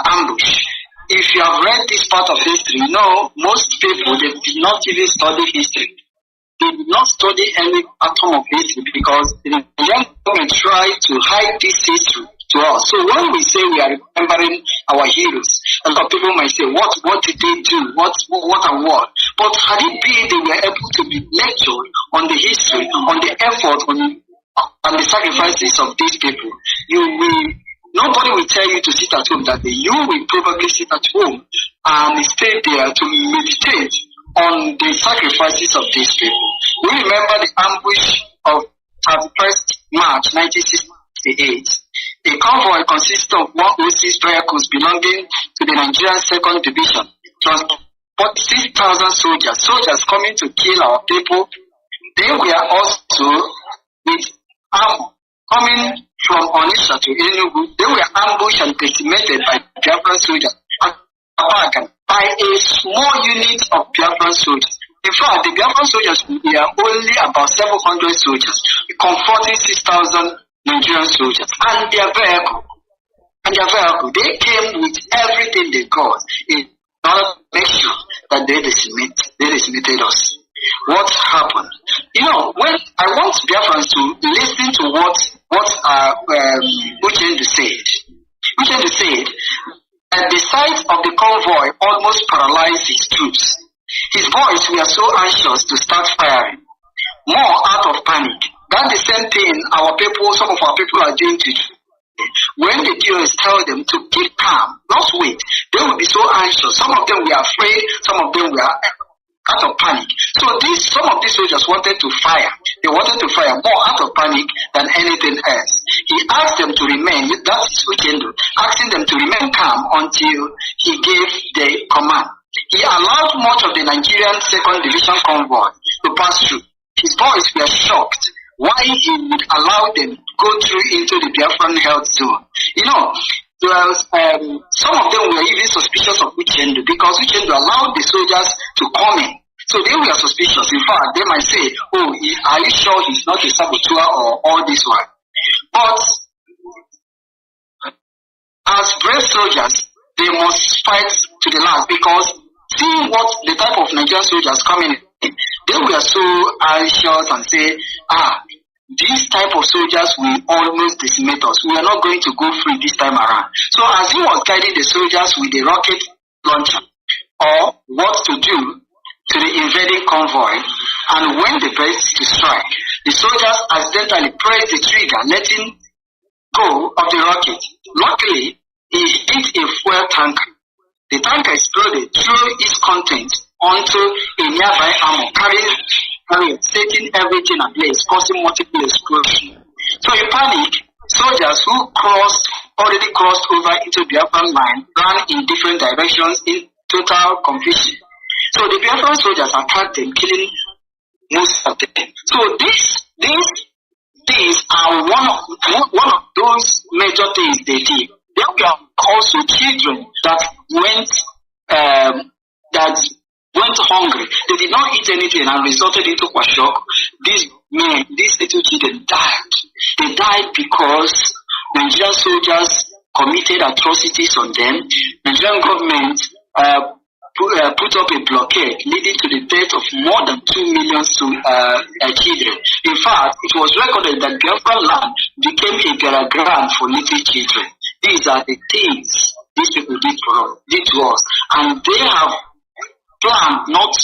ambush. If you have read this part of history, you know most people they did not even study history. They did not study any atom of history because the young government try to hide this history to us. So when we say we are remembering our heroes, a lot of people might say, what did they do? What and what? But had it been they were able to be lectured on the history, on the effort, on the sacrifices of these people, nobody will tell you to sit at home that day. You will probably sit at home and stay there to meditate on the sacrifices of these people. We remember the ambush of 31st March 1968. A convoy consisted of 106 vehicles belonging to the Nigerian 2nd Division, transport 6,000 soldiers coming to kill our people. They were also with armor coming from Onitsha to Enugu. They were ambushed and decimated by Biafran soldiers by a small unit of Biafran soldiers. In fact, the Biafran soldiers were only about 700 soldiers, confronting 6,000 Nigerian soldiers. And their vehicle, they came with everything they got in order to make sure that they decimated us. What happened? You know, when I want Biafrans to listen to what Uchendu said. Uchendu said that the sight of the convoy almost paralyzed his troops. His boys were so anxious to start firing, more out of panic. That's the same thing some of our people are doing today. When the DOS tell them to keep calm, not wait, they will be so anxious. Some of them were afraid, some of them were out of panic. So some of these soldiers wanted to fire. They wanted to fire more out of panic than anything else. He asked them to remain, that's Uchendu, asking them to remain calm until he gave the command. He allowed much of the Nigerian 2nd Division convoy to pass through. His boys were shocked why he would allow them to go through into the Biafran health zone. You know, some of them were even suspicious of Uchendu because Uchendu allowed the soldiers to come in. So they were suspicious. In fact, they might say, are you sure he's not a saboteur or all this one? But as brave soldiers, they must fight to the last because seeing what the type of Nigerian soldiers coming in, they were so anxious and say, these type of soldiers will almost decimate us. We are not going to go free this time around. So as he was guiding the soldiers with the rocket launcher or what to do to the invading convoy, and when they pressed to strike, the soldiers accidentally pressed the trigger, letting go of the rocket. Luckily, he hit a fuel tanker. The tanker exploded, threw its contents onto a nearby armor, setting everything ablaze, causing multiple explosions. So in panic, soldiers who already crossed over into the Biafran line ran in different directions in total confusion. So the Biafran soldiers attacked them, killing most of them. So these are one of those major things they did. There were also children that went hungry. They did not eat anything and resulted into kwashiorkor. These little children died. They died because Nigerian soldiers committed atrocities on them. Nigerian government put up a blockade leading to the death of more than 2 million children. In fact, it was recorded that Biafra land became a burial ground for little children. These are the things these people did to us, and they have planned not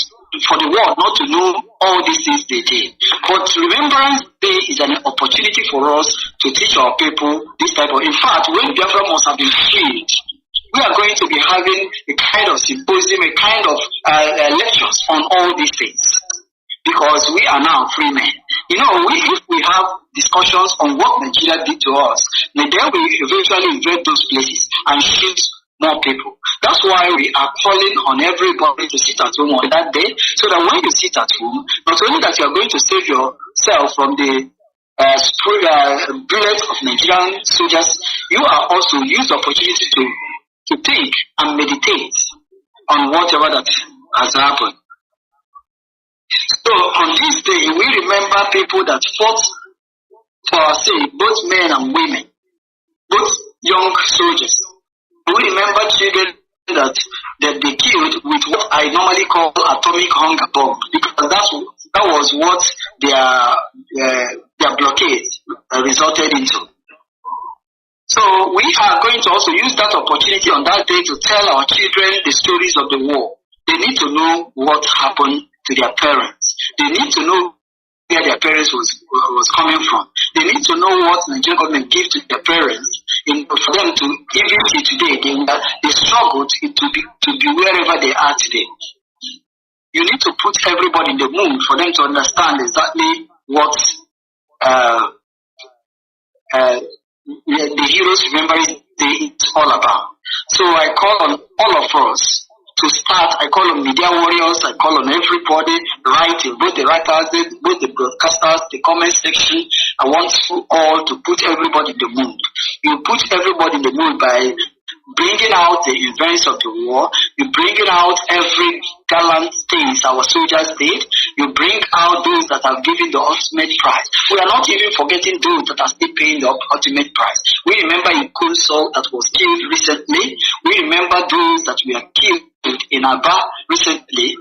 for the world not to know all these things they did. But Remembrance Day is an opportunity for us to teach our people this type of. In fact, when Biafra must have been freed we are going to be having a kind of symposium, a kind of lectures on all these things. Because we are now free men. You know, if we have discussions on what Nigeria did to us, then we eventually invade those places and shoot more people. That's why we are calling on everybody to sit at home on that day, so that when you sit at home, not only that you are going to save yourself from the bullets of Nigerian soldiers, you are also use the opportunity to think and meditate on whatever that has happened. So on this day, we remember people that fought for our sake, both men and women, both young soldiers. We remember children that they killed with what I normally call atomic hunger bomb, because that was what their blockade resulted into. So we are going to also use that opportunity on that day to tell our children the stories of the war. They need to know what happened to their parents. They need to know where their parents was coming from. They need to know what the Nigerian government gave to their parents for them to, even today, they struggled to be wherever they are today. You need to put everybody in the mood for them to understand exactly what the Heroes Remembering Day is all about. So I call on all of us to start. I call on media warriors, I call on everybody writing, both the writers, both the broadcasters, the comment section. I want you all to put everybody in the mood. You put everybody in the mood by bringing out the events of the war. You bringing out every gallant things our soldiers did. You bring out those that have given the ultimate prize. We are not even forgetting those that are still paying the ultimate price. We remember Ikunso that was killed recently. We remember those that were killed in Aba recently.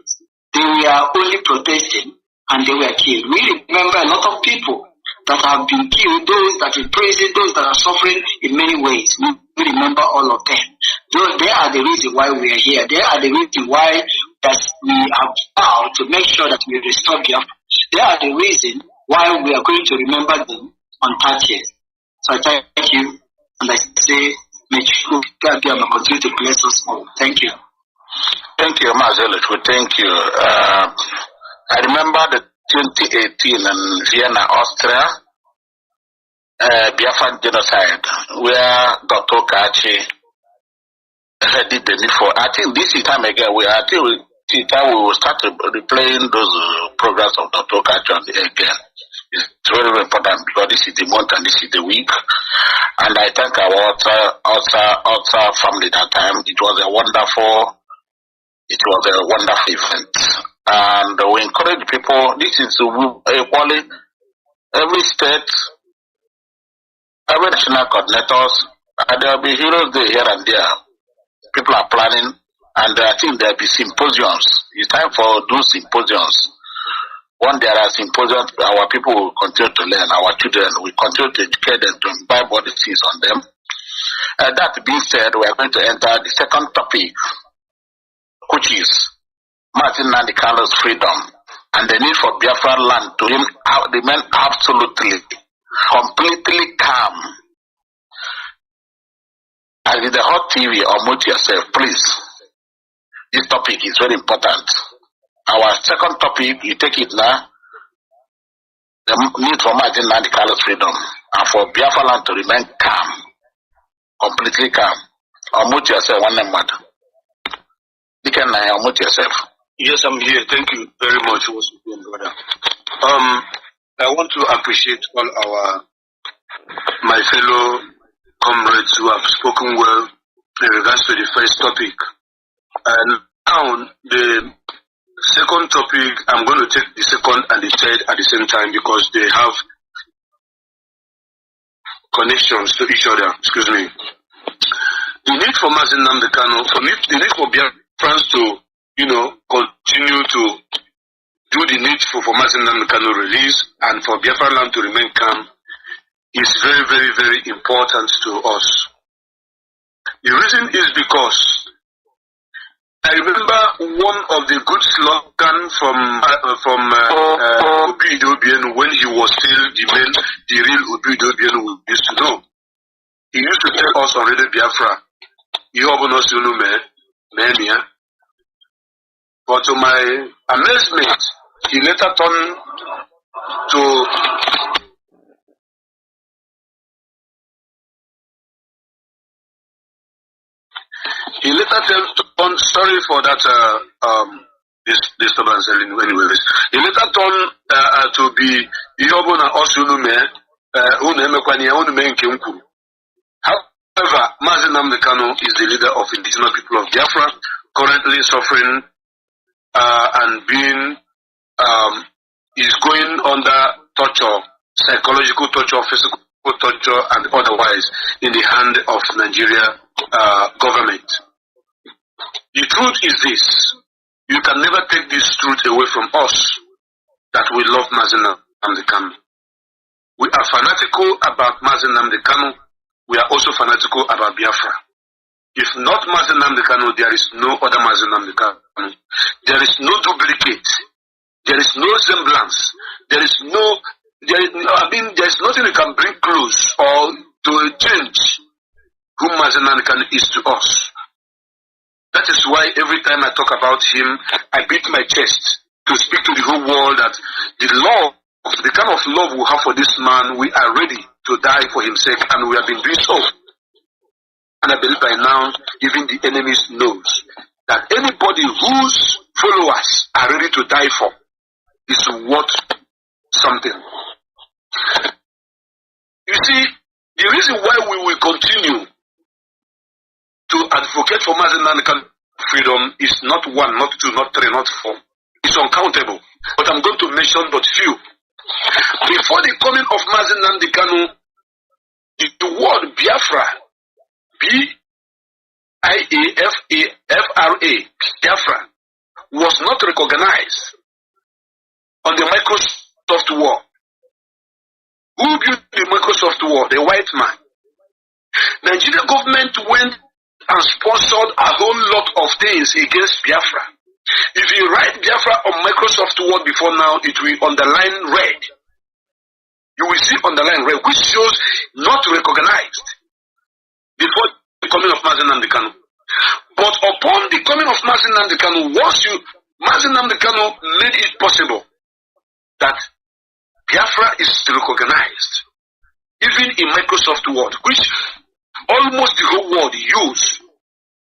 They were only protesting and they were killed. We remember a lot of people that have been killed, those that are in prison, those that are suffering in many ways. We remember all of them. They are the reason why we are here. They are the reason why that we have vowed to make sure that we restore Biafra. They are the reason why we are going to remember them on 30th. So I thank you, and I say, may God continue to bless us all. Thank you. Thank you, Mazi. Thank you. I remember the 2018 in Vienna, Austria, Biafran genocide, where Dr. Kachi did the need for. I think this is time again. We will start replaying those programs of Dr. Kachi again. It's very, very important because this is the month and this is the week. And I thank our Ultra family that time. It was a wonderful event. And we encourage people. This is equally every state, every national coordinators, and there will be Heroes Day here and there. People are planning, and I think there will be symposiums. It's time for those symposiums. When there are symposiums, our people will continue to learn. Our children will continue to educate them, to imbibe all the things on them. That being said, we are going to enter the second topic, which is Nnamdi's freedom and the need for Biafra land to remain absolutely, completely calm. As in the hot TV, or mute yourself, please. This topic is very important. Our second topic, you take it now, the need for Nnamdi's freedom and for Biafra land to remain calm, completely calm. Or mute yourself, one name matter. You can unmute yourself. Yes, I'm here. Thank you very much, brother. I want to appreciate all my fellow comrades who have spoken well in regards to the first topic. And now the second topic, I'm going to take the second and the third at the same time because they have connections to each other. Excuse me. The need for Mazi Nnamdi Kanu, the need for Biafrans to continue to do the needful for Mazi Nnamdi Kanu release and for Biafra land to remain calm is very, very, very important to us. The reason is because I remember one of the good slogans from Obido Obienu when he was still the real Obido Obienu we used to know. He used to tell us on Radio Biafra, But to my amazement, he later turned to sorry for that this disturbance anyways. He later turned to be Yobona Osulume Unemekwani Unume Nkemku. However, Mazi Nnamdi Kanu is the leader of indigenous people of Biafra, currently suffering and being is going under torture, psychological torture, physical torture, and otherwise in the hand of Nigeria government. The truth is this: you can never take this truth away from us that we love Mazi Nnamdi Kanu. We are fanatical about Mazi Nnamdi Kanu. We are also fanatical about Biafra. If not Mazi Nnamdi Kanu, there is no other Mazi Nnamdi Kanu. There is no duplicate. There is no semblance. There is nothing you can bring close or to change who Mazi Nnamdi Kanu is to us. That is why every time I talk about him, I beat my chest to speak to the whole world that the love, the kind of love we have for this man, we are ready to die for his sake, and we have been doing so. And I believe by now, even the enemies knows that anybody whose followers are ready to die for is worth something. You see, the reason why we will continue to advocate for Mazi Nnamdi Kanu freedom is not one, not two, not three, not four. It's uncountable. But I'm going to mention but few. Before the coming of Mazi Nnamdi Kanu, the word Biafra, B-I-A-F-A-F-R-A, Biafra, was not recognized on the Microsoft Word. Who built the Microsoft Word? The white man. Nigeria government went and sponsored a whole lot of things against Biafra. If you write Biafra on Microsoft Word before now, it will underline red. You will see underline red, which shows not recognized before the coming of Mazi Nnamdi Kanu. But upon the coming of Mazi Nnamdi Kanu, Mazi Nnamdi Kanu made it possible that Biafra is recognized, even in Microsoft Word, which almost the whole world use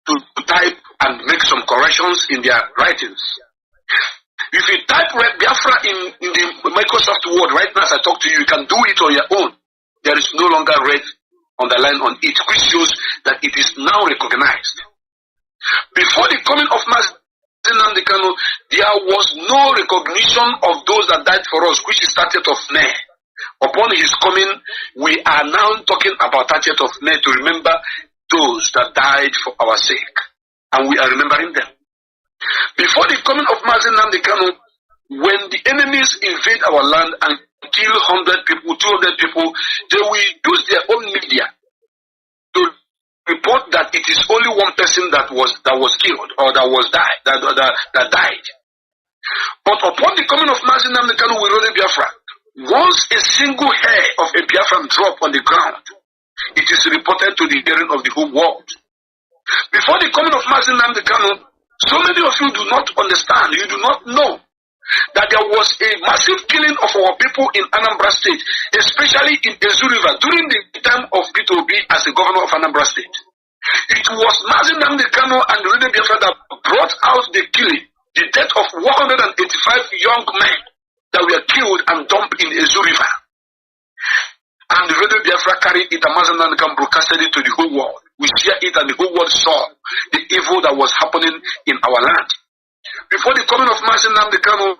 to type and make some corrections in their writings. If you type Biafra in the Microsoft Word right now as I talk to you, you can do it on your own. There is no longer red underline on it, which shows that it is now recognized. Before the coming of Mazi Nnamdi Kanu, there was no recognition of those that died for us, which is 30th of May. Upon his coming, we are now talking about 30th of May to remember those that died for our sake. And we are remembering them. Before the coming of Mazi Nnamdi Kanu, when the enemies invade our land and kill 100 people, 200 people, they will use their own media to report that it is only one person that was killed or that died. But upon the coming of Mazi Nnamdi Kanu, we wrote Biafra. Once a single hair of a Biafran drop on the ground, it is reported to the hearing of the whole world. Before the coming of Mazi Nnamdi Kanu, so many of you do not understand, you do not know that there was a massive killing of our people in Anambra State, especially in Ezu River, during the time of Peter Obi as the governor of Anambra State. It was Mazi Nnamdi Kanu and Radio Biafra that brought out the killing, the death of 185 young men that were killed and dumped in Ezu River. And the Radio Biafra carried it and Mazi Nnamdi Kanu broadcasted it to the whole world. We share it and the whole world saw the evil that was happening in our land. Before the coming of Mazi Nnamdi Kanu,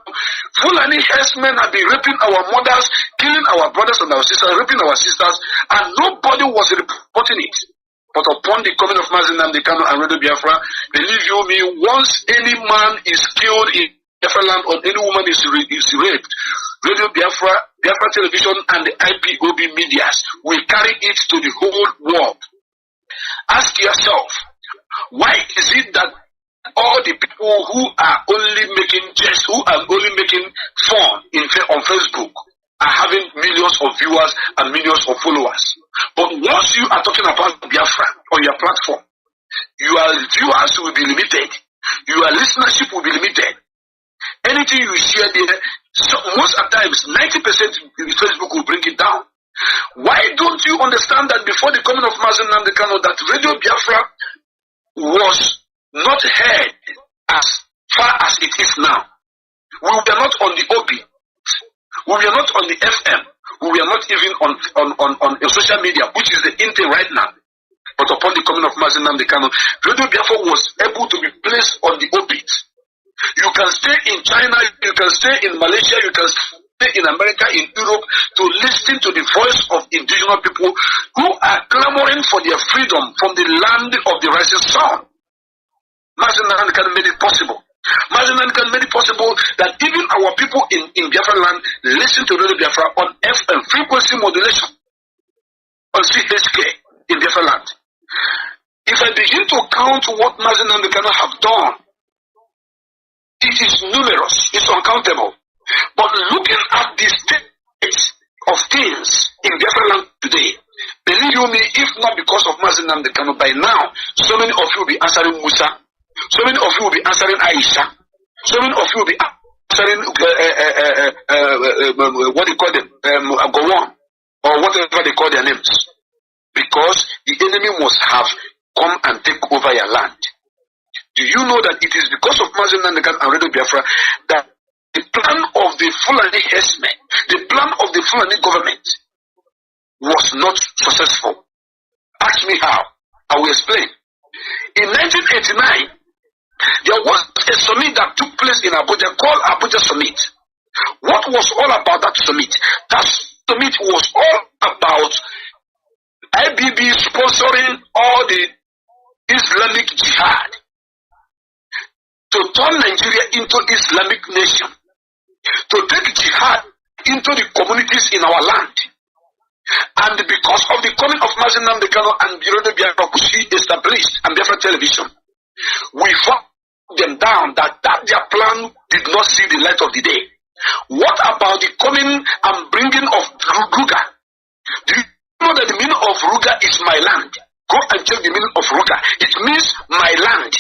Fulani herdsmen have been raping our mothers, killing our brothers and our sisters, raping our sisters, and nobody was reporting it. But upon the coming of Mazi Nnamdi Kanu and Radio Biafra, believe you me, once any man is killed in Biafra land or any woman is raped, Radio Biafra, Biafra Television, and the IPOB medias will carry it to the whole world. Ask yourself, why is it that all the people who are only making jest, who are only making fun on Facebook, are having millions of viewers and millions of followers? But once you are talking about Biafra on your platform, Your viewers will be limited. Your listenership will be limited. Anything you share there, so most of the times, 90% Facebook will bring it down. Why don't you understand that before the coming of Mazi Nnamdi Kanu, that Radio Biafra was not heard as far as it is now? We were not on the OB. We were not on the FM. We were not even on social media, which is the intel right now. But upon the coming of Mazi Nnamdi Kanu, Radio Biafra was able to be placed on the orbit. You can stay in China, you can stay in Malaysia, you can stay in America, in Europe, to listen to the voice of indigenous people who are clamoring for their freedom from the land of the rising sun. Mazi Nnamdi Kanu made it possible. Mazi Nnamdi Kanu made it possible that even our people in Biafra land listen to Radio Biafra on FM, frequency modulation, on CHK in Biafra land. If I begin to count what Mazi Nnamdi Kanu have done, it is numerous, it's uncountable. But looking at the state of things in Biafra land today, believe you me, if not because of Mazi Nnamdi Kanu, by now, so many of you will be answering Musa, so many of you will be answering Aisha, so many of you will be answering what they call them, Gowon, or whatever they call their names. Because the enemy must have come and take over your land. Do you know that it is because of Mazi Nnamdi Kanu and Radio Biafra that the plan of the Fulani herdsmen, the plan of the Fulani government was not successful? Ask me how. I will explain. In 1989, there was a summit that took place in Abuja called Abuja Summit. What was all about that summit? That summit was all about IBB sponsoring all the Islamic jihad to turn Nigeria into Islamic nation, to take jihad into the communities in our land. And because of the coming of Mazi Nnamdi Kanu and Radio Biafra, which he established, and Biafra television, we fought them down that their plan did not see the light of the day. What about the coming and bringing of Ruga? Do you know that the meaning of Ruga is my land? Go and check the meaning of Ruga. It means my land.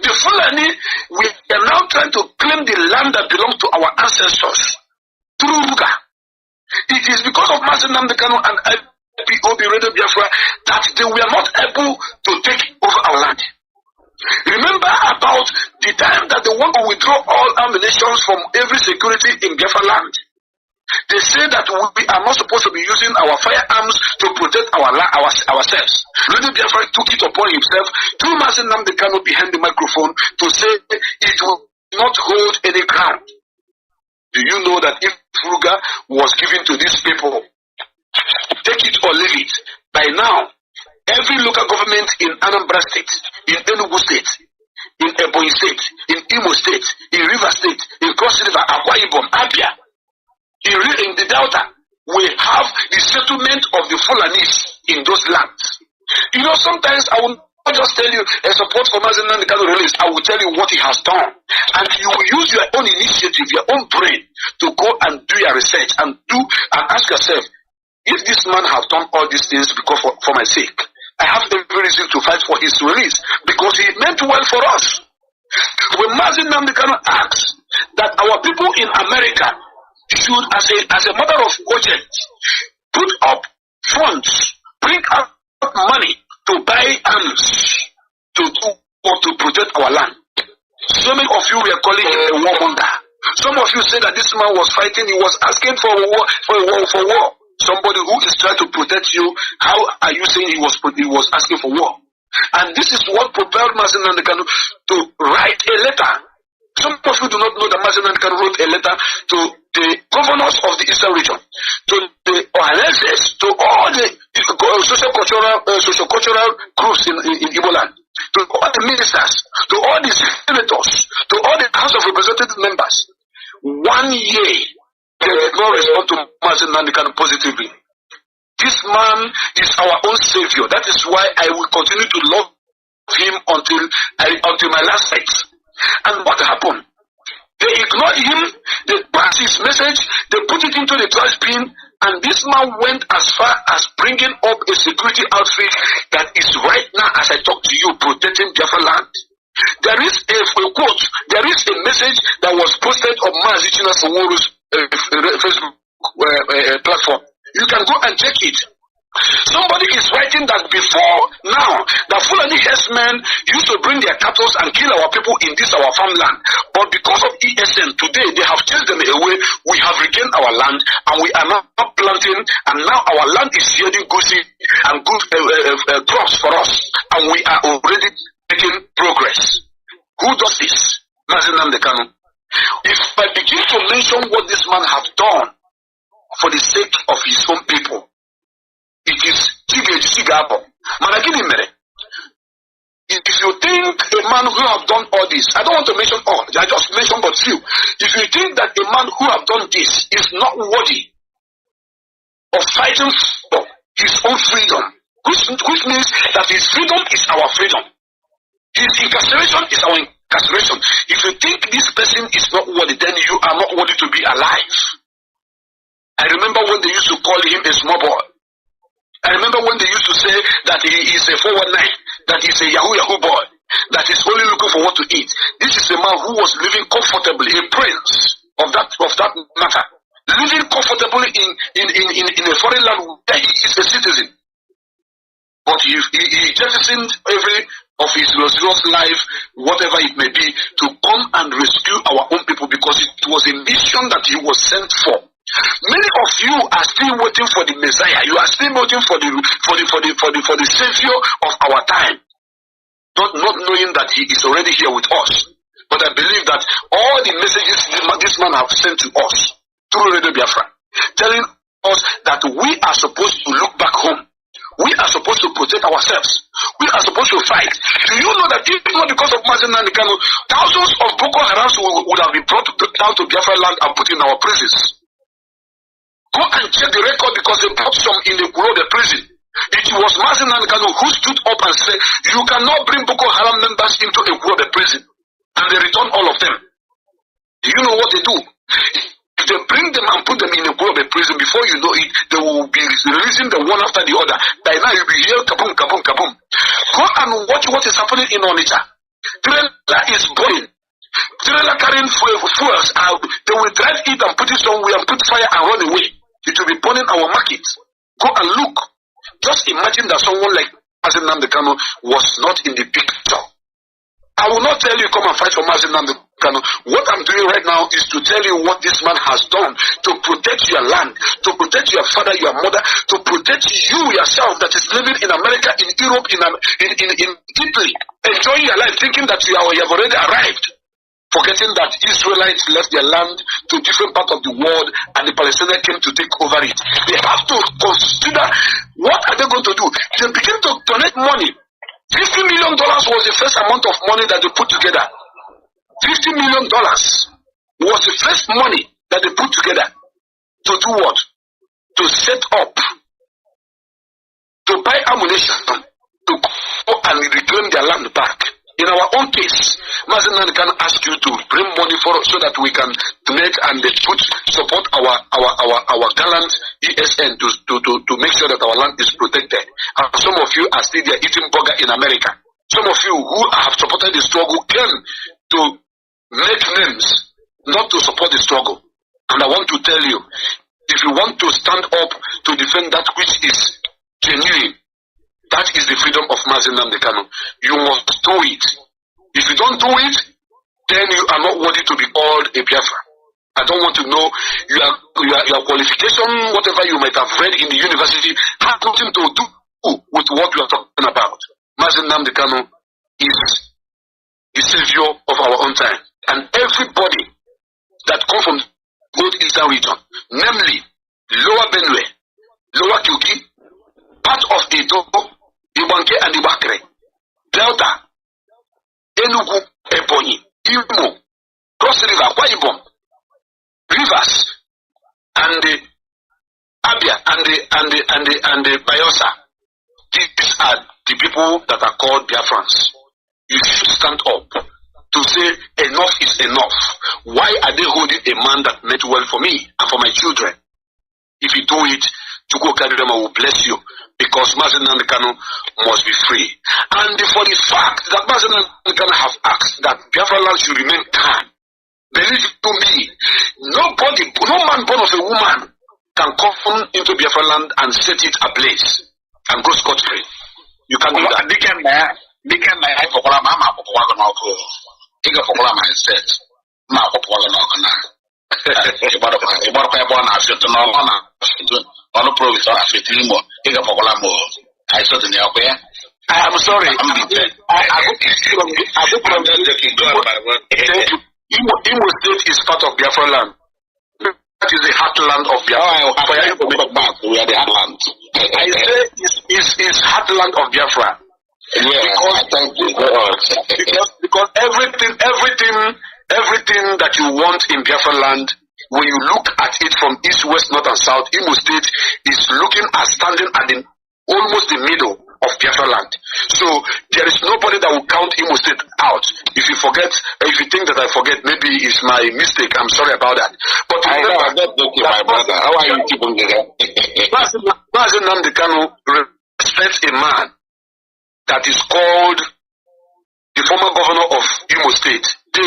The Fulani, we are now trying to claim the land that belongs to our ancestors through Ruga. It is because of Mazi Nnamdi Kanu and IPOB Radio Biafra that they were not able to take over our land. Remember about the time that they want to withdraw all ammunition from every security in Biafra land. They say that we are not supposed to be using our firearms to protect ourselves. Radio Biafra took it upon himself through Mazi Nnamdi Kanu behind the microphone to say it will not hold any ground. Do you know that if Ruga was given to these people, take it or leave it, by now, every local government in Anambra State, in Enugu State, in Ebonyi State, in Imo State, in River State, in Cross River, Akwa Ibom, Abia, in the Delta, we have the settlement of the Fulanis in those lands. You know, sometimes I will not just tell you a support for Mazi Nnamdi Kanu release. I will tell you what he has done. And you will use your own initiative, your own brain, to go and do your research and ask yourself, if this man has done all these things because for my sake, I have every reason to fight for his release because he meant well for us. When Mazi Nnamdi Kanu asks that our people in America should, as a matter of urgent, put up funds, bring up money to buy arms to protect our land. So many of you were calling him a warmonger. Some of you say that this man was fighting, he was asking for war. Somebody who is trying to protect you, how are you saying he was asking for war? And this is what propelled Mazi Nnamdi Kanu to write a letter. Some of you do not know that Mazi Nnamdi Kanu wrote a letter to the governors of the Eastern region, to the ONSS, to all the socio-cultural groups in Igbo land, to all the ministers, to all the senators, to all the House of Representative members. 1 year, they did not respond to Mazi Nnamdi Kanu positively. This man is our own savior. That is why I will continue to love him until my last breath. And what happened? They ignored him, they passed his his message, they put it into the trash bin, and this man went as far as bringing up a security outfit that is right now, as I talk to you, protecting Biafra land. There is a quote, there is a message that was posted on Mazi Facebook platform. You can go and check it. Somebody is writing that before now, the Fulani herdsmen used to bring their cattle and kill our people in this our farmland. But because of ESN, today they have chased them away. We have regained our land and we are now planting, and now our land is yielding good seed and good crops for us. And we are already making progress. Who does this? Mazi Nnamdi Kanu. If I begin to mention what this man has done for the sake of his own people, it is Chigabo. Managini Mere. If you think a man who have done all this, I don't want to mention all, I just mentioned but few. If you think that a man who have done this is not worthy of fighting for his own freedom, which means that his freedom is our freedom. His incarceration is our incarceration. If you think this person is not worthy, then you are not worthy to be alive. I remember when they used to call him a small boy. I remember when they used to say that he is a 419, that he's a Yahoo boy, that is only looking for what to eat. This is a man who was living comfortably, a prince of that matter, living comfortably in a foreign land where he is a citizen. But he jettisoned every of his luxurious life, whatever it may be, to come and rescue our own people, because it was a mission that he was sent for. Many of you are still waiting for the Messiah. You are still waiting for the Savior of our time, not knowing that he is already here with us. But I believe that all the messages this man have sent to us through Radio Biafra, telling us that we are supposed to look back home. We are supposed to protect ourselves. We are supposed to fight. Do you know that if not because of Mazi Nnamdi Kanu, thousands of Boko Harams would have been brought down to Biafra land and put in our prisons? Go and check the record, because they brought some in the prison. It was Mazi Nnamdi Kanu who stood up and said, you cannot bring Boko Haram members into a prison. And they return all of them. Do you know what they do? If they bring them and put them in a prison, before you know it, they will be releasing them one after the other. By now you'll be here, kaboom, kaboom, kaboom. Go and watch what is happening in Onitsha. Trailer is burning. Trailer carrying fuels out. They will drive it and put it somewhere and put fire and run away. It will be burning our markets. Go and look. Just imagine that someone like Mazi Nnamdi Kanu was not in the picture. I will not tell you come and fight for Mazi Nnamdi Kanu. What I'm doing right now is to tell you what this man has done to protect your land, to protect your father, your mother, to protect you yourself that is living in America, in Europe, in Italy, enjoying your life, thinking that you have already arrived. Forgetting that Israelites left their land to different parts of the world and the Palestinians came to take over it. They have to consider, what are they going to do? They begin to donate money. $50 million was the first amount of money that they put together. $50 million was the first money that they put together. To do what? To set up, to buy ammunition, to go and reclaim their land back. In our own case, Mazi Nnamdi can ask you to bring money for us so that we can donate and support our gallant ESN to make sure that our land is protected. And some of you are still there eating burger in America. Some of you who have supported the struggle came to make names, not to support the struggle. And I want to tell you, if you want to stand up to defend that which is genuine, that is the freedom of Mazi Nnamdi Kanu. You must do it. If you don't do it, then you are not worthy to be called a Biafra. I don't want to know your qualification, whatever you might have read in the university, has nothing to do with what we are talking about. Mazi Nnamdi Kanu is the savior of our own time. And everybody that comes from both Eastern region, namely Lower Benue, Lower Kyuki, part of Edo, Ibanke and Ibakre, Delta, Enugu, Ebonyi, Imo, Cross River, Akwa Ibom, Rivers, and the Abia, and the Bayelsa. These are the people that are called Biafrans. You should stand up to say enough is enough. Why are they holding a man that meant well for me and for my children? If you do it, Chukwu Kadurema will bless you, because Mazi Nnamdi Kanu must be free. And for the fact that Mazi Nnamdi Kanu have asked that Biafra land should remain calm, believe you me, no man born of a woman can come into Biafra land and set it ablaze and go scot-free. You can do that. I forgot my mindset. My I am sorry. Imo State is part of Biafra land. That is the heartland of Biafra. We are the heartland. I say it's heartland of Biafra. Because everything that you want in Biafra land, when you look at it from east, west, north, and south, Imo State is looking at standing at almost the middle of Biafra land. So there is nobody that will count Imo State out. If you think that I forget, maybe it's my mistake. I'm sorry about that. But I know, my brother. How are you keeping it? Mazi Nnamdi Kanu respects a man that is called the former governor of Imo State. He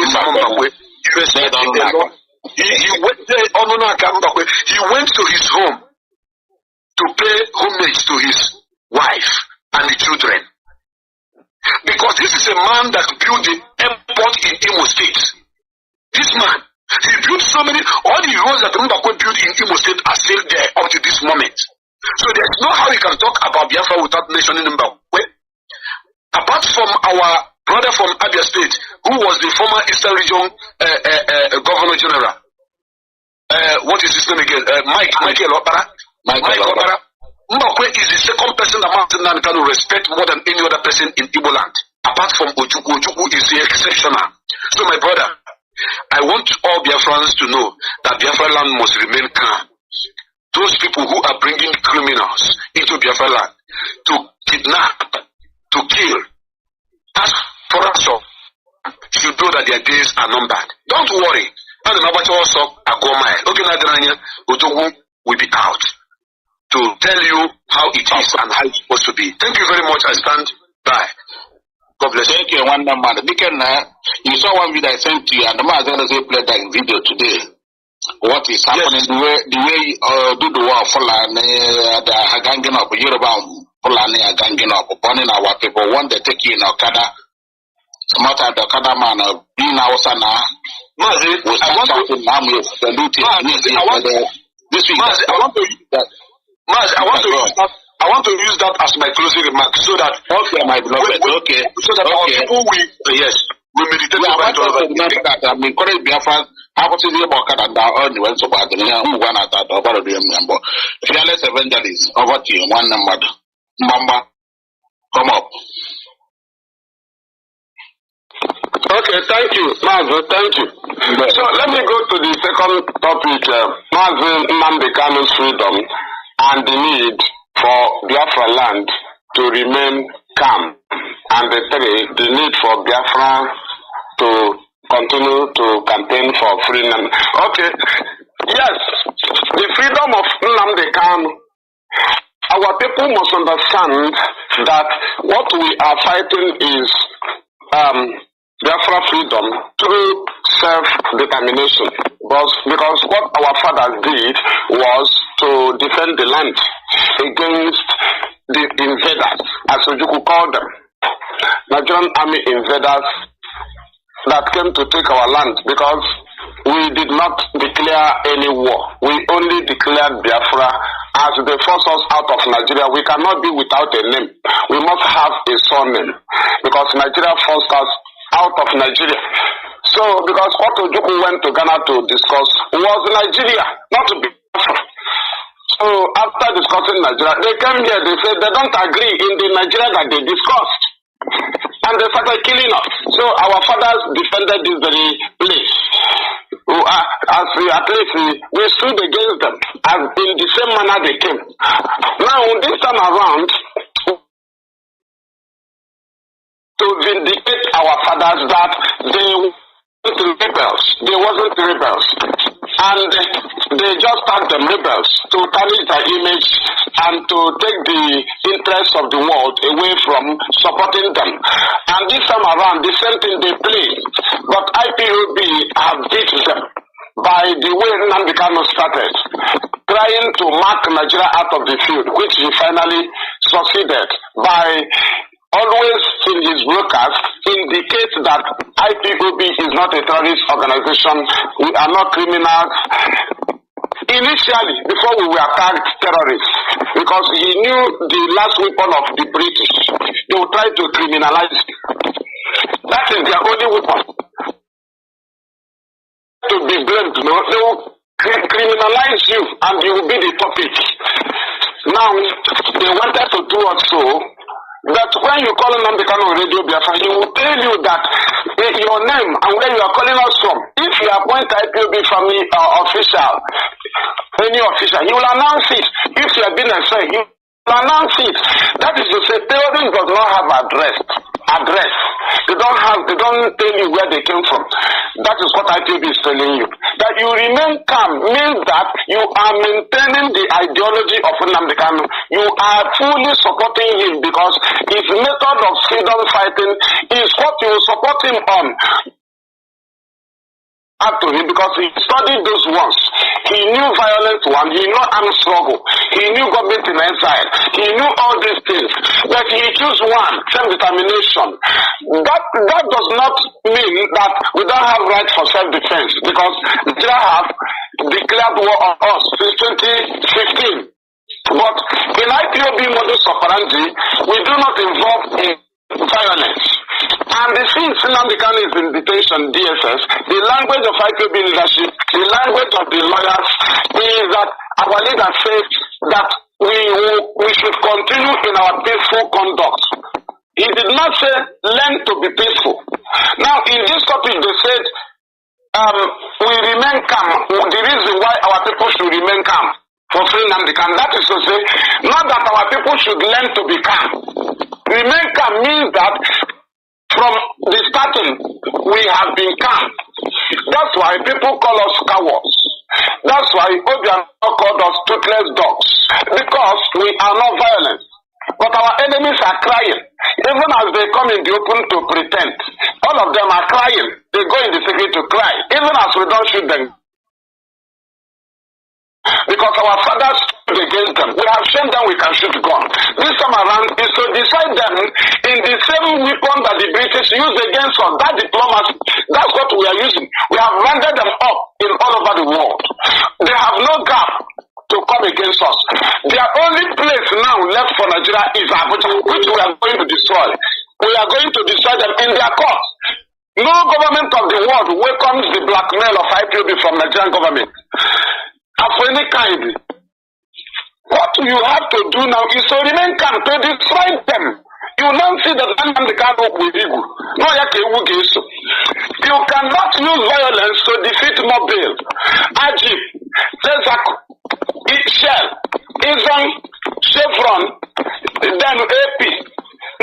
went to his home to pay homage to his wife and the children. Because this is a man that built the airport in Imo State. This man, he built so many, all the roads that Mbakwe built in Imo State are still there up to this moment. So there's no how we can talk about Biafra without mentioning Mbakwe. Apart from our brother from Abia State, who was the former Eastern Region Governor General. What is his name again? Michael Opara. Mbakwe is the second person that Mazi Nnamdi Kanu respect more than any other person in Igbo land. Apart from Ojukwu. Ojukwu is the exceptional. So my brother, I want all Biafrans to know that Biafra land must remain calm. Those people who are bringing criminals into Biafra land to kidnap, to kill, ask for us all, should know that their days are numbered. Don't worry. And the Nabacha also are go mile. Ojukwu will be out to tell you how it is and how it's supposed to be. Thank you very much. I stand by. God bless you. Thank you, one man. You saw one video I sent to you, and the man played that video today. What is happening? Yes. The way do the war Fulani, the ganging up, Yoruba Fulani are ganging up, burning our people. One they take you in Okada. Some other the Okada man being Hausana. Mazi, I want to use that as my closing remark, so that my beloved, our people will meditate about that. I mean, correct Biafra. How to do about that? Only when so bad. One at that over the number. Fearless evangelist over to you. One number. Mamba, come up. Okay, thank you, Mazi. Thank you. So let me go to the second topic, Mazi Nnamdi Kanu's freedom and the need for Biafra land to remain calm, and the need for Biafra to continue to campaign for freedom. Okay, yes, the freedom of Nnamdi Kanu. Our people must understand that what we are fighting is Biafra freedom through self-determination. Because what our fathers did was to defend the land against the invaders, as you could call them, Nigerian army invaders that came to take our land, because we did not declare any war. We only declared Biafra. As they force us out of Nigeria, we cannot be without a name. We must have a surname, because Nigeria forced us out of Nigeria. So, because what Ojukwu went to Ghana to discuss was Nigeria, not Biafra. So, after discussing Nigeria, they came here, they said they don't agree in the Nigeria that they discussed. And they started killing us. So, our fathers defended this very place. At least we stood against them, as in the same manner they came. Now, this time around, to vindicate our fathers that they weren't rebels. They wasn't rebels. And they just start them rebels to tarnish their image and to take the interests of the world away from supporting them. And this time around, the same thing they play. But IPOB have beat them by the way Nnamdi Kanu started, trying to mark Nigeria out of the field, which he finally succeeded by always in his broadcast indicate that IPOB is not a terrorist organization. We are not criminals. Initially, before we were tagged terrorists, because he knew the last weapon of the British, they would try to criminalize it. That is their only weapon. To be blamed, no? They will criminalize you and you will be the topic. Now, they wanted to do us so that when you call Nnamdi Kanu on Radio Biafra, he will tell you that your name and where you are calling us from. If you appoint IPOB family official, any official, he will announce it. If you have been a friend, he will announce it. That is to say, terrorism does not have address. They don't tell you where they came from. That is what IPOB is telling you. That you remain calm means that you are maintaining the ideology of Nnamdi Kanu. You are fully supporting him because his method of freedom fighting is what you will support him on. Up to him because he studied those ones. He knew violence one, he knew armed struggle, he knew government in exile, he knew all these things. But he chose one, self-determination. That does not mean that we don't have right for self-defense because Nigeria have declared war on us since 2015. But in IPOB modus operandi, we do not involve in violence. And the since Nnamdi Kanu is in detention, DSS, the language of IPOB leadership, the language of the lawyers is that our leader says that we should continue in our peaceful conduct. He did not say learn to be peaceful. Now in this topic they said we remain calm. The reason why our people should remain calm for freeing Nnamdi Kanu, that is to say, not that our people should learn to be calm. Remain calm means that from the starting, we have been calm. That's why people call us cowards. That's why Obiano called us toothless dogs. Because we are not violent. But our enemies are crying. Even as they come in the open to pretend. All of them are crying. They go in the secret to cry. Even as we don't shoot them. Because our fathers stood against them. We have shown them we can shoot gun. This time around is to decide them in the same weapon that the British used against us. That diplomacy. That's what we are using. We have rounded them up in all over the world. They have no gap to come against us. Their only place now left for Nigeria is Abuja, which we are going to destroy. We are going to destroy them in their court. No government of the world welcomes the blackmail of IPOB from Nigerian government. Of any kind. What you have to do now is to remain calm, to destroy them. You now see that Nnamdi Kanu will be good. No, you cannot use violence to defeat Mobile, Ajib, Tezaku, Shell, Izon, Chevron, then AP.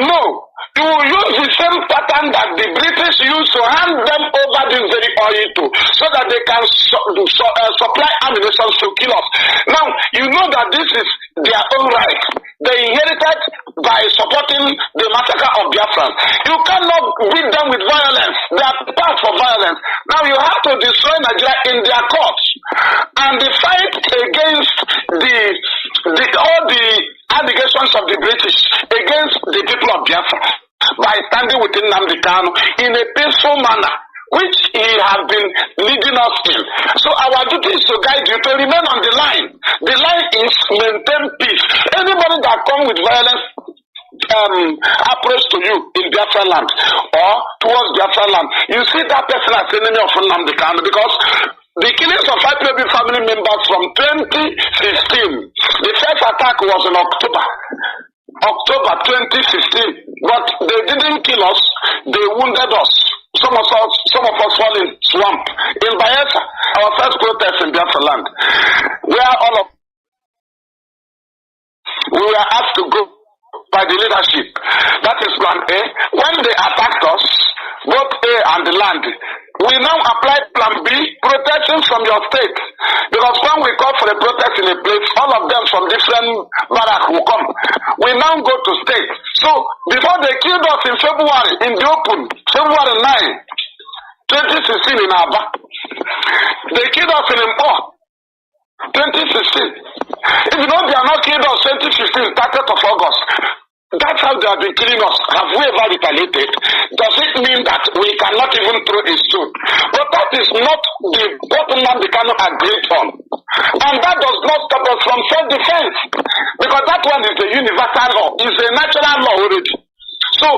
No. You will use the same pattern that the British used to hand them over this very oil to, so that they can supply ammunition to kill us. Now, you know that this is their own right. They inherited by supporting the massacre of Biafra. You cannot beat them with violence. They are prepared for violence. Now you have to destroy Nigeria in their courts. And the fight against all the allegations of the British against the people of Biafra by standing within Nnamdi Kanu in a peaceful manner, which he has been leading us in. So our duty is to guide you to remain on the line. The line is maintain peace. Anybody that comes with violence approach to you in Biafra land or towards Biafra land, you see that person as enemy of Nnamdi Kanu, because the killings of IPOB family members from 2015, the first attack was in October 2015, but they didn't kill us, they wounded us. Some of us fall in swamp. In Bayelsa, our first protest in Biafra land, where we were asked to go by the leadership. That is plan A. When they attacked us, both A and the land, we now apply plan B, protection from your state. Because when we call for a protest in a place, all of them from different barracks will come. We now go to state. So before they killed us in February, in the open, February 9, 2016 in Aba, they killed us in Impo, 2016. If you know they are not killed us 2015, 30th of August, that's how they have been killing us. Have we ever retaliated? Does it mean that we cannot even throw a stone? But that is not the bottom line we cannot agree on. And that does not stop us from self-defense. Because that one is a universal law, is a natural law already. So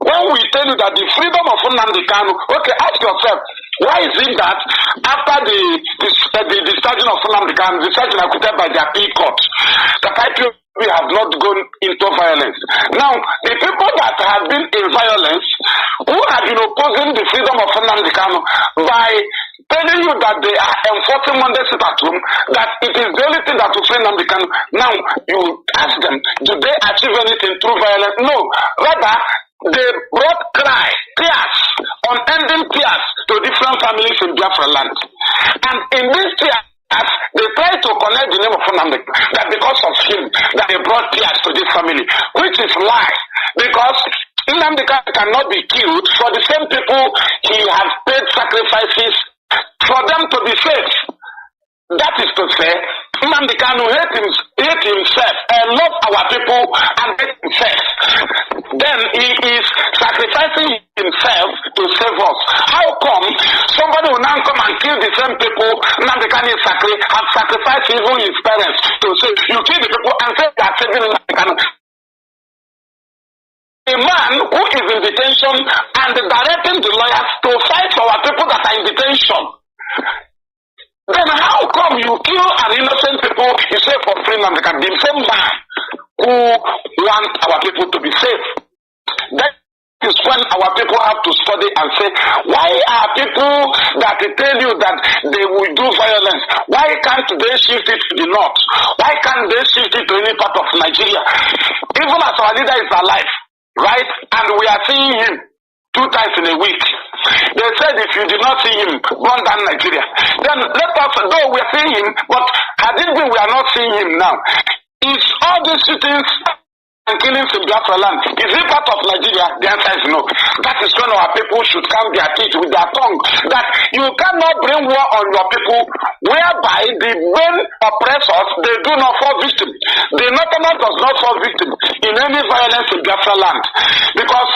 when we tell you that the freedom of Nnamdi Kanu, okay, ask yourself, why is it that after the discharging of Nnamdi Kanu, the discharging acquitted by the appeal court, that we have not gone into violence? Now, the people that have been in violence, who have been opposing the freedom of Nnamdi Kanu by telling you that they are enforcing Monday sit at home, that it is the only thing that will free Nnamdi Kanu. Now, you ask them, do they achieve anything through violence? No. Rather, they brought tears, unending tears to different families in Biafra land. And in these tears, they try to connect the name of Nnamdi, that because of him, that they brought tears to this family, which is lie. Because Nnamdi cannot be killed for the same people he has paid sacrifices for them to be safe. That is to say, Nnamdi Kanu hate himself and love our people and hate himself. Then he is sacrificing himself to save us. How come somebody will now come and kill the same people Nnamdi Kanu have sacrificed even his parents to save? You kill the people and say they are saving Nnamdi Kanu. A man who is in detention and directing the lawyers to fight for our people that are in detention. Then how come you kill an innocent people, you say for free Nnamdi Kanu, the same man who wants our people to be safe? That is when our people have to study and say, why are people that tell you that they will do violence, why can't they shift it to the north? Why can't they shift it to any part of Nigeria? Even as our leader is alive, right? And we are seeing him 2 times in a week. They said if you did not see him, burn down Nigeria. Then let us, though we are seeing him, but had it been we are not seeing him now, is all these shootings and killings in Biafra land, is it part of Nigeria? The answer is no. That is when our people should count their teeth with their tongue. That you cannot bring war on your people, whereby the main oppressors, they do not fall victim. The northerners does not fall victim in any violence in Biafra land. Because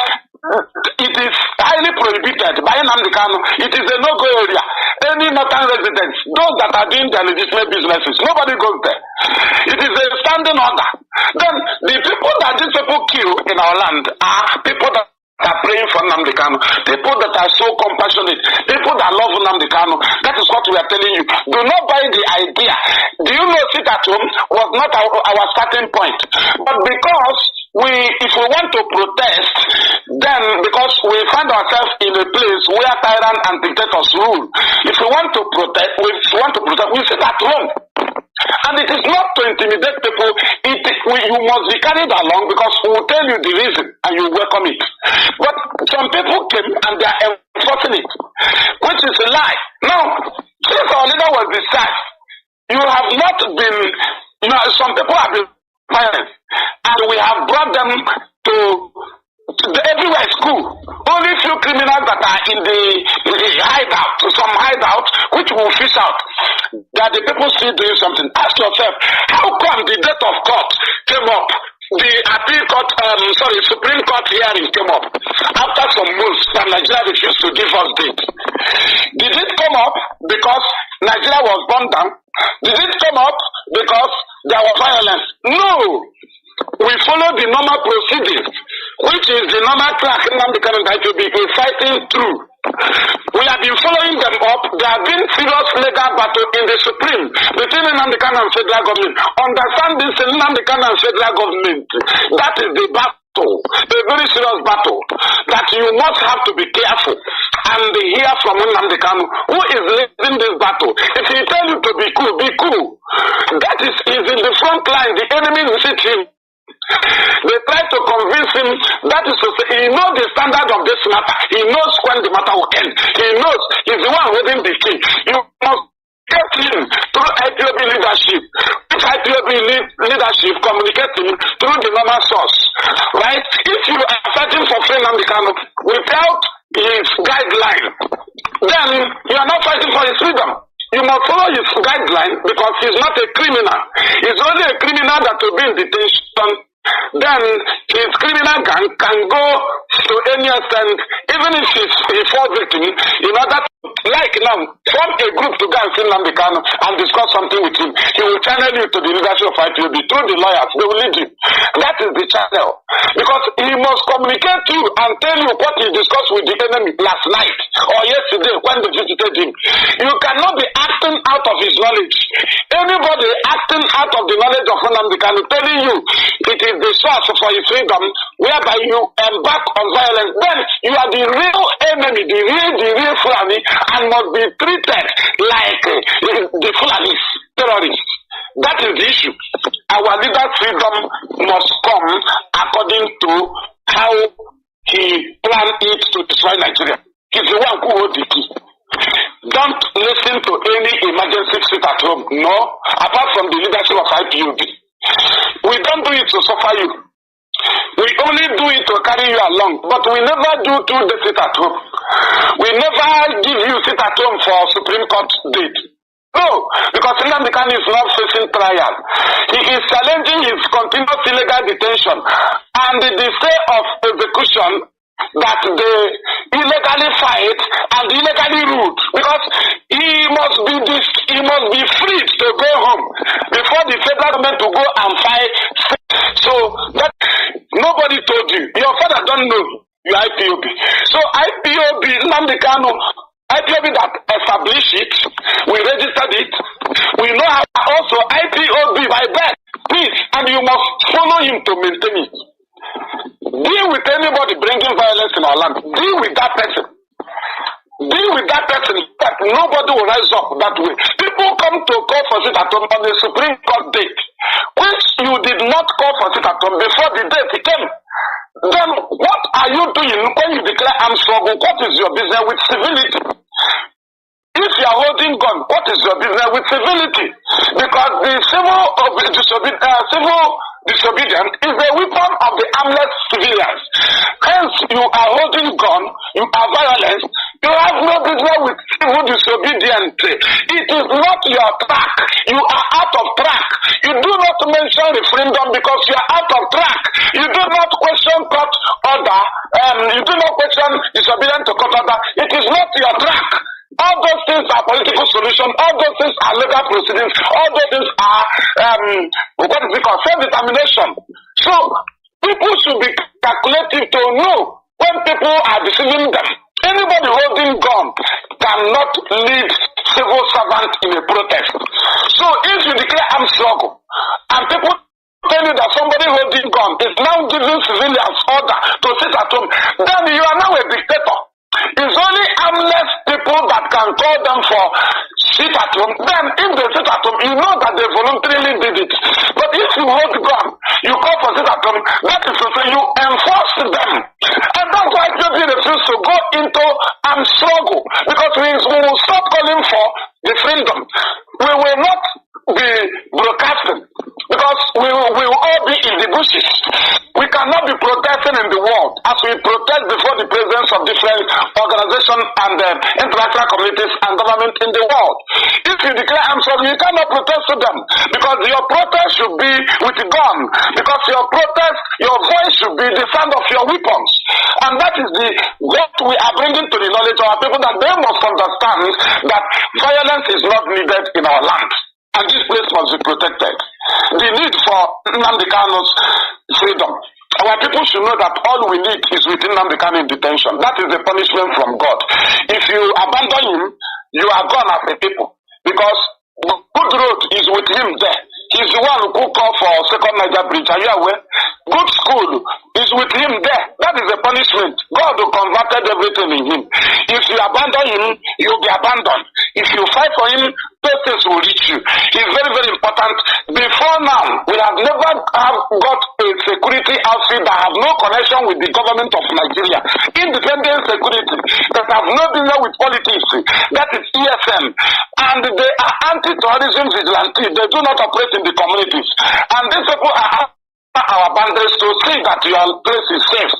it is highly prohibited by Nnamdi Kanu. It is a no-go area. Any northern residents, those that are doing their legitimate businesses, nobody goes there. It is a standing order. Then the people that these people kill in our land are people that are praying for Nnamdi Kanu, people that are so compassionate, people that love Nnamdi Kanu. That is what we are telling you. Do not buy the idea. Do you know sit at home was not our starting point, but because if we want to protest, then because we find ourselves in a place where tyrants and dictators rule, if we want to protest, we sit at home. And it is not to intimidate people. You must be carried along because we will tell you the reason and you welcome it. But some people came and they are enforcing it, which is a lie. Now, since our leader was discharged, you have not been, some people have been violent, and we have brought them to everywhere school. Only few criminals that are in the hideout, some hideout, which will fish out. That the people still doing something. Ask yourself, how come the date of court came up? The appeal court, Supreme Court hearing came up after some months that Nigeria refused to give us date. Did it come up because Nigeria was burned down? Did it come up because there was violence? No. We follow the normal proceedings, which is the normal track Nnamdi Kanu that will be fighting through. We have been following them up. There have been serious legal battle in the Supreme between Nnamdi Kanu and federal government. Understand this, Nnamdi Kanu and federal government. That is the battle, a very serious battle that you must have to be careful and hear from Nnamdi Kanu, who is leading this battle. If he tell you to be cool, be cool. That is in the front line. The enemy will sit him. They try to convince him that is to say he knows the standard of this matter. He knows when the matter will end. He knows he's the one holding the key. You must get him through IPOB leadership. If IPOB leadership communicate him through the normal source, right? If you are fighting for Nnamdi Kanu without his guideline, then you are not fighting for his freedom. You must follow his guideline because he's not a criminal. He's only a criminal that will be in detention. Then his criminal gang can go to any extent, even if he's a fall victim, in order to, like now, form a group to go and see Nnamdi Kanu and discuss something with him. He will channel you to the leadership of IPOB through the lawyers. They will lead you. That is the channel. Because he must communicate to you and tell you what he discussed with the enemy last night or yesterday when they visited him. You cannot be acting out of his knowledge. Anybody acting out of the knowledge of Nnamdi Kanu telling you it is the source for his freedom, whereby you embark on violence, then you are the real enemy, the real Fulani, and must be treated like the Fulanis, terrorists. That is the issue. Our leader's freedom must come according to how he planned it to destroy Nigeria. He's the one who holds the key. Don't listen to any emergency sit at home. No, apart from the leadership of IPOB. We don't do it to suffer you. We only do it to carry you along. But we never do 2 days sit at home. We never give you sit at home for Supreme Court date. No, because Nnamdi Kanu is not facing trial. He is challenging his continuous illegal detention and the stay of execution that they illegally fight and illegally ruled, because he must be freed to go home before the federal government to go and fight. So that nobody told you. Your father don't know you IPOB. So IPOB, Nnamdi Kanu, IPOB that established it, we registered it. We know how also IPOB by birth, please, and you must follow him to maintain it. Deal with anybody bringing violence in our land. Deal with that person. Deal with that person that nobody will rise up that way. People come to call for sit at home on the Supreme Court date, which you did not call for sit at home before the date came. Then what are you doing when you declare armed struggle? What is your business with civility? If you are holding gun, what is your business with civility? Because the civil disobedience is a weapon of the armless civilians. Hence, you are holding gun, you are violence, you have no business with civil disobedience. It is not your track. You are out of track. You do not mention referendum because you are out of track. You do not question court order. You do not question disobedience to court order. It is not your track. All those things are political solutions. All those things are legal proceedings. All those things are self-determination. So people should be calculative to know when people are deceiving them. Anybody holding gun cannot lead civil servant in a protest. So if you declare armed struggle and people tell you that somebody holding gun is now giving civilians order to sit at home, then you are now a dictator. It's only harmless people that can call them for sit at home. Then if they sit at home, you know that they voluntarily did it. But if you hold gun, you call for sit at home, that is to say you enforce them. And that's why people refuse to go into armed struggle, because we will stop calling for the freedom. We will not be broadcasting because we will all be in the bushes. We cannot be protesting in the world as we protest before the presence of different organizations and international communities and government in the world. If you declare armed struggle, you cannot protest to them because your protest should be with a gun, because your protest, your voice should be the sound of your weapons. And that is what we are bringing to the knowledge of our people, that they must understand that violence is not needed in our land. And this place must be protected. The need for Nnamdi Kanu's freedom. Our people should know that all we need is within Nnamdi Kanu in detention. That is the punishment from God. If you abandon him, you are gone as a people. Because the good road is with him there. He's the one who called for second Niger bridge. Are you aware? Good school is with him there. That is the punishment. God will converted everything in him. If you abandon him, you'll be abandoned. If you fight for him, those things will reach you. It's very, very important. Before Before now, we have never got a security outfit that have no connection with the government of Nigeria. Independent security that have no dealing with politics. That is ESM. And they are anti-terrorism vigilantes. They do not operate in the communities. And these people are our boundaries to see that your place is safe.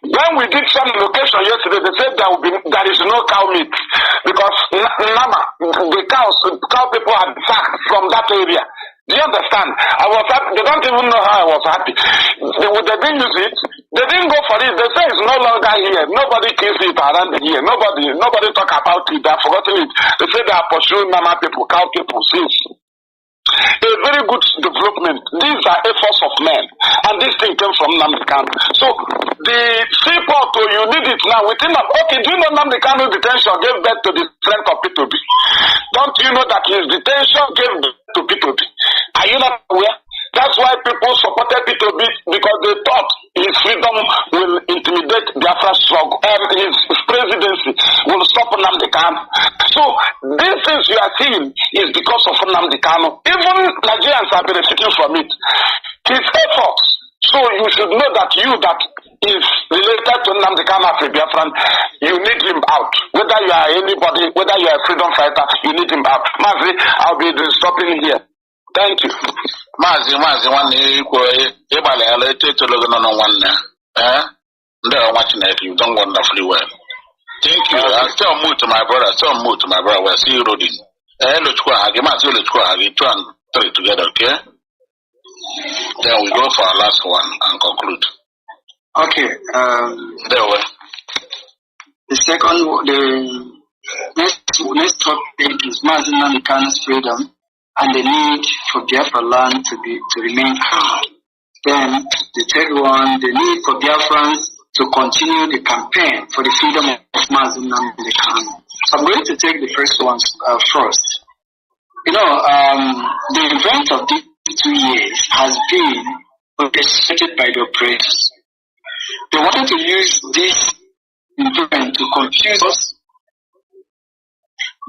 When we did some location yesterday, they said there is no cow meat because Nama, the cow people had sacked from that area. Do you understand? I was happy. They don't even know how I was happy. They didn't use it. They didn't go for it. They say it's no longer here. Nobody kills it around here. Nobody talk about it. They have forgotten it. They say they are pursuing Nama people, cow people, since. A very good development. These are efforts of men, and this thing came from Nnamdi Kanu. So the seaport, you need it now. Within okay, do you know Nnamdi Kanu detention gave birth to the strength of P2B? Don't you know that his detention gave birth to P2B? Are you not aware? That's why people supported P2B because they thought his freedom will intimidate Biafra struggle, and his presidency will stop Nnamdi Kanu. So these things you are seeing is because of Nnamdi Kanu. Even Nigerians are benefiting from it. His efforts. So you should know that that is related to Nnamdi Kanu as a Biafran, you need him out. Whether you are anybody, whether you are a freedom fighter, you need him out. Mazi, I'll be stopping here. Thank you. Mazi, one Ibala, to look on one. They are watching it, you don't wonderfully well. Thank you. I'll still move to my brother, We'll see you, Rodin. Let's go, Hagi, 2 and 3 together, okay? Then we go for our last one and conclude. Okay. The next topic is Mazi Nnamdi Kanu's freedom and the need for Biafra land to remain calm. Then the third one, the need for Biafrans to continue the campaign for the freedom of Mazi Nnamdi Kanu. So I'm going to take the first one first. The event of these 2 years has been orchestrated by the operators. They wanted to use this event to confuse us.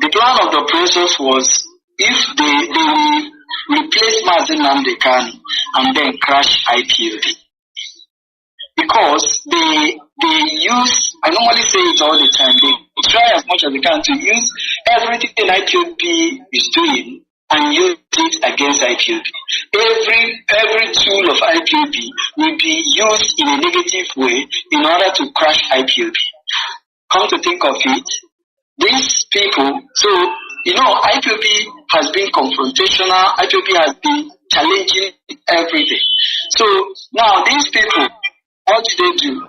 The plan of the operators was if they will replace Mazi Nnamdi Kanu and then crash IPOB. Because they use, I normally say it all the time, they try as much as they can to use everything IPOB is doing and use it against IPOB. Every tool of IPOB will be used in a negative way in order to crash IPOB. Come to think of it, these people, so IPOB has been confrontational, IPOB has been challenging everything. So now these people, what do?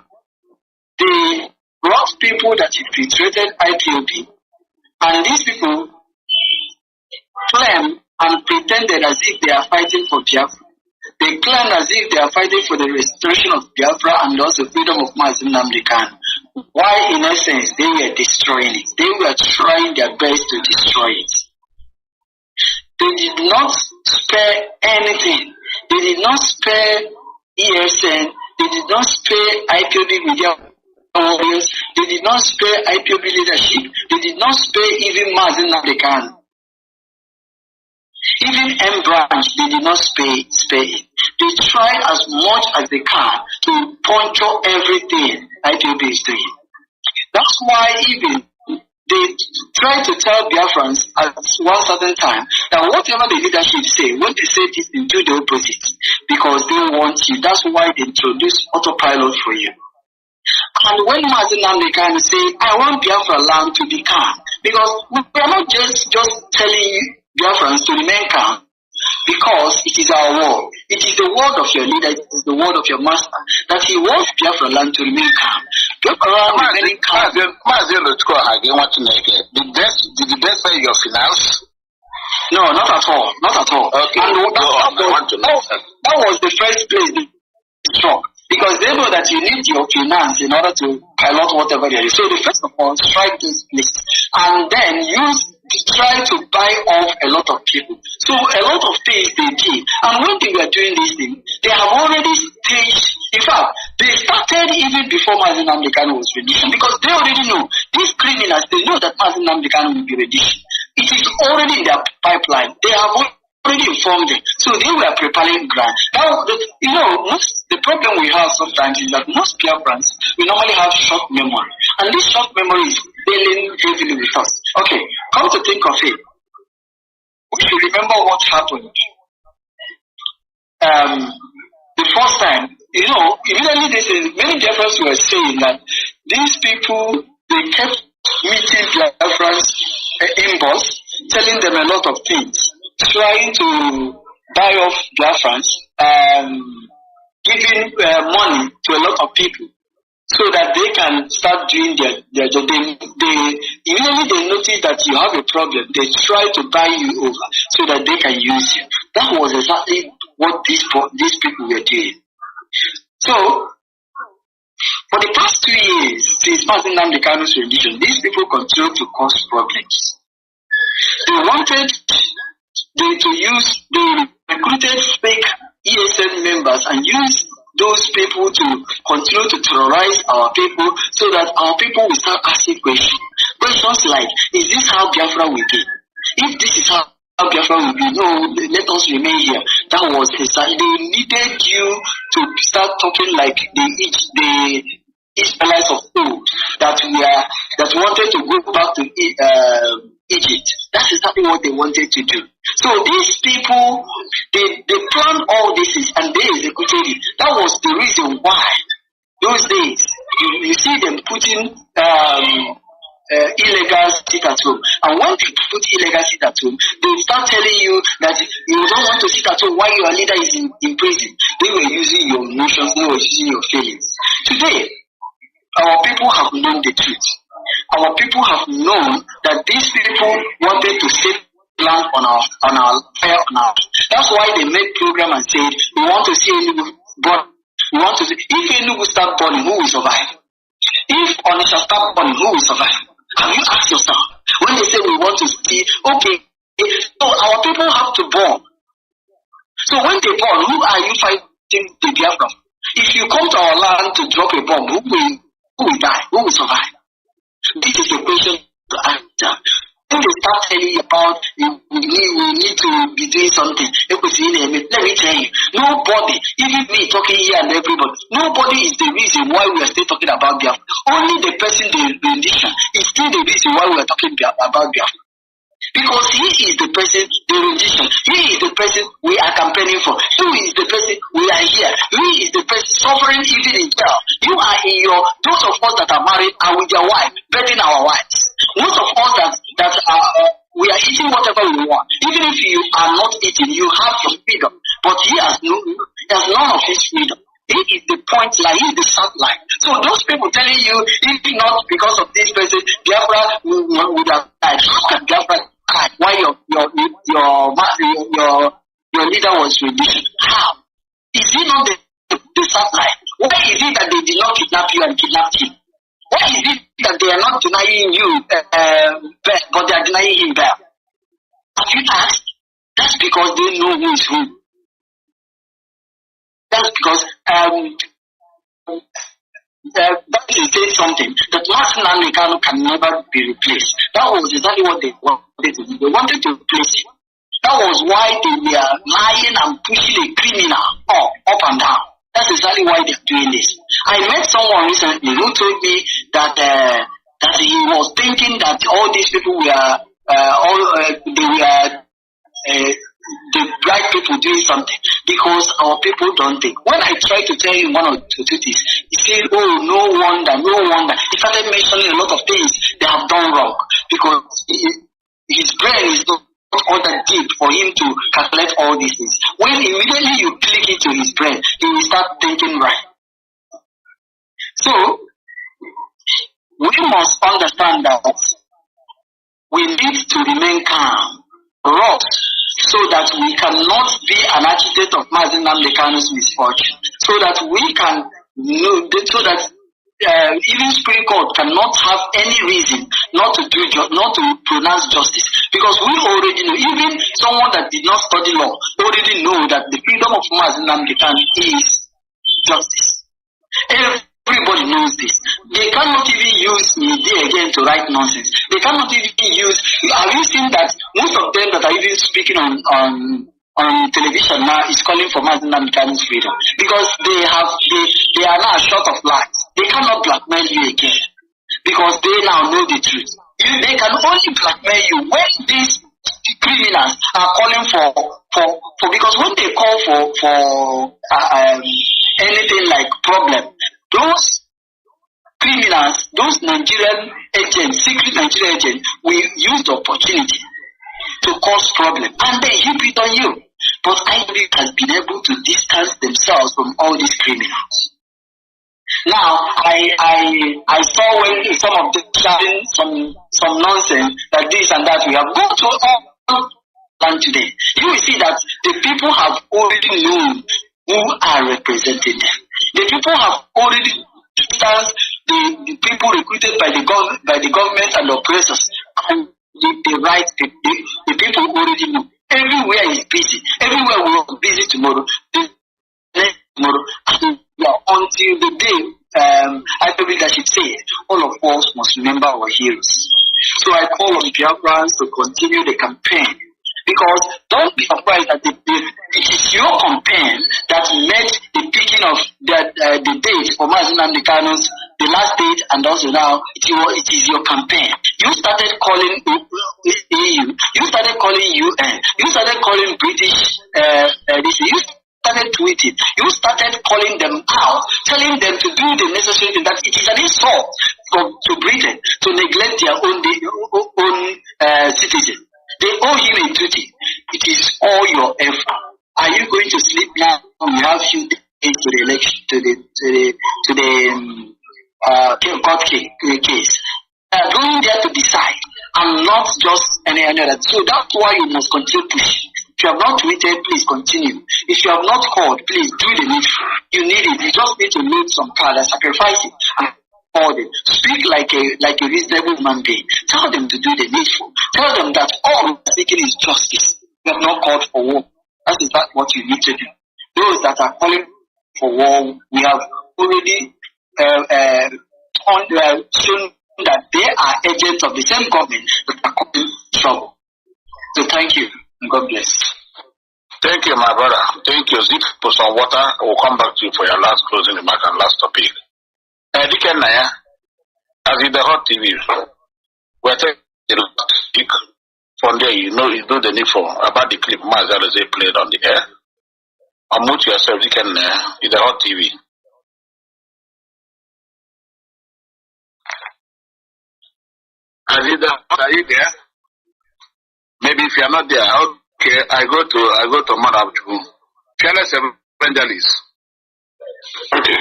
They brought people that infiltrated IPOB, and these people claim and pretended as if they are fighting for Biafra. They claim as if they are fighting for the restoration of Biafra and also freedom of Mazi Nnamdi Kanu. Why, in essence, they were destroying it. They were trying their best to destroy it. They did not spare anything. They did not spare ESN. They did not spare IPOB media warriors. They did not spare IPOB leadership. They did not spare even Mazi Nnamdi Kanu. Even M branch, they did not spare it. They tried as much as they can to puncture everything IPOB is doing. That's why even they try to tell Biafrans at one certain time that whatever the leadership say, when they say this, they do the opposite because they want you. That's why they introduce autopilot for you. And when Mazi Nnamdi Kanu say, I want Biafra land to be calm, because we are not just telling you Biafrans to remain calm because it is our word. It is the word of your leader, it is the word of your master that he wants Biafra land to remain calm. Biafra land remaining calm. Did they say your finance? No, not at all. Not at all. Okay. And that was the first place they struck. Because they know that you need your finance in order to pilot whatever there is. So they first of all strike this place and then try to buy off a lot of people. So a lot of things they did. And when they were doing this thing, they have already staged. In fact, they started even before Mazi Nnamdi Kanu was released because they already know these criminals. They know that Mazi Nnamdi Kanu will be released. It is already in their pipeline. They have already inform them. So they were preparing ground. Now, the problem we have sometimes is that most Biafrans, we normally have short memory. And this short memory is dealing heavily with us. Okay, come to think of it, we should remember what happened. The first time, immediately many Biafrans were saying that these people, they kept meeting Biafrans inbox, telling them a lot of things, trying to buy off Biafrans, giving money to a lot of people so that they can start doing their job. Immediately they notice that you have a problem, they try to buy you over so that they can use you. That was exactly what these people were doing. So, for the past 2 years, since passing down the Kanu's rendition, these people continue to cause problems. They recruited fake ESN members and used those people to continue to terrorize our people so that our people will start asking questions. Questions like, is this how Biafra will be? If this is how Biafra will be, no, let us remain here. That was they needed you to start talking like the Israelites of old that wanted to go back to Egypt. That's exactly what they wanted to do. So these people, they planned all this and they executed it. That was the reason why those days you see them putting illegal sit at home. And when they put illegal sit at home, they start telling you that you don't want to sit at home while your leader is in prison. They were using your emotions, they were using your feelings. Today, our people have known the truth. Our people have known that these people wanted to save land on our fire on our. That's why they made program and said we want to see Enugu burn. We want to see if Enugu start burning, who will survive? If Onitsha start burning, who will survive? Have you asked yourself? When they say we want to see, okay, so our people have to burn. So when they burn, who are you fighting to Biafra? If you come to our land to drop a bomb, who will die? Who will survive? This is the question to answer. When they start telling you about we need to be doing something, let me tell you, nobody, even me talking here and everybody, nobody is the reason why we are still talking about Biafra. Only the person, the rendition, is still the reason why we are talking about Biafra. Because he is the person, the rendition, he is the person we are campaigning for. Who is the person we are here? He is the person suffering even in jail. You are in those of us that are married are with their wife, begging our wives. Most of us that are, we are eating whatever we want. Even if you are not eating, you have your freedom. But he has none of his freedom. He is the point line, he is the short line. So those people telling you, if not because of this person, Biafra would have died. How can Biafra die while your leader was rendition? How? Is he not the short line? Why is it that they did not kidnap you and kidnap him? Why is it that they are not denying you but they are denying him bail? Have you asked? That's because they know who is who. That's because that is saying something that Nnamdi Kanu can never be replaced. That was exactly what they wanted to do. They wanted to replace him. That was why they were lying and pushing a criminal up and down. That's exactly why they're doing this. I met someone recently who told me that he was thinking that all these people were the right people doing something because our people don't think. When I tried to tell him one or two things, he said, "Oh, no wonder." He started mentioning a lot of things they have done wrong because his brain is not all that deep for him to calculate all these things. When immediately you click into his brain, he will start thinking right. So, we must understand that we need to remain calm, so that we cannot be an architect of Mazi Nnamdi Kanu's misfortune, so that we can know, so that even Supreme Court cannot have any reason not to pronounce justice, because we already know, even someone that did not study law already know that the freedom of Mazi Nnamdi Kanu is justice. Everybody knows this. They cannot even use media again to write nonsense. They cannot even use. Have you seen that most of them that are even speaking on on television now is calling for Mazi Nnamdi's freedom because they are now short of light. They cannot blackmail you again because they now know the truth. They can only blackmail you when these criminals are calling for because when they call for anything like problem, those criminals, those Nigerian agents, secret Nigerian agents, will use the opportunity to cause problem and they heap it on you. But IPOB has been able to distance themselves from all these criminals. Now, I saw when some of them shouting some nonsense that this and that we have gone to all land today. You will see that the people have already known who are representing them. The people have already distanced the people recruited by the government and the oppressors and the right people. The people already know. Everywhere is busy. Everywhere we are busy tomorrow. Tomorrow. Until the day I believe that should say all of us must remember our heroes. So I call on Biafrans to continue the campaign. Because don't be surprised that it is your campaign that made the picking of the date for Mazi Nnamdi Kanu's the last date, and also now it is your campaign. You started calling EU, you started calling UN, you started calling British you started tweeting, you started calling them out, telling them to do the necessary thing, that it is an insult to Britain to neglect their own citizens. They owe him a duty. It is all your effort. Are you going to sleep now? We have few days to the election, to the court case. They are going there to decide, and not just any other. So that's why you must continue pushing. If you have not tweeted, please continue. If you have not called, please do the needful. You need it. You just need to load some card and sacrifice it. And call them. Speak like a reasonable human being. Tell them to do the needful. Tell them that all we're seeking is justice. We have not called for war. That is what you need to do. Those that are calling for war, we have already shown that they are agents of the same government that are causing trouble. So thank you and God bless. Thank you, my brother. Thank you. Zip for some water. We'll come back to you for your last closing remark and last topic. As in the hot TV, we're taking the last speak. From there, you know the need for about the clip Mazi played on the air. Unmute yourself, in the hot TV. Azida, are you there? Maybe if you are not there, okay, I go to Madam Fearless Evangelist. Okay.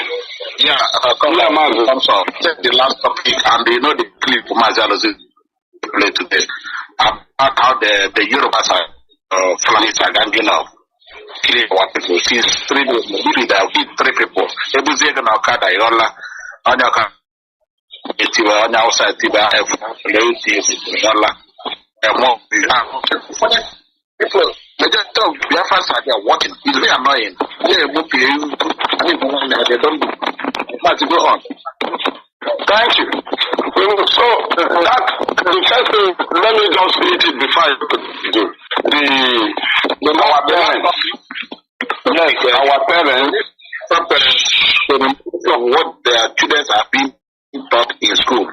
Yeah, comes up. Take the last topic and you know the clip Mazi play today about how the Yorubas are flying are ganging up. Killing our people. Since 3 days, maybe they have hit 3 people. Ebuzega na Okada, Yola, Anyaka. Etiwa on outside Tiba F Yola people majority of Biafrans are there watching. It's very annoying. They don't do. Let's go on. Thank you. So that the first thing, let me just read it before I do. Our parents. Yes, our parents of what their children are being taught in school.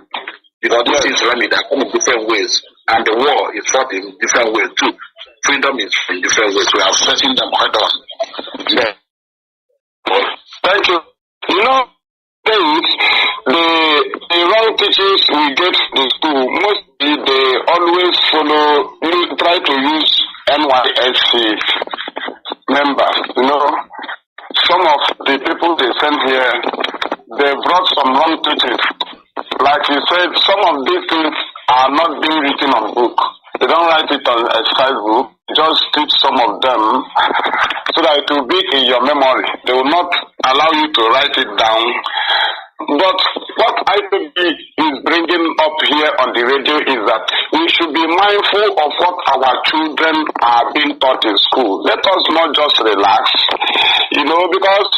Because this is really that in different ways. And the war is fought in different ways too. Freedom is in different ways. We are setting them head on. Yeah. Thank you. You know, the wrong teachings we get in school, mostly they always try to use NYSC members. You know, some of the people they sent here, they brought some wrong teachings. Like you said, some of these things are not being written on book. They don't write it on a exercise book. Just teach some of them so that it will be in your memory. They will not allow you to write it down. But what IPOB is bringing up here on the radio is that we should be mindful of what our children are being taught in school. Let us not just relax, you know, because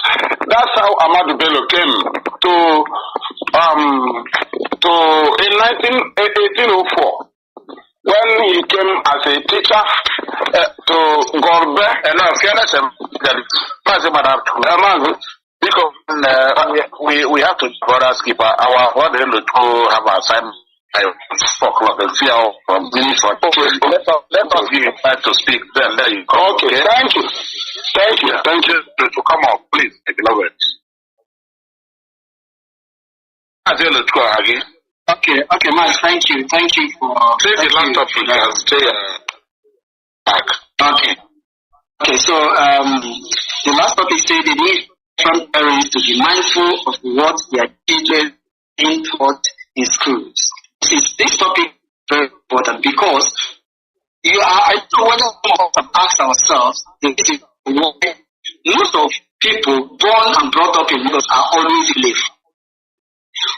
that's how Ahmadu Bello came to in 1804. when he came as a teacher to Gorbe, and fairness, because we have to brothers keep our order to have our assignment. 4 o'clock and see how minutes on. Let us give you time to speak, then there you go. Okay, thank you. Thank you to come up, please, my beloved. Okay, Mazi, thank you for. Say the last topic and stay back. Okay, so the last topic said they need from parents to be mindful of what their children being taught in schools. This topic is very important because I don't know whether we have asked ourselves most of people born and brought up in Lagos are always live.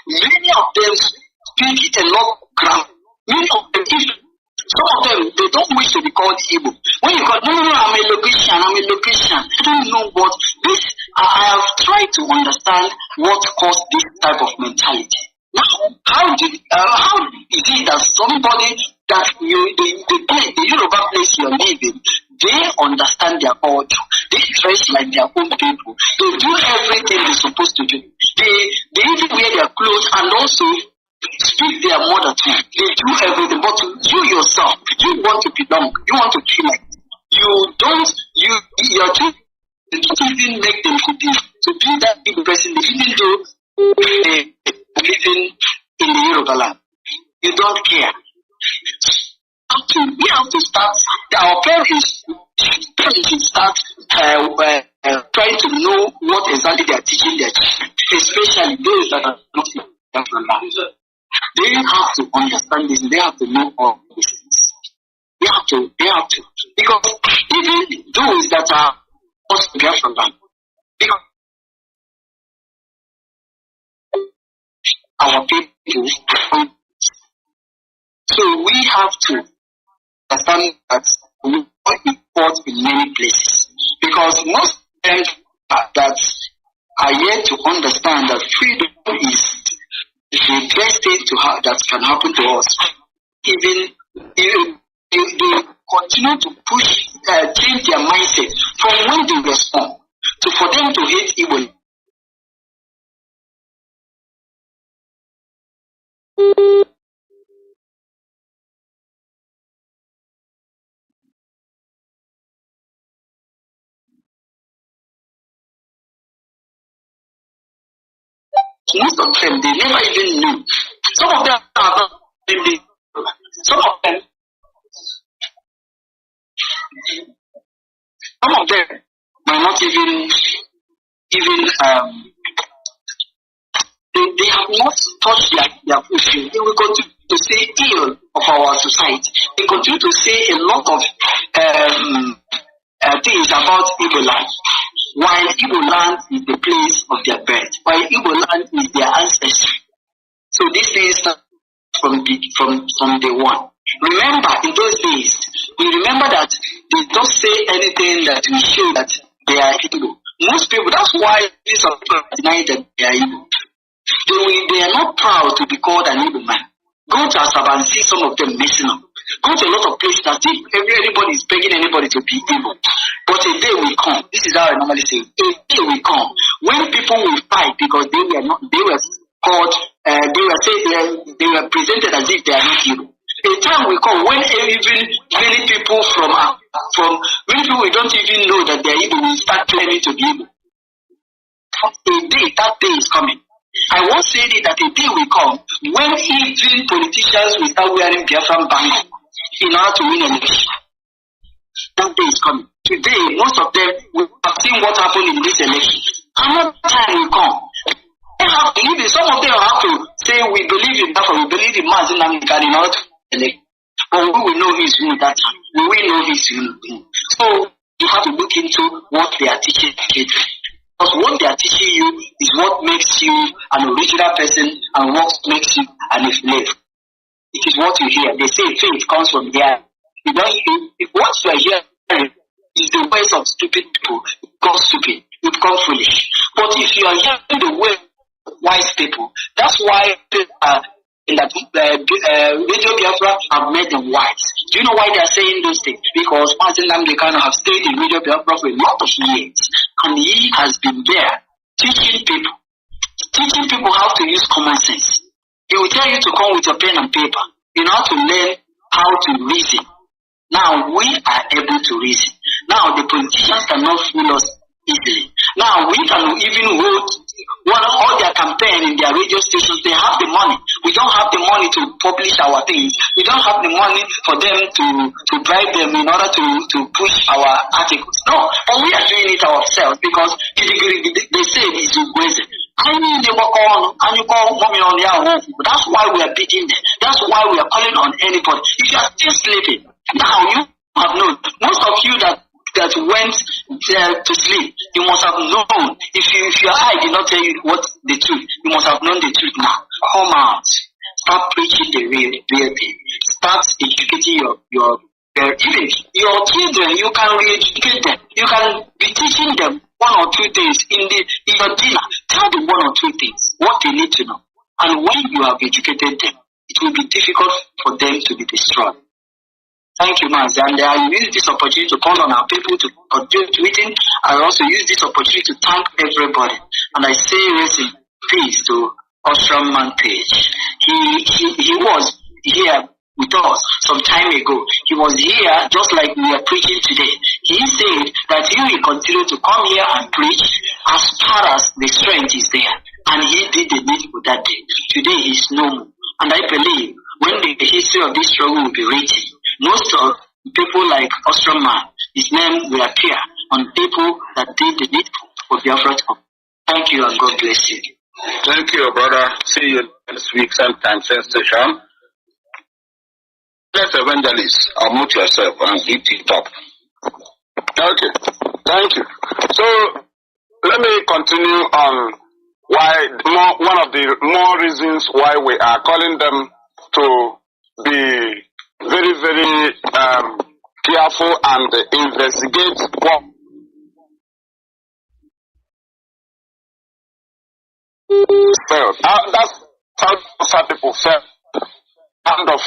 Many of them speak a lot of grammar. Many of them, some of them, they don't wish to be called Igbo. When you call, no, I'm a location. I don't know what this. I have tried to understand what caused this type of mentality. Now, how is it that somebody that the Yoruba place you're living, they understand their culture, they dress like their own people, they do everything they're supposed to do, they even wear their clothes and also speak their mother tongue, they do everything, but you yourself, you want to belong, you want to feel like you're too, you don't even make them to be that big person, even though they living in the Yoruba land. You don't care. We have to start, our parents should start trying to know what exactly they are teaching their children, especially those that are not in the land. They have to understand this, they have to know all these things. They have to. Because even those that are not Biafra land, because our people, so we have to understand that we are important in many places, because most of them that are yet to understand that freedom is the best thing that can happen to us. Even they continue to push, change their mindset from when they respond to for them to hate evil. Most of them, they never even knew. Some of them are not really. Some of them are not even they have not touched their position. They will continue to say ill of our society. They continue to say a lot of things about Igbo land. While Igbo land is the place of their birth, while Igbo land is their ancestry. So this thing starts from day one. Remember, in those days, we remember that they don't say anything that will show that they are Igbo. Most people, that's why these people deny that they are Igbo. They are not proud to be called an Igbo man. Go to Asaba and see some of them messing up. Go to a lot of places that if everybody is begging anybody to be Igbo. But a day will come. This is how I normally say. A day will come when people will fight because they were called. They were presented as if they are not Igbo. A time will come when even many people from many people we don't even know that they are Igbo will start claiming to be Igbo. That day is coming. I won't say that a day will come when even politicians will start wearing Biafran banner in order to win an election. That day is coming. Today, most of them will have seen what happened in this election. Another time will come. Some of them have to say we believe in Biafra, we believe in Mazi Nnamdi in order to elect. But we will know his who that time. We will know his who. So you have to look into what they are teaching children. Because what they are teaching you is what makes you an original person and what makes you an slave. It is what you hear. They say faith comes from there. If what you are hearing is the ways of stupid people, it becomes stupid, it becomes foolish. But if you are hearing the way of wise people, that's why that Radio Biafra have made them wise. Do you know why they are saying those things? Because Nnamdi Kanu have stayed in Radio Biafra for a lot of years, and he has been there teaching people how to use common sense. He will tell you to come with a pen and paper. You know how to learn how to reason. Now we are able to reason. Now the politicians cannot fool us easily. Now we can even hold all their campaign in their radio stations. They have the money. We don't have the money to publish our things. We don't have the money for them to drive them in order to push our articles. No, but we are doing it ourselves because they say it's Ugweze. I mean, they work on and you call mommy on their own. That's why we are beating them. That's why we are calling on anybody. If you are still sleeping, now you have known. Most of you that went to sleep, you must have known. If your eye did not tell you what the truth, you must have known the truth now. Come out. Start preaching the real thing. Start educating even your children. You can re-educate them. You can be teaching them one or two things in your dinner. Tell them one or two things, what they need to know. And when you have educated them, it will be difficult for them to be destroyed. Thank you, Mazi. And I use this opportunity to call on our people to continue tweeting. I also use this opportunity to thank everybody. And I say rest in peace to Ostrom Man Page. He was here with us some time ago. He was here just like we are preaching today. He said that he will continue to come here and preach as far as the strength is there. And he did the needful that day. Today is no more. And I believe when the history of this struggle will be written, most of people like Osterman, his name will appear on people that did the needful for Biafra. Thank you and God bless you. Thank you, brother. See you next week, same time, same station. Let's evangelist, unmute yourself and hit it up. Okay, thank you. So let me continue on one of the more reasons why we are calling them to be very, very careful and investigate what felt. That's how some people felt. Kind of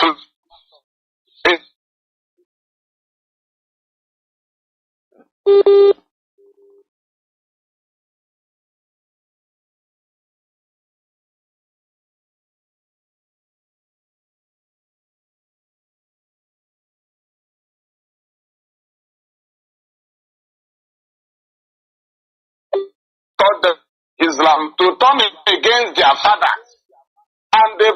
Islam to turn against their fathers. And the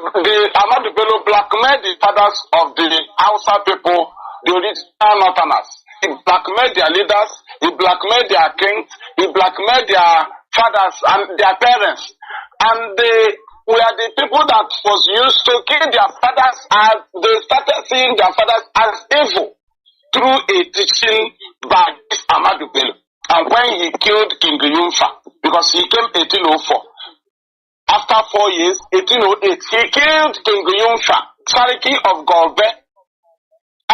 Ahmadu Bello blackmailed the fathers of the Hausa people, the original Northerners. He blackmailed their leaders, he blackmailed their kings, he blackmailed their fathers and their parents. And they were the people that was used to kill their fathers, and they started seeing their fathers as evil through a teaching by this Ahmadu Bello. And when he killed King Yumfa, because he came 1804, after 4 years, 1808, he killed King Yumfa, Sariki of Golbe,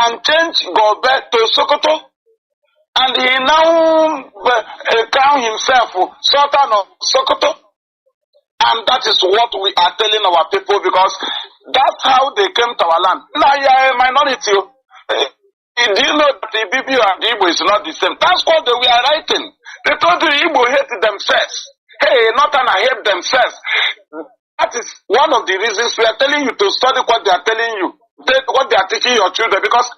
and changed Golbe to Sokoto. And he now crowned himself Sultan of Sokoto. And that is what we are telling our people, because that's how they came to our land. Now you are a minority. Do you know that the Ibibio and the Igbo is not the same? That's what they were writing. They told the Igbo hate themselves. Hey, Northerners hate themselves. That is one of the reasons we are telling you to study what they are telling you, what they are teaching your children, because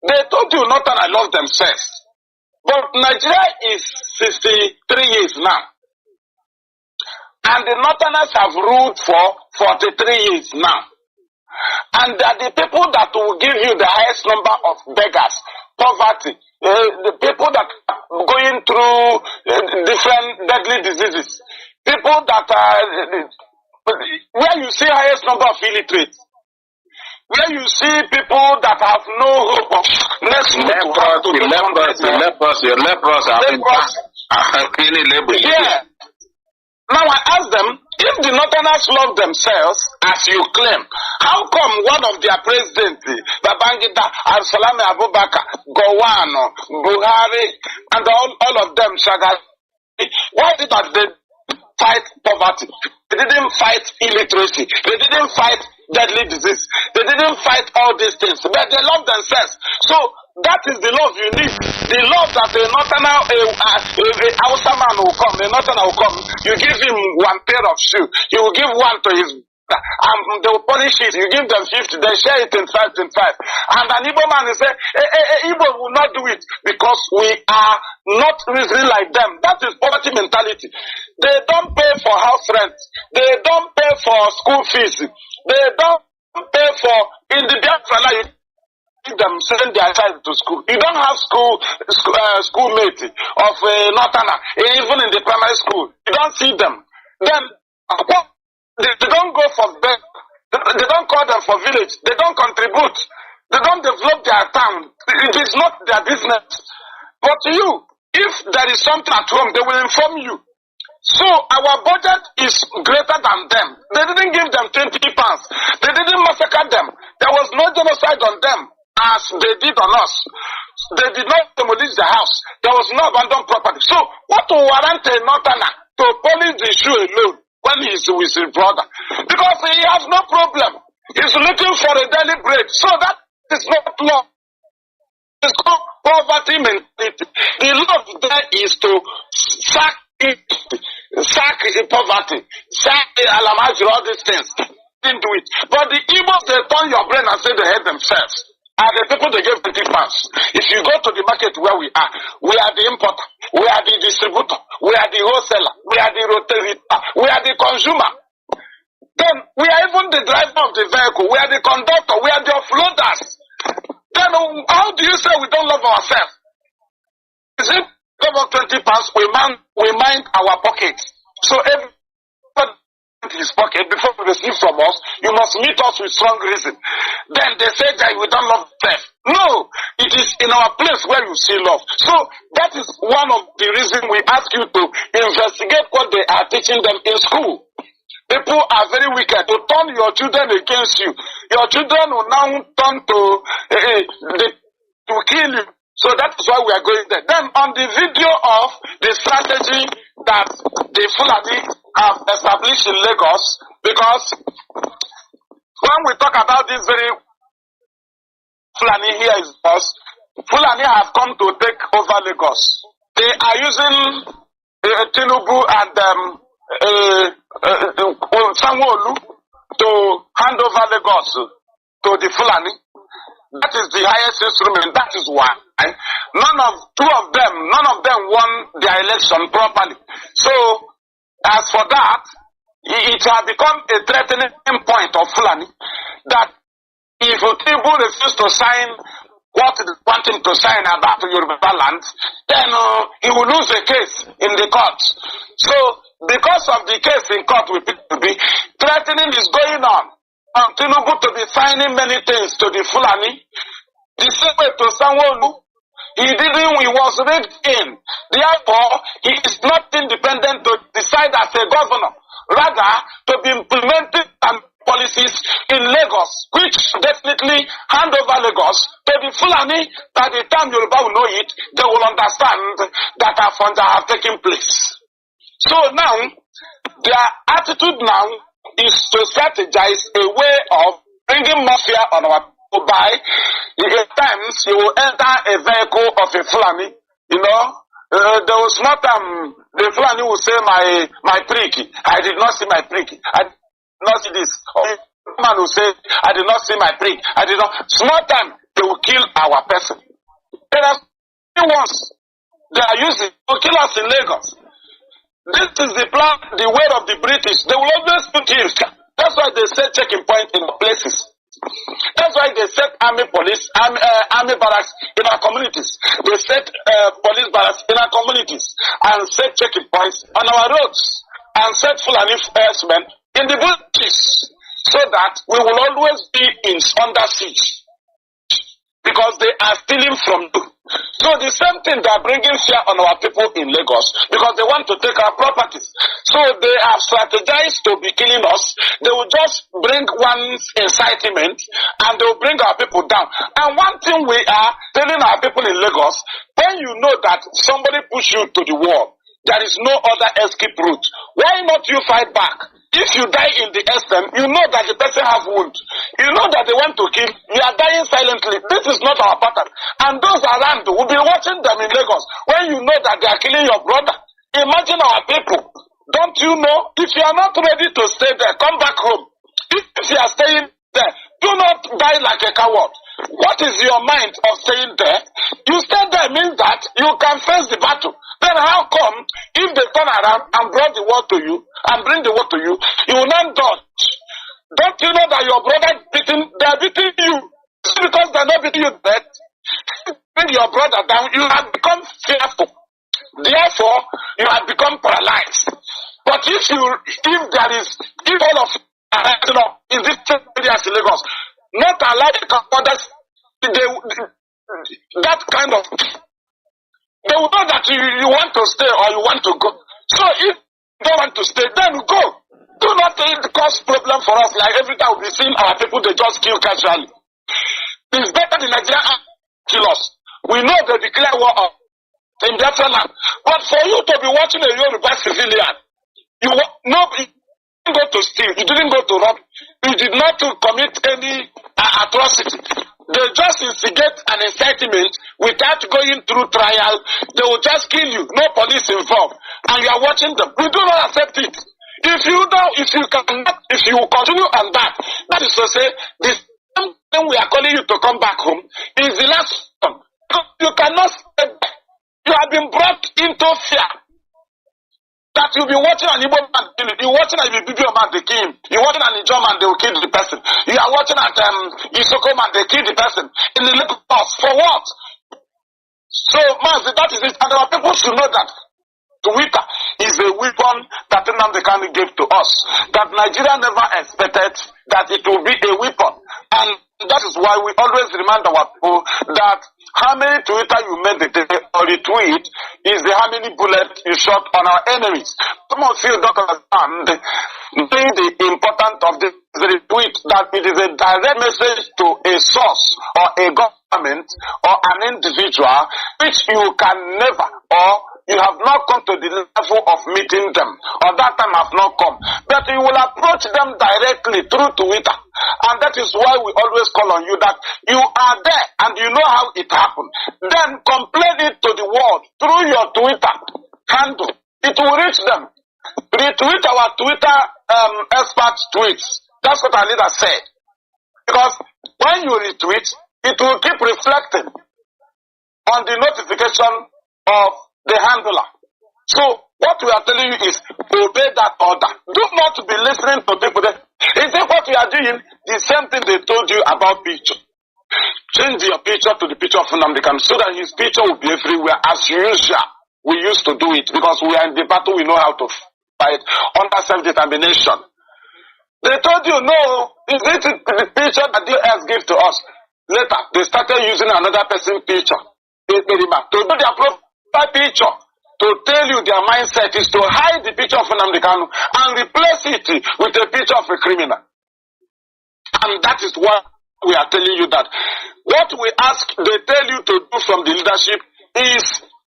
they told you Northerners love themselves. But Nigeria is 63 years now. And the Northerners have ruled for 43 years now. And they are the people that will give you the highest number of beggars, poverty, the people that are going through different deadly diseases, people that are, where you see highest number of illiterates, where you see people that have no hope of next month. Yeah. Now I ask them, if the Northerners love themselves, as you claim, how come one of their presidents, Babangida, Al-Salami Abubakar, Gowano, Buhari, and all of them, why did not they fight poverty? They didn't fight illiteracy. They didn't fight deadly disease. They didn't fight all these things, but they love themselves. So that is the love you need. The love that a northerner, a Hausa man will come, a northerner will come. You give him one pair of shoes. You will give one to his they will punish it. You give them 50, they share it in 5. And an Igbo man will say, Igbo will not do it because we are not reasoning like them. That is poverty mentality. They don't pay for house rent. They don't pay for school fees. They don't pay for, in the Biafra, you them send their child to school. You don't have schoolmate of a northerner, even in the primary school. You don't see them. Then, they don't go for bed. They don't call them for village. They don't contribute. They don't develop their town. It is not their business. But you, if there is something at home, they will inform you. So our budget is greater than them. They didn't give them 20 pounds. They didn't massacre them. There was no genocide on them as they did on us. They did not demolish the house. There was no abandoned property. So what will warrant a northerner to police the issue alone when he is with his brother? Because he has no problem. He's looking for a daily bread. So that is not law. It's called poverty mentality. The law there is to sack poverty, sack alamajiri, all these things. Didn't do it. But the Igbos, they turn your brain and say they hate themselves. And the people, they give 20 pounds. If you go to the market where we are the importer, we are the distributor, we are the wholesaler, we are the rotary, we are the consumer. Then we are even the driver of the vehicle, we are the conductor, we are the offloaders. Then how do you say we don't love ourselves? Is it about 20 pounds? We mind our pockets. So everybody in his pocket before you receive from us, you must meet us with strong reason. Then they say that we don't love self. No, it is in our place where you see love. So that is one of the reasons we ask you to investigate what they are teaching them in school. People are very wicked to turn your children against you. Your children will now turn to kill you. So that is why we are going there. Then on the video of the strategy that the Fulani have established in Lagos, because when we talk about this very Fulani here is us, Fulani have come to take over Lagos. They are using Chinedu and Sanwo-Olu to hand over Lagos to the Fulani. That is the highest instrument. That is why none of them won their election properly. So as for that, it has become a threatening point of Fulani that if Tinubu refuses to sign what they want him to sign about Yoruba land, then he will lose a case in the court. So because of the case in court with PDP, threatening is going on. Tinubu to be signing many things to the Fulani. The same way to Sanwo-Olu, he was rigged in. Therefore, he is not independent to decide as a governor. Rather, to be implementing policies in Lagos, which definitely hand over Lagos to the Fulani. By the time Yoruba will know it, they will understand that affronts have taken place. So now, their attitude now is to strategize a way of bringing mafia on our people by. At times you will enter a vehicle of a Fulani, there was not the Fulani will say my pricky. I did not see my pricky. I did not see this. Or the man will say I did not see my prick. I did not. Small time they will kill our person. There are ones they are using to kill us in Lagos. This is the plan, the way of the British. They will always put you. That's why they set checking point in places. That's why they set army barracks in our communities. They set police barracks in our communities and set checking points on our roads and set Fulani herdsmen in the bushes so that we will always be under siege because they are stealing from you. So the same thing, they are bringing fear on our people in Lagos because they want to take our properties. So they have strategized to be killing us. They will just bring one incitement and they will bring our people down. And one thing we are telling our people in Lagos, when you know that somebody push you to the wall, there is no other escape route. Why not you fight back? If you die in the SM, you know that the person have wound. You know that they want to kill. You are dying silently. This is not our pattern. And those around will be watching them in Lagos when you know that they are killing your brother. Imagine our people. Don't you know? If you are not ready to stay there, come back home. If you are staying there, do not die like a coward. What is your mind of staying there? You stay there means that you can face the battle. Then how come if they turn around and bring the war to you, you will not dodge? Don't you know that your brother they are beating you? Because they are not beating you dead. Bring your brother down, you have become fearful. Therefore, you have become paralyzed. But if all of you are in this area in Lagos, not allow the others, that kind of, they will know that you want to stay or you want to go. So if you don't want to stay, then go. Do not cause problem for us. Like every time we see our people, they just kill casually. It's better than Nigeria kill us. We know they declare war in Biafra land. But for you to be watching a Yoruba civilian, you didn't go to steal, you didn't go to rob, you did not commit any atrocity. They just instigate an incitement without going through trial. They will just kill you, no police involved, and you are watching them. We do not accept it. If you continue on that, that is to say, this thing we are calling you to come back home is the last one. You cannot stay there. You have been brought into fear. That you'll be watching an Igbo man kill it. You're watching an Ibibio man, they kill him. You're watching an Ijo man, they will kill the person. You are watching at Isoko man, they kill the person. In the little house. For what? So, Mazi, that is it. And our people should know that Twitter is a weapon that Nnamdi Kanu gave to us. That Nigeria never expected that it will be a weapon. And that is why we always remind our people that how many Twitter you made the day or retweet is how many bullets you shot on our enemies. Some of you don't understand the importance of this retweet, that it is a direct message to a source or a government or an individual which you can never or you have not come to the level of meeting them, or that time have not come. But you will approach them directly through Twitter. And that is why we always call on you that you are there and you know how it happened. Then complain it to the world through your Twitter handle. It will reach them. Retweet our Twitter expert tweets. That's what our leader said. Because when you retweet, it will keep reflecting on the notification of the handler. So what we are telling you is obey that order. Do not be listening to people that is it what we are doing? The same thing they told you about picture. Change your picture to the picture of Nnamdi Kanu so that his picture will be everywhere as usual. We used to do it because we are in the battle, we know how to fight under self-determination. They told you no, is it the picture that the earth gave to us? Later, they started using another person's picture to do their profile picture. To tell you their mindset is to hide the picture of Nnamdi Kanu and replace it with a picture of a criminal. And that is why we are telling you that what we ask, they tell you to do from the leadership is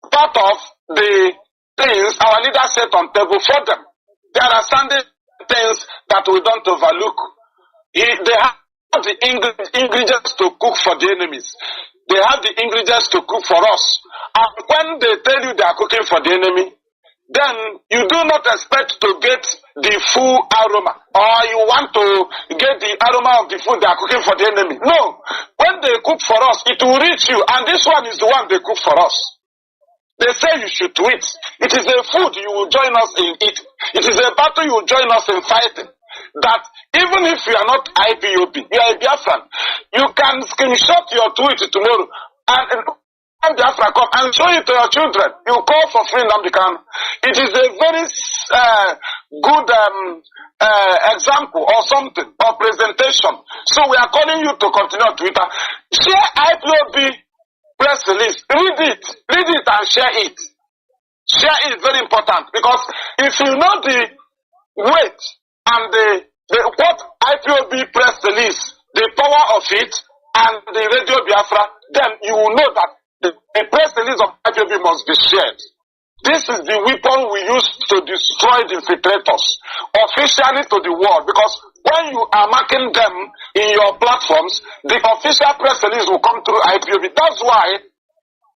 part of the things our leaders set on table for them. There are standing things that we don't overlook. They have the ingredients to cook for the enemies. They have the ingredients to cook for us. And when they tell you they are cooking for the enemy, then you do not expect to get the full aroma, or you want to get the aroma of the food they are cooking for the enemy. No. When they cook for us, it will reach you, and this one is the one they cook for us. They say you should eat. It is a food you will join us in eating. It is a battle you will join us in fighting. That even if you are not IPOB, you are a Biafran, you can screenshot your tweet tomorrow and when Biafra come and show it to your children. You call for free Nnamdi Kanu. It is a very good example or something or presentation. So we are calling you to continue on Twitter. Share IPOB press release. Read it and share it. Share it, very important, because if you know the weight and the what IPOB press release, the power of it, and the Radio Biafra, then you will know that the press release of IPOB must be shared. This is the weapon we use to destroy the infiltrators officially to the world, because when you are marking them in your platforms, the official press release will come through IPOB. That's why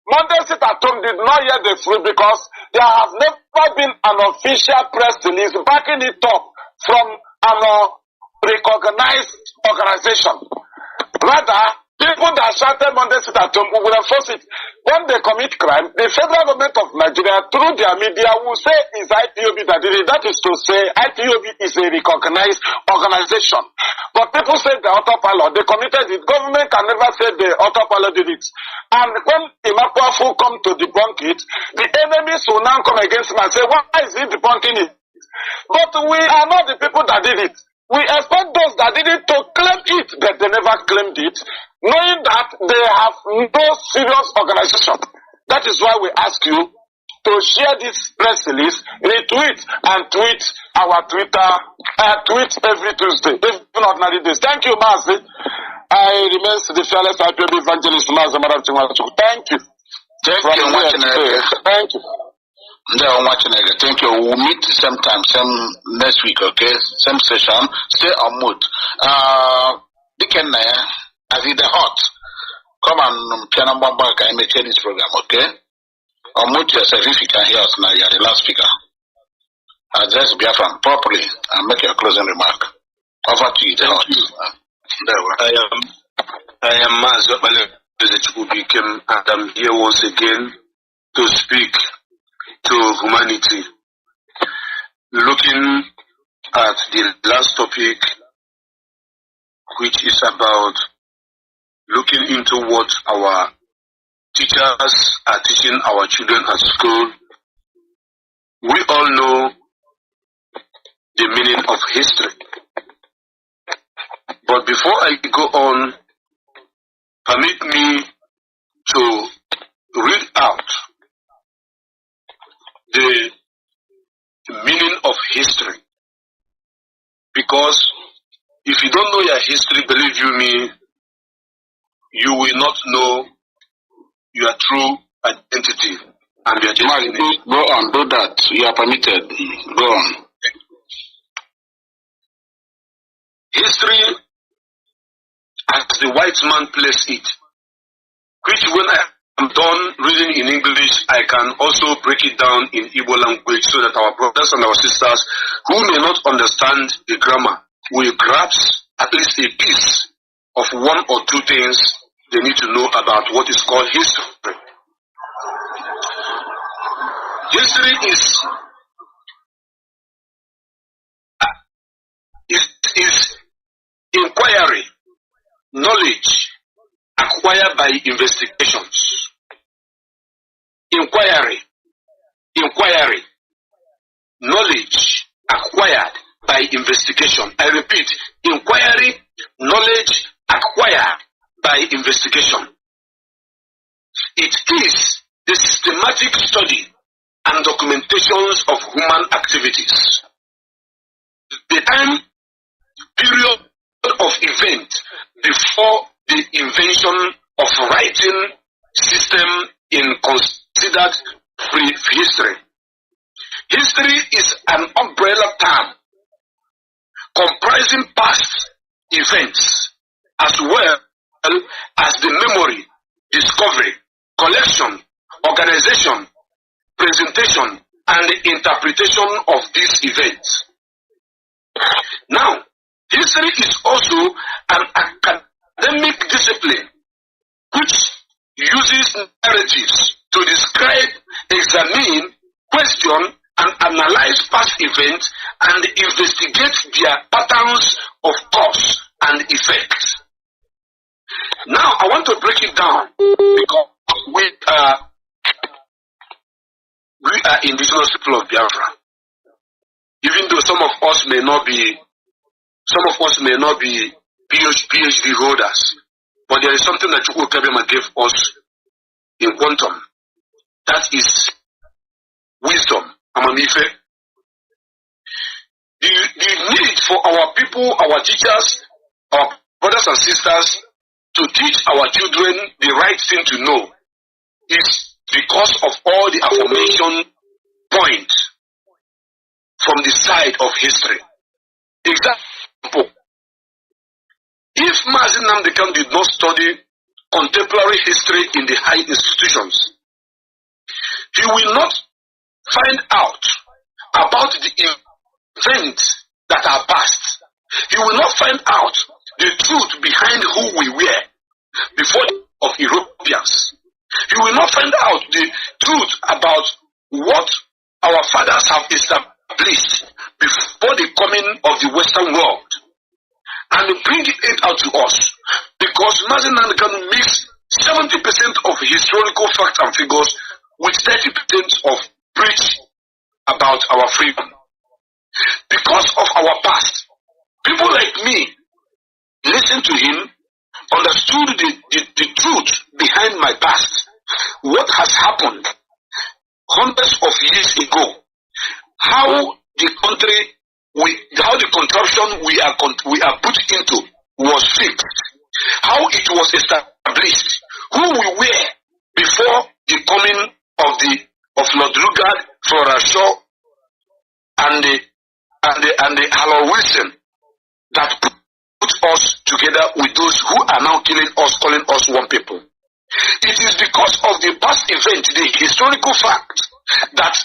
Monday Sit at Home did not hear the truth, because there has never been an official press release backing it up from an recognized organization. Rather, people that shouted Monday Sit at Home will enforce it. When they commit crime, the federal government of Nigeria, through their media, will say it's IPOB that did it. That is to say, IPOB is a recognized organization. But people say the autopilot, they committed it. Government can never say the autopilot did it. And when Imakwafu come to debunk it, the enemies will now come against him and say, why is he debunking it? But we are not the people that did it. We expect those that did it to claim it, but they never claimed it, knowing that they have no serious organization. That is why we ask you to share this press release, retweet and tweet our Twitter, tweet every Tuesday, even ordinary days. Thank you, Mazi. I remain the fearless IPOB evangelist, Mazi Madam Chingwachu. Thank you. Thank you. Thank you. Thank you. We'll meet same time, same next week, okay? Same session. Stay on mood. Dicken, as in the hot. Come on, piano bomba, can make this program, okay? Unmute yourself if you can hear us now. You're the last speaker. Address Biafra properly and make your closing remark. Over to you, the hot. I am Mazi, and I'm here once again to speak to humanity. Looking at the last topic, which is about looking into what our teachers are teaching our children at school, we all know the meaning of history. But before I go on, permit me to read out the meaning of history. Because if you don't know your history, believe you me, you will not know your true identity and your destiny. Go on, do that. You are permitted. Go on. History, as the white man placed it, which when I am done reading in English, I can also break it down in Igbo language so that our brothers and our sisters who may not understand the grammar will grasp at least a piece of one or two things they need to know about what is called history. History is inquiry, knowledge acquired by investigations. Inquiry, knowledge acquired by investigation. I repeat, inquiry, knowledge acquired by investigation. It is the systematic study and documentations of human activities. The time period of event before the invention of writing system in considered history. History is an umbrella term comprising past events as well as the memory, discovery, collection, organization, presentation, and interpretation of these events. Now, history is also an academic discipline which uses narratives to describe, examine, question, and analyze past events and investigate their patterns of cause and effect. Now, I want to break it down because we are indigenous people of Biafra. Even though some of us may not be PhD holders, but there is something that Chukwu Kabema gave us in quantum. That is wisdom, amamife. The need for our people, our teachers, our brothers and sisters to teach our children the right thing to know is because of all the affirmation point from the side of history. Example, if Mazi Nnamdi did not study contemporary history in the high institutions, he will not find out about the events that are past. He will not find out the truth behind who we were before of Europeans. He will not find out the truth about what our fathers have established before the coming of the Western world, and bring it out to us, because Mazi Nnamdi Kanu mix 70% of historical facts and figures with 30% of preach about our freedom. Because of our past, people like me listened to him, understood the truth behind my past, what has happened hundreds of years ago, how the country, how the contraption we are put into was fixed, how it was established, who we were before the coming of Lord Lugard, Flora Shaw, and the Harold Wilson that put us together with those who are now killing us, calling us one people. It is because of the past event, the historical fact, that